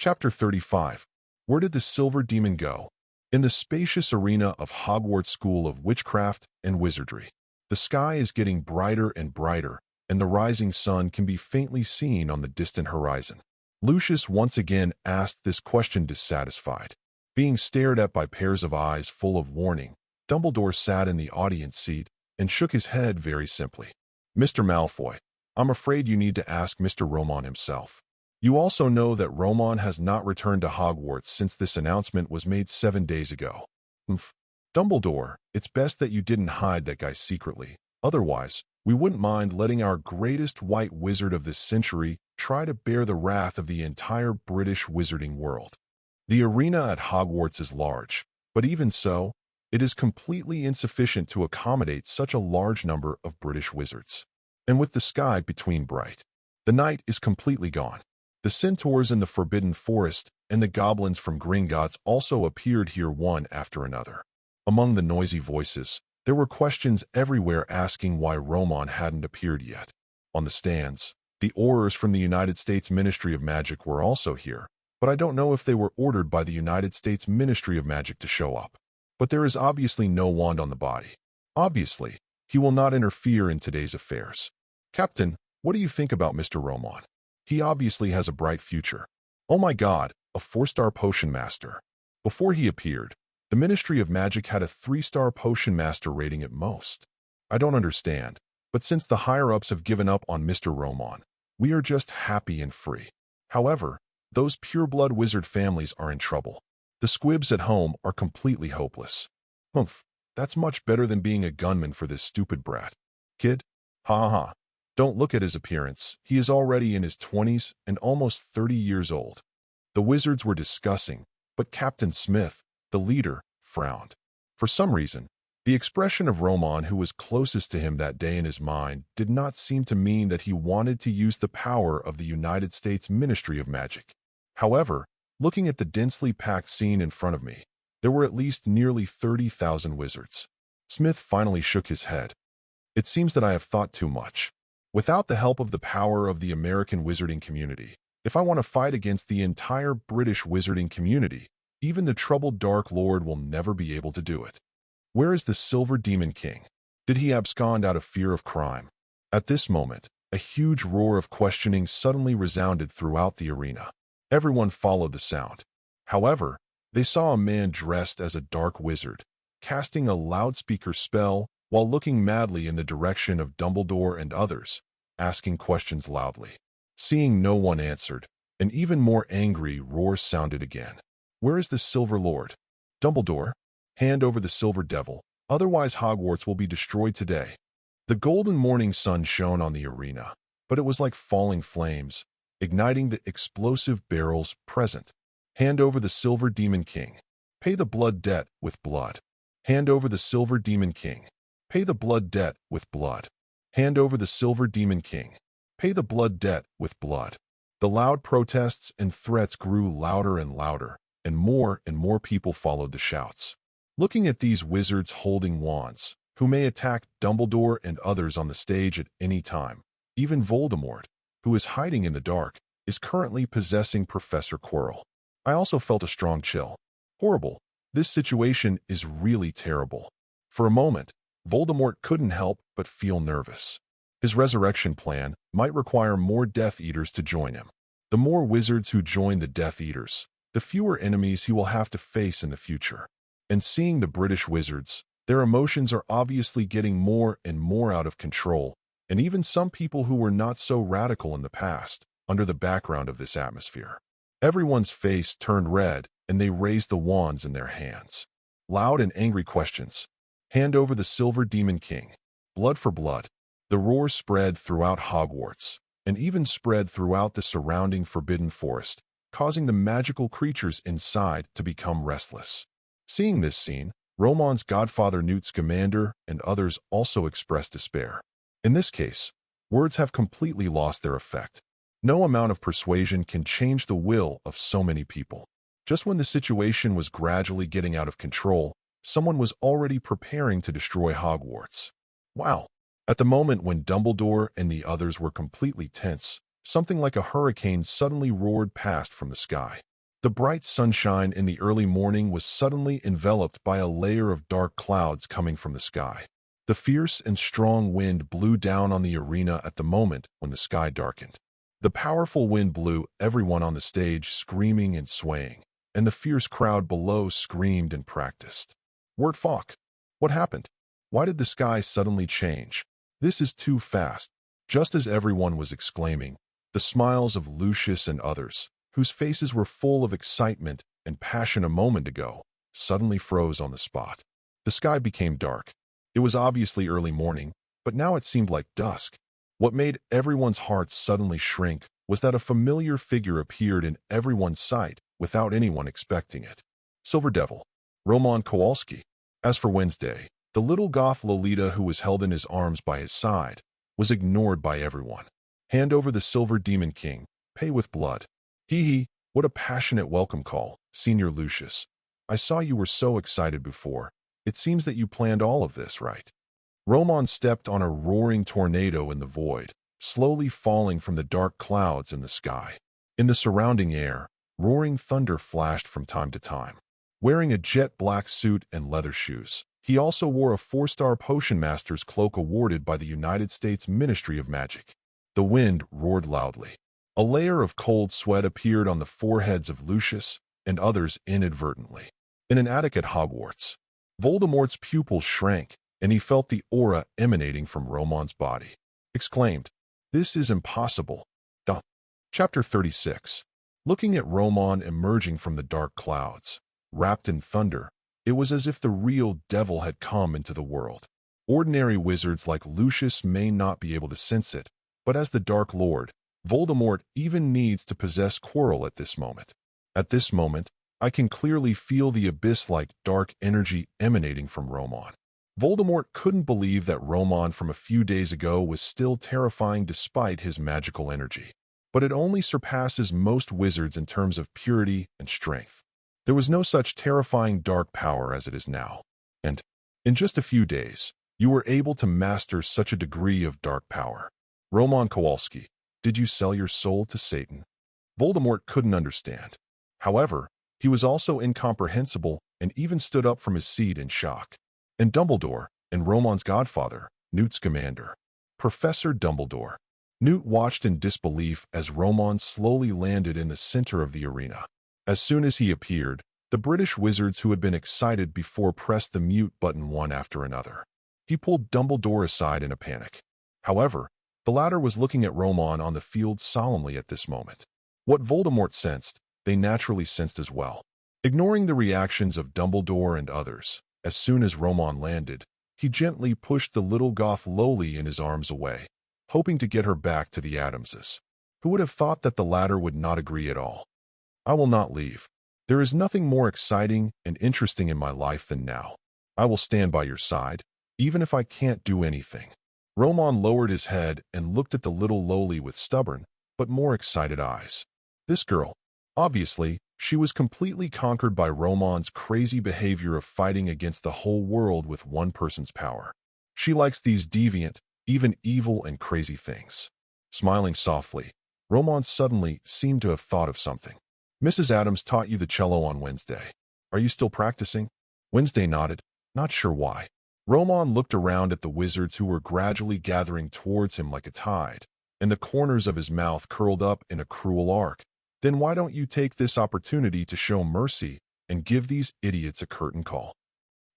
Chapter 35. Where did the Silver Demon go? In the spacious arena of Hogwarts School of Witchcraft and Wizardry, the sky is getting brighter and brighter, and the rising sun can be faintly seen on the distant horizon. Lucius once again asked this question dissatisfied. Being stared at by pairs of eyes full of warning, Dumbledore sat in the audience seat and shook his head very simply. Mr. Malfoy, I'm afraid you need to ask Mr. Roman himself. You also know that Roman has not returned to Hogwarts since this announcement was made 7 days ago. Dumbledore, it's best that you didn't hide that guy secretly. Otherwise, we wouldn't mind letting our greatest white wizard of this century try to bear the wrath of the entire British wizarding world. The arena at Hogwarts is large, but even so, it is completely insufficient to accommodate such a large number of British wizards. And with the sky between bright, the night is completely gone. The centaurs in the Forbidden Forest and the goblins from Gringotts also appeared here one after another. Among the noisy voices, there were questions everywhere asking why Roman hadn't appeared yet. On the stands, the Aurors from the United States Ministry of Magic were also here, but I don't know if they were ordered by the United States Ministry of Magic to show up. But there is obviously no wand on the body. Obviously, he will not interfere in today's affairs. Captain, what do you think about Mr. Roman? He obviously has a bright future. Oh my God, a 4-star potion master. Before he appeared, the Ministry of Magic had a 3-star potion master rating at most. I don't understand, but since the higher-ups have given up on Mr. Roman, we are just happy and free. However, those pure-blood wizard families are in trouble. The squibs at home are completely hopeless. That's much better than being a gunman for this stupid brat. Kid? Ha ha. Don't look at his appearance. He is already in his 20s and almost 30 years old. The wizards were discussing, but Captain Smith, the leader, frowned. For some reason, the expression of Roman, who was closest to him that day in his mind, did not seem to mean that he wanted to use the power of the United States Ministry of Magic. However, looking at the densely packed scene in front of me, there were at least nearly 30,000 wizards. Smith finally shook his head. It seems that I have thought too much. Without the help of the power of the American wizarding community, if I want to fight against the entire British wizarding community, even the troubled Dark Lord will never be able to do it. Where is the Silver Demon King? Did he abscond out of fear of crime? At this moment, a huge roar of questioning suddenly resounded throughout the arena. Everyone followed the sound. However, they saw a man dressed as a dark wizard, casting a loudspeaker spell while looking madly in the direction of Dumbledore and others, asking questions loudly. Seeing no one answered, an even more angry roar sounded again. Where is the Silver Lord? Dumbledore, hand over the Silver Devil, otherwise Hogwarts will be destroyed today. The golden morning sun shone on the arena, but it was like falling flames, igniting the explosive barrels present. Hand over the Silver Demon King. Pay the blood debt with blood. Hand over the Silver Demon King. Pay the blood debt with blood. Hand over the Silver Demon King. Pay the blood debt with blood. The loud protests and threats grew louder and louder, and more people followed the shouts. Looking at these wizards holding wands, who may attack Dumbledore and others on the stage at any time, even Voldemort, who is hiding in the dark, is currently possessing Professor Quirrell. I also felt a strong chill. Horrible. This situation is really terrible. For a moment, Voldemort couldn't help but feel nervous. His resurrection plan might require more Death Eaters to join him. The more wizards who join the Death Eaters, the fewer enemies he will have to face in the future. And seeing the British wizards, their emotions are obviously getting more and more out of control, and even some people who were not so radical in the past, under the background of this atmosphere. Everyone's face turned red, and they raised the wands in their hands. Loud and angry questions. Hand over the Silver Demon King. Blood for blood. The roar spread throughout Hogwarts, and even spread throughout the surrounding Forbidden Forest, causing the magical creatures inside to become restless. Seeing this scene, Roman's godfather Newt Scamander and others also expressed despair. In this case, words have completely lost their effect. No amount of persuasion can change the will of so many people. Just when the situation was gradually getting out of control, someone was already preparing to destroy Hogwarts. Wow! At the moment when Dumbledore and the others were completely tense, something like a hurricane suddenly roared past from the sky. The bright sunshine in the early morning was suddenly enveloped by a layer of dark clouds coming from the sky. The fierce and strong wind blew down on the arena at the moment when the sky darkened. The powerful wind blew everyone on the stage screaming and swaying, and the fierce crowd below screamed and practiced. Word fuck! What happened? Why did the sky suddenly change? This is too fast. Just as everyone was exclaiming, the smiles of Lucius and others, whose faces were full of excitement and passion a moment ago, suddenly froze on the spot. The sky became dark. It was obviously early morning, but now it seemed like dusk. What made everyone's hearts suddenly shrink was that a familiar figure appeared in everyone's sight without anyone expecting it. Silver Devil, Roman Kowalski. As for Wednesday, the little goth Lolita who was held in his arms by his side, was ignored by everyone. Hand over the Silver Demon King, pay with blood. Hee hee, what a passionate welcome call, Senior Lucius. I saw you were so excited before. It seems that you planned all of this, right? Roman stepped on a roaring tornado in the void, slowly falling from the dark clouds in the sky. In the surrounding air, roaring thunder flashed from time to time. Wearing a jet-black suit and leather shoes, he also wore a 4-star Potion Master's cloak awarded by the United States Ministry of Magic. The wind roared loudly. A layer of cold sweat appeared on the foreheads of Lucius and others inadvertently. In an attic at Hogwarts, Voldemort's pupils shrank, and he felt the aura emanating from Roman's body. Exclaimed, "This is impossible." Chapter 36. Looking at Roman emerging from the dark clouds, wrapped in thunder, it was as if the real devil had come into the world. Ordinary wizards like Lucius may not be able to sense it, but as the Dark Lord, Voldemort even needs to possess Quirrell at this moment. At this moment, I can clearly feel the abyss-like dark energy emanating from Roman. Voldemort couldn't believe that Roman from a few days ago was still terrifying despite his magical energy. But it only surpasses most wizards in terms of purity and strength. There was no such terrifying dark power as it is now. And, in just a few days, you were able to master such a degree of dark power. Roman Kowalski, did you sell your soul to Satan? Voldemort couldn't understand. However, he was also incomprehensible and even stood up from his seat in shock. And Dumbledore, and Roman's godfather, Newt Scamander. Professor Dumbledore. Newt watched in disbelief as Roman slowly landed in the center of the arena. As soon as he appeared, the British wizards who had been excited before pressed the mute button one after another. He pulled Dumbledore aside in a panic. However, the latter was looking at Roman on the field solemnly at this moment. What Voldemort sensed, they naturally sensed as well. Ignoring the reactions of Dumbledore and others, as soon as Roman landed, he gently pushed the little goth Loli in his arms away, hoping to get her back to the Adamses. Who would have thought that the latter would not agree at all? I will not leave. There is nothing more exciting and interesting in my life than now. I will stand by your side, even if I can't do anything. Roman lowered his head and looked at the little Loli with stubborn, but more excited eyes. This girl, obviously, she was completely conquered by Roman's crazy behavior of fighting against the whole world with one person's power. She likes these deviant, even evil and crazy things. Smiling softly, Roman suddenly seemed to have thought of something. Mrs. Adams taught you the cello on Wednesday. Are you still practicing? Wednesday nodded, not sure why. Roman looked around at the wizards who were gradually gathering towards him like a tide, and the corners of his mouth curled up in a cruel arc. Then why don't you take this opportunity to show mercy and give these idiots a curtain call?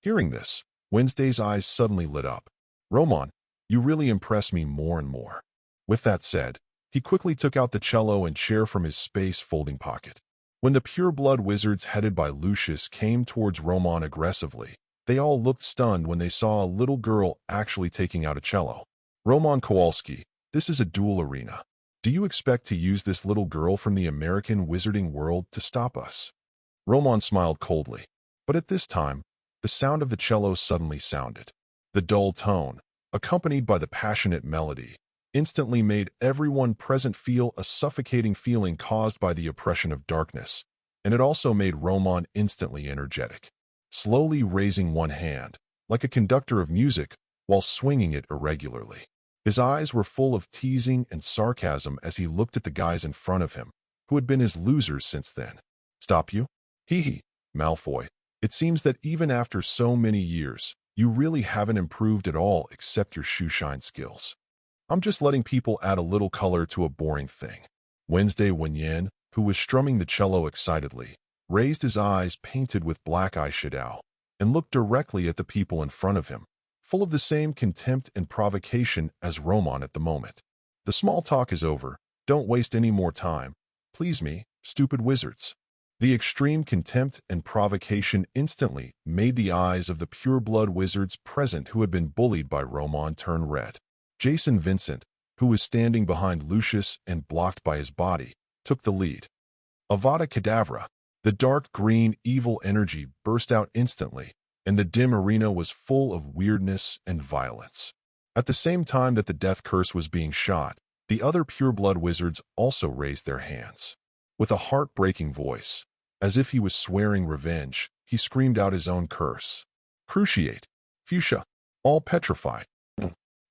Hearing this, Wednesday's eyes suddenly lit up. Roman, you really impress me more and more. With that said, he quickly took out the cello and chair from his space-folding pocket. When the pure-blood wizards headed by Lucius came towards Roman aggressively, they all looked stunned when they saw a little girl actually taking out a cello. Roman Kowalski, this is a duel arena. Do you expect to use this little girl from the American wizarding world to stop us? Roman smiled coldly. But at this time, the sound of the cello suddenly sounded. The dull tone, accompanied by the passionate melody, instantly made everyone present feel a suffocating feeling caused by the oppression of darkness, and it also made Roman instantly energetic, slowly raising one hand, like a conductor of music, while swinging it irregularly. His eyes were full of teasing and sarcasm as he looked at the guys in front of him, who had been his losers since then. Stop you? Hee hee, Malfoy. It seems that even after so many years, you really haven't improved at all except your shoeshine skills. I'm just letting people add a little color to a boring thing. Wednesday Wenyan, who was strumming the cello excitedly, raised his eyes painted with black eyeshadow and looked directly at the people in front of him, full of the same contempt and provocation as Roman at the moment. The small talk is over. Don't waste any more time. Please me, stupid wizards. The extreme contempt and provocation instantly made the eyes of the pure-blood wizards present who had been bullied by Roman turn red. Jason Vincent, who was standing behind Lucius and blocked by his body, took the lead. Avada Kedavra, the dark green evil energy burst out instantly, and the dim arena was full of weirdness and violence. At the same time that the death curse was being shot, the other pure-blood wizards also raised their hands. With a heartbreaking voice, as if he was swearing revenge, he screamed out his own curse. Cruciate, fuchsia, all petrified.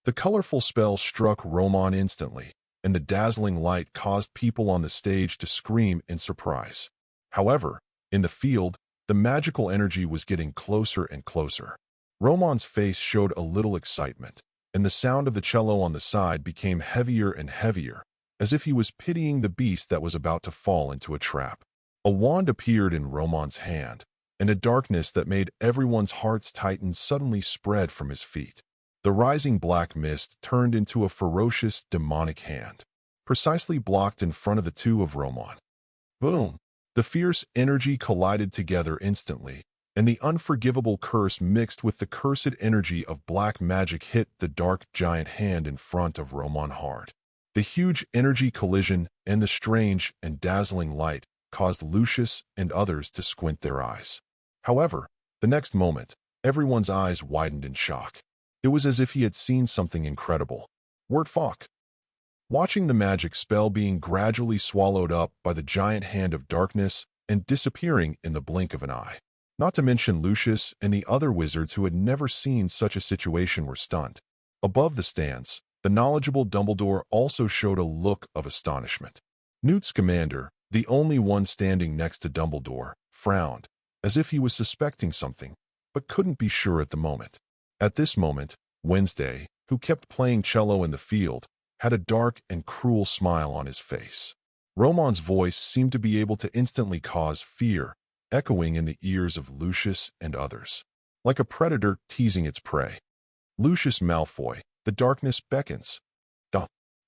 The colorful spell struck Roman instantly, and the dazzling light caused people on the stage to scream in surprise. However, in the field, the magical energy was getting closer and closer. Roman's face showed a little excitement, and the sound of the cello on the side became heavier and heavier, as if he was pitying the beast that was about to fall into a trap. A wand appeared in Roman's hand, and a darkness that made everyone's hearts tighten suddenly spread from his feet. The rising black mist turned into a ferocious, demonic hand, precisely blocked in front of the two of Roman. Boom! The fierce energy collided together instantly, and the unforgivable curse mixed with the cursed energy of black magic hit the dark giant hand in front of Roman hard. The huge energy collision and the strange and dazzling light caused Lucius and others to squint their eyes. However, the next moment, everyone's eyes widened in shock. It was as if he had seen something incredible. Wortfuck. Watching the magic spell being gradually swallowed up by the giant hand of darkness and disappearing in the blink of an eye. Not to mention Lucius and the other wizards who had never seen such a situation were stunned. Above the stands, the knowledgeable Dumbledore also showed a look of astonishment. Newt Scamander, the only one standing next to Dumbledore, frowned, as if he was suspecting something, but couldn't be sure at the moment. At this moment, Wednesday, who kept playing cello in the field, had a dark and cruel smile on his face. Roman's voice seemed to be able to instantly cause fear, echoing in the ears of Lucius and others, like a predator teasing its prey. Lucius Malfoy, the darkness beckons.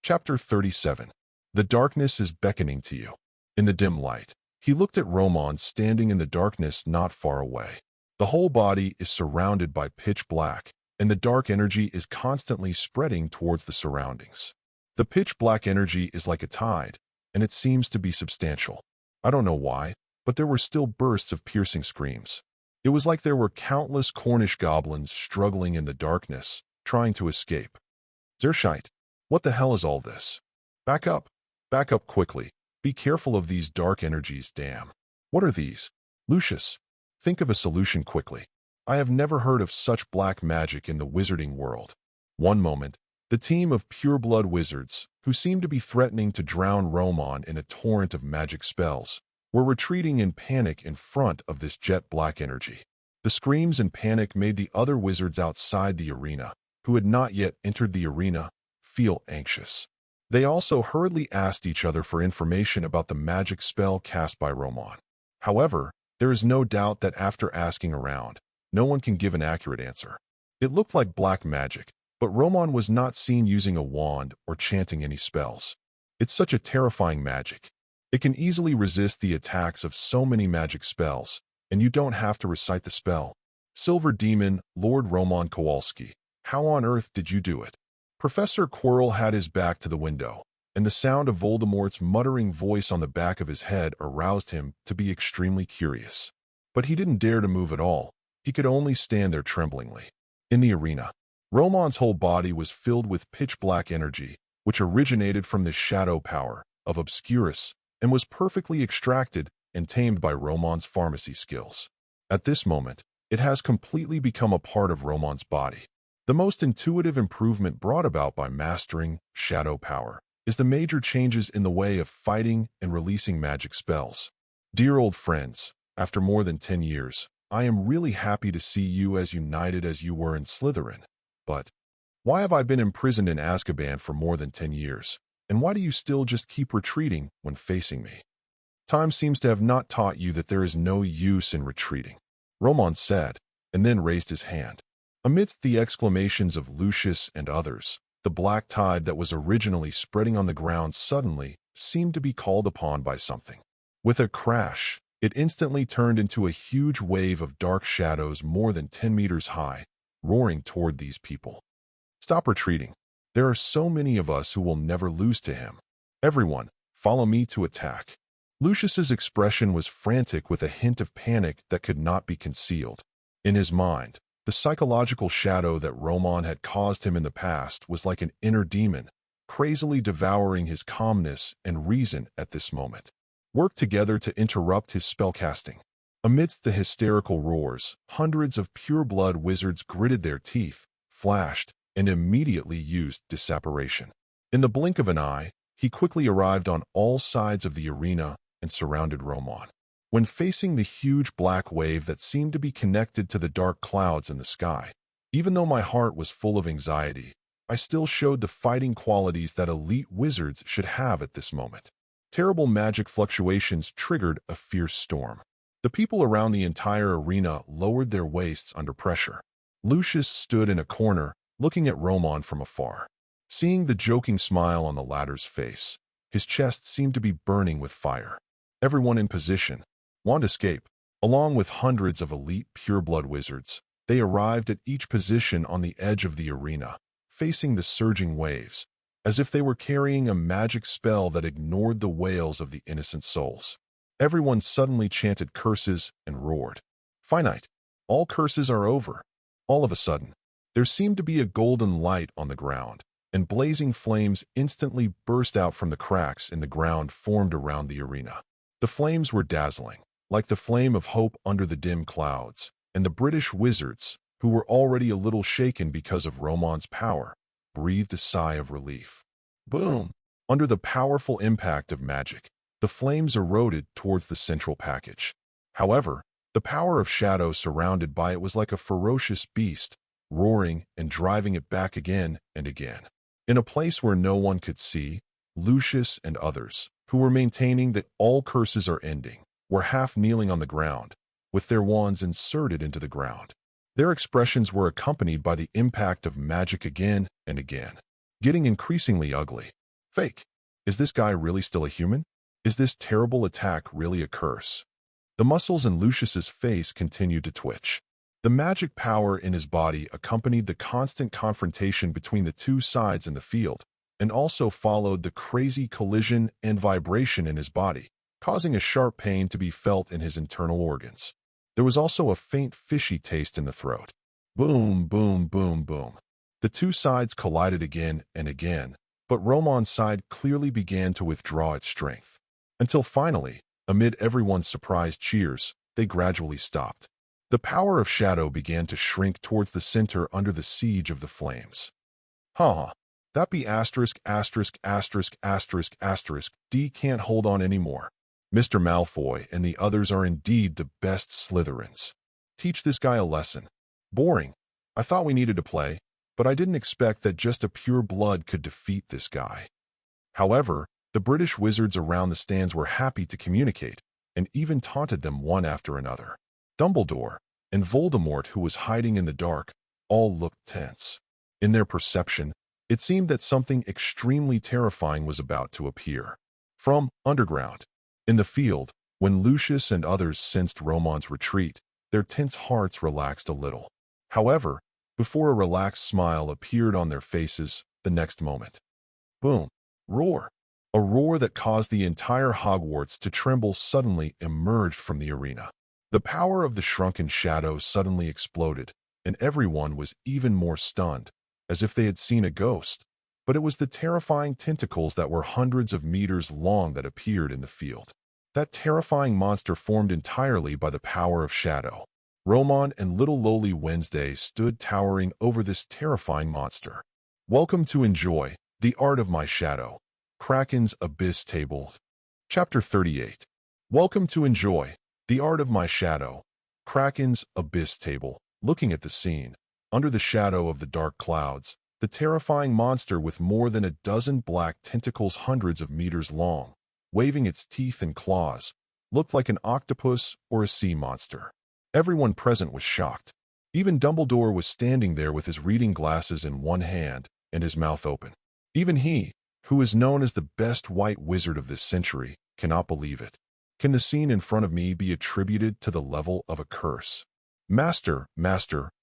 Chapter 37. The darkness is beckoning to you. In the dim light, he looked at Roman standing in the darkness not far away. The whole body is surrounded by pitch black, and the dark energy is constantly spreading towards the surroundings. The pitch black energy is like a tide, and it seems to be substantial. I don't know why, but there were still bursts of piercing screams. It was like there were countless Cornish goblins struggling in the darkness, trying to escape. Zershite, what the hell is all this? Back up quickly. Be careful of these dark energies, damn. What are these? Lucius, think of a solution quickly. I have never heard of such black magic in the wizarding world. One moment, the team of pure-blood wizards, who seemed to be threatening to drown Roman in a torrent of magic spells, were retreating in panic in front of this jet-black energy. The screams and panic made the other wizards outside the arena, who had not yet entered the arena, feel anxious. They also hurriedly asked each other for information about the magic spell cast by Roman. However, there is no doubt that after asking around, no one can give an accurate answer. It looked like black magic, but Roman was not seen using a wand or chanting any spells. It's such a terrifying magic. It can easily resist the attacks of so many magic spells, and you don't have to recite the spell. Silver Demon, Lord Roman Kowalski, how on earth did you do it? Professor Quirrell had his back to the window, and the sound of Voldemort's muttering voice on the back of his head aroused him to be extremely curious. But he didn't dare to move at all. He could only stand there tremblingly. In the arena, Roman's whole body was filled with pitch-black energy, which originated from the shadow power of Obscurus and was perfectly extracted and tamed by Roman's pharmacy skills. At this moment, it has completely become a part of Roman's body. The most intuitive improvement brought about by mastering shadow power is the major changes in the way of fighting and releasing magic spells. Dear old friends, after more than 10 years, I am really happy to see you as united as you were in Slytherin. But why have I been imprisoned in Azkaban for more than 10 years? And why do you still just keep retreating when facing me? Time seems to have not taught you that there is no use in retreating, Roman said, and then raised his hand. Amidst the exclamations of Lucius and others, the black tide that was originally spreading on the ground suddenly seemed to be called upon by something. With a crash, it instantly turned into a huge wave of dark shadows more than 10 meters high, roaring toward these people. Stop retreating. There are so many of us who will never lose to him. Everyone, follow me to attack. Lucius's expression was frantic with a hint of panic that could not be concealed. In his mind, the psychological shadow that Roman had caused him in the past was like an inner demon, crazily devouring his calmness and reason at this moment. Work together to interrupt his spellcasting. Amidst the hysterical roars, hundreds of pure-blood wizards gritted their teeth, flashed, and immediately used disapparation. In the blink of an eye, he quickly arrived on all sides of the arena and surrounded Roman. When facing the huge black wave that seemed to be connected to the dark clouds in the sky, even though my heart was full of anxiety, I still showed the fighting qualities that elite wizards should have at this moment. Terrible magic fluctuations triggered a fierce storm. The people around the entire arena lowered their waists under pressure. Lucius stood in a corner, looking at Roman from afar. Seeing the joking smile on the latter's face, his chest seemed to be burning with fire. Everyone in position. Want escape. Along with hundreds of elite pure-blood wizards, they arrived at each position on the edge of the arena, facing the surging waves, as if they were carrying a magic spell that ignored the wails of the innocent souls. Everyone suddenly chanted curses and roared. Finite. All curses are over. All of a sudden, there seemed to be a golden light on the ground, and blazing flames instantly burst out from the cracks in the ground formed around the arena. The flames were dazzling, like the flame of hope under the dim clouds, and the British wizards, who were already a little shaken because of Roman's power, breathed a sigh of relief. Boom! Under the powerful impact of magic, the flames eroded towards the central package. However, the power of shadow surrounded by it was like a ferocious beast, roaring and driving it back again and again. In a place where no one could see, Lucius and others, who were maintaining that all curses are ending, were half kneeling on the ground, with their wands inserted into the ground. Their expressions were accompanied by the impact of magic again and again, getting increasingly ugly. Fake. Is this guy really still a human? Is this terrible attack really a curse? The muscles in Lucius's face continued to twitch. The magic power in his body accompanied the constant confrontation between the two sides in the field, and also followed the crazy collision and vibration in his body, causing a sharp pain to be felt in his internal organs. There was also a faint fishy taste in the throat. Boom, boom, boom, boom. The two sides collided again and again, but Roman's side clearly began to withdraw its strength. Until finally, amid everyone's surprised cheers, they gradually stopped. The power of shadow began to shrink towards the center under the siege of the flames. That be asterisk, asterisk, asterisk, asterisk, asterisk, D can't hold on anymore. Mr. Malfoy and the others are indeed the best Slytherins. Teach this guy a lesson. Boring. I thought we needed to play, but I didn't expect that just a pure blood could defeat this guy. However, the British wizards around the stands were happy to communicate, and even taunted them one after another. Dumbledore and Voldemort, who was hiding in the dark, all looked tense. In their perception, it seemed that something extremely terrifying was about to appear. From underground. In the field, when Lucius and others sensed Roman's retreat, their tense hearts relaxed a little. However, before a relaxed smile appeared on their faces the next moment. Boom! Roar! A roar that caused the entire Hogwarts to tremble suddenly emerged from the arena. The power of the shrunken shadow suddenly exploded, and everyone was even more stunned, as if they had seen a ghost. But it was the terrifying tentacles that were hundreds of meters long that appeared in the field. That terrifying monster formed entirely by the power of shadow. Roman and little lowly Wednesday stood towering over this terrifying monster. Welcome to enjoy the art of my shadow. Kraken's Abyss Table. Chapter 38. Welcome to enjoy the art of my shadow. Kraken's Abyss Table. Looking at the scene, under the shadow of the dark clouds, the terrifying monster with more than a dozen black tentacles hundreds of meters long, waving its teeth and claws, looked like an octopus or a sea monster. Everyone present was shocked. Even Dumbledore was standing there with his reading glasses in one hand and his mouth open. Even he, who is known as the best white wizard of this century, cannot believe it. Can the scene in front of me be attributed to the level of a curse? Master,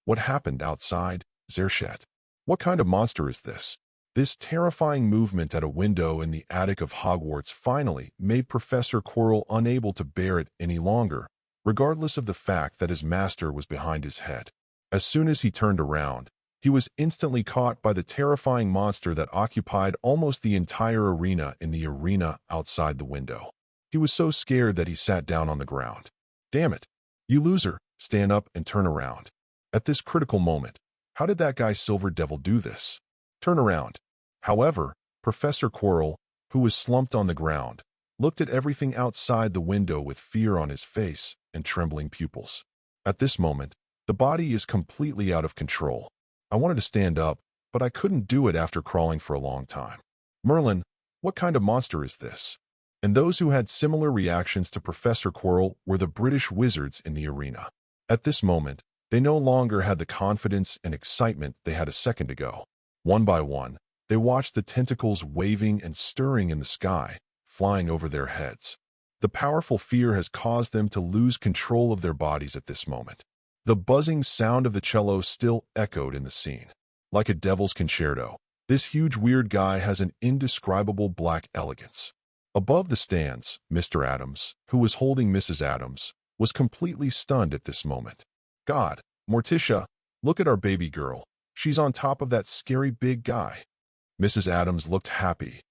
what happened outside? Zershet. What kind of monster is this? This terrifying movement at a window in the attic of Hogwarts finally made Professor Quirrell unable to bear it any longer, regardless of the fact that his master was behind his head. As soon as he turned around, he was instantly caught by the terrifying monster that occupied almost the entire arena in the arena outside the window. He was so scared that he sat down on the ground. Damn it! You loser! Stand up and turn around. At this critical moment, how did that guy Silver Devil do this? Turn around. However, Professor Quirrell, who was slumped on the ground, looked at everything outside the window with fear on his face and trembling pupils. At this moment, the body is completely out of control. I wanted to stand up, but I couldn't do it after crawling for a long time. Merlin, what kind of monster is this? And those who had similar reactions to Professor Quirrell were the British wizards in the arena. At this moment, they no longer had the confidence and excitement they had a second ago. One by one, they watched the tentacles waving and stirring in the sky, flying over their heads. The powerful fear has caused them to lose control of their bodies at this moment. The buzzing sound of the cello still echoed in the scene. Like a devil's concerto, this huge weird guy has an indescribable black elegance. Above the stands, Mr. Adams, who was holding Mrs. Adams, was completely stunned at this moment. God, Morticia, look at our baby girl. She's on top of that scary big guy. Mrs. Adams looked happy.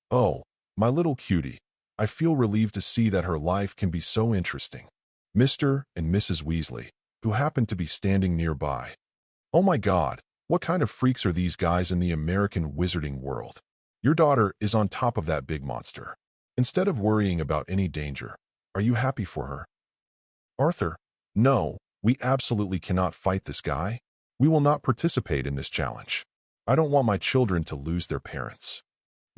Oh, my little cutie. I feel relieved to see that her life can be so interesting. Mr. and Mrs. Weasley, who happened to be standing nearby. Oh my God, what kind of freaks are these guys in the American wizarding world? Your daughter is on top of that big monster. Instead of worrying about any danger, are you happy for her? Arthur, no, we absolutely cannot fight this guy. We will not participate in this challenge. I don't want my children to lose their parents.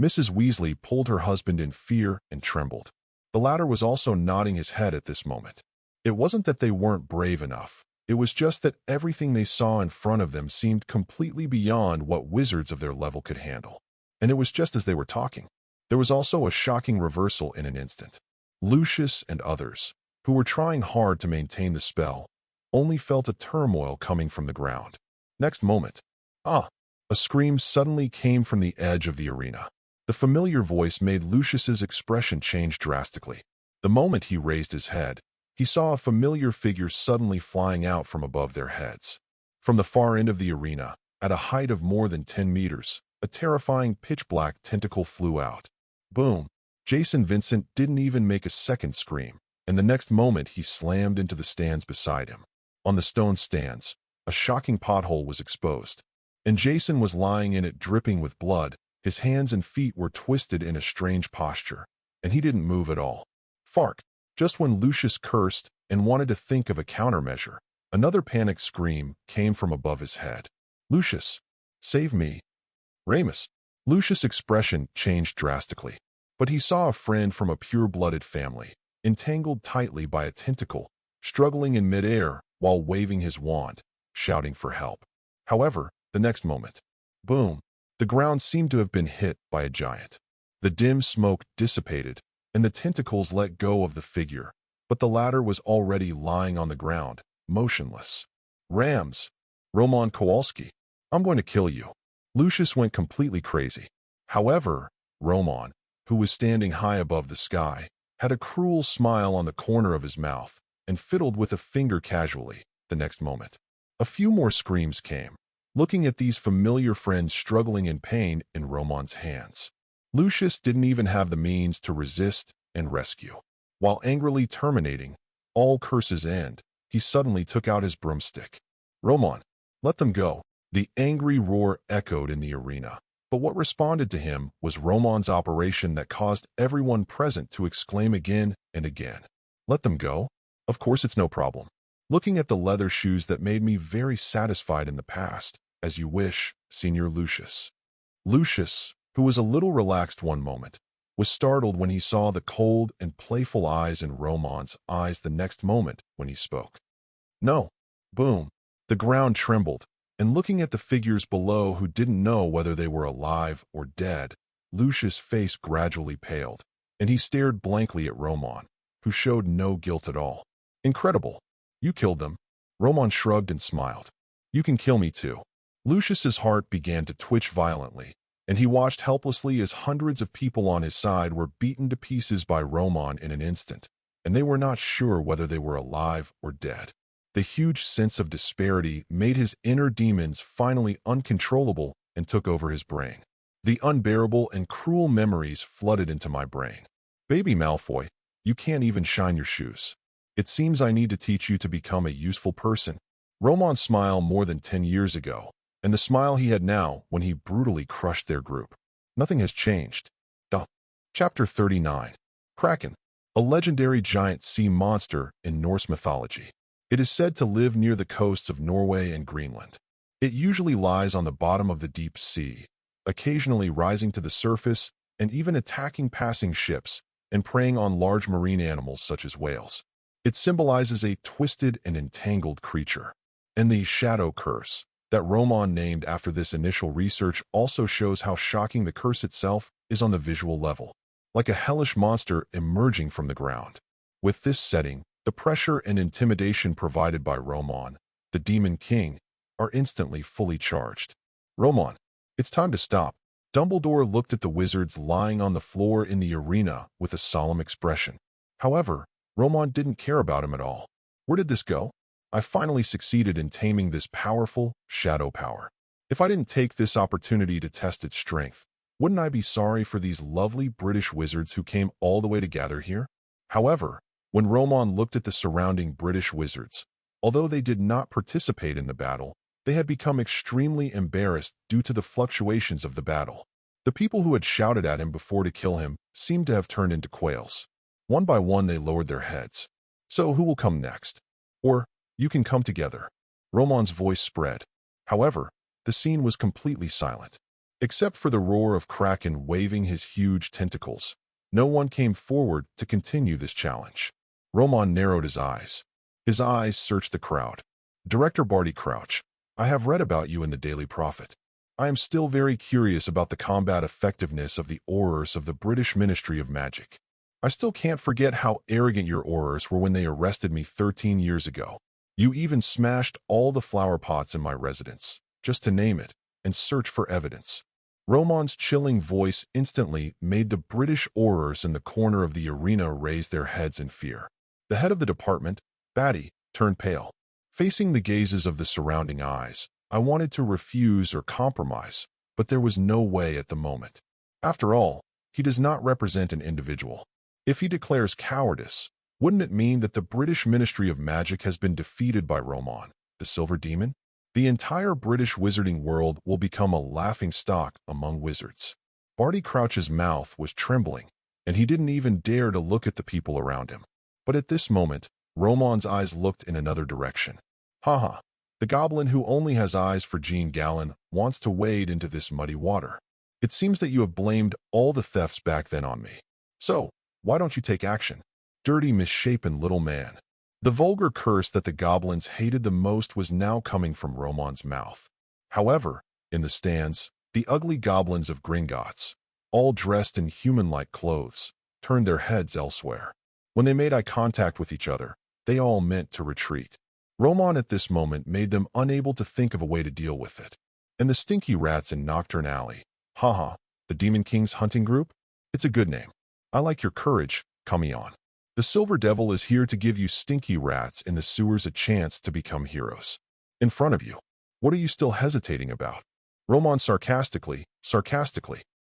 Mrs. Weasley pulled her husband in fear and trembled. The latter was also nodding his head at this moment. It wasn't that they weren't brave enough. It was just that everything they saw in front of them seemed completely beyond what wizards of their level could handle. And it was just as they were talking. There was also a shocking reversal in an instant. Lucius and others, who were trying hard to maintain the spell, only felt a turmoil coming from the ground. Next moment, a scream suddenly came from the edge of the arena. The familiar voice made Lucius's expression change drastically. The moment he raised his head, he saw a familiar figure suddenly flying out from above their heads. From the far end of the arena, at a height of more than 10 meters, a terrifying pitch-black tentacle flew out. Boom! Jason Vincent didn't even make a second scream, and the next moment he slammed into the stands beside him. On the stone stands, a shocking pothole was exposed, and Jason was lying in it dripping with blood. His hands and feet were twisted in a strange posture, and he didn't move at all. Fark! Just when Lucius cursed and wanted to think of a countermeasure, another panicked scream came from above his head. Lucius! Save me! Remus! Lucius' expression changed drastically, but he saw a friend from a pure-blooded family, entangled tightly by a tentacle, struggling in midair while waving his wand, shouting for help. However, the next moment, boom, the ground seemed to have been hit by a giant. The dim smoke dissipated, and the tentacles let go of the figure, but the latter was already lying on the ground, motionless. Rams! Roman Kowalski, I'm going to kill you. Lucius went completely crazy. However, Roman, who was standing high above the sky, had a cruel smile on the corner of his mouth and fiddled with a finger casually. The next moment, a few more screams came, looking at these familiar friends struggling in pain in Roman's hands. Lucius didn't even have the means to resist and rescue. While angrily terminating all curses end, he suddenly took out his broomstick. "Roman, let them go." The angry roar echoed in the arena. But what responded to him was Roman's operation that caused everyone present to exclaim again and again. "Let them go? Of course it's no problem. Looking at the leather shoes that made me very satisfied in the past, as you wish, Senior Lucius." Lucius, who was a little relaxed one moment, was startled when he saw the cold and playful eyes in Roman's eyes the next moment when he spoke. "No." Boom. The ground trembled, and looking at the figures below who didn't know whether they were alive or dead, Lucius' face gradually paled, and he stared blankly at Roman, who showed no guilt at all. "Incredible. You killed them." Roman shrugged and smiled. "You can kill me too." Lucius's heart began to twitch violently, and he watched helplessly as hundreds of people on his side were beaten to pieces by Roman in an instant, and they were not sure whether they were alive or dead. The huge sense of disparity made his inner demons finally uncontrollable and took over his brain. The unbearable and cruel memories flooded into my brain. "Baby Malfoy, you can't even shine your shoes. It seems I need to teach you to become a useful person." Roman's smile more than 10 years ago, and the smile he had now when he brutally crushed their group. Nothing has changed. Chapter 39. Kraken, a legendary giant sea monster in Norse mythology. It is said to live near the coasts of Norway and Greenland. It usually lies on the bottom of the deep sea, occasionally rising to the surface and even attacking passing ships and preying on large marine animals such as whales. It symbolizes a twisted and entangled creature. And the shadow curse that Roman named after this initial research also shows how shocking the curse itself is on the visual level, like a hellish monster emerging from the ground. With this setting, the pressure and intimidation provided by Roman, the Demon King, are instantly fully charged. "Roman, it's time to stop." Dumbledore looked at the wizards lying on the floor in the arena with a solemn expression. However, Roman didn't care about him at all. "Where did this go? I finally succeeded in taming this powerful shadow power. If I didn't take this opportunity to test its strength, wouldn't I be sorry for these lovely British wizards who came all the way to gather here?" However, when Roman looked at the surrounding British wizards, although they did not participate in the battle, they had become extremely embarrassed due to the fluctuations of the battle. The people who had shouted at him before to kill him seemed to have turned into quails. One by one they lowered their heads. "So who will come next? Or, you can come together." Roman's voice spread. However, the scene was completely silent. Except for the roar of Kraken waving his huge tentacles, no one came forward to continue this challenge. Roman narrowed his eyes. His eyes searched the crowd. "Director Barty Crouch, I have read about you in the Daily Prophet. I am still very curious about the combat effectiveness of the Aurors of the British Ministry of Magic. I still can't forget how arrogant your Aurors were when they arrested me 13 years ago. You even smashed all the flower pots in my residence, just to name it, and search for evidence." Roman's chilling voice instantly made the British Aurors in the corner of the arena raise their heads in fear. The head of the department, Batty, turned pale. Facing the gazes of the surrounding eyes, I wanted to refuse or compromise, but there was no way at the moment. After all, he does not represent an individual. If he declares cowardice, wouldn't it mean that the British Ministry of Magic has been defeated by Roman, the Silver Demon? The entire British wizarding world will become a laughingstock among wizards. Barty Crouch's mouth was trembling, and he didn't even dare to look at the people around him. But at this moment, Roman's eyes looked in another direction. "Haha, the goblin who only has eyes for Jean Gallen wants to wade into this muddy water. It seems that you have blamed all the thefts back then on me. So, why don't you take action? Dirty, misshapen little man." The vulgar curse that the goblins hated the most was now coming from Roman's mouth. However, in the stands, the ugly goblins of Gringotts, all dressed in human-like clothes, turned their heads elsewhere. When they made eye contact with each other, they all meant to retreat. Roman at this moment made them unable to think of a way to deal with it. "And the stinky rats in Nocturne Alley. Haha, the Demon King's hunting group? It's a good name. I like your courage, Camion. The Silver Devil is here to give you stinky rats in the sewers a chance to become heroes. In front of you. What are you still hesitating about?" Roman sarcastically.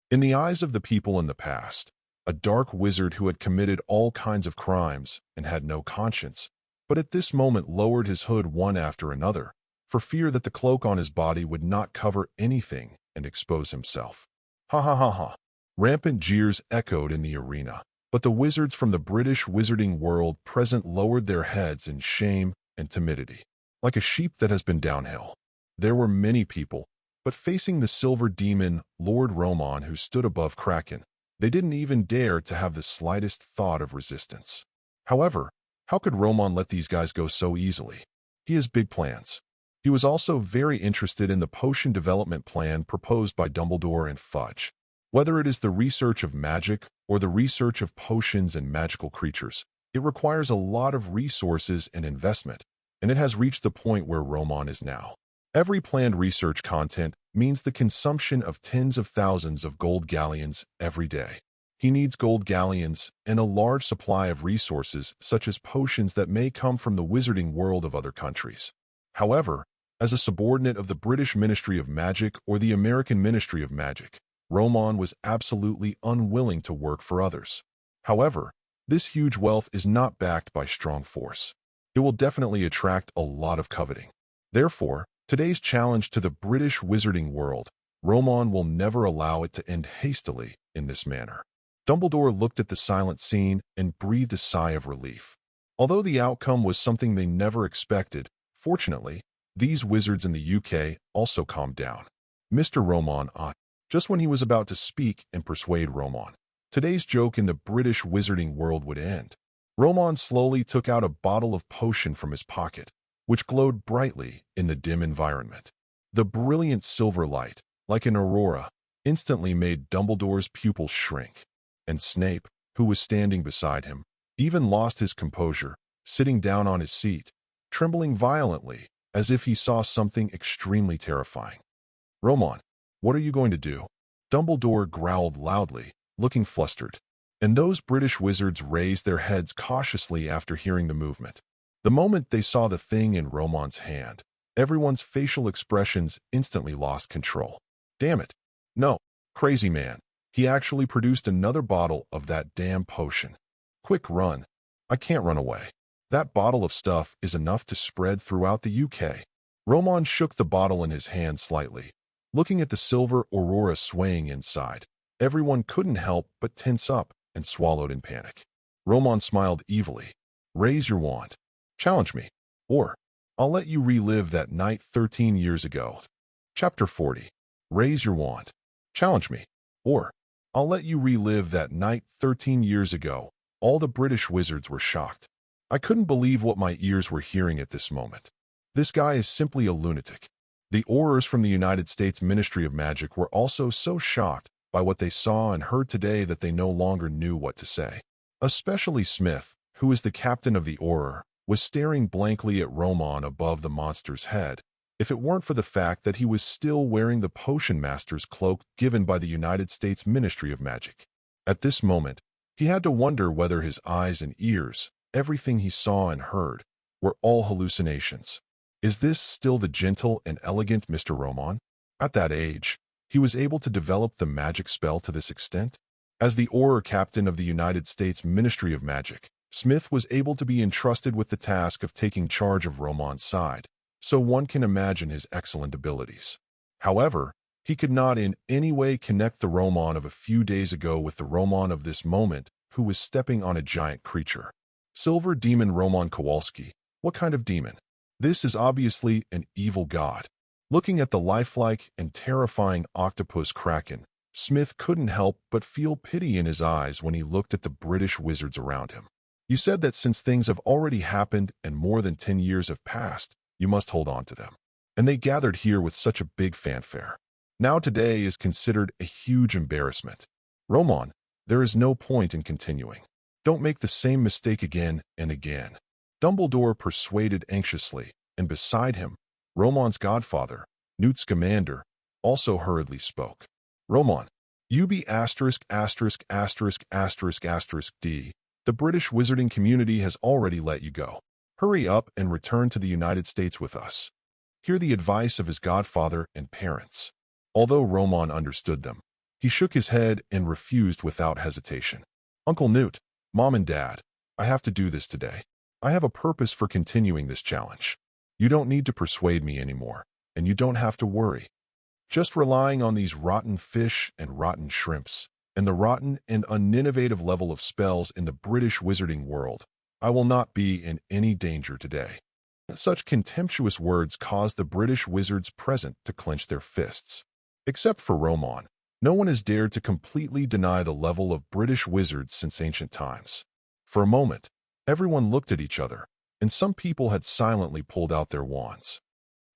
In the eyes of the people in the past, a dark wizard who had committed all kinds of crimes and had no conscience, but at this moment lowered his hood one after another, for fear that the cloak on his body would not cover anything and expose himself. Ha ha ha ha. Rampant jeers echoed in the arena, but the wizards from the British wizarding world present lowered their heads in shame and timidity, like a sheep that has been downhill. There were many people, but facing the silver demon, Lord Romon, who stood above Kraken, they didn't even dare to have the slightest thought of resistance. However, how could Romon let these guys go so easily? He has big plans. He was also very interested in the potion development plan proposed by Dumbledore and Fudge. Whether it is the research of magic or the research of potions and magical creatures, it requires a lot of resources and investment, and it has reached the point where Romon is now. Every planned research content means the consumption of tens of thousands of gold galleons every day. He needs gold galleons and a large supply of resources such as potions that may come from the wizarding world of other countries. However, as a subordinate of the British Ministry of Magic or the American Ministry of Magic, Romon was absolutely unwilling to work for others. However, this huge wealth is not backed by strong force. It will definitely attract a lot of coveting. Therefore, today's challenge to the British wizarding world, Romon will never allow it to end hastily in this manner. Dumbledore looked at the silent scene and breathed a sigh of relief. Although the outcome was something they never expected, fortunately, these wizards in the UK also calmed down. Mr. Romon, just when he was about to speak and persuade Romon, today's joke in the British wizarding world would end. Romon slowly took out a bottle of potion from his pocket, which glowed brightly in the dim environment. The brilliant silver light, like an aurora, instantly made Dumbledore's pupils shrink, and Snape, who was standing beside him, even lost his composure, sitting down on his seat, trembling violently, as if he saw something extremely terrifying. Romon, what are you going to do? Dumbledore growled loudly, looking flustered, and those British wizards raised their heads cautiously after hearing the movement. The moment they saw the thing in Romon's hand, everyone's facial expressions instantly lost control. Damn it. No, crazy man. He actually produced another bottle of that damn potion. Quick run. I can't run away. That bottle of stuff is enough to spread throughout the UK. Romon shook the bottle in his hand slightly, looking at the silver aurora swaying inside. Everyone couldn't help but tense up and swallowed in panic. Romon smiled evilly. Raise your wand. Challenge me, or I'll let you relive that night 13 years ago. Chapter 40. Raise your wand. Challenge me, or I'll let you relive that night 13 years ago. All the British wizards were shocked. I couldn't believe what my ears were hearing at this moment. This guy is simply a lunatic. The Aurors from the United States Ministry of Magic were also so shocked by what they saw and heard today that they no longer knew what to say. Especially Smith, who is the captain of the Auror, was staring blankly at Romon above the monster's head, if it weren't for the fact that he was still wearing the Potion Master's cloak given by the United States Ministry of Magic. At this moment, he had to wonder whether his eyes and ears, everything he saw and heard, were all hallucinations. Is this still the gentle and elegant Mr. Romon? At that age, he was able to develop the magic spell to this extent? As the Auror captain of the United States Ministry of Magic, Smith was able to be entrusted with the task of taking charge of Romon's side, so one can imagine his excellent abilities. However, he could not in any way connect the Romon of a few days ago with the Romon of this moment, who was stepping on a giant creature. Silver Demon Romon Kowalski. What kind of demon? This is obviously an evil god. Looking at the lifelike and terrifying octopus Kraken, Smith couldn't help but feel pity in his eyes when he looked at the British wizards around him. You said that since things have already happened and more than 10 years have passed, you must hold on to them. And they gathered here with such a big fanfare. Now today is considered a huge embarrassment. Romon, there is no point in continuing. Don't make the same mistake again and again. Dumbledore persuaded anxiously, and beside him, Romon's godfather, Newt Scamander, also hurriedly spoke. Romon, UB******************** D. The British wizarding community has already let you go. Hurry up and return to the United States with us. Hear the advice of his godfather and parents. Although Romon understood them, he shook his head and refused without hesitation. Uncle Newt, Mom and Dad, I have to do this today. I have a purpose for continuing this challenge. You don't need to persuade me anymore, and you don't have to worry. Just relying on these rotten fish and rotten shrimps, and the rotten and uninnovative level of spells in the British wizarding world, I will not be in any danger today. Such contemptuous words caused the British wizards present to clench their fists. Except for Roman, no one has dared to completely deny the level of British wizards since ancient times. For a moment, everyone looked at each other, and some people had silently pulled out their wands.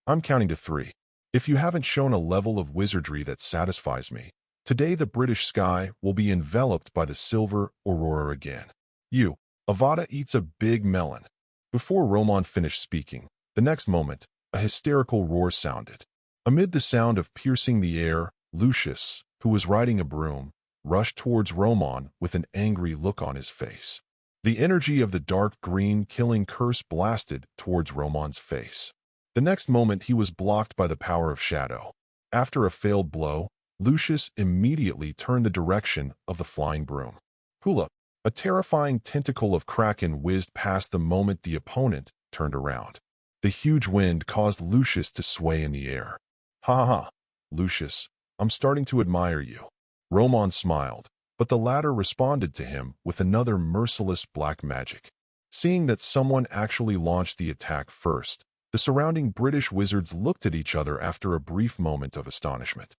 I'm counting to 3. If you haven't shown a level of wizardry that satisfies me, today the British sky will be enveloped by the silver aurora again. You, Avada eats a big melon. Before Roman finished speaking, the next moment, a hysterical roar sounded. Amid the sound of piercing the air, Lucius, who was riding a broom, rushed towards Roman with an angry look on his face. The energy of the dark green killing curse blasted towards Roman's face. The next moment he was blocked by the power of shadow. After a failed blow, Lucius immediately turned the direction of the flying broom. Hula, a terrifying tentacle of kraken whizzed past the moment the opponent turned around. The huge wind caused Lucius to sway in the air. Ha ha ha, Lucius, I'm starting to admire you. Roman smiled, but the latter responded to him with another merciless black magic. Seeing that someone actually launched the attack first, the surrounding British wizards looked at each other after a brief moment of astonishment.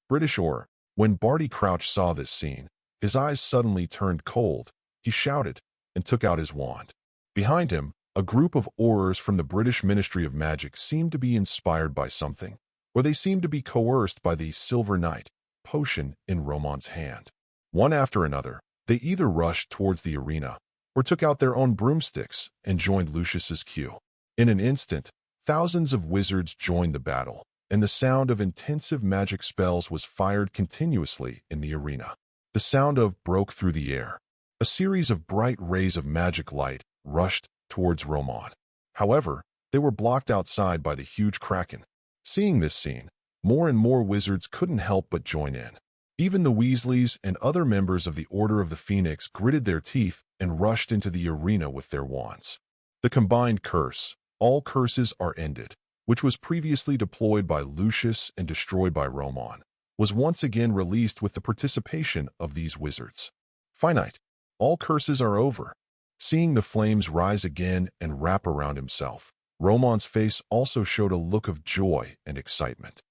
British Or, when Barty Crouch saw this scene, his eyes suddenly turned cold. He shouted and took out his wand. Behind him, a group of Aurors from the British Ministry of Magic seemed to be inspired by something, or they seemed to be coerced by the Silver Knight potion in Roman's hand. One after another, they either rushed towards the arena or took out their own broomsticks and joined Lucius's queue. In an instant, thousands of wizards joined the battle, and the sound of intensive magic spells was fired continuously in the arena. The sound of broke through the air. A series of bright rays of magic light rushed towards Roman. However, they were blocked outside by the huge kraken. Seeing this scene, more and more wizards couldn't help but join in. Even the Weasleys and other members of the Order of the Phoenix gritted their teeth and rushed into the arena with their wands. The combined curse, all curses are ended, which was previously deployed by Lucius and destroyed by Roman, was once again released with the participation of these wizards. Finite, all curses are over. Seeing the flames rise again and wrap around himself, Roman's face also showed a look of joy and excitement.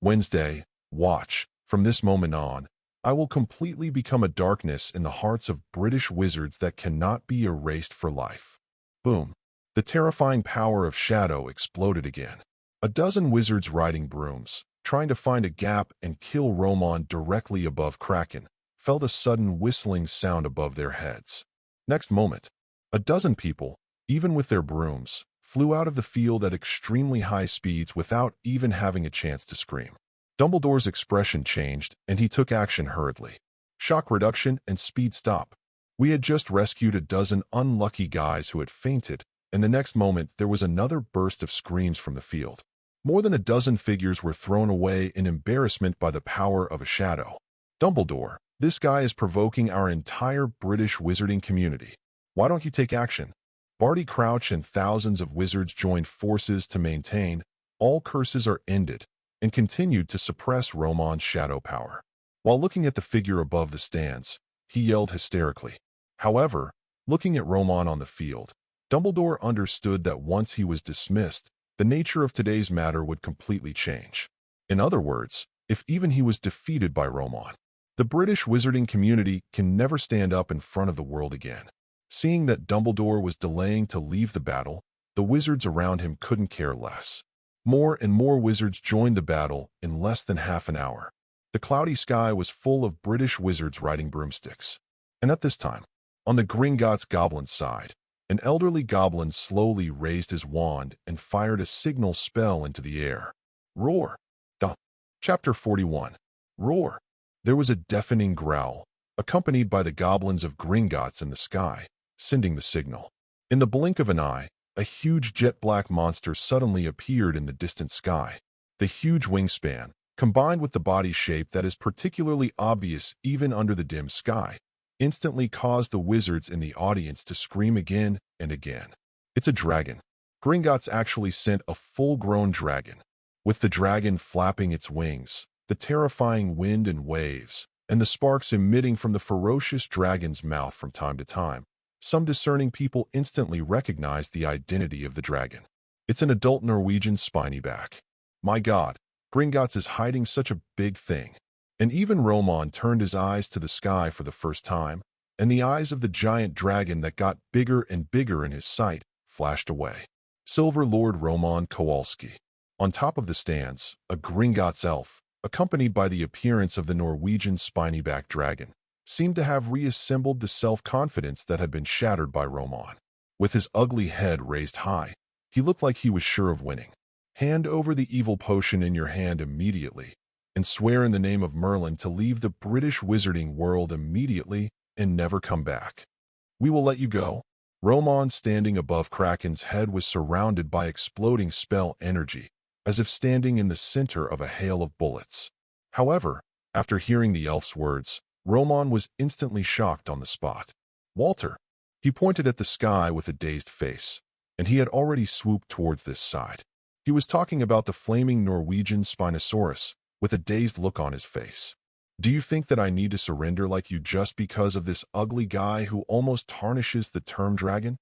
Wednesday, watch. From this moment on, I will completely become a darkness in the hearts of British wizards that cannot be erased for life. Boom. The terrifying power of shadow exploded again. A dozen wizards riding brooms, trying to find a gap and kill Roman directly above Kraken, felt a sudden whistling sound above their heads. Next moment, a dozen people, even with their brooms, flew out of the field at extremely high speeds without even having a chance to scream. Dumbledore's expression changed, and he took action hurriedly. Shock reduction and speed stop. We had just rescued a dozen unlucky guys who had fainted, and the next moment there was another burst of screams from the field. More than a dozen figures were thrown away in embarrassment by the power of a shadow. Dumbledore, this guy is provoking our entire British wizarding community. Why don't you take action? Barty Crouch and thousands of wizards joined forces to maintain all curses are ended, and continued to suppress Roman's shadow power. While looking at the figure above the stands, he yelled hysterically. However, looking at Roman on the field, Dumbledore understood that once he was dismissed, the nature of today's matter would completely change. In other words, if even he was defeated by Roman, the British wizarding community can never stand up in front of the world again. Seeing that Dumbledore was delaying to leave the battle, the wizards around him couldn't care less. More and more wizards joined the battle in less than half an hour. The cloudy sky was full of British wizards riding broomsticks. And at this time, on the Gringotts goblin side, an elderly goblin slowly raised his wand and fired a signal spell into the air. Roar! Chapter 41. Roar! There was a deafening growl, accompanied by the goblins of Gringotts in the sky, sending the signal. In the blink of an eye, a huge jet-black monster suddenly appeared in the distant sky. The huge wingspan, combined with the body shape that is particularly obvious even under the dim sky, instantly caused the wizards in the audience to scream again and again. It's a dragon. Gringotts actually sent a full-grown dragon, with the dragon flapping its wings, the terrifying wind and waves, and the sparks emitting from the ferocious dragon's mouth from time to time. Some discerning people instantly recognized the identity of the dragon. It's an adult Norwegian spiny back. My God, Gringotts is hiding such a big thing. And even Roman turned his eyes to the sky for the first time, and the eyes of the giant dragon that got bigger and bigger in his sight flashed away. Silver Lord Roman Kowalski. On top of the stands, a Gringotts elf, accompanied by the appearance of the Norwegian spiny-backed dragon, seemed to have reassembled the self-confidence that had been shattered by Roman. With his ugly head raised high, he looked like he was sure of winning. Hand over the evil potion in your hand immediately, and swear in the name of Merlin to leave the British wizarding world immediately and never come back. We will let you go. Roman, standing above Kraken's head, was surrounded by exploding spell energy, as if standing in the center of a hail of bullets. However, after hearing the elf's words, Roman was instantly shocked on the spot. Walter. He pointed at the sky with a dazed face, and he had already swooped towards this side. He was talking about the flaming Norwegian Spinosaurus, with a dazed look on his face. Do you think that I need to surrender like you just because of this ugly guy who almost tarnishes the term dragon?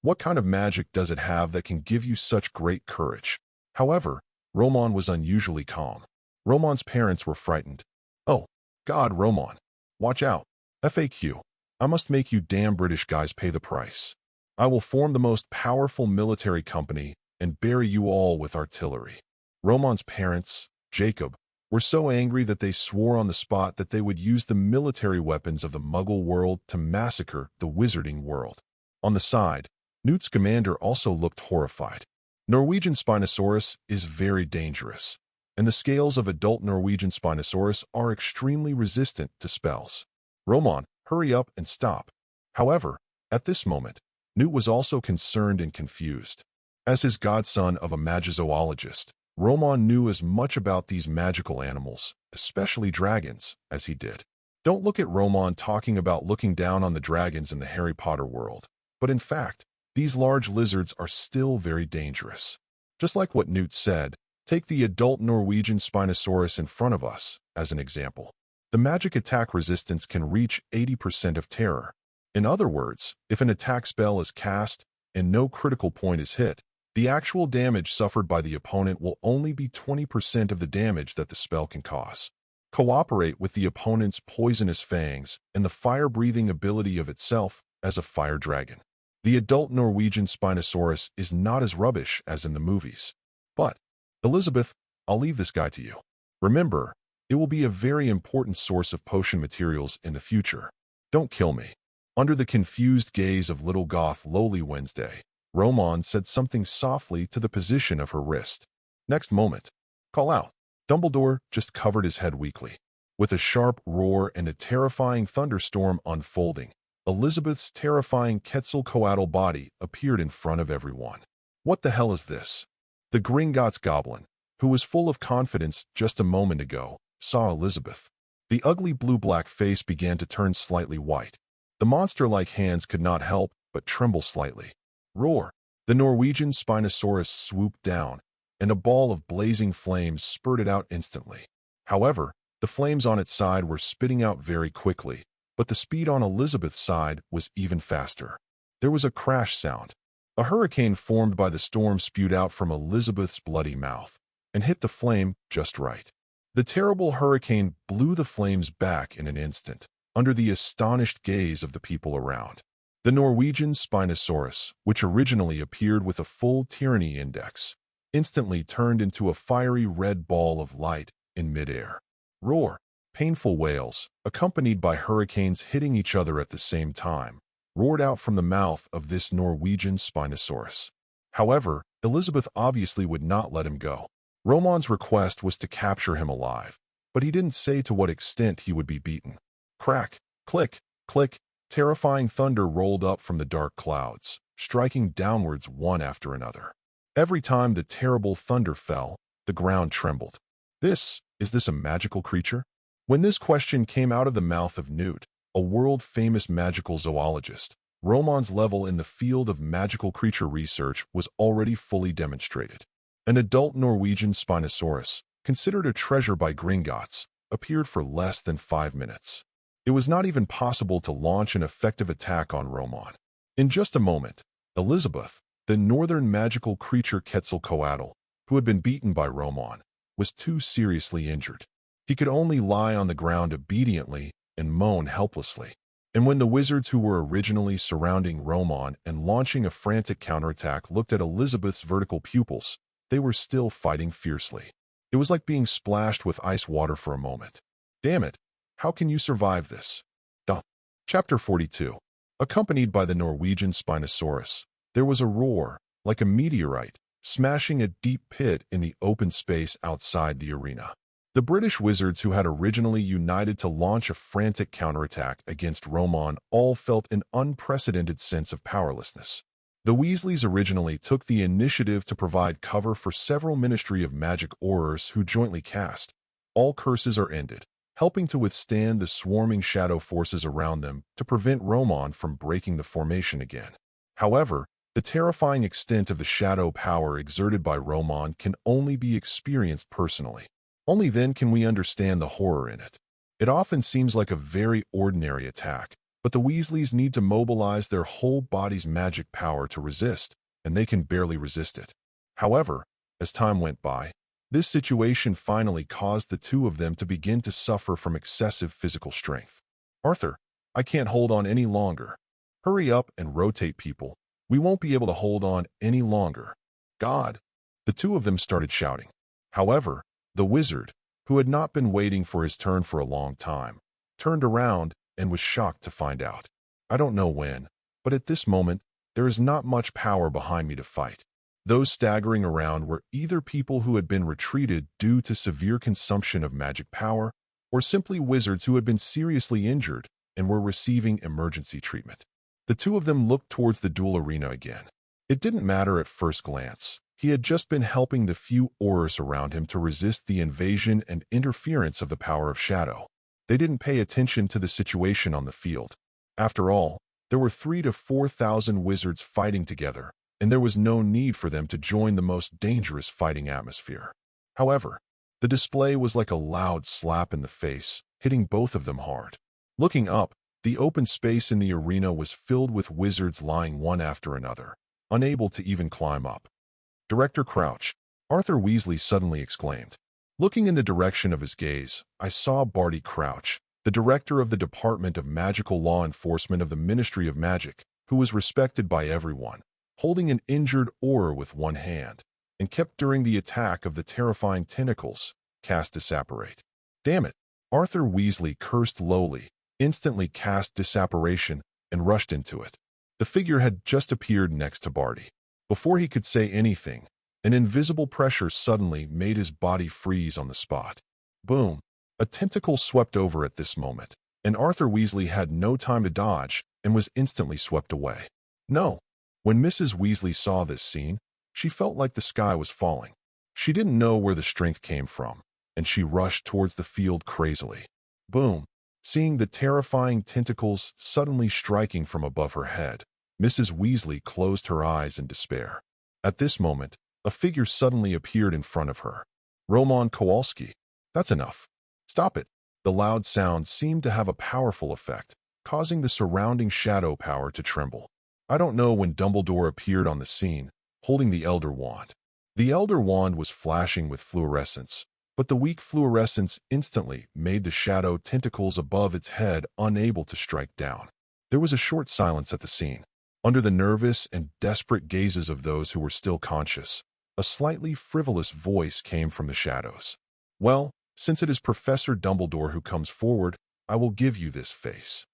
What kind of magic does it have that can give you such great courage? However, Roman was unusually calm. Roman's parents were frightened. Oh, God, Roman. Watch out. FAQ. I must make you damn British guys pay the price. I will form the most powerful military company and bury you all with artillery. Roman's parents, Jacob, were so angry that they swore on the spot that they would use the military weapons of the Muggle world to massacre the wizarding world. On the side, Newt Scamander also looked horrified. Norwegian Spinosaurus is very dangerous, and the scales of adult Norwegian Spinosaurus are extremely resistant to spells. Roman, hurry up and stop. However, at this moment, Newt was also concerned and confused. As his godson of a magizoologist, Roman knew as much about these magical animals, especially dragons, as he did. Don't look at Roman talking about looking down on the dragons in the Harry Potter world, but in fact, these large lizards are still very dangerous. Just like what Newt said, take the adult Norwegian Spinosaurus in front of us, as an example. The magic attack resistance can reach 80% of terror. In other words, if an attack spell is cast and no critical point is hit, the actual damage suffered by the opponent will only be 20% of the damage that the spell can cause. Cooperate with the opponent's poisonous fangs and the fire-breathing ability of itself as a fire dragon. The adult Norwegian Spinosaurus is not as rubbish as in the movies. But, Elizabeth, I'll leave this guy to you. Remember, it will be a very important source of potion materials in the future. Don't kill me. Under the confused gaze of little goth Lowly Wednesday, Roman said something softly to the position of her wrist. Next moment, call out. Dumbledore just covered his head weakly. With a sharp roar and a terrifying thunderstorm unfolding, Elizabeth's terrifying Quetzalcoatl body appeared in front of everyone. What the hell is this? The Gringotts goblin, who was full of confidence just a moment ago, saw Elizabeth. The ugly blue-black face began to turn slightly white. The monster-like hands could not help but tremble slightly. Roar! The Norwegian Spinosaurus swooped down, and a ball of blazing flames spurted out instantly. However, the flames on its side were spitting out very quickly, but the speed on Elizabeth's side was even faster. There was a crash sound. A hurricane formed by the storm spewed out from Elizabeth's bloody mouth, and hit the flame just right. The terrible hurricane blew the flames back in an instant, under the astonished gaze of the people around. The Norwegian Spinosaurus, which originally appeared with a full tyranny index, instantly turned into a fiery red ball of light in midair. Roar! Painful wails, accompanied by hurricanes hitting each other at the same time, roared out from the mouth of this Norwegian Spinosaurus. However, Elizabeth obviously would not let him go. Roman's request was to capture him alive, but he didn't say to what extent he would be beaten. Crack, click, click, terrifying thunder rolled up from the dark clouds, striking downwards one after another. Every time the terrible thunder fell, the ground trembled. Is this a magical creature? When this question came out of the mouth of Newt, a world-famous magical zoologist. Roman's level in the field of magical creature research was already fully demonstrated. An adult Norwegian Spinosaurus, considered a treasure by Gringotts, appeared for less than 5 minutes. It was not even possible to launch an effective attack on Roman. In just a moment, Elizabeth, the northern magical creature Quetzalcoatl, who had been beaten by Roman, was too seriously injured. He could only lie on the ground obediently and moan helplessly. And when the wizards who were originally surrounding Roman and launching a frantic counterattack looked at Elizabeth's vertical pupils, they were still fighting fiercely. It was like being splashed with ice water for a moment. Damn it, how can you survive this? Chapter 42. Accompanied by the Norwegian Spinosaurus, there was a roar, like a meteorite, smashing a deep pit in the open space outside the arena. The British wizards who had originally united to launch a frantic counterattack against Roman all felt an unprecedented sense of powerlessness. The Weasleys originally took the initiative to provide cover for several Ministry of Magic Aurors who jointly cast All Curses Are Ended, helping to withstand the swarming shadow forces around them to prevent Roman from breaking the formation again. However, the terrifying extent of the shadow power exerted by Roman can only be experienced personally. Only then can we understand the horror in it. It often seems like a very ordinary attack, but the Weasleys need to mobilize their whole body's magic power to resist, and they can barely resist it. However, as time went by, this situation finally caused the two of them to begin to suffer from excessive physical strength. Arthur, I can't hold on any longer. Hurry up and rotate, people. We won't be able to hold on any longer. God! The two of them started shouting. However, the wizard, who had not been waiting for his turn for a long time, turned around and was shocked to find out. I don't know when, but at this moment, there is not much power behind me to fight. Those staggering around were either people who had been retreated due to severe consumption of magic power, or simply wizards who had been seriously injured and were receiving emergency treatment. The two of them looked towards the duel arena again. It didn't matter at first glance. He had just been helping the few Aurors around him to resist the invasion and interference of the power of shadow. They didn't pay attention to the situation on the field. After all, there were 3,000 to 4,000 wizards fighting together, and there was no need for them to join the most dangerous fighting atmosphere. However, the display was like a loud slap in the face, hitting both of them hard. Looking up, the open space in the arena was filled with wizards lying one after another, unable to even climb up. Director Crouch, Arthur Weasley suddenly exclaimed. Looking in the direction of his gaze, I saw Barty Crouch, the director of the Department of Magical Law Enforcement of the Ministry of Magic, who was respected by everyone, holding an injured Auror with one hand, and kept during the attack of the terrifying tentacles, cast Disapparate. Damn it! Arthur Weasley cursed lowly, instantly cast Disapparation, and rushed into it. The figure had just appeared next to Barty. Before he could say anything, an invisible pressure suddenly made his body freeze on the spot. Boom! A tentacle swept over at this moment, and Arthur Weasley had no time to dodge and was instantly swept away. No! When Mrs. Weasley saw this scene, she felt like the sky was falling. She didn't know where the strength came from, and she rushed towards the field crazily. Boom! Seeing the terrifying tentacles suddenly striking from above her head, Mrs. Weasley closed her eyes in despair. At this moment, a figure suddenly appeared in front of her. Roman Kowalski. That's enough. Stop it. The loud sound seemed to have a powerful effect, causing the surrounding shadow power to tremble. I don't know when Dumbledore appeared on the scene, holding the Elder Wand. The Elder Wand was flashing with fluorescence, but the weak fluorescence instantly made the shadow tentacles above its head unable to strike down. There was a short silence at the scene. Under the nervous and desperate gazes of those who were still conscious, a slightly frivolous voice came from the shadows. Well, since it is Professor Dumbledore who comes forward, I will give you this face.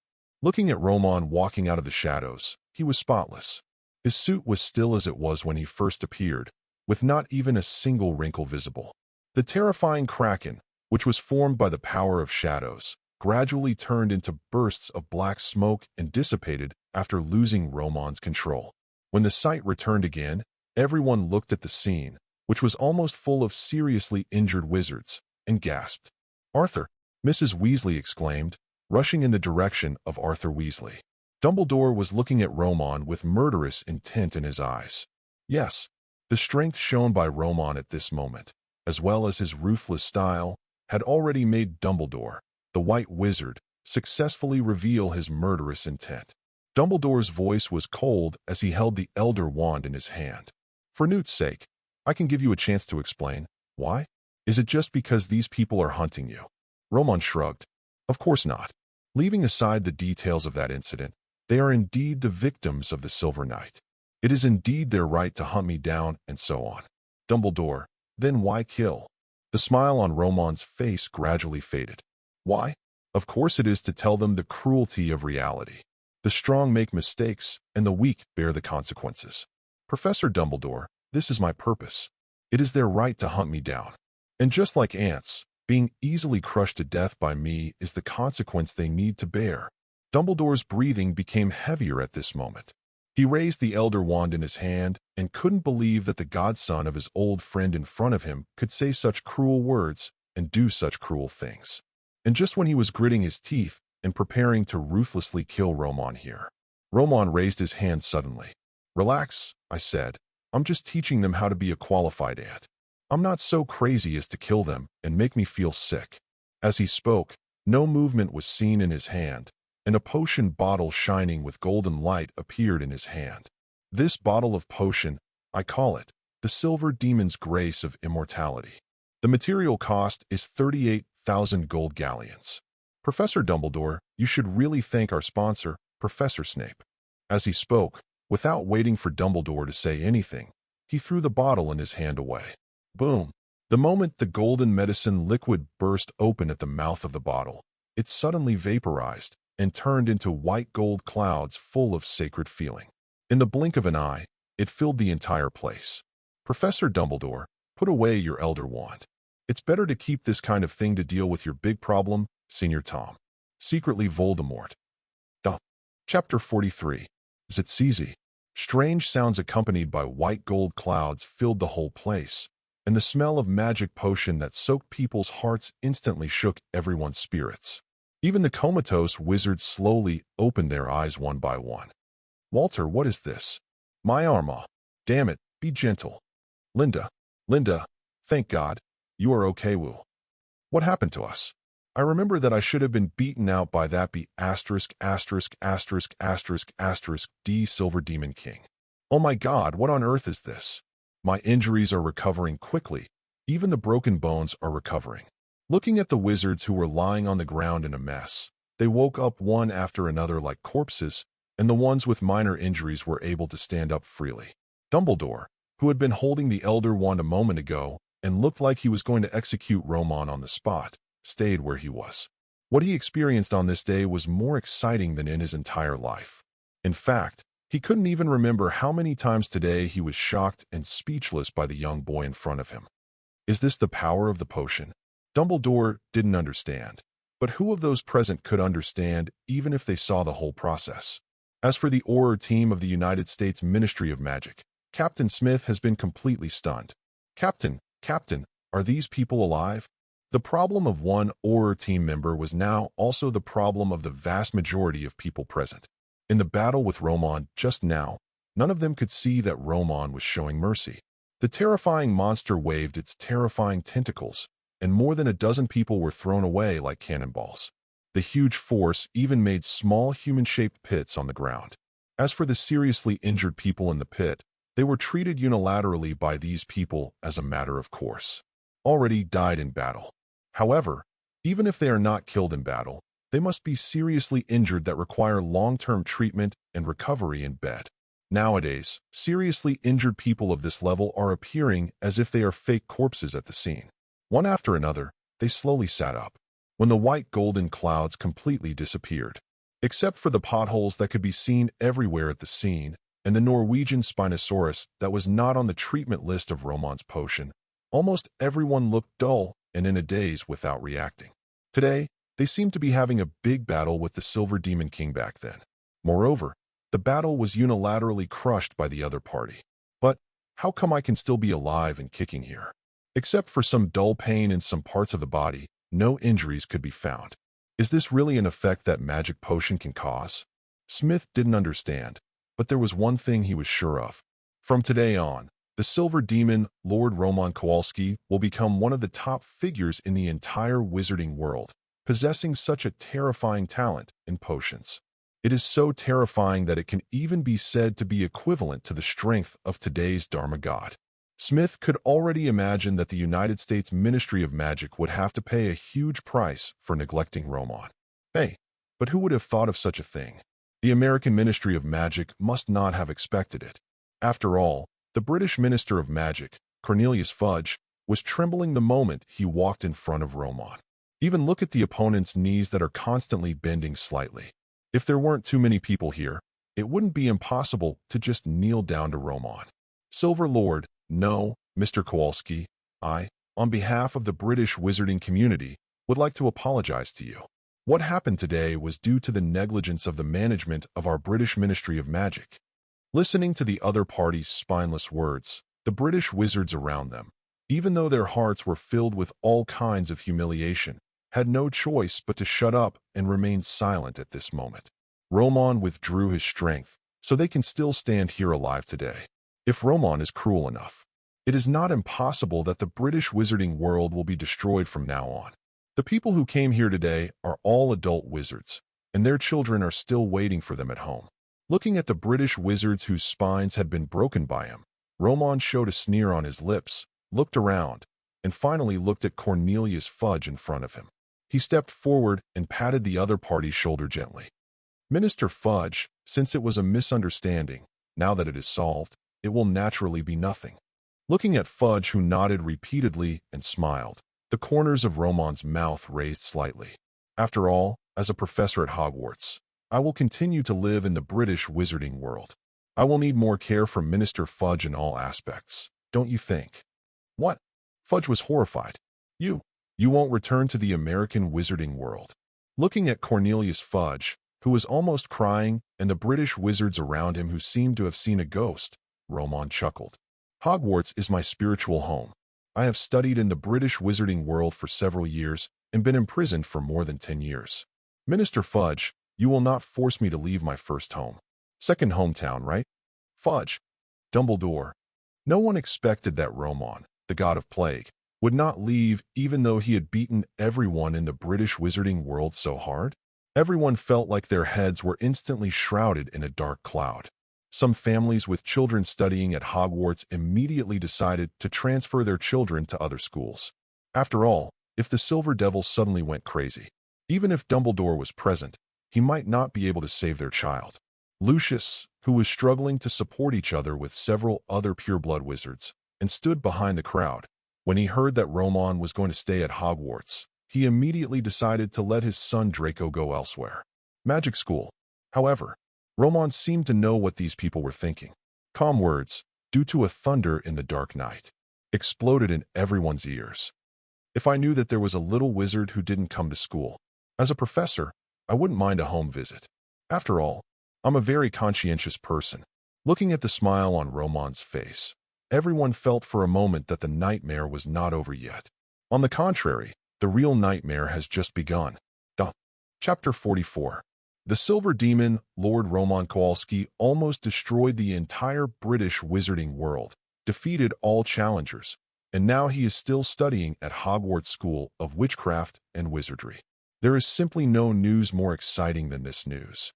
Looking at Roman walking out of the shadows, he was spotless. His suit was still as it was when he first appeared, with not even a single wrinkle visible. The terrifying kraken, which was formed by the power of shadows, gradually turned into bursts of black smoke and dissipated after losing Roman's control. When the sight returned again, everyone looked at the scene, which was almost full of seriously injured wizards, and gasped. Arthur, Mrs. Weasley exclaimed, rushing in the direction of Arthur Weasley. Dumbledore was looking at Roman with murderous intent in his eyes. Yes, the strength shown by Roman at this moment, as well as his ruthless style, had already made Dumbledore, the White Wizard, successfully reveal his murderous intent. Dumbledore's voice was cold as he held the Elder Wand in his hand. For Newt's sake, I can give you a chance to explain. Why? Is it just because these people are hunting you? Roman shrugged. Of course not. Leaving aside the details of that incident, they are indeed the victims of the Silver Knight. It is indeed their right to hunt me down, and so on. Dumbledore, then why kill? The smile on Roman's face gradually faded. Why? Of course it is to tell them the cruelty of reality. The strong make mistakes, and the weak bear the consequences. Professor Dumbledore, this is my purpose. It is their right to hunt me down. And just like ants, being easily crushed to death by me is the consequence they need to bear. Dumbledore's breathing became heavier at this moment. He raised the Elder Wand in his hand and couldn't believe that the godson of his old friend in front of him could say such cruel words and do such cruel things. And just when he was gritting his teeth and preparing to ruthlessly kill Roman here, Roman raised his hand suddenly. Relax, I said. I'm just teaching them how to be a qualified ant. I'm not so crazy as to kill them and make me feel sick. As he spoke, no movement was seen in his hand, and a potion bottle shining with golden light appeared in his hand. This bottle of potion, I call it, the Silver Demon's Grace of Immortality. The material cost is 38,000 gold galleons. Professor Dumbledore, you should really thank our sponsor, Professor Snape. As he spoke, without waiting for Dumbledore to say anything, he threw the bottle in his hand away. Boom! The moment the golden medicine liquid burst open at the mouth of the bottle, it suddenly vaporized and turned into white gold clouds full of sacred feeling. In the blink of an eye, it filled the entire place. Professor Dumbledore, put away your Elder Wand. It's better to keep this kind of thing to deal with your big problem, Senior Tom. Secretly Voldemort. Chapter 43. Zitzizi. Strange sounds accompanied by white gold clouds filled the whole place, and the smell of magic potion that soaked people's hearts instantly shook everyone's spirits. Even the comatose wizards slowly opened their eyes one by one. Walter, what is this? My Arma. Damn it, be gentle. Linda, thank God, you are okay, Woo. What happened to us? I remember that I should have been beaten out by that D Silver Demon King. Oh my God, what on earth is this? My injuries are recovering quickly. Even the broken bones are recovering. Looking at the wizards who were lying on the ground in a mess, they woke up one after another like corpses, and the ones with minor injuries were able to stand up freely. Dumbledore, who had been holding the Elder Wand a moment ago and looked like he was going to execute Roman on the spot, stayed where he was. What he experienced on this day was more exciting than in his entire life. In fact, he couldn't even remember how many times today he was shocked and speechless by the young boy in front of him. Is this the power of the potion? Dumbledore didn't understand, but who of those present could understand even if they saw the whole process? As for the Auror team of the United States Ministry of Magic, Captain Smith has been completely stunned. Captain, are these people alive? The problem of one Auror team member was now also the problem of the vast majority of people present. In the battle with Roman just now, none of them could see that Roman was showing mercy. The terrifying monster waved its terrifying tentacles, and more than a dozen people were thrown away like cannonballs. The huge force even made small human-shaped pits on the ground. As for the seriously injured people in the pit, they were treated unilaterally by these people as a matter of course. Already died in battle. However, even if they are not killed in battle, they must be seriously injured that require long-term treatment and recovery in bed. Nowadays, seriously injured people of this level are appearing as if they are fake corpses at the scene. One after another, they slowly sat up, when the white golden clouds completely disappeared. Except for the potholes that could be seen everywhere at the scene, and the Norwegian Spinosaurus that was not on the treatment list of Roman's potion, almost everyone looked dull and in a daze without reacting. Today, they seemed to be having a big battle with the Silver Demon King back then. Moreover, the battle was unilaterally crushed by the other party. But how come I can still be alive and kicking here? Except for some dull pain in some parts of the body, no injuries could be found. Is this really an effect that magic potion can cause? Smith didn't understand, but there was one thing he was sure of. From today on, the Silver Demon, Lord Roman Kowalski, will become one of the top figures in the entire wizarding world, possessing such a terrifying talent in potions. It is so terrifying that it can even be said to be equivalent to the strength of today's Dharma god. Smith could already imagine that the United States Ministry of Magic would have to pay a huge price for neglecting Roman. Hey, but who would have thought of such a thing? The American Ministry of Magic must not have expected it. After all, the British Minister of Magic, Cornelius Fudge, was trembling the moment he walked in front of Roman. Even look at the opponent's knees that are constantly bending slightly. If there weren't too many people here, it wouldn't be impossible to just kneel down to Roman. Silver Lord, no, Mr. Kowalski, I, on behalf of the British wizarding community, would like to apologize to you. What happened today was due to the negligence of the management of our British Ministry of Magic. Listening to the other party's spineless words, the British wizards around them, even though their hearts were filled with all kinds of humiliation, had no choice but to shut up and remain silent at this moment. Roman withdrew his strength, so they can still stand here alive today. If Roman is cruel enough, it is not impossible that the British wizarding world will be destroyed from now on. The people who came here today are all adult wizards, and their children are still waiting for them at home. Looking at the British wizards whose spines had been broken by him, Roman showed a sneer on his lips, looked around, and finally looked at Cornelius Fudge in front of him. He stepped forward and patted the other party's shoulder gently. Minister Fudge, since it was a misunderstanding, now that it is solved, it will naturally be nothing. Looking at Fudge, who nodded repeatedly and smiled, the corners of Roman's mouth raised slightly. After all, as a professor at Hogwarts, I will continue to live in the British wizarding world. I will need more care from Minister Fudge in all aspects, don't you think? What? Fudge was horrified. You won't return to the American wizarding world. Looking at Cornelius Fudge, who was almost crying, and the British wizards around him who seemed to have seen a ghost, Roman chuckled. Hogwarts is my spiritual home. I have studied in the British wizarding world for several years and been imprisoned for more than 10 years. Minister Fudge, you will not force me to leave my first home. Second hometown, right? Fudge. Dumbledore. No one expected that Roman, the god of plague, would not leave even though he had beaten everyone in the British wizarding world so hard. Everyone felt like their heads were instantly shrouded in a dark cloud. Some families with children studying at Hogwarts immediately decided to transfer their children to other schools. After all, if the Silver Devil suddenly went crazy, even if Dumbledore was present, he might not be able to save their child. Lucius, who was struggling to support each other with several other pureblood wizards, and stood behind the crowd, when he heard that Roman was going to stay at Hogwarts, he immediately decided to let his son Draco go elsewhere. Magic school. However, Roman seemed to know what these people were thinking. Calm words, due to a thunder in the dark night, exploded in everyone's ears. If I knew that there was a little wizard who didn't come to school, as a professor, I wouldn't mind a home visit. After all, I'm a very conscientious person. Looking at the smile on Roman's face, everyone felt for a moment that the nightmare was not over yet. On the contrary, the real nightmare has just begun. Chapter 44. The Silver Demon, Lord Roman Kowalski, almost destroyed the entire British wizarding world, defeated all challengers, and now he is still studying at Hogwarts School of Witchcraft and Wizardry. There is simply no news more exciting than this news.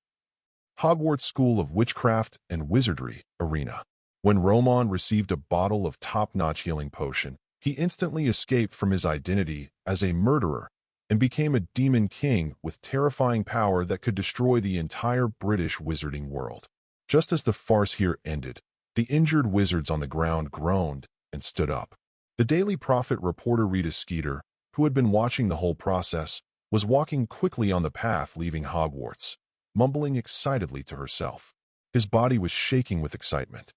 Hogwarts School of Witchcraft and Wizardry Arena. When Roman received a bottle of top-notch healing potion, he instantly escaped from his identity as a murderer and became a demon king with terrifying power that could destroy the entire British wizarding world. Just as the farce here ended, the injured wizards on the ground groaned and stood up. The Daily Prophet reporter Rita Skeeter, who had been watching the whole process, was walking quickly on the path leaving Hogwarts, mumbling excitedly to herself. His body was shaking with excitement.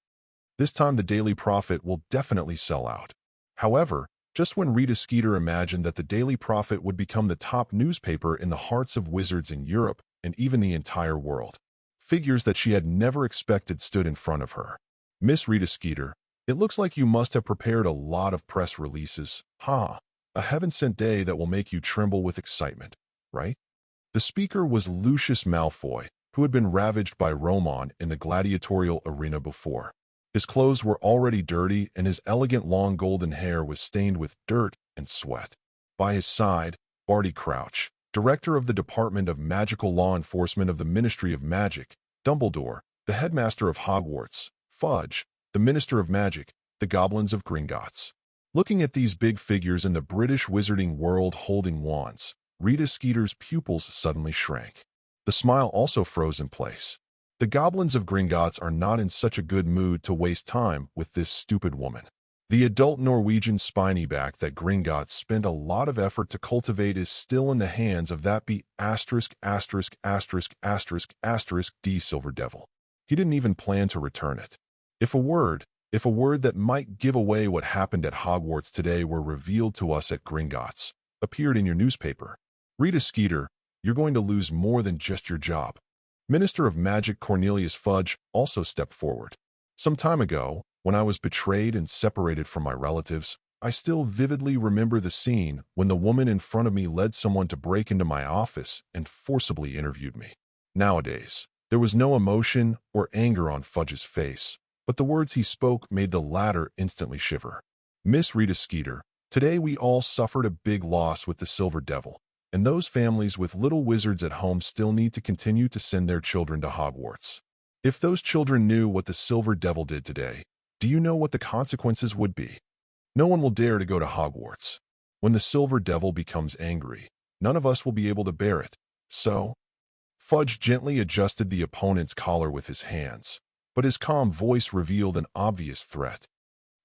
This time the Daily Prophet will definitely sell out. However, just when Rita Skeeter imagined that the Daily Prophet would become the top newspaper in the hearts of wizards in Europe and even the entire world, figures that she had never expected stood in front of her. Miss Rita Skeeter, it looks like you must have prepared a lot of press releases. A heaven-sent day that will make you tremble with excitement, right? The speaker was Lucius Malfoy, who had been ravaged by Roman in the gladiatorial arena before. His clothes were already dirty, and his elegant long golden hair was stained with dirt and sweat. By his side, Barty Crouch, director of the Department of Magical Law Enforcement of the Ministry of Magic, Dumbledore, the headmaster of Hogwarts, Fudge, the Minister of Magic, the Goblins of Gringotts. Looking at these big figures in the British wizarding world holding wands, Rita Skeeter's pupils suddenly shrank. The smile also froze in place. The Goblins of Gringotts are not in such a good mood to waste time with this stupid woman. The adult Norwegian spiny back that Gringotts spent a lot of effort to cultivate is still in the hands of that D Silver Devil. He didn't even plan to return it. If a word that might give away what happened at Hogwarts today were revealed to us at Gringotts, appeared in your newspaper, Rita Skeeter, you're going to lose more than just your job. Minister of Magic Cornelius Fudge also stepped forward. Some time ago, when I was betrayed and separated from my relatives, I still vividly remember the scene when the woman in front of me led someone to break into my office and forcibly interviewed me. Nowadays, there was no emotion or anger on Fudge's face, but the words he spoke made the latter instantly shiver. Miss Rita Skeeter, today we all suffered a big loss with the Silver Devil, and those families with little wizards at home still need to continue to send their children to Hogwarts. If those children knew what the Silver Devil did today, do you know what the consequences would be? No one will dare to go to Hogwarts. When the Silver Devil becomes angry, none of us will be able to bear it. So, Fudge gently adjusted the opponent's collar with his hands, but his calm voice revealed an obvious threat.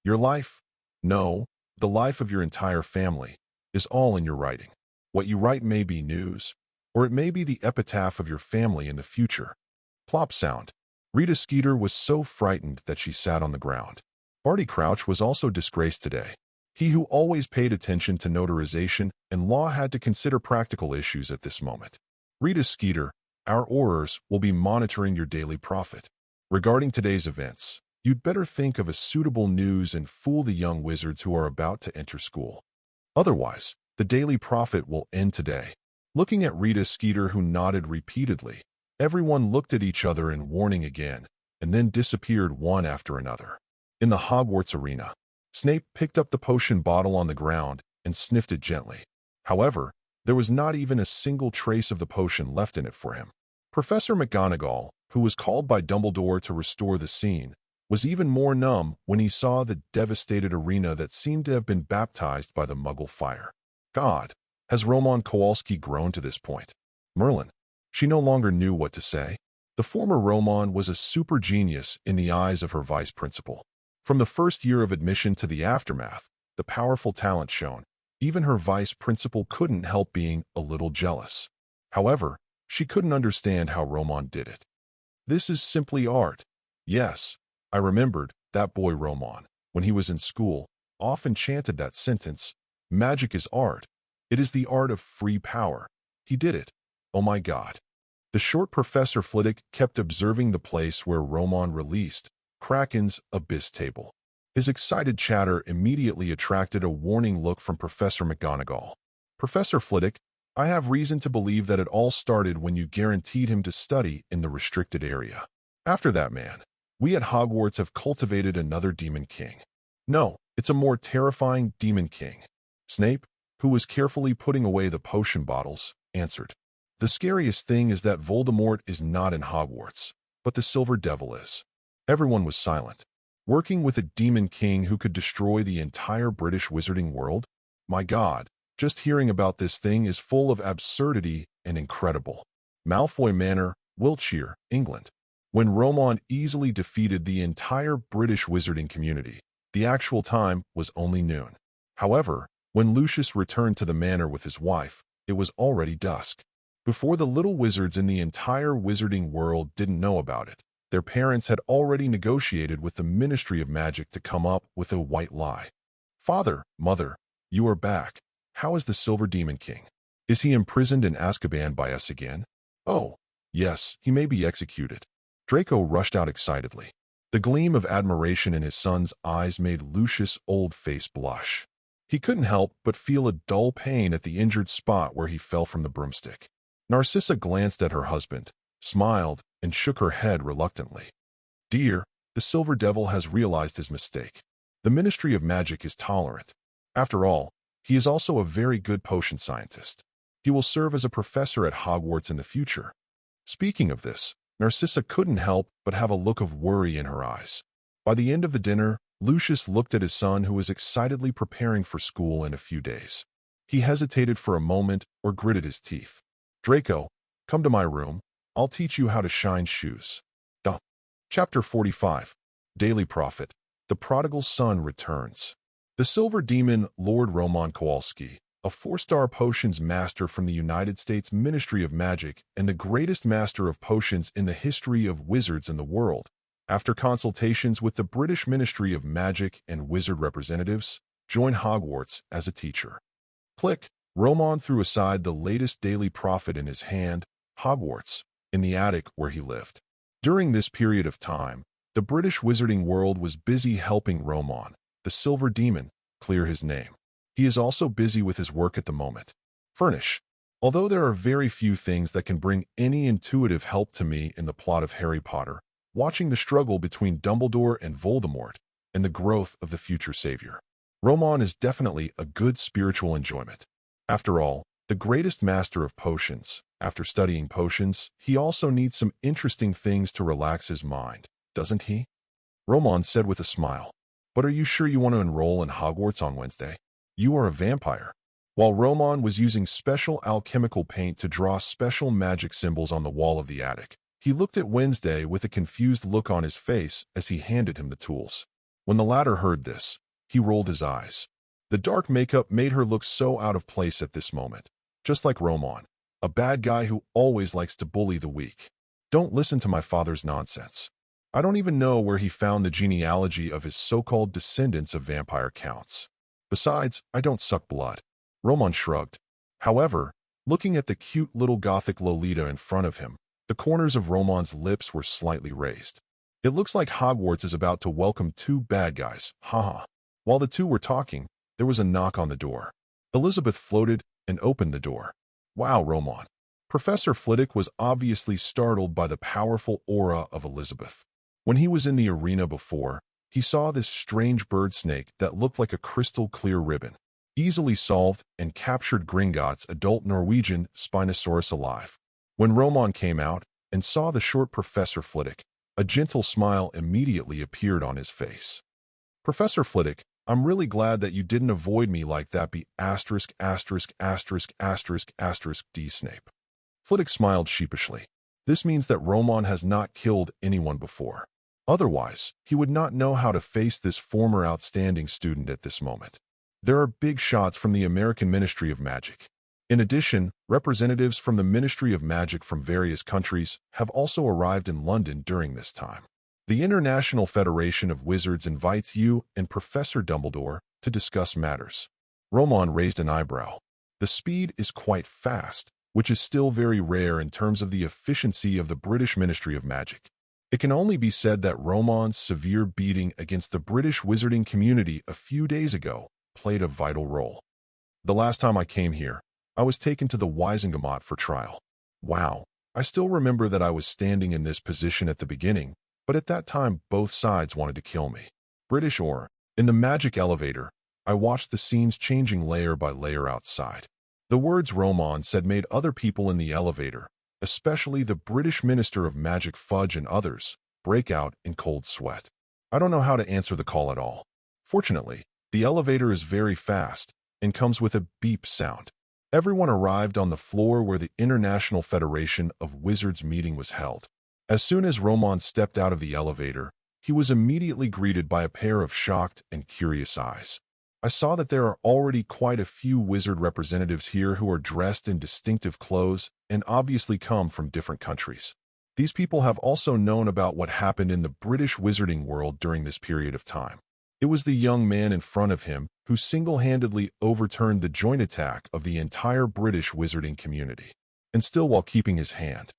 Your life? No, the life of your entire family is all in your writing. What you write may be news, or it may be the epitaph of your family in the future. Plop sound. Rita Skeeter was so frightened that she sat on the ground. Barty Crouch was also disgraced today. He who always paid attention to notarization and law had to consider practical issues at this moment. Rita Skeeter, our aurors will be monitoring your daily profit. Regarding today's events, you'd better think of a suitable news and fool the young wizards who are about to enter school. Otherwise, the daily profit will end today. Looking at Rita Skeeter, who nodded repeatedly, everyone looked at each other in warning again, and then disappeared one after another. In the Hogwarts arena, Snape picked up the potion bottle on the ground and sniffed it gently. However, there was not even a single trace of the potion left in it for him. Professor McGonagall, who was called by Dumbledore to restore the scene, was even more numb when he saw the devastated arena that seemed to have been baptized by the Muggle fire. God, has Roman Kowalski grown to this point? Merlin. She no longer knew what to say. The former Roman was a super genius in the eyes of her vice principal. From the first year of admission to the aftermath, the powerful talent shown, even her vice principal couldn't help being a little jealous. However, she couldn't understand how Roman did it. This is simply art. Yes, I remembered that boy Roman, when he was in school, often chanted that sentence, magic is art. It is the art of free power. He did it. Oh my God. The short Professor Flitwick kept observing the place where Roman released Kraken's abyss table. His excited chatter immediately attracted a warning look from Professor McGonagall. Professor Flitwick, I have reason to believe that it all started when you guaranteed him to study in the restricted area. After that man, we at Hogwarts have cultivated another Demon King. No, it's a more terrifying Demon King. Snape, who was carefully putting away the potion bottles, answered. The scariest thing is that Voldemort is not in Hogwarts, but the Silver Devil is. Everyone was silent. Working with a Demon King who could destroy the entire British wizarding world? My God, just hearing about this thing is full of absurdity and incredible. Malfoy Manor, Wiltshire, England. When Roman easily defeated the entire British wizarding community, the actual time was only noon. However, when Lucius returned to the manor with his wife, it was already dusk. Before the little wizards in the entire wizarding world didn't know about it, their parents had already negotiated with the Ministry of Magic to come up with a white lie. Father, Mother, you are back. How is the Silver Demon King? Is he imprisoned in Azkaban by us again? Oh, yes, he may be executed. Draco rushed out excitedly. The gleam of admiration in his son's eyes made Lucius' old face blush. He couldn't help but feel a dull pain at the injured spot where he fell from the broomstick. Narcissa glanced at her husband, smiled, and shook her head reluctantly. Dear, the Silver Devil has realized his mistake. The Ministry of Magic is tolerant. After all, he is also a very good potion scientist. He will serve as a professor at Hogwarts in the future. Speaking of this, Narcissa couldn't help but have a look of worry in her eyes. By the end of the dinner, Lucius looked at his son who was excitedly preparing for school in a few days. He hesitated for a moment or gritted his teeth. Draco, come to my room. I'll teach you how to shine shoes. Chapter 45. Daily Prophet. The Prodigal Son Returns. The Silver Demon, Lord Roman Kowalski, a 4-star potions master from the United States Ministry of Magic and the greatest master of potions in the history of wizards in the world, after consultations with the British Ministry of Magic and wizard representatives, joined Hogwarts as a teacher. Click. Roman threw aside the latest Daily Prophet in his hand, Hogwarts, in the attic where he lived. During this period of time, the British wizarding world was busy helping Roman, the Silver Demon, clear his name. He is also busy with his work at the moment. Furnish. Although there are very few things that can bring any intuitive help to me in the plot of Harry Potter, watching the struggle between Dumbledore and Voldemort, and the growth of the future savior, Roman is definitely a good spiritual enjoyment. After all, the greatest master of potions, after studying potions, he also needs some interesting things to relax his mind, doesn't he? Roman said with a smile. But are you sure you want to enroll in Hogwarts on Wednesday? You are a vampire. While Roman was using special alchemical paint to draw special magic symbols on the wall of the attic, he looked at Wednesday with a confused look on his face as he handed him the tools. When the latter heard this, he rolled his eyes. The dark makeup made her look so out of place at this moment, just like Roman, a bad guy who always likes to bully the weak. Don't listen to my father's nonsense. I don't even know where he found the genealogy of his so-called descendants of vampire counts. Besides, I don't suck blood. Roman shrugged. However, looking at the cute little gothic Lolita in front of him, the corners of Roman's lips were slightly raised. It looks like Hogwarts is about to welcome 2 bad guys, haha. While the two were talking, there was a knock on the door. Elizabeth floated and opened the door. Wow, Roman. Professor Flitwick was obviously startled by the powerful aura of Elizabeth. When he was in the arena before, he saw this strange bird snake that looked like a crystal-clear ribbon, easily solved and captured Gringotts' adult Norwegian Spinosaurus alive. When Roman came out and saw the short Professor Flitwick, a gentle smile immediately appeared on his face. Professor Flitwick, I'm really glad that you didn't avoid me like that D Snape. Flitwick smiled sheepishly. This means that Roman has not killed anyone before. Otherwise, he would not know how to face this former outstanding student at this moment. There are big shots from the American Ministry of Magic. In addition, representatives from the Ministry of Magic from various countries have also arrived in London during this time. The International Federation of Wizards invites you and Professor Dumbledore to discuss matters. Roman raised an eyebrow. The speed is quite fast, which is still very rare in terms of the efficiency of the British Ministry of Magic. It can only be said that Roman's severe beating against the British wizarding community a few days ago played a vital role. The last time I came here, I was taken to the Wizengamot for trial. Wow, I still remember that I was standing in this position at the beginning, but at that time both sides wanted to kill me. British or, in the magic elevator, I watched the scenes changing layer by layer outside. The words Roman said made other people in the elevator, especially the British Minister of Magic Fudge and others, break out in cold sweat. I don't know how to answer the call at all. Fortunately, the elevator is very fast and comes with a beep sound. Everyone arrived on the floor where the International Federation of Wizards meeting was held. As soon as Roman stepped out of the elevator, he was immediately greeted by a pair of shocked and curious eyes. I saw that there are already quite a few wizard representatives here who are dressed in distinctive clothes and obviously come from different countries. These people have also known about what happened in the British wizarding world during this period of time. It was the young man in front of him who single-handedly overturned the joint attack of the entire British wizarding community, and still while keeping his hand.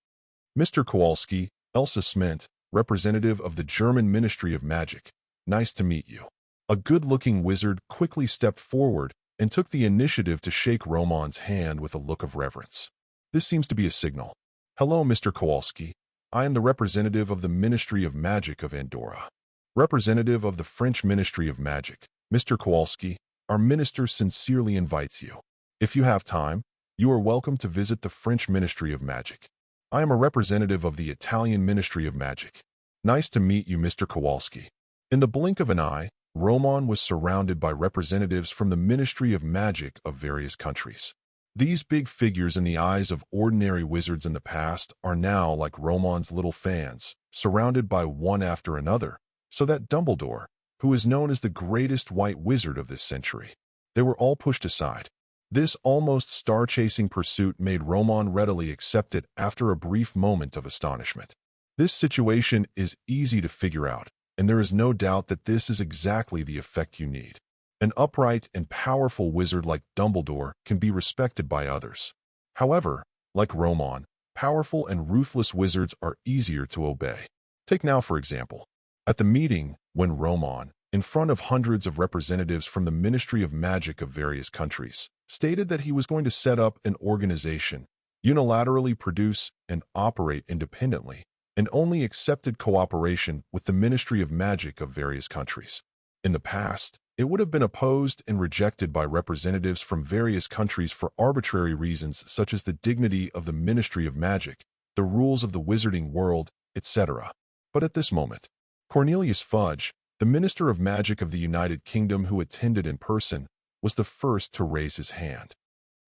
Mr. Kowalski, Elsa Smint, representative of the German Ministry of Magic, nice to meet you. A good-looking wizard quickly stepped forward and took the initiative to shake Roman's hand with a look of reverence. This seems to be a signal. Hello, Mr. Kowalski. I am the representative of the Ministry of Magic of Andorra. Representative of the French Ministry of Magic, Mr. Kowalski, our minister sincerely invites you. If you have time, you are welcome to visit the French Ministry of Magic. I am a representative of the Italian Ministry of Magic. Nice to meet you, Mr. Kowalski. In the blink of an eye, Roman was surrounded by representatives from the Ministry of Magic of various countries. These big figures in the eyes of ordinary wizards in the past are now like Roman's little fans, surrounded by one after another, so that Dumbledore, who is known as the greatest white wizard of this century, they were all pushed aside. This almost star-chasing pursuit made Roman readily accept it after a brief moment of astonishment. This situation is easy to figure out, and there is no doubt that this is exactly the effect you need. An upright and powerful wizard like Dumbledore can be respected by others. However, like Roman, powerful and ruthless wizards are easier to obey. Take now, for example, at the meeting when Roman, in front of hundreds of representatives from the Ministry of Magic of various countries, stated that he was going to set up an organization, unilaterally produce and operate independently, and only accepted cooperation with the Ministry of Magic of various countries. In the past, it would have been opposed and rejected by representatives from various countries for arbitrary reasons such as the dignity of the Ministry of Magic, the rules of the wizarding world, etc. But at this moment, Cornelius Fudge, the Minister of Magic of the United Kingdom who attended in person, was the first to raise his hand.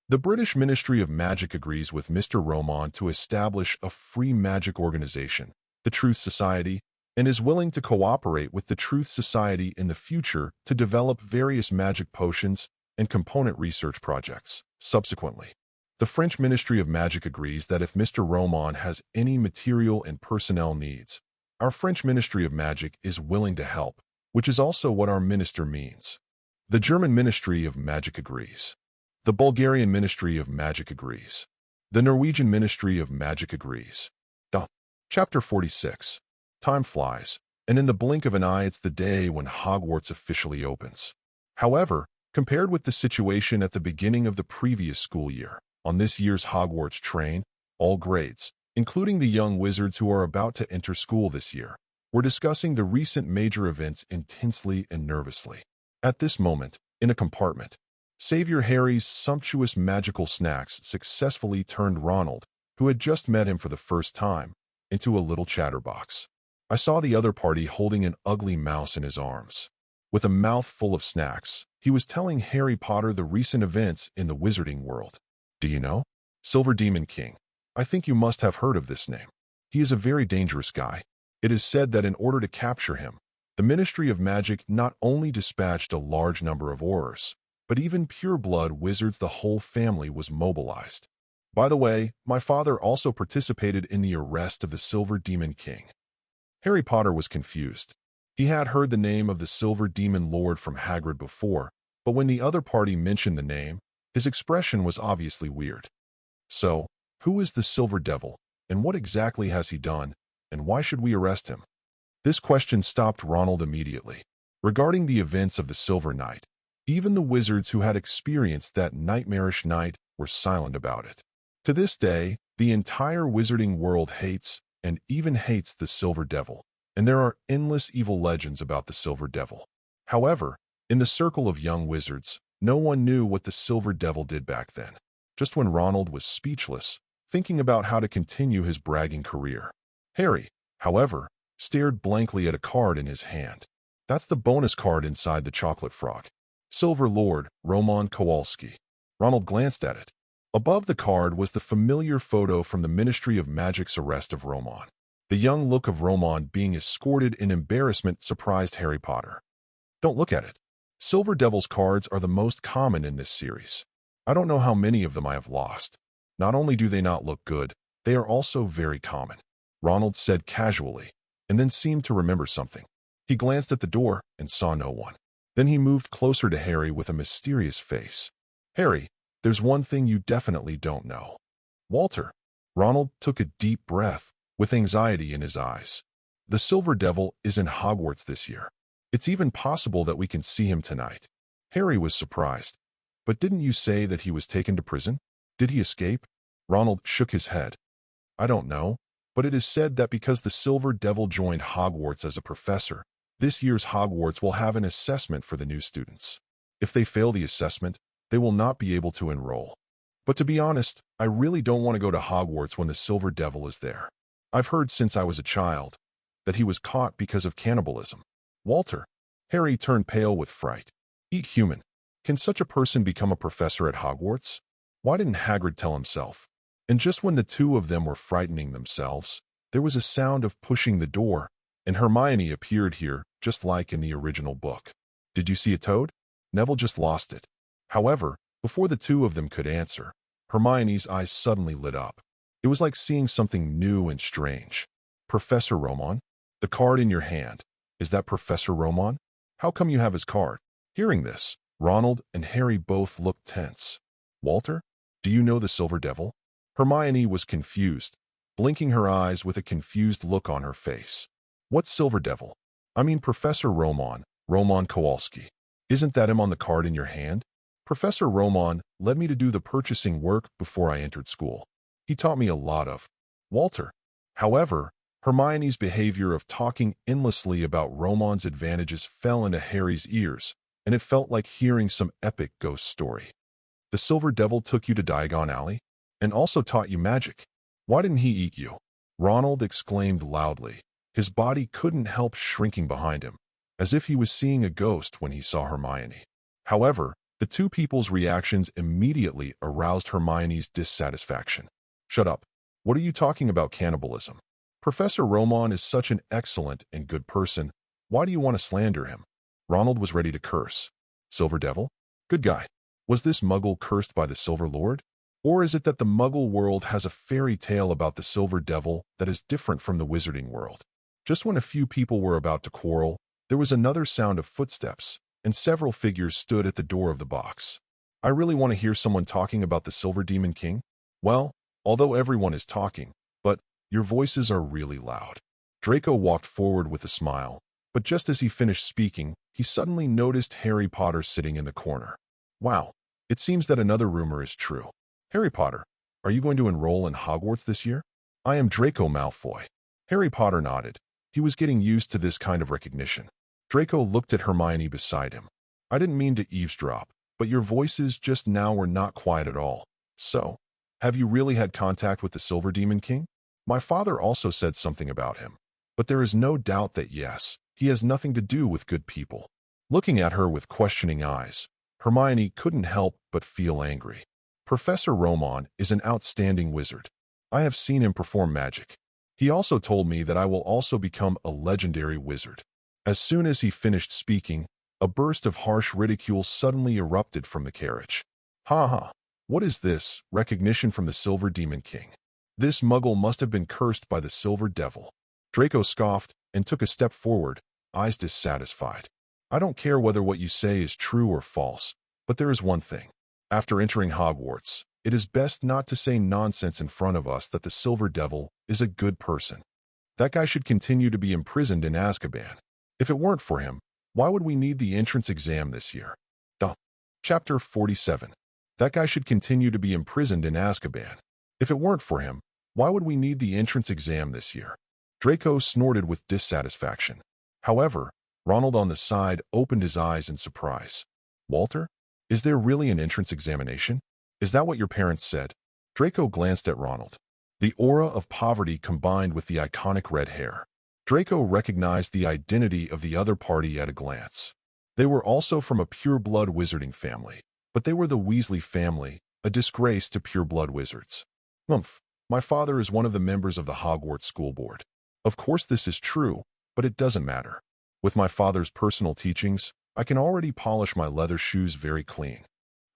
The British Ministry of Magic agrees with Mr. Roman to establish a free magic organization, the Truth Society, and is willing to cooperate with the Truth Society in the future to develop various magic potions and component research projects. Subsequently, the French Ministry of Magic agrees that if Mr. Roman has any material and personnel needs, our French Ministry of Magic is willing to help, which is also what our minister means. The German Ministry of Magic agrees. The Bulgarian Ministry of Magic agrees. The Norwegian Ministry of Magic agrees. Chapter 46. Time flies, and in the blink of an eye it's the day when Hogwarts officially opens. However, compared with the situation at the beginning of the previous school year, on this year's Hogwarts train, all grades, including the young wizards who are about to enter school this year, were discussing the recent major events intensely and nervously. At this moment, in a compartment, Savior Harry's sumptuous magical snacks successfully turned Ronald, who had just met him for the first time, into a little chatterbox. I saw the other party holding an ugly mouse in his arms. With a mouth full of snacks, he was telling Harry Potter the recent events in the wizarding world. Do you know? Silver Demon King. I think you must have heard of this name. He is a very dangerous guy. It is said that in order to capture him, the Ministry of Magic not only dispatched a large number of Aurors, but even pure-blood wizards. The whole family was mobilized. By the way, my father also participated in the arrest of the Silver Demon King. Harry Potter was confused. He had heard the name of the Silver Demon Lord from Hagrid before, but when the other party mentioned the name, his expression was obviously weird. So, who is the Silver Devil, and what exactly has he done, and why should we arrest him? This question stopped Ronald immediately. Regarding the events of the Silver Night, even the wizards who had experienced that nightmarish night were silent about it. To this day, the entire wizarding world hates, and even hates, the Silver Devil, and there are endless evil legends about the Silver Devil. However, in the circle of young wizards, no one knew what the Silver Devil did back then. Just when Ronald was speechless, thinking about how to continue his bragging career, Harry, however, stared blankly at a card in his hand. That's the bonus card inside the chocolate frog. Silver Lord, Roman Kowalski. Ronald glanced at it. Above the card was the familiar photo from the Ministry of Magic's arrest of Roman. The young look of Roman being escorted in embarrassment surprised Harry Potter. Don't look at it. Silver Devil's cards are the most common in this series. I don't know how many of them I have lost. Not only do they not look good, they are also very common, Ronald said casually, and then seemed to remember something. He glanced at the door and saw no one. Then he moved closer to Harry with a mysterious face. Harry, there's one thing you definitely don't know. Walter. Ronald took a deep breath, with anxiety in his eyes. The Silver Devil is in Hogwarts this year. It's even possible that we can see him tonight. Harry was surprised. But didn't you say that he was taken to prison? Did he escape? Ronald shook his head. I don't know, but it is said that because the Silver Devil joined Hogwarts as a professor, this year's Hogwarts will have an assessment for the new students. If they fail the assessment, they will not be able to enroll. But to be honest, I really don't want to go to Hogwarts when the Silver Devil is there. I've heard since I was a child that he was caught because of cannibalism. Walter. Harry turned pale with fright. Eat human. Can such a person become a professor at Hogwarts? Why didn't Hagrid tell himself? And just when the two of them were frightening themselves, there was a sound of pushing the door, and Hermione appeared here, just like in the original book. Did you see a toad? Neville just lost it. However, before the two of them could answer, Hermione's eyes suddenly lit up. It was like seeing something new and strange. Professor Romon? The card in your hand. Is that Professor Romon? How come you have his card? Hearing this, Ronald and Harry both looked tense. Walter, do you know the Silver Devil? Hermione was confused, blinking her eyes with a confused look on her face. What Silver Devil? I mean Professor Romon Kowalski. Isn't that him on the card in your hand? Professor Romon led me to do the purchasing work before I entered school. He taught me a lot of Walter. However, Hermione's behavior of talking endlessly about Romon's advantages fell into Harry's ears, and it felt like hearing some epic ghost story. The Silver Devil took you to Diagon Alley, and also taught you magic. Why didn't he eat you? Ronald exclaimed loudly. His body couldn't help shrinking behind him, as if he was seeing a ghost when he saw Hermione. However, the two people's reactions immediately aroused Hermione's dissatisfaction. Shut up. What are you talking about cannibalism? Professor Romon is such an excellent and good person. Why do you want to slander him? Ronald was ready to curse. Silver Devil? Good guy. Was this Muggle cursed by the Silver Lord? Or is it that the Muggle world has a fairy tale about the Silver Devil that is different from the Wizarding world? Just when a few people were about to quarrel, there was another sound of footsteps, and several figures stood at the door of the box. I really want to hear someone talking about the Silver Demon King. Well, although everyone is talking, but your voices are really loud. Draco walked forward with a smile, but just as he finished speaking, he suddenly noticed Harry Potter sitting in the corner. Wow, it seems that another rumor is true. Harry Potter, are you going to enroll in Hogwarts this year? I am Draco Malfoy. Harry Potter nodded. He was getting used to this kind of recognition. Draco looked at Hermione beside him. I didn't mean to eavesdrop, but your voices just now were not quiet at all. So, have you really had contact with the Silver Demon King? My father also said something about him. But there is no doubt that yes, he has nothing to do with good people. Looking at her with questioning eyes, Hermione couldn't help but feel angry. Professor Romon is an outstanding wizard. I have seen him perform magic. He also told me that I will also become a legendary wizard. As soon as he finished speaking, a burst of harsh ridicule suddenly erupted from the carriage. Ha ha! What is this? Recognition from the Silver Demon King. This Muggle must have been cursed by the Silver Devil. Draco scoffed and took a step forward, eyes dissatisfied. I don't care whether what you say is true or false, but there is one thing. After entering Hogwarts, it is best not to say nonsense in front of us that the Silver Devil is a good person. That guy should continue to be imprisoned in Azkaban. If it weren't for him, why would we need the entrance exam this year? Chapter 47. That guy should continue to be imprisoned in Azkaban. If it weren't for him, why would we need the entrance exam this year? Draco snorted with dissatisfaction. However, Ronald on the side opened his eyes in surprise. Walter? Is there really an entrance examination? Is that what your parents said? Draco glanced at Ronald. The aura of poverty combined with the iconic red hair. Draco recognized the identity of the other party at a glance. They were also from a pure-blood wizarding family, but they were the Weasley family, a disgrace to pure-blood wizards. My father is one of the members of the Hogwarts School Board. Of course this is true, but it doesn't matter. With my father's personal teachings, I can already polish my leather shoes very clean.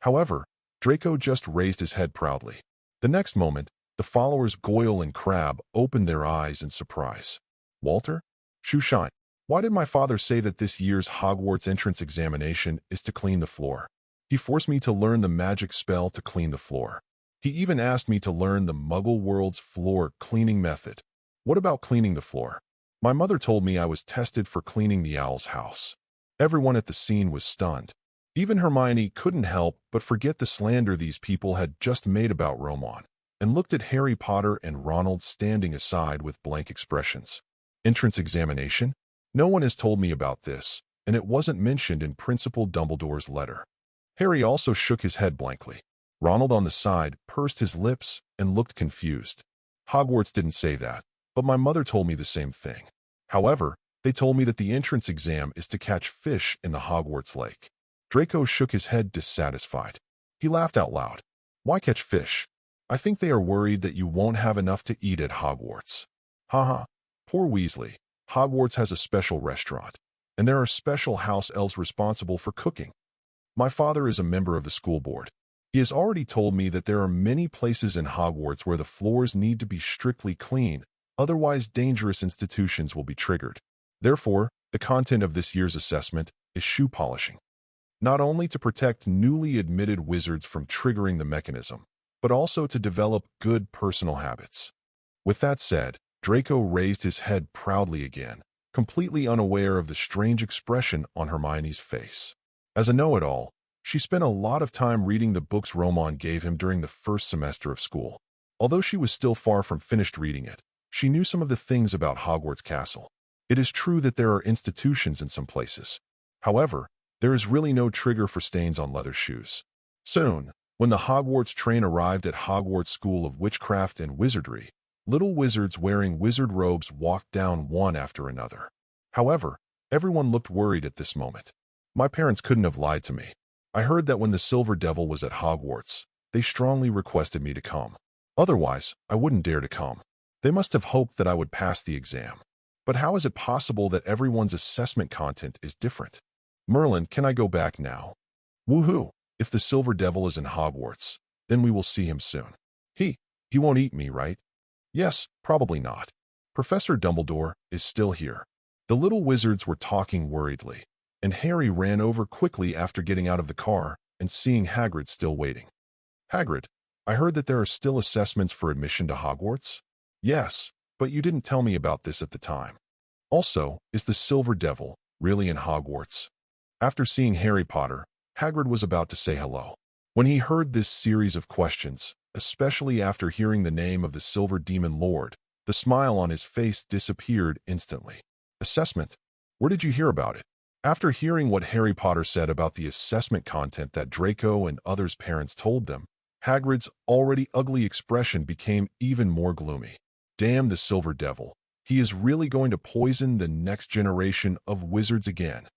However, Draco just raised his head proudly. The next moment, the followers Goyle and Crabbe opened their eyes in surprise. Walter? Shoeshine, why did my father say that this year's Hogwarts entrance examination is to clean the floor? He forced me to learn the magic spell to clean the floor. He even asked me to learn the Muggle world's floor cleaning method. What about cleaning the floor? My mother told me I was tested for cleaning the owl's house. Everyone at the scene was stunned. Even Hermione couldn't help but forget the slander these people had just made about Romon. and looked at Harry Potter and Ronald standing aside with blank expressions. Entrance examination? No one has told me about this, and it wasn't mentioned in Principal Dumbledore's letter. Harry also shook his head blankly. Ronald on the side pursed his lips and looked confused. Hogwarts didn't say that, but my mother told me the same thing. However, they told me that the entrance exam is to catch fish in the Hogwarts lake. Draco shook his head dissatisfied. He laughed out loud. Why catch fish? I think they are worried that you won't have enough to eat at Hogwarts. Haha. Poor Weasley. Hogwarts has a special restaurant, and there are special house elves responsible for cooking. My father is a member of the school board. He has already told me that there are many places in Hogwarts where the floors need to be strictly clean, otherwise dangerous institutions will be triggered. Therefore, the content of this year's assessment is shoe polishing. Not only to protect newly admitted wizards from triggering the mechanism, but also to develop good personal habits. With that said, Draco raised his head proudly again, completely unaware of the strange expression on Hermione's face. As a know-it-all, she spent a lot of time reading the books Roman gave him during the first semester of school. Although she was still far from finished reading it, she knew some of the things about Hogwarts Castle. It is true that there are institutions in some places. However, there is really no trigger for stains on leather shoes. Soon, when the Hogwarts train arrived at Hogwarts School of Witchcraft and Wizardry, little wizards wearing wizard robes walked down one after another. However, everyone looked worried at this moment. My parents couldn't have lied to me. I heard that when the Silver Devil was at Hogwarts, they strongly requested me to come. Otherwise, I wouldn't dare to come. They must have hoped that I would pass the exam. But how is it possible that everyone's assessment content is different? Merlin, can I go back now? Woohoo! If the Silver Devil is in Hogwarts, then we will see him soon. He won't eat me, right? Yes, probably not. Professor Dumbledore is still here. The little wizards were talking worriedly, and Harry ran over quickly after getting out of the car and seeing Hagrid still waiting. Hagrid, I heard that there are still assessments for admission to Hogwarts? Yes, but you didn't tell me about this at the time. Also, is the Silver Devil really in Hogwarts? After seeing Harry Potter, Hagrid was about to say hello. When he heard this series of questions, especially after hearing the name of the Silver Demon Lord, the smile on his face disappeared instantly. Assessment? Where did you hear about it? After hearing what Harry Potter said about the assessment content that Draco and others' parents told them, Hagrid's already ugly expression became even more gloomy. Damn the Silver Devil. He is really going to poison the next generation of wizards again.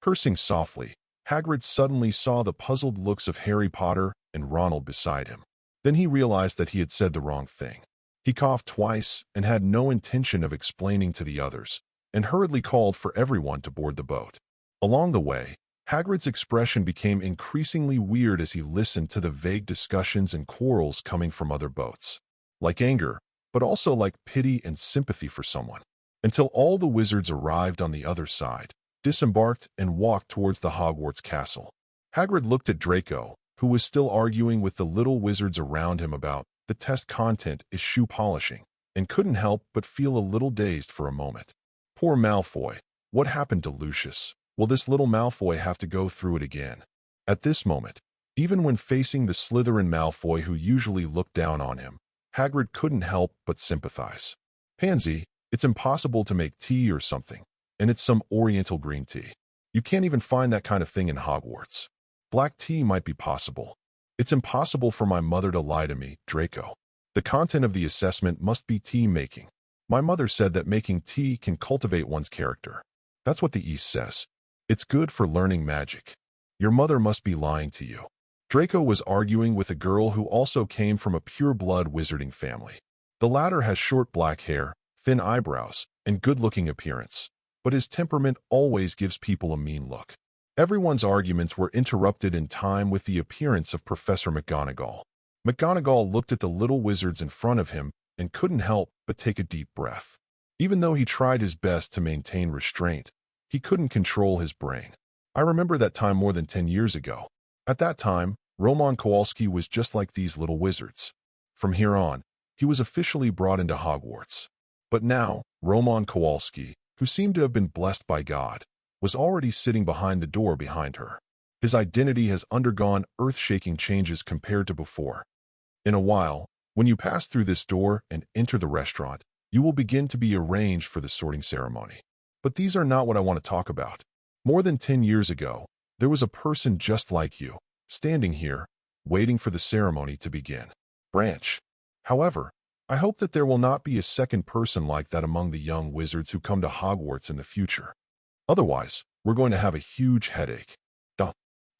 Cursing softly, Hagrid suddenly saw the puzzled looks of Harry Potter and Ronald beside him. Then he realized that he had said the wrong thing. He coughed twice and had no intention of explaining to the others, and hurriedly called for everyone to board the boat. Along the way, Hagrid's expression became increasingly weird as he listened to the vague discussions and quarrels coming from other boats. Like anger, but also like pity and sympathy for someone. Until all the wizards arrived on the other side, disembarked, and walked towards the Hogwarts castle. Hagrid looked at Draco, who was still arguing with the little wizards around him about the test content is shoe polishing, and couldn't help but feel a little dazed for a moment. Poor Malfoy. What happened to Lucius? Will this little Malfoy have to go through it again? At this moment, even when facing the Slytherin Malfoy who usually looked down on him, Hagrid couldn't help but sympathize. Pansy, it's impossible to make tea or something, and it's some oriental green tea. You can't even find that kind of thing in Hogwarts. Black tea might be possible. It's impossible for my mother to lie to me, Draco. The content of the assessment must be tea making. My mother said that making tea can cultivate one's character. That's what the East says. It's good for learning magic. Your mother must be lying to you. Draco was arguing with a girl who also came from a pure-blood wizarding family. The latter has short black hair, thin eyebrows, and good-looking appearance, but his temperament always gives people a mean look. Everyone's arguments were interrupted in time with the appearance of Professor McGonagall. McGonagall looked at the little wizards in front of him and couldn't help but take a deep breath. Even though he tried his best to maintain restraint, he couldn't control his brain. I remember that time more than 10 years ago. At that time, Roman Kowalski was just like these little wizards. From here on, he was officially brought into Hogwarts. But now, Roman Kowalski, who seemed to have been blessed by God, was already sitting behind the door behind her. His identity has undergone earth-shaking changes compared to before. In a while, When you pass through this door and enter the restaurant, you will begin to be arranged for the sorting ceremony. But these are not what I want to talk about. More than 10 years ago, there was a person just like you, standing here, waiting for the ceremony to begin. Branch. However, I hope that there will not be a second person like that among the young wizards who come to Hogwarts in the future. Otherwise, we're going to have a huge headache.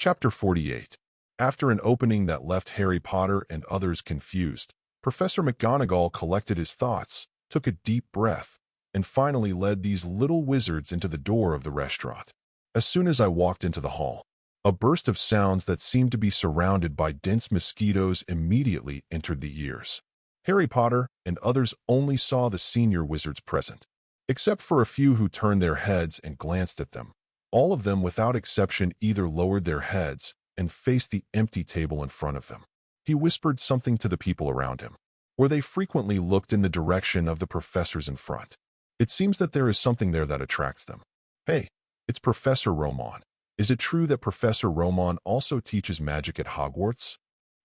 Chapter 48. After an opening that left Harry Potter and others confused, Professor McGonagall collected his thoughts, took a deep breath, and finally led these little wizards into the door of the restaurant. As soon as I walked into the hall, a burst of sounds that seemed to be surrounded by dense mosquitoes immediately entered the ears. Harry Potter and others only saw the senior wizards present, except for a few who turned their heads and glanced at them. All of them, without exception, either lowered their heads and faced the empty table in front of them. He whispered something to the people around him, or they frequently looked in the direction of the professors in front. It seems that there is something there that attracts them. Hey, it's Professor Romon. Is it true that Professor Romon also teaches magic at Hogwarts?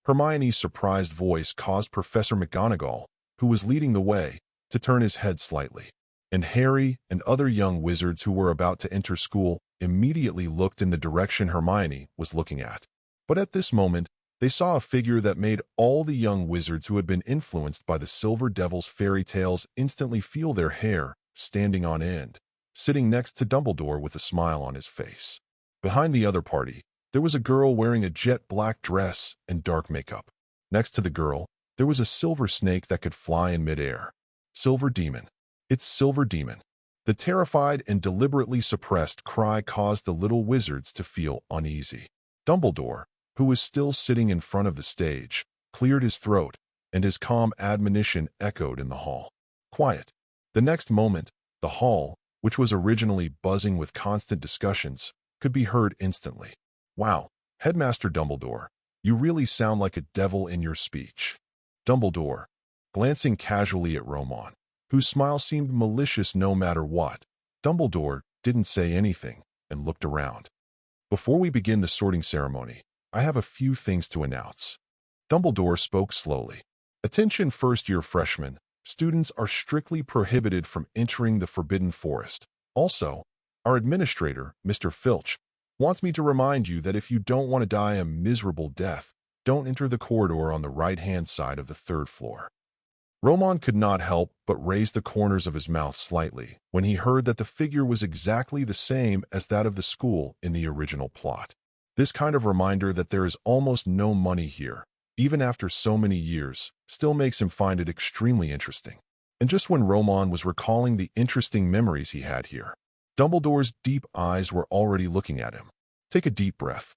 Hermione's surprised voice caused Professor McGonagall, who was leading the way, to turn his head slightly. And Harry and other young wizards who were about to enter school immediately looked in the direction Hermione was looking at. But at this moment, they saw a figure that made all the young wizards who had been influenced by the Silver Devil's fairy tales instantly feel their hair standing on end, sitting next to Dumbledore with a smile on his face. Behind the other party, there was a girl wearing a jet-black dress and dark makeup. Next to the girl, there was a silver snake that could fly in midair. Silver Demon. It's Silver Demon. The terrified and deliberately suppressed cry caused the little wizards to feel uneasy. Dumbledore, who was still sitting in front of the stage, cleared his throat, and his calm admonition echoed in the hall. Quiet. The next moment, the hall, which was originally buzzing with constant discussions, could be heard instantly. Wow, Headmaster Dumbledore, you really sound like a devil in your speech. Dumbledore, glancing casually at Romon, whose smile seemed malicious no matter what. Dumbledore didn't say anything and looked around. Before we begin the sorting ceremony, I have a few things to announce. Dumbledore spoke slowly. Attention first-year freshmen, students are strictly prohibited from entering the Forbidden Forest. Also, our administrator, Mr. Filch, wants me to remind you that if you don't want to die a miserable death, don't enter the corridor on the right-hand side of the 3rd floor. Romon could not help but raise the corners of his mouth slightly when he heard that the figure was exactly the same as that of the school in the original plot. This kind of reminder that there is almost no money here, even after so many years, still makes him find it extremely interesting. And just when Romon was recalling the interesting memories he had here, Dumbledore's deep eyes were already looking at him. Take a deep breath.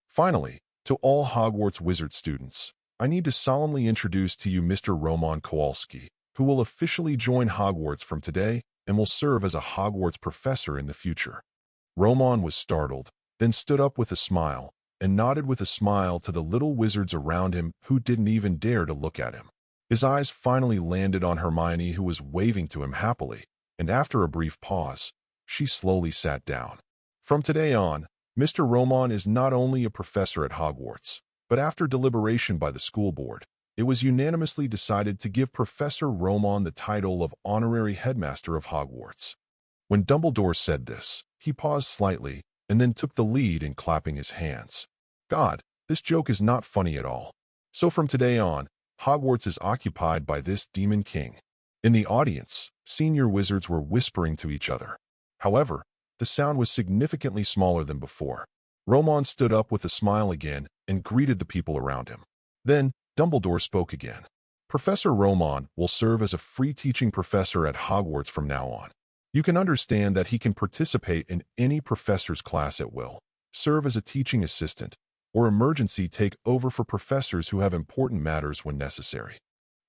Finally, to all Hogwarts wizard students, I need to solemnly introduce to you Mr. Romon Kowalski, who will officially join Hogwarts from today and will serve as a Hogwarts professor in the future. Romon was startled, then stood up with a smile, and nodded with a smile to the little wizards around him who didn't even dare to look at him. His eyes finally landed on Hermione, who was waving to him happily, and after a brief pause, she slowly sat down. From today on, Mr. Romon is not only a professor at Hogwarts, but after deliberation by the school board, it was unanimously decided to give Professor Romon the title of Honorary Headmaster of Hogwarts. When Dumbledore said this, he paused slightly and then took the lead in clapping his hands. God, this joke is not funny at all. So from today on, Hogwarts is occupied by this Demon King. In the audience, senior wizards were whispering to each other. However, the sound was significantly smaller than before. Romon stood up with a smile again and greeted the people around him. Then, Dumbledore spoke again. Professor Romon will serve as a free teaching professor at Hogwarts from now on. You can understand that he can participate in any professor's class at will, serve as a teaching assistant, or emergency take over for professors who have important matters when necessary.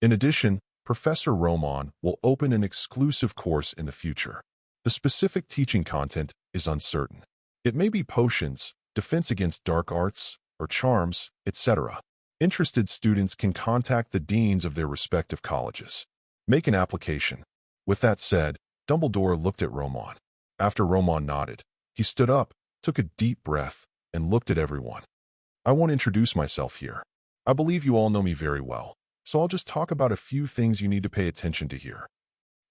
In addition, Professor Romon will open an exclusive course in the future. The specific teaching content is uncertain. It may be potions, defense against dark arts, or charms, etc. Interested students can contact the deans of their respective colleges. Make an application. With that said, Dumbledore looked at Romon. After Romon nodded, he stood up, took a deep breath, and looked at everyone. I won't introduce myself here. I believe you all know me very well, so I'll just talk about a few things you need to pay attention to here.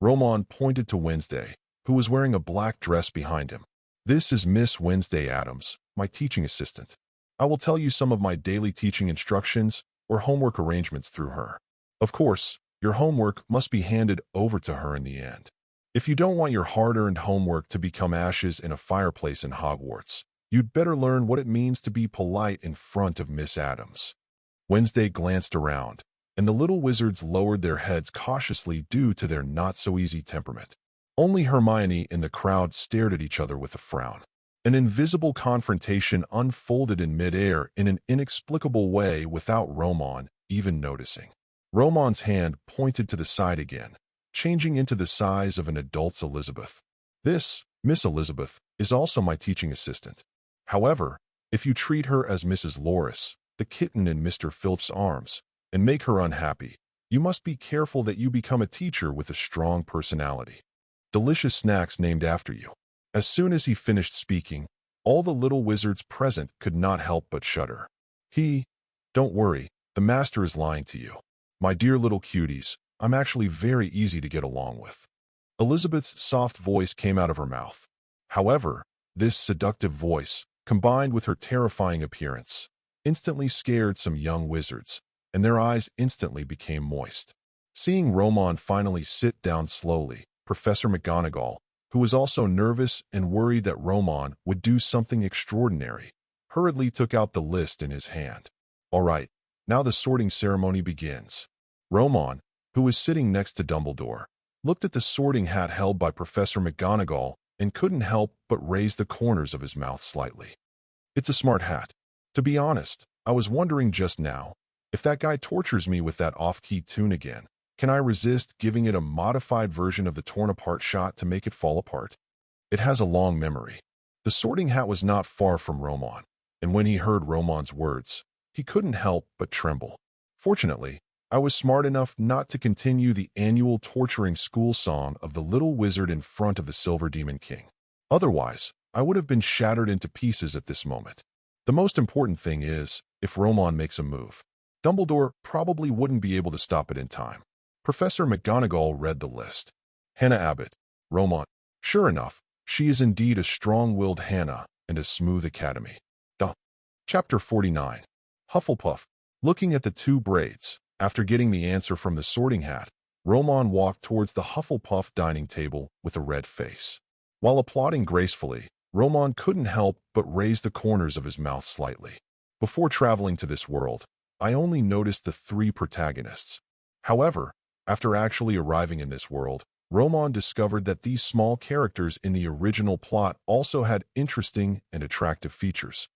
Roman pointed to Wednesday, who was wearing a black dress behind him. This is Miss Wednesday Adams, my teaching assistant. I will tell you some of my daily teaching instructions or homework arrangements through her. Of course, your homework must be handed over to her in the end. If you don't want your hard-earned homework to become ashes in a fireplace in Hogwarts, you'd better learn what it means to be polite in front of Miss Adams. Wednesday glanced around, and the little wizards lowered their heads cautiously due to their not-so-easy temperament. Only Hermione and the crowd stared at each other with a frown. An invisible confrontation unfolded in midair in an inexplicable way without Roman even noticing. Roman's hand pointed to the side again, changing into the size of an adult's Elizabeth. This, Miss Elizabeth, is also my teaching assistant. However, if you treat her as Mrs. Loris, the kitten in Mr. Philip's arms, and make her unhappy, you must be careful that you become a teacher with a strong personality. Delicious snacks named after you. As soon as he finished speaking, all the little wizards present could not help but shudder. Don't worry, the master is lying to you. My dear little cuties, I'm actually very easy to get along with. Elizabeth's soft voice came out of her mouth. However, this seductive voice, combined with her terrifying appearance, instantly scared some young wizards, and their eyes instantly became moist. Seeing Roman finally sit down slowly, Professor McGonagall, who was also nervous and worried that Roman would do something extraordinary, hurriedly took out the list in his hand. All right, now the sorting ceremony begins. Roman, who was sitting next to Dumbledore, looked at the sorting hat held by Professor McGonagall and couldn't help but raise the corners of his mouth slightly. It's a smart hat. To be honest, I was wondering just now, if that guy tortures me with that off-key tune again, can I resist giving it a modified version of the torn-apart shot to make it fall apart? It has a long memory. The sorting hat was not far from Roman, and when he heard Roman's words, he couldn't help but tremble. Fortunately, I was smart enough not to continue the annual torturing school song of the little wizard in front of the Silver Demon King. Otherwise, I would have been shattered into pieces at this moment. The most important thing is, if Roman makes a move, Dumbledore probably wouldn't be able to stop it in time. Professor McGonagall read the list. Hannah Abbott, Roman. Sure enough, she is indeed a strong-willed Hannah and a smooth academy. Chapter 49. Hufflepuff. Looking at the two braids, after getting the answer from the sorting hat, Roman walked towards the Hufflepuff dining table with a red face. While applauding gracefully, Roman couldn't help but raise the corners of his mouth slightly. Before traveling to this world, I only noticed the three protagonists. However, after actually arriving in this world, Roman discovered that these small characters in the original plot also had interesting and attractive features.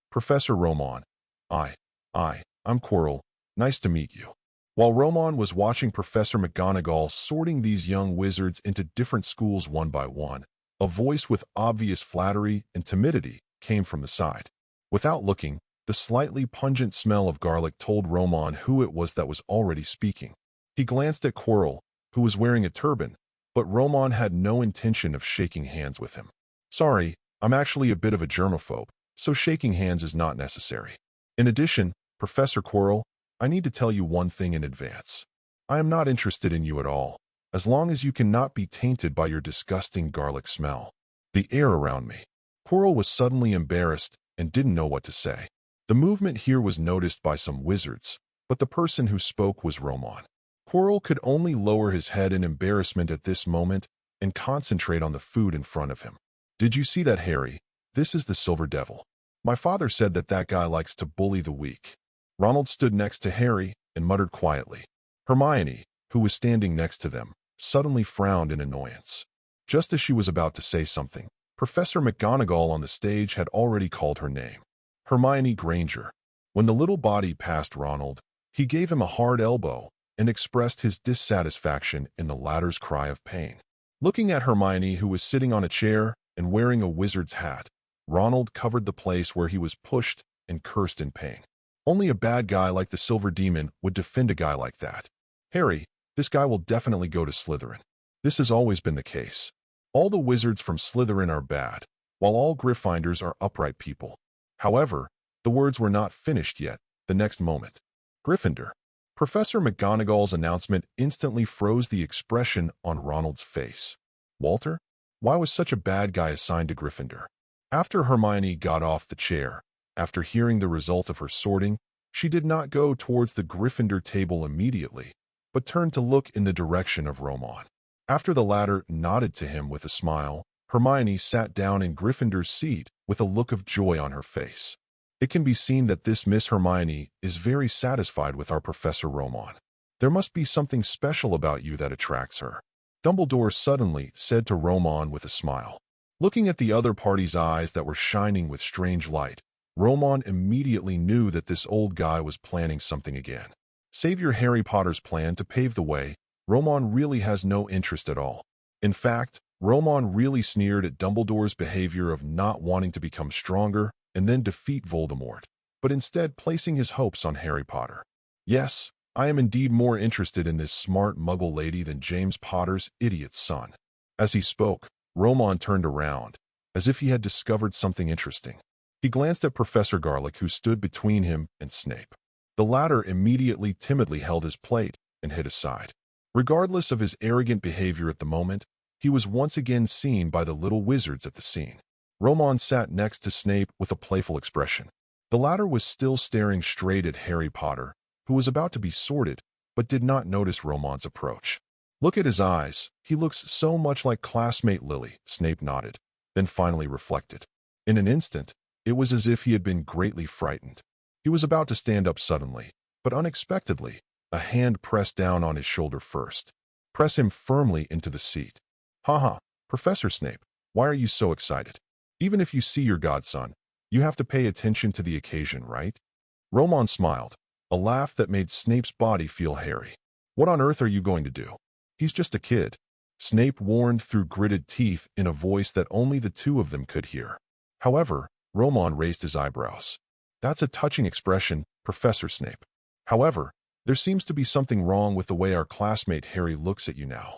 Professor Roman. I'm Quirrell. Nice to meet you. While Roman was watching Professor McGonagall sorting these young wizards into different schools one by one, a voice with obvious flattery and timidity came from the side. Without looking, the slightly pungent smell of garlic told Roman who it was that was already speaking. He glanced at Quirrell, who was wearing a turban, but Roman had no intention of shaking hands with him. Sorry, I'm actually a bit of a germaphobe, so shaking hands is not necessary. In addition, Professor Quirrell, I need to tell you one thing in advance. I am not interested in you at all, as long as you cannot be tainted by your disgusting garlic smell. The air around me. Quirrell was suddenly embarrassed and didn't know what to say. The movement here was noticed by some wizards, but the person who spoke was Roman. Quirrell could only lower his head in embarrassment at this moment and concentrate on the food in front of him. Did you see that, Harry? This is the Silver Devil. My father said that guy likes to bully the weak. Ronald stood next to Harry and muttered quietly. Hermione, who was standing next to them, suddenly frowned in annoyance. Just as she was about to say something, Professor McGonagall on the stage had already called her name. Hermione Granger. When the little body passed Ronald, he gave him a hard elbow and expressed his dissatisfaction in the latter's cry of pain. Looking at Hermione, who was sitting on a chair and wearing a wizard's hat, Ronald covered the place where he was pushed and cursed in pain. Only a bad guy like the Silver Demon would defend a guy like that. Harry, this guy will definitely go to Slytherin. This has always been the case. All the wizards from Slytherin are bad, while all Gryffindors are upright people. However, the words were not finished yet. The next moment, Gryffindor. Professor McGonagall's announcement instantly froze the expression on Ronald's face. Walter? Why was such a bad guy assigned to Gryffindor? After Hermione got off the chair, after hearing the result of her sorting, she did not go towards the Gryffindor table immediately, but turned to look in the direction of Roman. After the latter nodded to him with a smile, Hermione sat down in Gryffindor's seat with a look of joy on her face. It can be seen that this Miss Hermione is very satisfied with our Professor Roman. There must be something special about you that attracts her, Dumbledore suddenly said to Roman with a smile. Looking at the other party's eyes that were shining with strange light, Roman immediately knew that this old guy was planning something again. Savior Harry Potter's plan to pave the way, Roman really has no interest at all. In fact, Roman really sneered at Dumbledore's behavior of not wanting to become stronger and then defeat Voldemort, but instead placing his hopes on Harry Potter. Yes, I am indeed more interested in this smart muggle lady than James Potter's idiot son. As he spoke, Roman turned around, as if he had discovered something interesting. He glanced at Professor Garlick, who stood between him and Snape. The latter immediately timidly held his plate and hid aside. Regardless of his arrogant behavior at the moment, he was once again seen by the little wizards at the scene. Roman sat next to Snape with a playful expression. The latter was still staring straight at Harry Potter, who was about to be sorted, but did not notice Roman's approach. Look at his eyes. He looks so much like classmate Lily, Snape nodded, then finally reflected. In an instant, it was as if he had been greatly frightened. He was about to stand up suddenly, but unexpectedly, a hand pressed down on his shoulder first. Press him firmly into the seat. Haha, Professor Snape, why are you so excited? Even if you see your godson, you have to pay attention to the occasion, right? Roman smiled, a laugh that made Snape's body feel hairy. What on earth are you going to do? He's just a kid. Snape warned through gritted teeth in a voice that only the two of them could hear. However, Roman raised his eyebrows. That's a touching expression, Professor Snape. However, there seems to be something wrong with the way our classmate Harry looks at you now.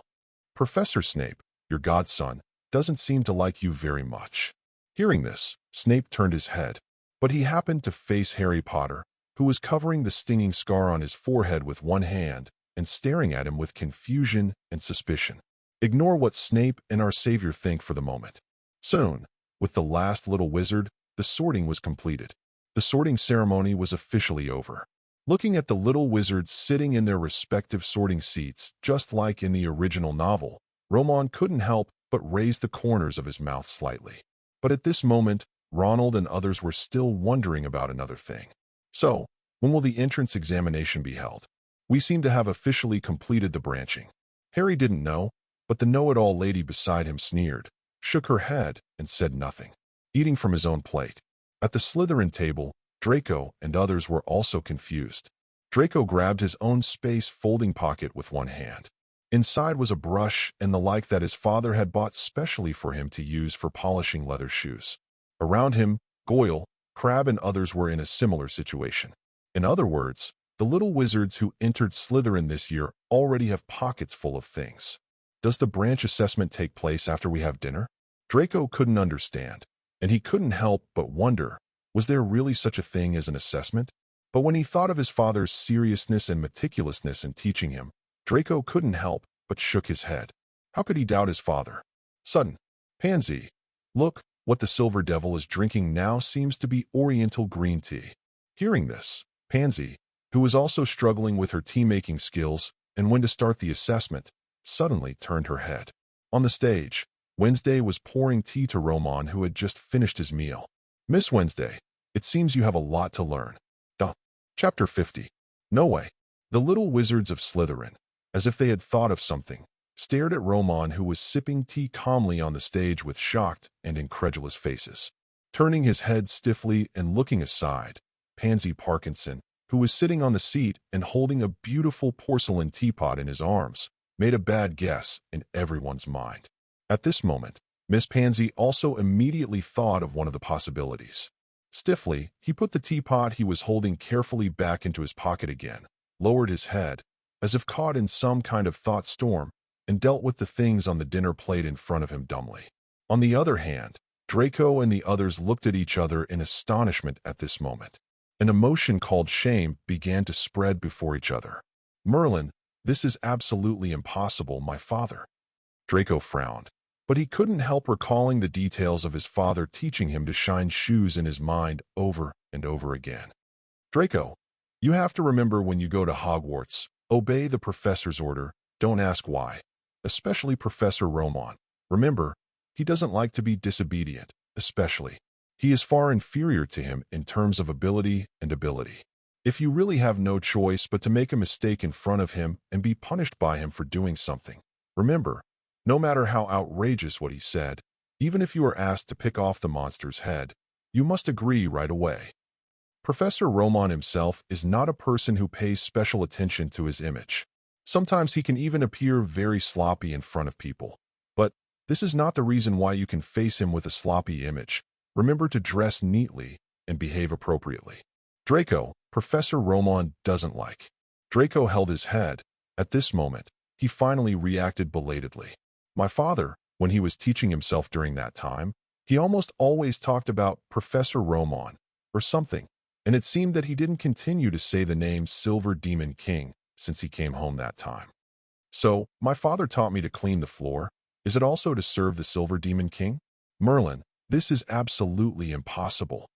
Professor Snape, your godson, doesn't seem to like you very much. Hearing this, Snape turned his head, but he happened to face Harry Potter, who was covering the stinging scar on his forehead with one hand and staring at him with confusion and suspicion. Ignore what Snape and our savior think for the moment. Soon, with the last little wizard, the sorting was completed. The sorting ceremony was officially over. Looking at the little wizards sitting in their respective sorting seats, just like in the original novel, Roman couldn't help but raise the corners of his mouth slightly. But at this moment, Ronald and others were still wondering about another thing. So, when will the entrance examination be held? We seem to have officially completed the branching. Harry didn't know, but the know-it-all lady beside him sneered, shook her head, and said nothing, eating from his own plate. At the Slytherin table, Draco and others were also confused. Draco grabbed his own space folding pocket with one hand. Inside was a brush and the like that his father had bought specially for him to use for polishing leather shoes. Around him, Goyle, Crabbe and others were in a similar situation. In other words, the little wizards who entered Slytherin this year already have pockets full of things. Does the branch assessment take place after we have dinner? Draco couldn't understand, and he couldn't help but wonder, was there really such a thing as an assessment? But when he thought of his father's seriousness and meticulousness in teaching him, Draco couldn't help but shook his head. How could he doubt his father? Sudden. Pansy. Look, what the Silver Devil is drinking now seems to be Oriental green tea. Hearing this, Pansy, who was also struggling with her tea-making skills and when to start the assessment, suddenly turned her head. On the stage, Wednesday was pouring tea to Roman, who had just finished his meal. Miss Wednesday, it seems you have a lot to learn. Chapter 50. No way. The little wizards of Slytherin, as if they had thought of something, stared at Roman, who was sipping tea calmly on the stage with shocked and incredulous faces. Turning his head stiffly and looking aside, Pansy Parkinson, who was sitting on the seat and holding a beautiful porcelain teapot in his arms, made a bad guess in everyone's mind. At this moment, Miss Pansy also immediately thought of one of the possibilities. Stiffly, he put the teapot he was holding carefully back into his pocket again, lowered his head, as if caught in some kind of thought storm, and dealt with the things on the dinner plate in front of him dumbly. On the other hand, Draco and the others looked at each other in astonishment at this moment. An emotion called shame began to spread before each other. Merlin, this is absolutely impossible, my father. Draco frowned, but he couldn't help recalling the details of his father teaching him to shine shoes in his mind over and over again. Draco, you have to remember when you go to Hogwarts, obey the professor's order, don't ask why. Especially Professor Roman. Remember, he doesn't like to be disobedient, especially. He is far inferior to him in terms of ability and ability. If you really have no choice but to make a mistake in front of him and be punished by him for doing something, remember, no matter how outrageous what he said, even if you are asked to pick off the monster's head, you must agree right away. Professor Roman himself is not a person who pays special attention to his image. Sometimes he can even appear very sloppy in front of people. But this is not the reason why you can face him with a sloppy image. Remember to dress neatly and behave appropriately. Draco, Professor Roman doesn't like. Draco held his head. At this moment, he finally reacted belatedly. My father, when he was teaching himself during that time, he almost always talked about Professor Roman or something, and it seemed that he didn't continue to say the name Silver Demon King since he came home that time. So, my father taught me to clean the floor. Is it also to serve the Silver Demon King? Merlin, this is absolutely impossible.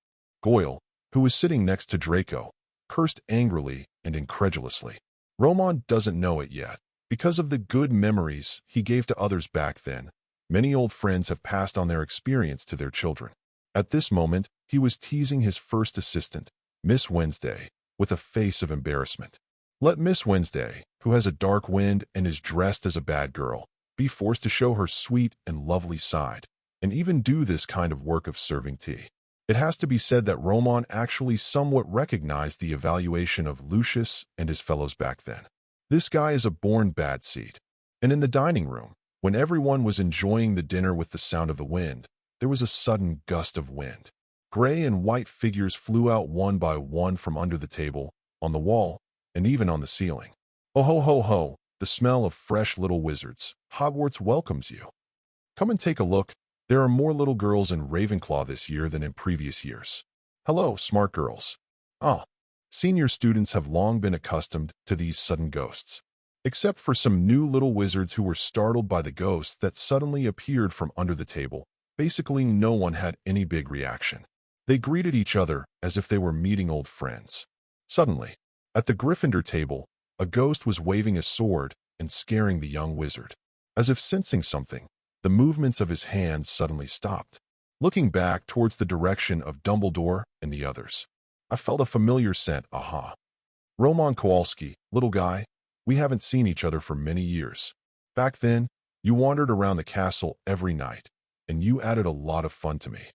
Goyle, who was sitting next to Draco, cursed angrily and incredulously. Roman doesn't know it yet. Because of the good memories he gave to others back then, many old friends have passed on their experience to their children. At this moment, he was teasing his first assistant, Miss Wednesday, with a face of embarrassment. Let Miss Wednesday, who has a dark wind and is dressed as a bad girl, be forced to show her sweet and lovely side, and even do this kind of work of serving tea. It has to be said that Roman actually somewhat recognized the evaluation of Lucius and his fellows back then. This guy is a born bad seed. And in the dining room, when everyone was enjoying the dinner with the sound of the wind, there was a sudden gust of wind. Gray and white figures flew out one by one from under the table, on the wall, and even on the ceiling. Oh ho ho ho, the smell of fresh little wizards. Hogwarts welcomes you. Come and take a look. There are more little girls in Ravenclaw this year than in previous years. Hello, smart girls. Ah, senior students have long been accustomed to these sudden ghosts. Except for some new little wizards who were startled by the ghosts that suddenly appeared from under the table. Basically, no one had any big reaction. They greeted each other as if they were meeting old friends. Suddenly, at the Gryffindor table, a ghost was waving a sword and scaring the young wizard. As if sensing something, the movements of his hands suddenly stopped. Looking back towards the direction of Dumbledore and the others, I felt a familiar scent. Aha. Roman Kowalski, little guy, we haven't seen each other for many years. Back then, you wandered around the castle every night, and you added a lot of fun to me.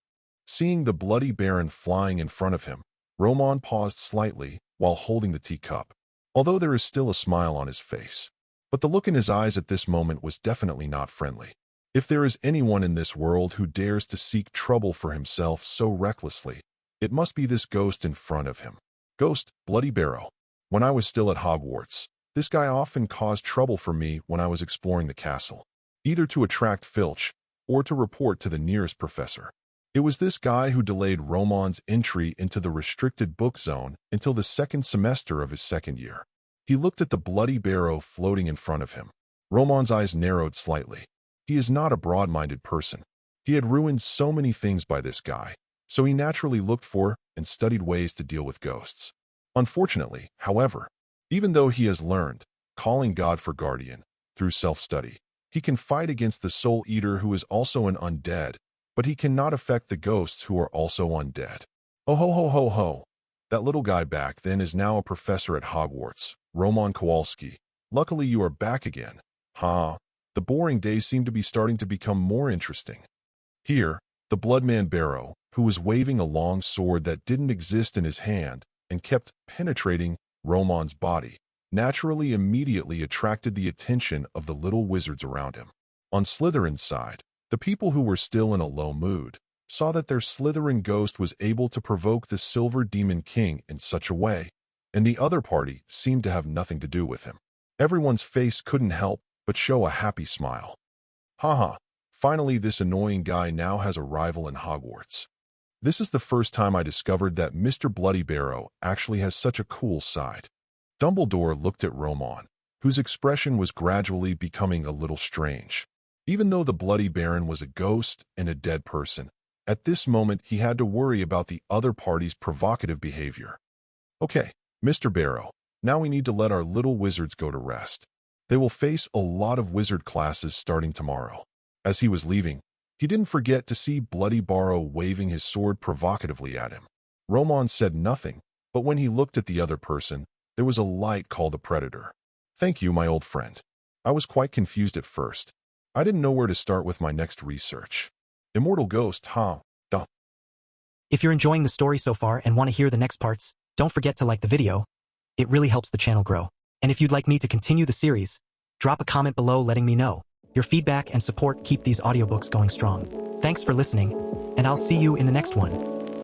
Seeing the bloody baron flying in front of him, Roman paused slightly while holding the teacup, although there is still a smile on his face. But the look in his eyes at this moment was definitely not friendly. If there is anyone in this world who dares to seek trouble for himself so recklessly, it must be this ghost in front of him. Ghost, Bloody Barrow. When I was still at Hogwarts, this guy often caused trouble for me when I was exploring the castle, either to attract Filch or to report to the nearest professor. It was this guy who delayed Roman's entry into the restricted book zone until the second semester of his second year. He looked at the bloody barrow floating in front of him. Roman's eyes narrowed slightly. He is not a broad-minded person. He had ruined so many things by this guy, so he naturally looked for and studied ways to deal with ghosts. Unfortunately, however, even though he has learned, calling God for guardian, through self-study, he can fight against the Soul Eater who is also an undead, but he cannot affect the ghosts who are also undead. Oh ho ho ho ho. That little guy back then is now a professor at Hogwarts, Roman Kowalski. Luckily you are back again. Ha. The boring days seem to be starting to become more interesting. Here, the Bloodman Barrow, who was waving a long sword that didn't exist in his hand and kept penetrating Roman's body, naturally immediately attracted the attention of the little wizards around him. On Slytherin's side, the people who were still in a low mood saw that their Slytherin ghost was able to provoke the Silver Demon King in such a way, and the other party seemed to have nothing to do with him. Everyone's face couldn't help but show a happy smile. Haha, finally this annoying guy now has a rival in Hogwarts. This is the first time I discovered that Mr. Bloody Barrow actually has such a cool side. Dumbledore looked at Romon, whose expression was gradually becoming a little strange. Even though the Bloody Baron was a ghost and a dead person, at this moment he had to worry about the other party's provocative behavior. Okay, Mr. Barrow, now we need to let our little wizards go to rest. They will face a lot of wizard classes starting tomorrow. As he was leaving, he didn't forget to see Bloody Barrow waving his sword provocatively at him. Romon said nothing, but when he looked at the other person, there was a light called a predator. Thank you, my old friend. I was quite confused at first. I didn't know where to start with my next research. Immortal Ghost, huh? Duh. If you're enjoying the story so far and want to hear the next parts, don't forget to like the video. It really helps the channel grow. And if you'd like me to continue the series, drop a comment below letting me know. Your feedback and support keep these audiobooks going strong. Thanks for listening, and I'll see you in the next one.